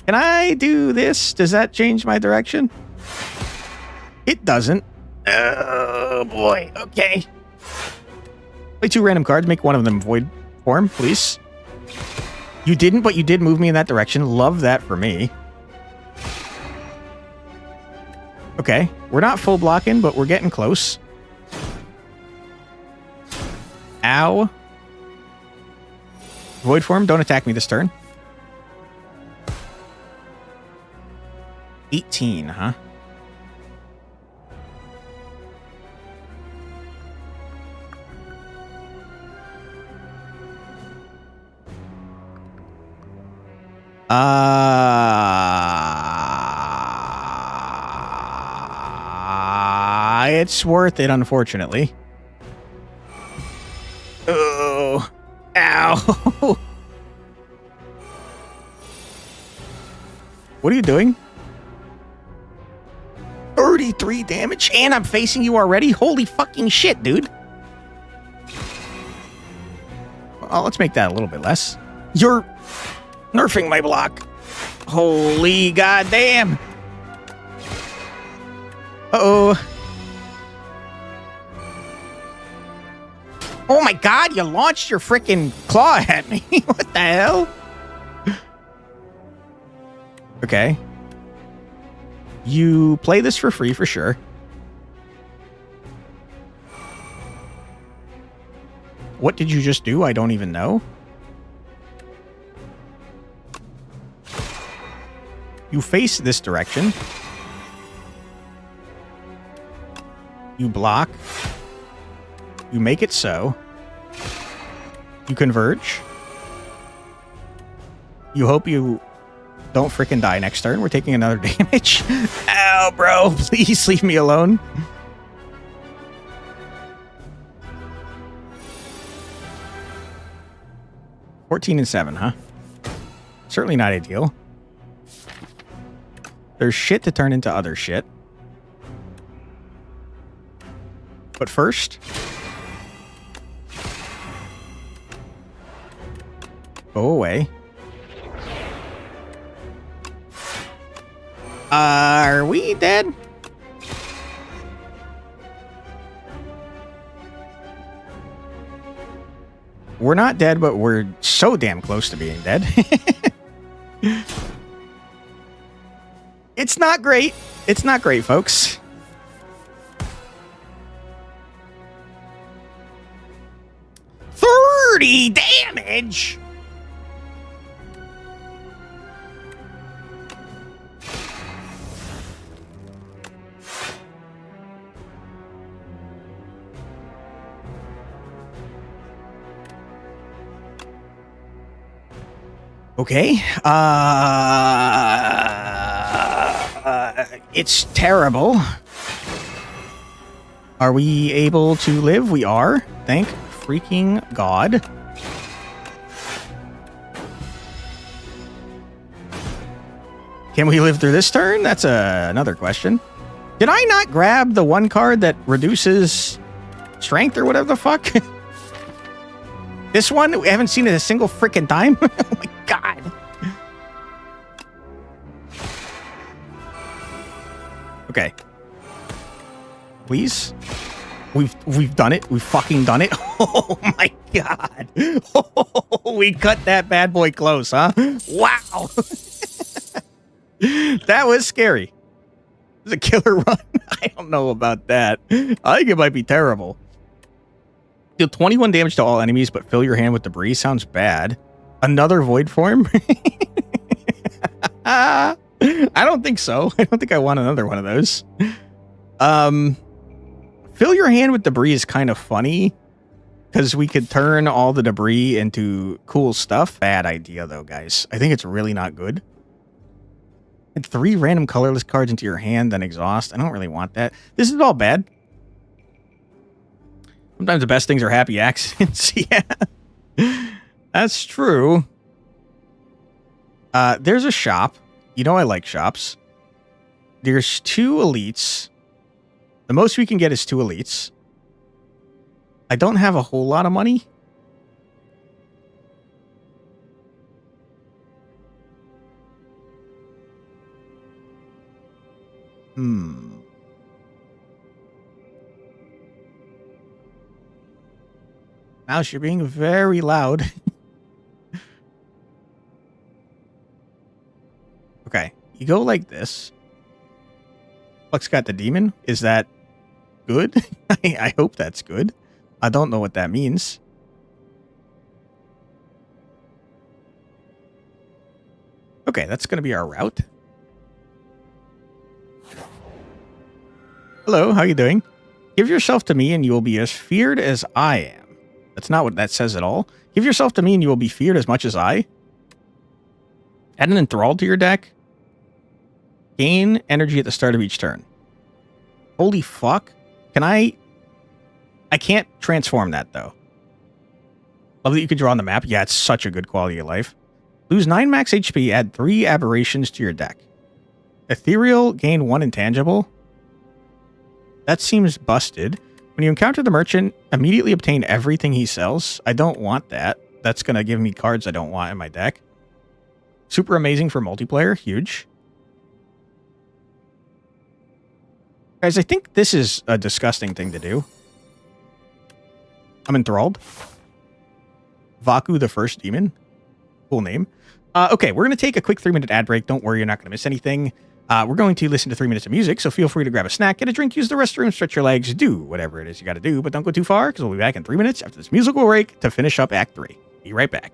Can I do this? Does that change my direction? It doesn't. Oh, boy. Okay. Play 2 random cards. Make one of them void form, please. You didn't, but you did move me in that direction. Love that for me. Okay. We're not full blocking, but we're getting close. Ow. Void form, don't attack me this turn. 18, huh? It's worth it, unfortunately. Oh, ow. What are you doing? 33 damage, and I'm facing you already? Holy fucking shit, dude. Well, let's make that a little bit less. You're nerfing my block. Holy goddamn. Uh-oh. Oh my god, you launched your freaking claw at me. What the hell? Okay. You play this for free for sure. What did you just do? I don't even know. You face this direction. You block. You make it so. You converge. You hope you don't freaking die next turn. We're taking another damage. Ow, bro. Please leave me alone. $14 and $7, huh? Certainly not ideal. There's shit to turn into other shit. But first, go away. Are we dead? We're not dead, but we're so damn close to being dead. It's not great. It's not great, folks. $30 damage. Okay. It's terrible. Are we able to live? We are. Thank freaking God. Can we live through this turn? That's another question. Did I not grab the one card that reduces strength or whatever the fuck? This one? We haven't seen it a single freaking time? Oh my God. Okay. Please. We've done it. We've fucking done it. Oh my God. Oh, we cut that bad boy close, huh? Wow. That was scary. It was a killer run. I don't know about that. I think it might be terrible. Deal 21 damage to all enemies, but fill your hand with debris. Sounds bad. Another void form? I don't think so. I don't think I want another one of those. Fill your hand with debris is kind of funny because we could turn all the debris into cool stuff. Bad idea, though, guys. I think it's really not good. Add 3 random colorless cards into your hand, then exhaust. I don't really want that. This is all bad. Sometimes the best things are happy accidents. Yeah, that's true. There's a shop. You know I like shops. There's 2 elites. The most we can get is 2 elites. I don't have a whole lot of money. Mouse, you're being very loud. Okay, you go like this. Flex got the demon. Is that good? I hope that's good. I don't know what that means. Okay, that's going to be our route. Hello, how you doing? Give yourself to me and you will be as feared as I am. That's not what that says at all. Give yourself to me and you will be feared as much as I. Add an enthralled to your deck. Gain energy at the start of each turn. Holy fuck. Can I can't transform that, though. Love that you can draw on the map. Yeah, it's such a good quality of life. Lose 9 max HP, add 3 aberrations to your deck. Ethereal, gain 1 intangible. That seems busted. When you encounter the merchant, immediately obtain everything he sells. I don't want that. That's going to give me cards I don't want in my deck. Super amazing for multiplayer. Huge. Guys, I think this is a disgusting thing to do. I'm enthralled. Vaku the First Demon. Cool name. Okay, we're going to take a quick 3-minute ad break. Don't worry, you're not going to miss anything. We're going to listen to 3 minutes of music, so feel free to grab a snack, get a drink, use the restroom, stretch your legs, do whatever it is you got to do, but don't go too far, because we'll be back in 3 minutes after this musical break to finish up Act 3. Be right back.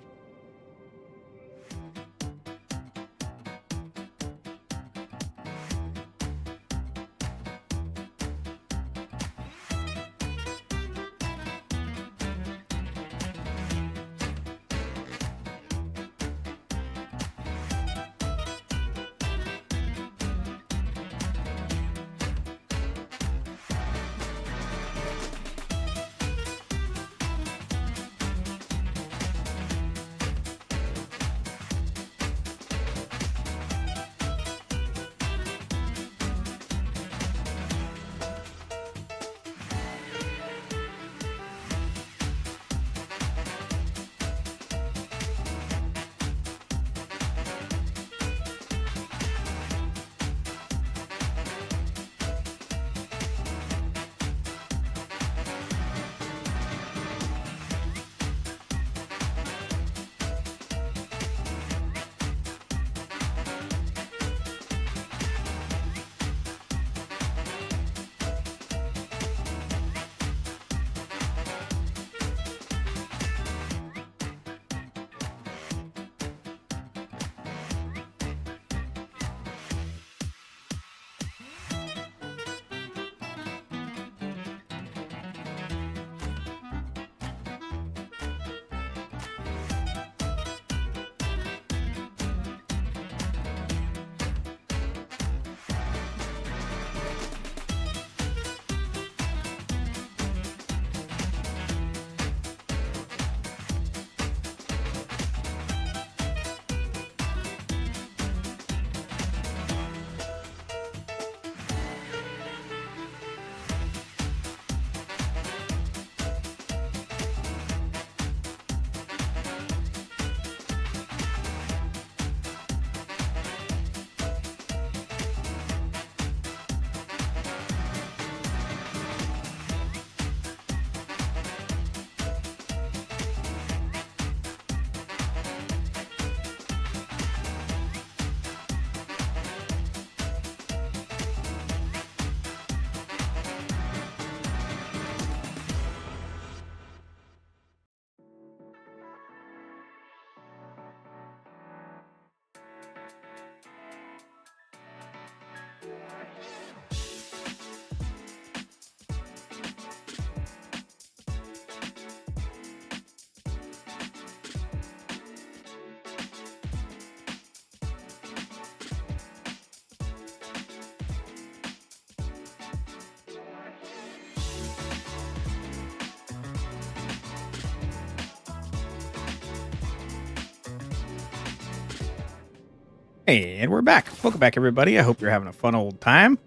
Hey, and we're back. Welcome back, everybody. I hope you're having a fun old time.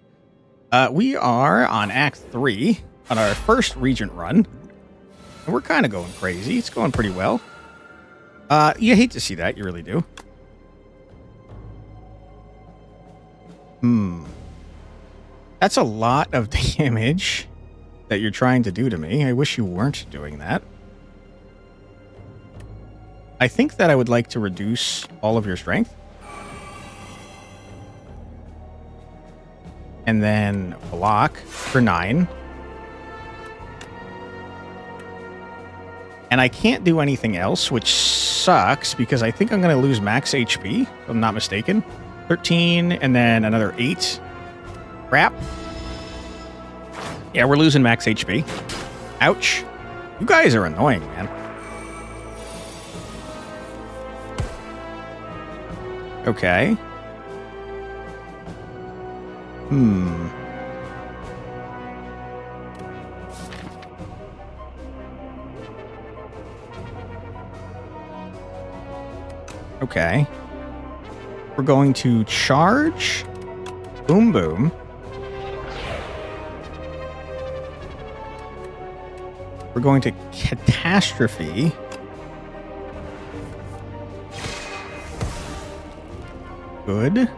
We are on Act 3 on our first Regent run. And we're kind of going crazy. It's going pretty well. You hate to see that. You really do. That's a lot of damage that you're trying to do to me. I wish you weren't doing that. I think that I would like to reduce all of your strength. And then block for 9. And I can't do anything else, which sucks because I think I'm going to lose max HP, if I'm not mistaken. 13 and then another 8. Crap. Yeah, we're losing max HP. Ouch. You guys are annoying, man. Okay. Okay. We're going to charge. Boom, boom. We're going to catastrophe. Good.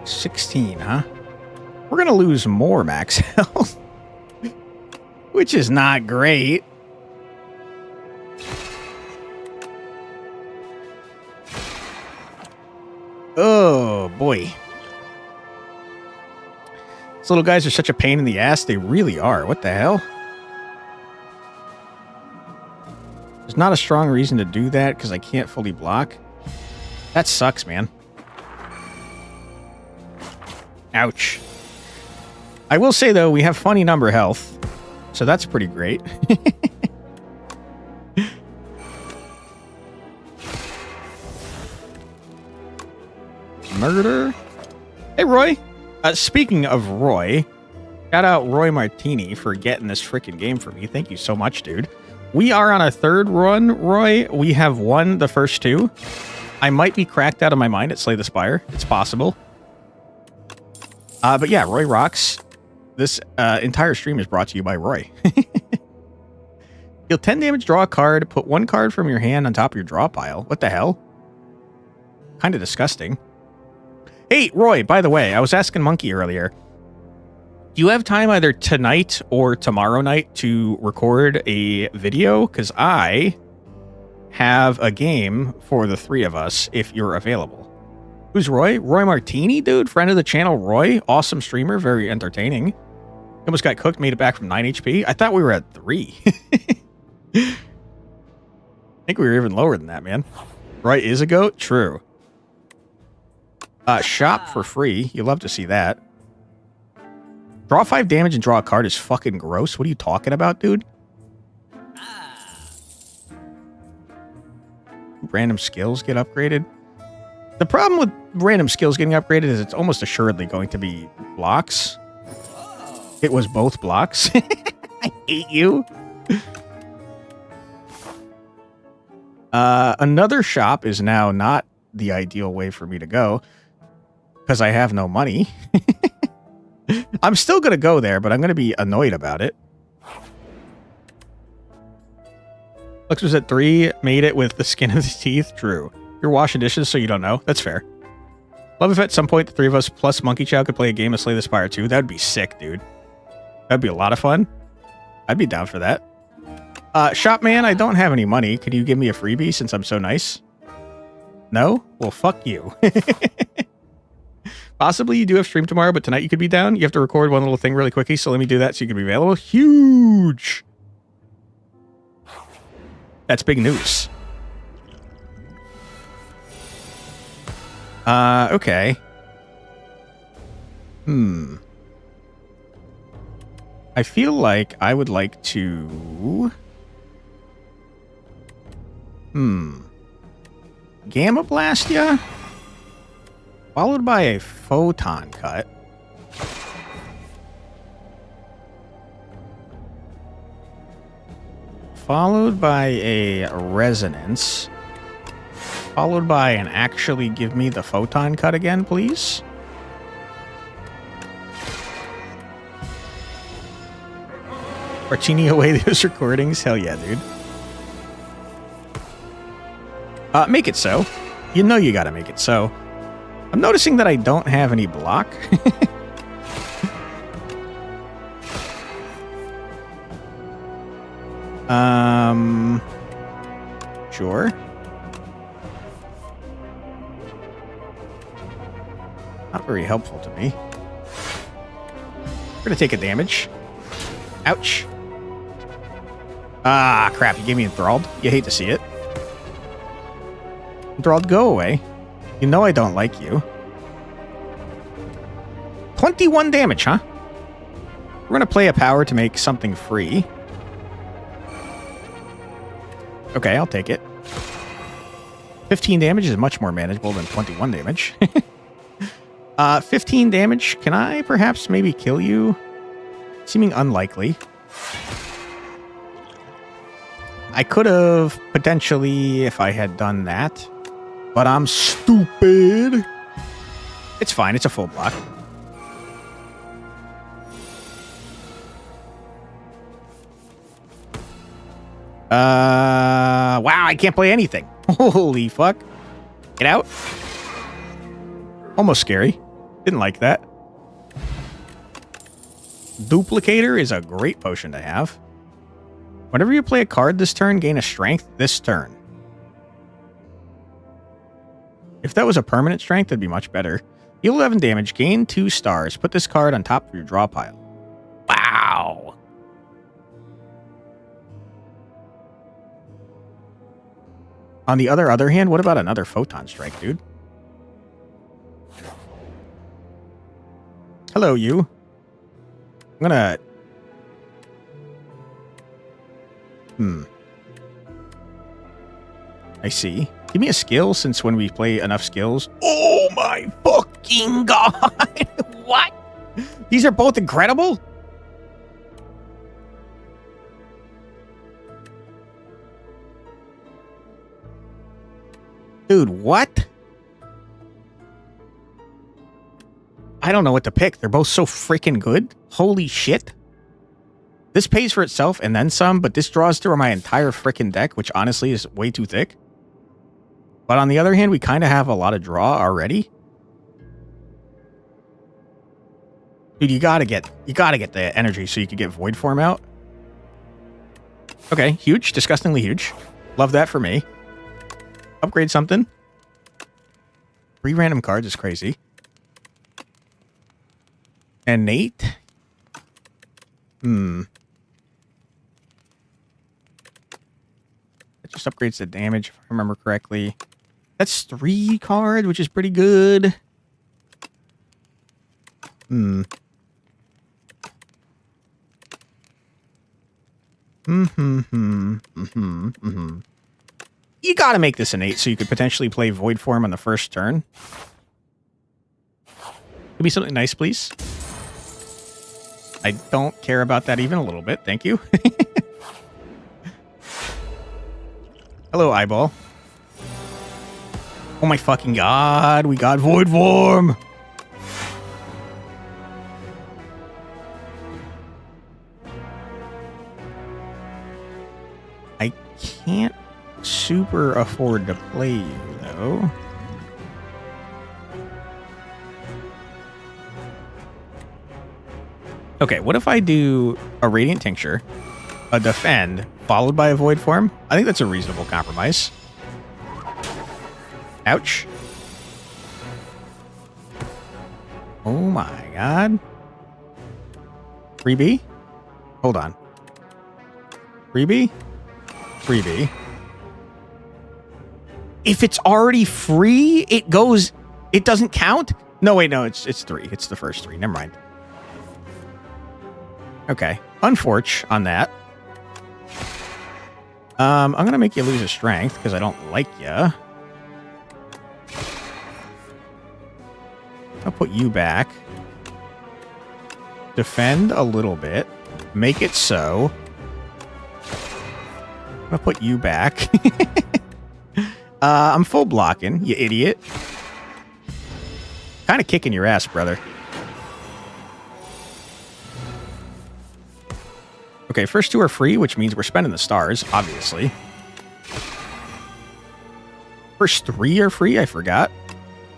16, huh? We're going to lose more max health. Which is not great. Oh, boy. These little guys are such a pain in the ass. They really are. What the hell? There's not a strong reason to do that because I can't fully block. That sucks, man. Ouch. I will say, though, we have funny number health. So that's pretty great. Murder. Hey, Roy. Speaking of Roy, shout out Roy Martini for getting this freaking game for me. Thank you so much, dude. We are on our third run, Roy. We have won the first 2. I might be cracked out of my mind at Slay the Spire. It's possible. But yeah, Roy rocks. This entire stream is brought to you by Roy. Deal 10 damage, draw a card, put 1 card from your hand on top of your draw pile. What the hell? Kind of disgusting. Hey, Roy, by the way, I was asking Monkey earlier. Do you have time either tonight or tomorrow night to record a video? Because I have a game for the 3 of us if you're available. Who's Roy? Roy Martini, dude. Friend of the channel, Roy. Awesome streamer. Very entertaining. Almost got cooked, made it back from 9 HP. I thought we were at 3. I think we were even lower than that, man. Roy is a goat? True. Shop for free. You love to see that. Draw 5 damage and draw a card is fucking gross. What are you talking about, dude? Random skills get upgraded. The problem with random skills getting upgraded is it's almost assuredly going to be blocks. It was both blocks. I hate you. Another shop is now not the ideal way for me to go because I have no money. I'm still going to go there, but I'm going to be annoyed about it. Lux was at 3, made it with the skin of his teeth. True. You're washing dishes, so you don't know. That's fair. Love if at some point the 3 of us plus Monkey Chow could play a game of Slay the Spire 2. That would be sick, dude. That'd be a lot of fun. I'd be down for that. Shop man, I don't have any money. Could you give me a freebie since I'm so nice? No? Well, fuck you. Possibly you do have stream tomorrow, but tonight you could be down. You have to record one little thing really quickly, so let me do that so you can be available. Huge! That's big news. Okay. I feel like I would like to... Gamma Blast ya? Followed by a Photon Cut. Followed by a Resonance. Followed by an actually give me the Photon Cut again, please. Martini away those recordings. Hell yeah, dude. Make it so. You know you gotta make it so. I'm noticing that I don't have any block. Sure. Not very helpful to me. We're gonna take a damage. Ouch. Ah, crap. You gave me enthralled. You hate to see it. Enthralled, go away. You know I don't like you. 21 damage, huh? We're gonna play a power to make something free. Okay, I'll take it. 15 damage is much more manageable than 21 damage. 15 damage. Can I perhaps maybe kill you? Seeming unlikely. I could have potentially if I had done that. But I'm stupid. It's fine. It's a full block. Wow, I can't play anything. Holy fuck. Get out. Almost scary. Didn't like that. Duplicator is a great potion to have. Whenever you play a card this turn, gain a strength this turn. If that was a permanent strength, that'd be much better. Deal 11 damage, gain 2 stars. Put this card on top of your draw pile. Wow. On the other hand, what about another photon strike, dude? Hello, you. I'm gonna... I see. Give me a skill, since when we play enough skills... Oh my fucking god! What? These are both incredible? Dude, what? I don't know what to pick. They're both so freaking good. Holy shit. This pays for itself and then some, but this draws through my entire freaking deck, which honestly is way too thick. But on the other hand, we kind of have a lot of draw already. Dude, you gotta get the energy so you can get Void Form out. Okay, huge, disgustingly huge. Love that for me. Upgrade something. 3 random cards is crazy. And Nate. That just upgrades the damage, if I remember correctly. That's 3 cards, which is pretty good. You gotta make this an 8 so you could potentially play Void Form on the first turn. Give me something nice, please. I don't care about that even a little bit. Thank you. Hello, eyeball. Oh my fucking god. We got Void Form. I can't super afford to play you, though. Okay, what if I do a Radiant Tincture, a Defend, followed by a Void Form? I think that's a reasonable compromise. Ouch. Oh my god. 3B? Hold on. 3B? 3B. If it's already free, it doesn't count? No, wait, no, it's 3. It's the first 3. Never mind. Okay. Unfortunate on that. I'm going to make you lose a strength because I don't like you. I'll put you back. Defend a little bit. Make it so. I'm going to put you back. I'm full blocking, you idiot. Kind of kicking your ass, brother. Okay, first two are free, which means we're spending the stars, obviously. First three are free, I forgot.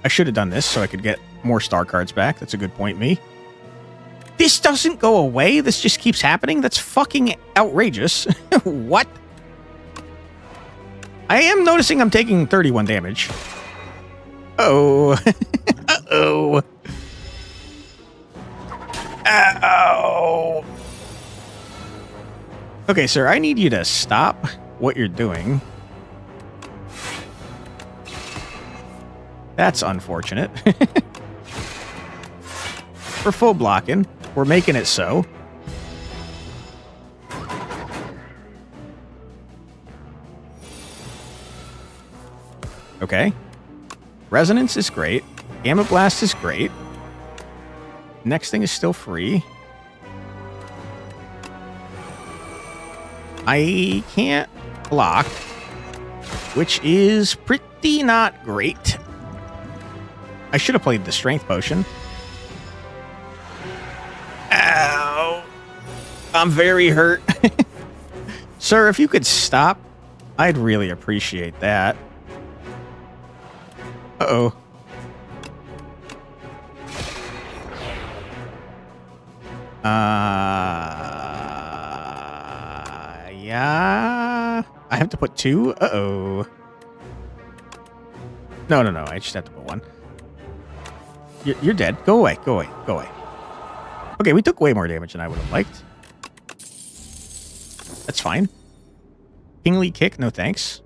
I should have done this so I could get more star cards back. That's a good point, me. This doesn't go away. This just keeps happening. That's fucking outrageous. What? I am noticing I'm taking 31 damage. Uh-oh. Uh-oh. Uh-oh. Okay, sir, I need you to stop what you're doing. That's unfortunate. We're full blocking. We're making it so. Okay. Resonance is great. Gamma Blast is great. Next thing is still free. I can't block, which is pretty not great. I should have played the Strength Potion. Ow. I'm very hurt. Sir, if you could stop, I'd really appreciate that. Uh-oh. Yeah. I have to put two? Uh-oh. No. I just have to put one. You're dead. Go away. Go away. Go away. Okay, we took way more damage than I would have liked. That's fine. Kingly Kick, no thanks.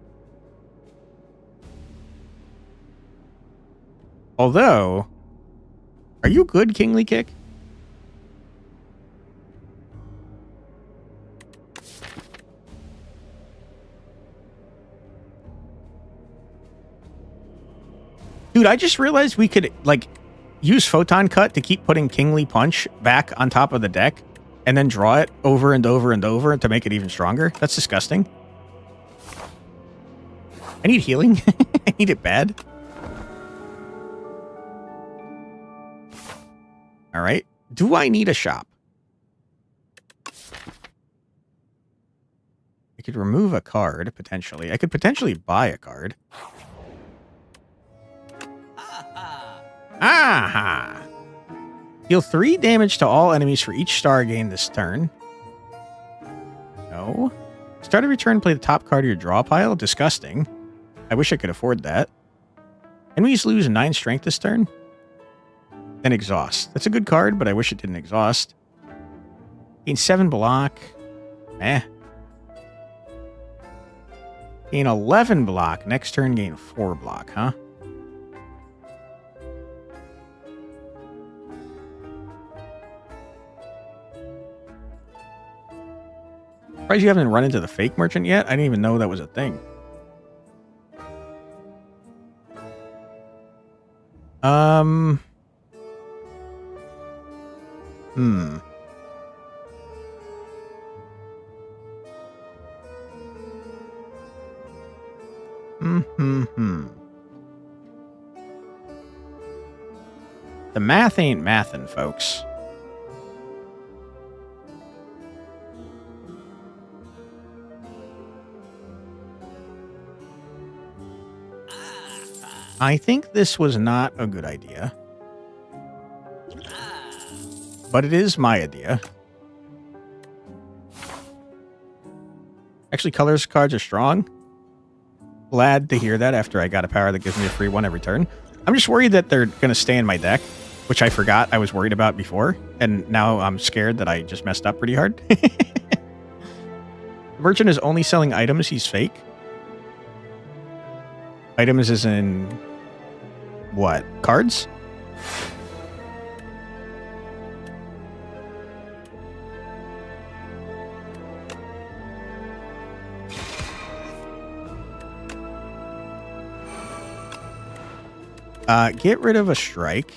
Although, are you good, Kingly Kick? Dude, I just realized we could, like, use Photon Cut to keep putting Kingly Punch back on top of the deck and then draw it over and over and over to make it even stronger. That's disgusting. I need healing. I need it bad. All right. Do I need a shop? I could remove a card, potentially. I could potentially buy a card. Aha! Deal 3 damage to all enemies for each star gained this turn. No. Start every turn, play the top card of your draw pile. Disgusting. I wish I could afford that. Enemies lose 9 strength this turn. Then exhaust. That's a good card, but I wish it didn't exhaust. Gain 7 block. Gain 11 block. Next turn, gain 4 block, huh? Surprised you haven't run into the fake merchant yet? I didn't even know that was a thing. The math ain't mathin', folks. I think this was not a good idea. But it is my idea. Actually, colors cards are strong. Glad to hear that after I got a power that gives me a free one every turn. I'm just worried that they're going to stay in my deck, which I forgot I was worried about before. And now I'm scared that I just messed up pretty hard. The merchant is only selling items. He's fake. Items is in... what? Cards? Get rid of a strike.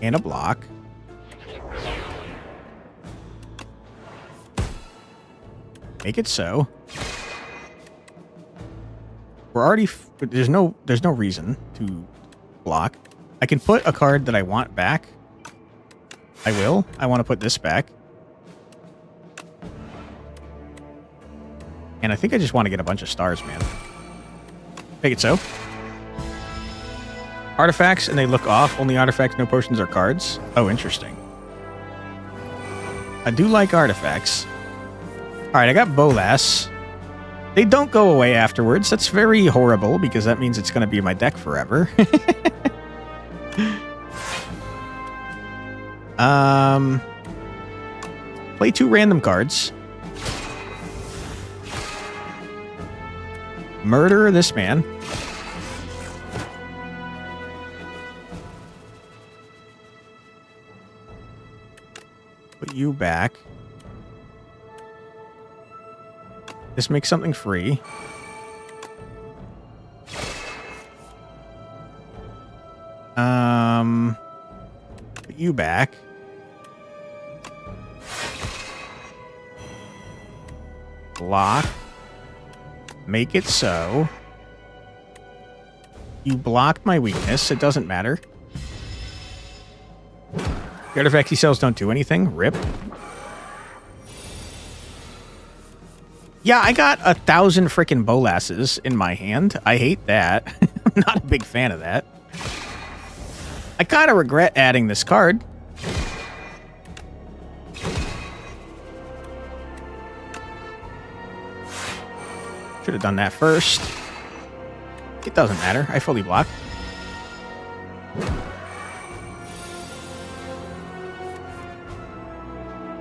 And a block. Make it so. We're already... there's no reason to block. I can put a card that I want back. I will. I want to put this back. And I think I just want to get a bunch of stars, man. Make it so. Artifacts, and they look off. Only artifacts, no potions or cards. Oh, interesting. I do like artifacts. Alright, I got Bolas. They don't go away afterwards. That's very horrible, because that means it's going to be in my deck forever. Play 2 random cards. Murder this man. Put you back. This makes something free. Put you back. Block. Make it so. You blocked my weakness. It doesn't matter. The artifacts he sells don't do anything. Rip. Yeah, I got 1,000 freaking Bolasses in my hand. I hate that. I'm not a big fan of that. I kind of regret adding this card. Should have done that first. It doesn't matter. I fully block.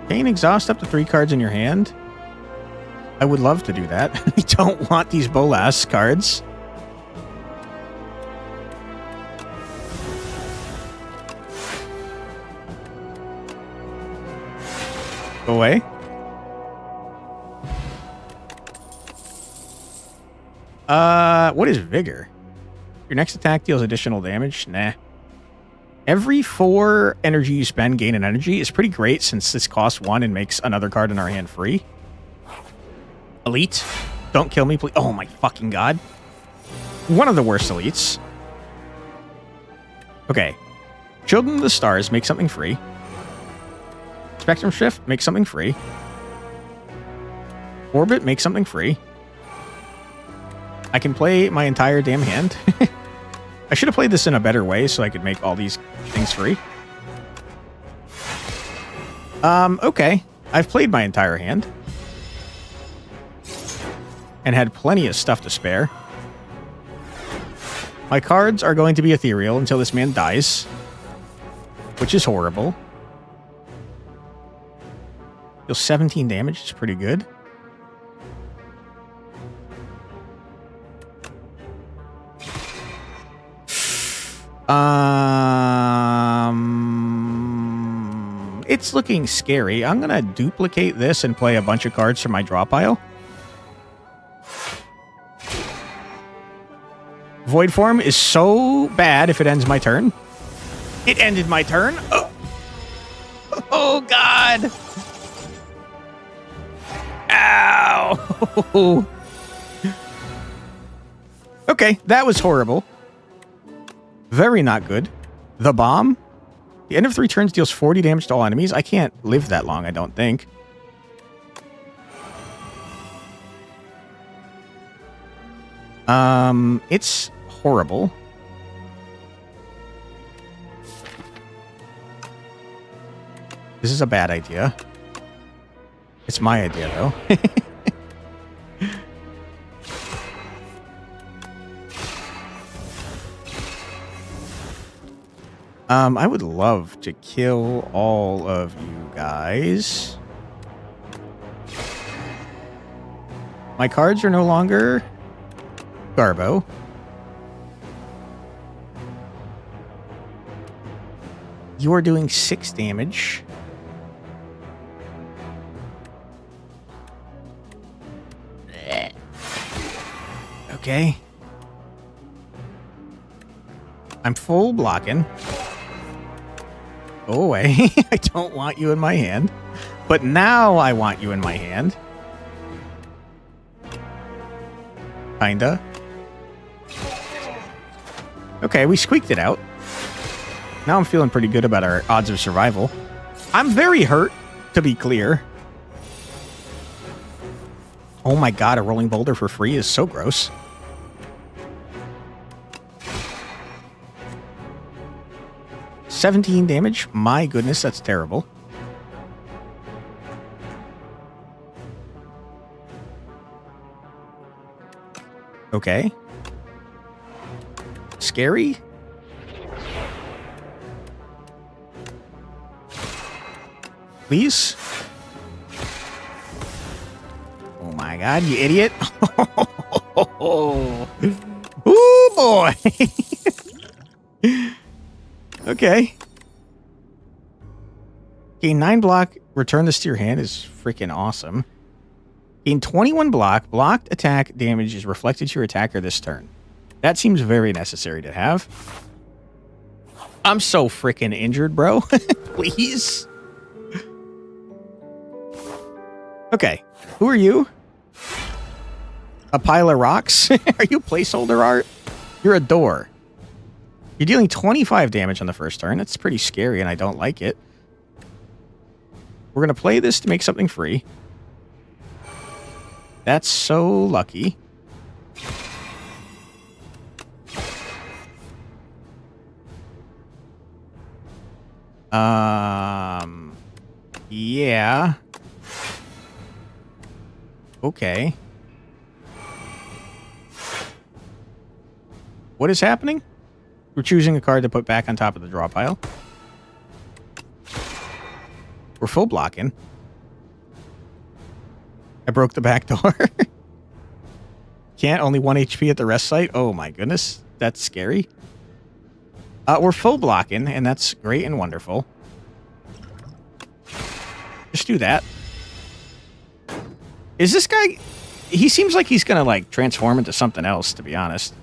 Gain exhaust up to 3 cards in your hand. I would love to do that. I don't want these Bolas cards. Go away. What is Vigor? Your next attack deals additional damage? Nah. Every 4 energy you spend, gain an energy is pretty great since this costs 1 and makes another card in our hand free. Elite. Don't kill me, please. Oh my fucking god. One of the worst elites. Okay. Children of the Stars, make something free. Spectrum Shift, make something free. Orbit, make something free. I can play my entire damn hand. I should have played this in a better way so I could make all these things free. Okay. I've played my entire hand. And had plenty of stuff to spare. My cards are going to be ethereal until this man dies. Which is horrible. Deals 17 damage is pretty good. It's looking scary. I'm gonna duplicate this and play a bunch of cards from my draw pile. Void Form is so bad if it ends my turn. It ended my turn. Oh, oh God. Ow. Okay, that was horrible. Very not good. The Bomb. The end of 3 turns deals 40 damage to all enemies. I can't live that long, I don't think. It's horrible. This is a bad idea. It's my idea, though. I would love to kill all of you guys. My cards are no longer Garbo. You are doing 6 damage. Okay. I'm full blocking. Go away. I don't want you in my hand. But now I want you in my hand. Kinda. Okay, we squeaked it out. Now I'm feeling pretty good about our odds of survival. I'm very hurt, to be clear. Oh my god, a rolling boulder for free is so gross. $17 damage? My goodness, that's terrible. Okay. Scary? Please? Oh my god, you idiot. Ooh, boy. Okay. Gain 9 block, return this to your hand is freaking awesome. Gain 21 block, blocked attack damage is reflected to your attacker this turn. That seems very necessary to have. I'm so freaking injured, bro. Please. Okay, who are you? A pile of rocks? Are you placeholder art? You're a door. You're dealing 25 damage on the first turn. That's pretty scary, and I don't like it. We're going to play this to make something free. That's so lucky. Yeah. Okay. What is happening? We're choosing a card to put back on top of the draw pile. We're full blocking. I broke the back door. Can't, only 1 HP at the rest site. Oh my goodness. That's scary. We're full blocking, and that's great and wonderful. Just do that. Is this guy... He seems like he's gonna, like, transform into something else, to be honest.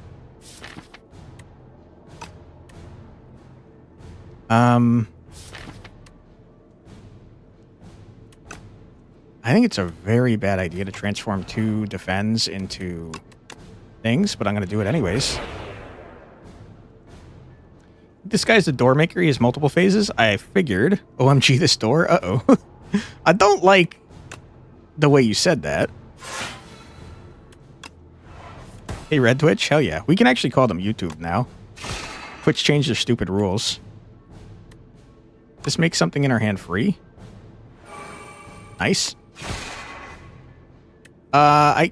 I think it's a very bad idea to transform 2 defends into things, but I'm going to do it anyways. This guy's the door maker. He has multiple phases. I figured. OMG, this door. Uh-oh. I don't like the way you said that. Hey, Red Twitch. Hell yeah. We can actually call them YouTube now. Twitch changed their stupid rules. This makes something in our hand free. Nice. I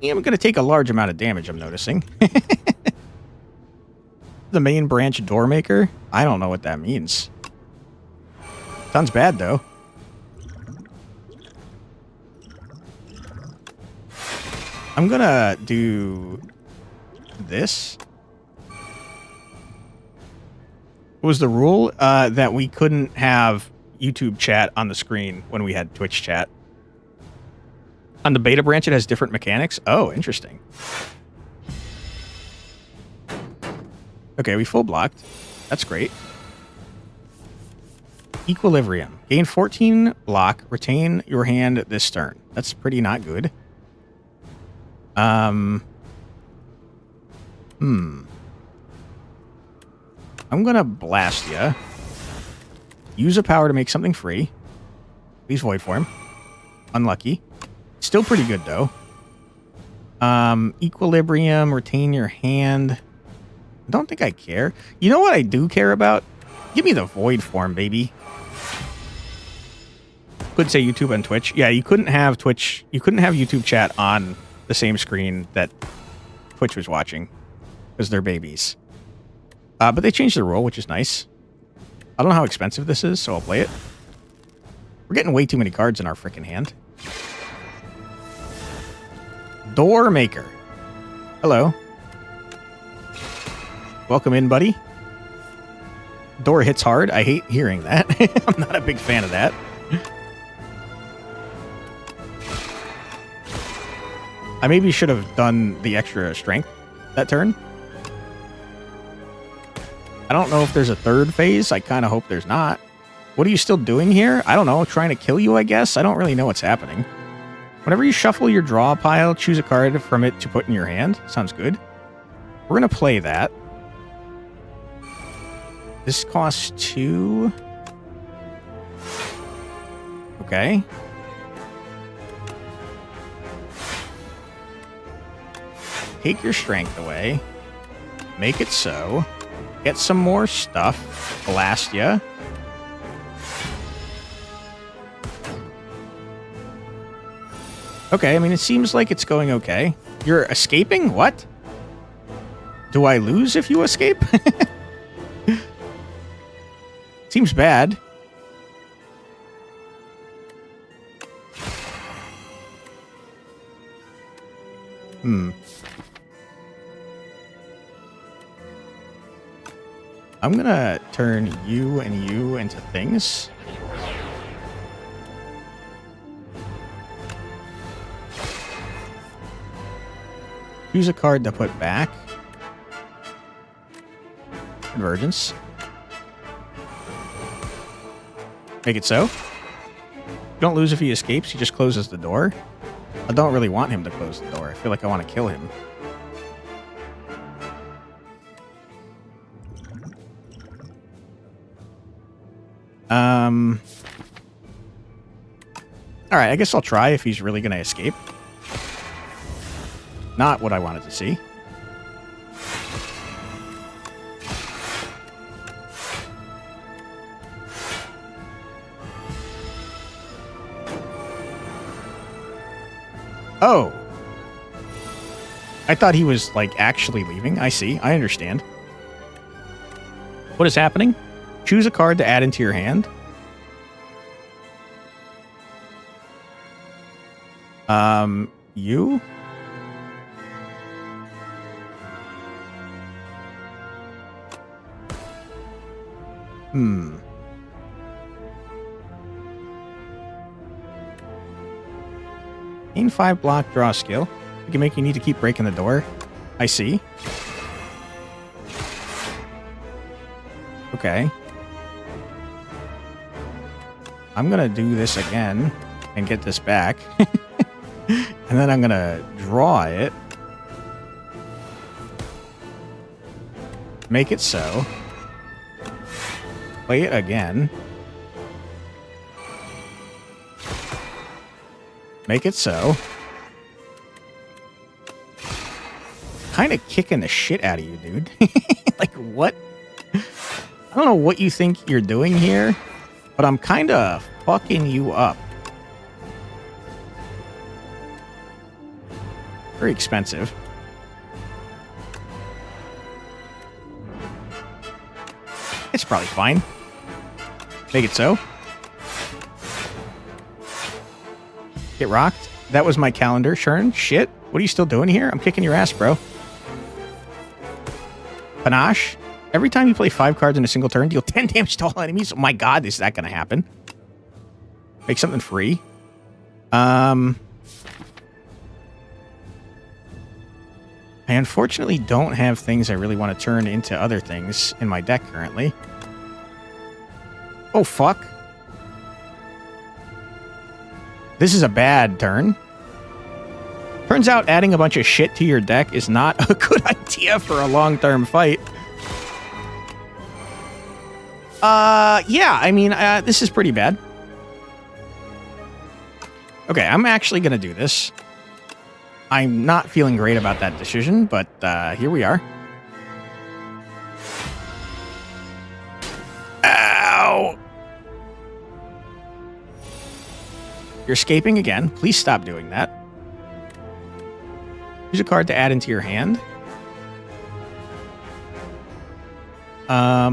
am going to take a large amount of damage, I'm noticing. The main branch door maker? I don't know what that means. Sounds bad, though. I'm going to do this. What was the rule? That we couldn't have YouTube chat on the screen when we had Twitch chat. On the beta branch, it has different mechanics. Oh, interesting. Okay, we full blocked. That's great. Equilibrium. Gain 14 block. Retain your hand this turn. That's pretty not good. I'm gonna blast ya. Use a power to make something free. Please void form. Unlucky. Still pretty good, though. Equilibrium, retain your hand. I don't think I care. You know what I do care about? Give me the void form, baby. Could say YouTube and Twitch. Yeah, you couldn't have Twitch. You couldn't have YouTube chat on the same screen that Twitch was watching because they're babies. But they changed the rule, which is nice. I don't know how expensive this is, so I'll play it. We're getting way too many cards in our freaking hand. Door maker. Hello. Welcome in, buddy. Door hits hard. I hate hearing that. I'm not a big fan of that. I maybe should have done the extra strength that turn. I don't know if there's a third phase. I kind of hope there's not. What are you still doing here? I don't know. Trying to kill you, I guess? I don't really know what's happening. Whenever you shuffle your draw pile, choose a card from it to put in your hand. Sounds good. We're going to play that. This costs 2. Okay. take your strength away. Make it so. Get some more stuff. Blast ya. Okay, I mean, it seems like it's going okay. You're escaping? What? Do I lose if you escape? Seems bad. I'm gonna turn you and you into things. Choose a card to put back. Convergence. Make it so. You don't lose if he escapes, he just closes the door. I don't really want him to close the door. I feel like I want to kill him. Alright, I guess I'll try if he's really going to escape. Not what I wanted to see. Oh. I thought he was, like, actually leaving. I see. I understand. What is happening? Choose a card to add into your hand. You? Gain 5 block, draw skill. It can make you need to keep breaking the door. I see. Okay. I'm gonna do this again and get this back. And then I'm gonna draw it. Make it so. Play it again. Make it so. Kind of kicking the shit out of you, dude. Like, what? I don't know what you think you're doing here, but I'm kind of fucking you up. Very expensive. It's probably fine. Make it so. Get rocked. That was my calendar, Shern. Shit. What are you still doing here? I'm kicking your ass, bro. Panache. Every time you play 5 cards in a single turn, deal 10 damage to all enemies. Oh my god, is that going to happen? Make something free. I unfortunately don't have things I really want to turn into other things in my deck currently. Oh, fuck. This is a bad turn. Turns out adding a bunch of shit to your deck is not a good idea for a long-term fight. Yeah, I mean, this is pretty bad. Okay, I'm actually going to do this. I'm not feeling great about that decision, but here we are. Ow! You're escaping again. Please stop doing that. Use a card to add into your hand. Let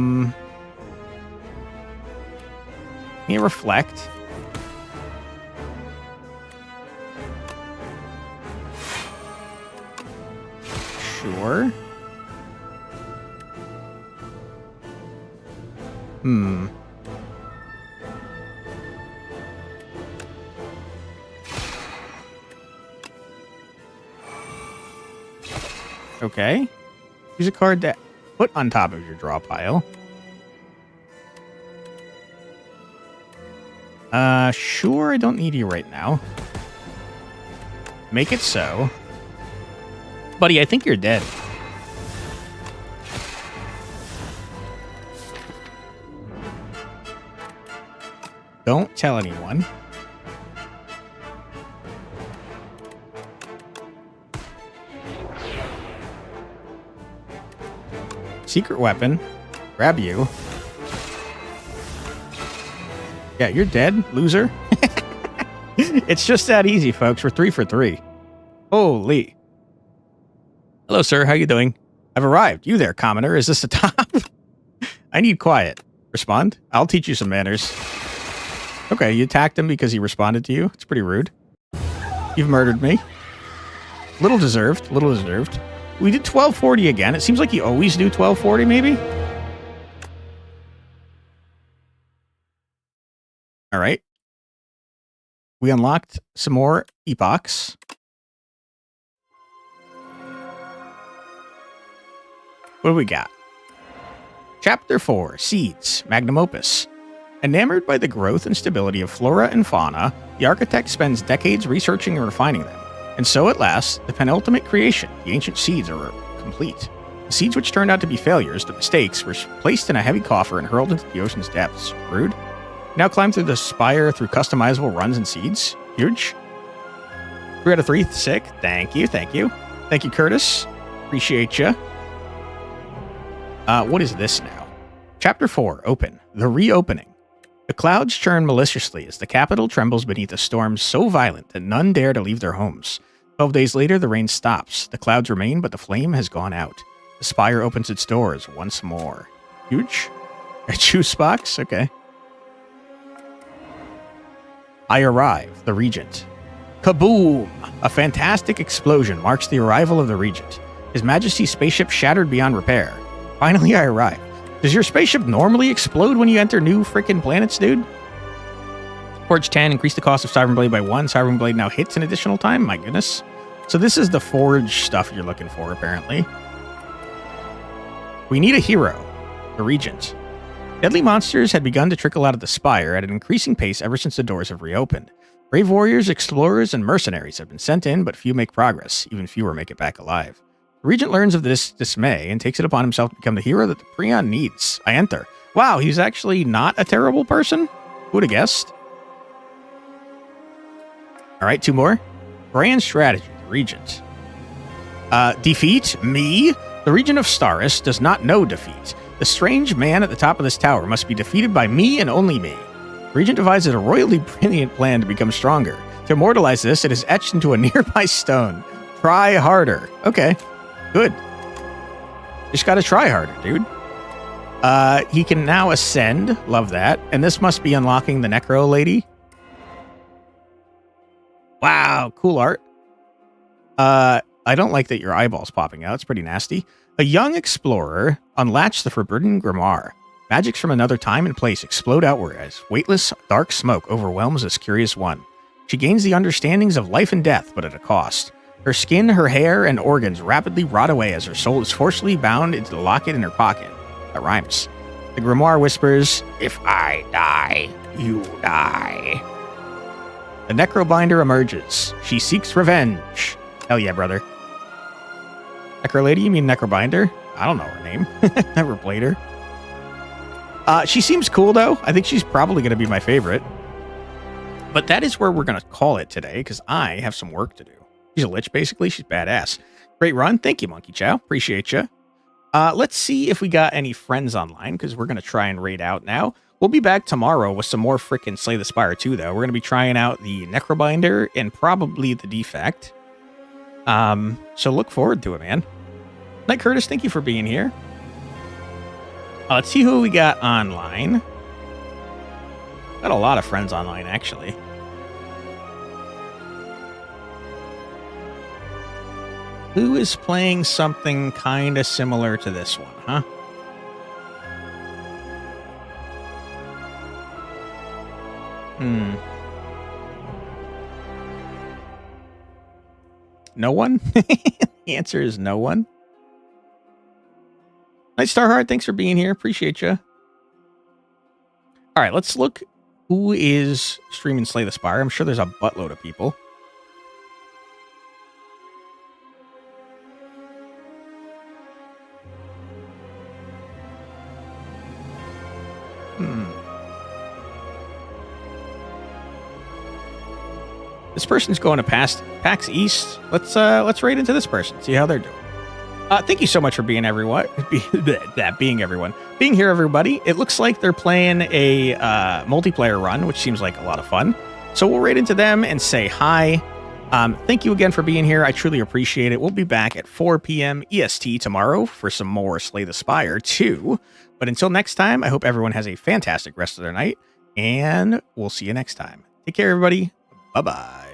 me reflect. Sure. Okay. Use a card to put on top of your draw pile. Sure, I don't need you right now. Make it so. Buddy, I think you're dead. Don't tell anyone. Secret weapon. Grab you. Yeah, you're dead, loser. It's just that easy, folks. We're 3 for 3. Holy. Hello, sir. How you doing? I've arrived. You there, commoner. Is this the top? I need quiet. Respond. I'll teach you some manners. Okay, you attacked him because he responded to you. It's pretty rude. You've murdered me. Little deserved. Little deserved. We did 1240 again. It seems like you always do 1240, maybe? All right. We unlocked some more epochs. What do we got? Chapter 4, Seeds, Magnum Opus. Enamored by the growth and stability of flora and fauna, the architect spends decades researching and refining them. And so at last, the penultimate creation, the ancient seeds, are complete. The seeds which turned out to be failures, the mistakes, were placed in a heavy coffer and hurled into the ocean's depths. Rude. Now climb through the spire through customizable runs and seeds. Huge. 3 out of 3. Sick. Thank you. Thank you. Thank you, Curtis. Appreciate you. What is this now? Chapter 4, Open. The Reopening. The clouds churn maliciously as the capital trembles beneath a storm so violent that none dare to leave their homes. 12 days later, the rain stops. The clouds remain, but the flame has gone out. The spire opens its doors once more. Huge. A juice box? Okay. I arrive, the Regent. Kaboom! A fantastic explosion marks the arrival of the Regent. His Majesty's spaceship shattered beyond repair. Finally, I arrive. Does your spaceship normally explode when you enter new frickin' planets, dude? Forge 10, increase the cost of Sovereign Blade by 1. Sovereign Blade now hits an additional time? My goodness. So this is the Forge stuff you're looking for, apparently. We need a hero. The Regent. Deadly monsters had begun to trickle out of the spire at an increasing pace ever since the doors have reopened. Brave warriors, explorers, and mercenaries have been sent in, but few make progress. Even fewer make it back alive. The Regent learns of this dismay and takes it upon himself to become the hero that the Prion needs. I enter. Wow, he's actually not a terrible person? Who would have guessed? All right, 2 more. Grand strategy, the Regent. Defeat? Me? The Regent of Staris does not know defeat. The strange man at the top of this tower must be defeated by me and only me. The Regent devises a royally brilliant plan to become stronger. To immortalize this, it is etched into a nearby stone. Try harder. Okay. Good. Just gotta try harder, dude. He can now ascend. Love that. And this must be unlocking the Necro Lady. Wow, cool art. I don't like that your eyeball's popping out. It's pretty nasty. A young explorer unlatched the forbidden grimoire. Magics from another time and place explode outward as weightless, dark smoke overwhelms this curious one. She gains the understandings of life and death, but at a cost. Her skin, her hair, and organs rapidly rot away as her soul is forcibly bound into the locket in her pocket. That rhymes. The grimoire whispers, "If I die, you die." The Necrobinder emerges. She seeks revenge. Hell yeah, brother. Necro Lady? You mean Necrobinder? I don't know her name. Never played her. She seems cool, though. I think she's probably going to be my favorite. But that is where we're going to call it today, because I have some work to do. She's a lich, basically. She's badass. Great run. Thank you, Monkey Chow. Appreciate you. Let's see if we got any friends online, because we're going to try and raid out now. We'll be back tomorrow with some more freaking Slay the Spire 2, though. We're going to be trying out the Necrobinder and probably the Defect. So look forward to it, man. Night Curtis, thank you for being here. Let's see who we got online. Got a lot of friends online, actually. Who is playing something kind of similar to this one, huh? No one? The answer is no one. Night Starheart, thanks for being here. Appreciate you. All right, let's look who is streaming Slay the Spire. I'm sure there's a buttload of people. This person's going to PAX East. Let's raid into this person. See how they're doing. Thank you so much for being everyone. Being everyone. Being here, everybody. It looks like they're playing a multiplayer run, which seems like a lot of fun. So we'll raid into them and say hi. Thank you again for being here. I truly appreciate it. We'll be back at 4 p.m. EST tomorrow for some more Slay the Spire 2. But until next time, I hope everyone has a fantastic rest of their night, and we'll see you next time. Take care, everybody. Bye-bye.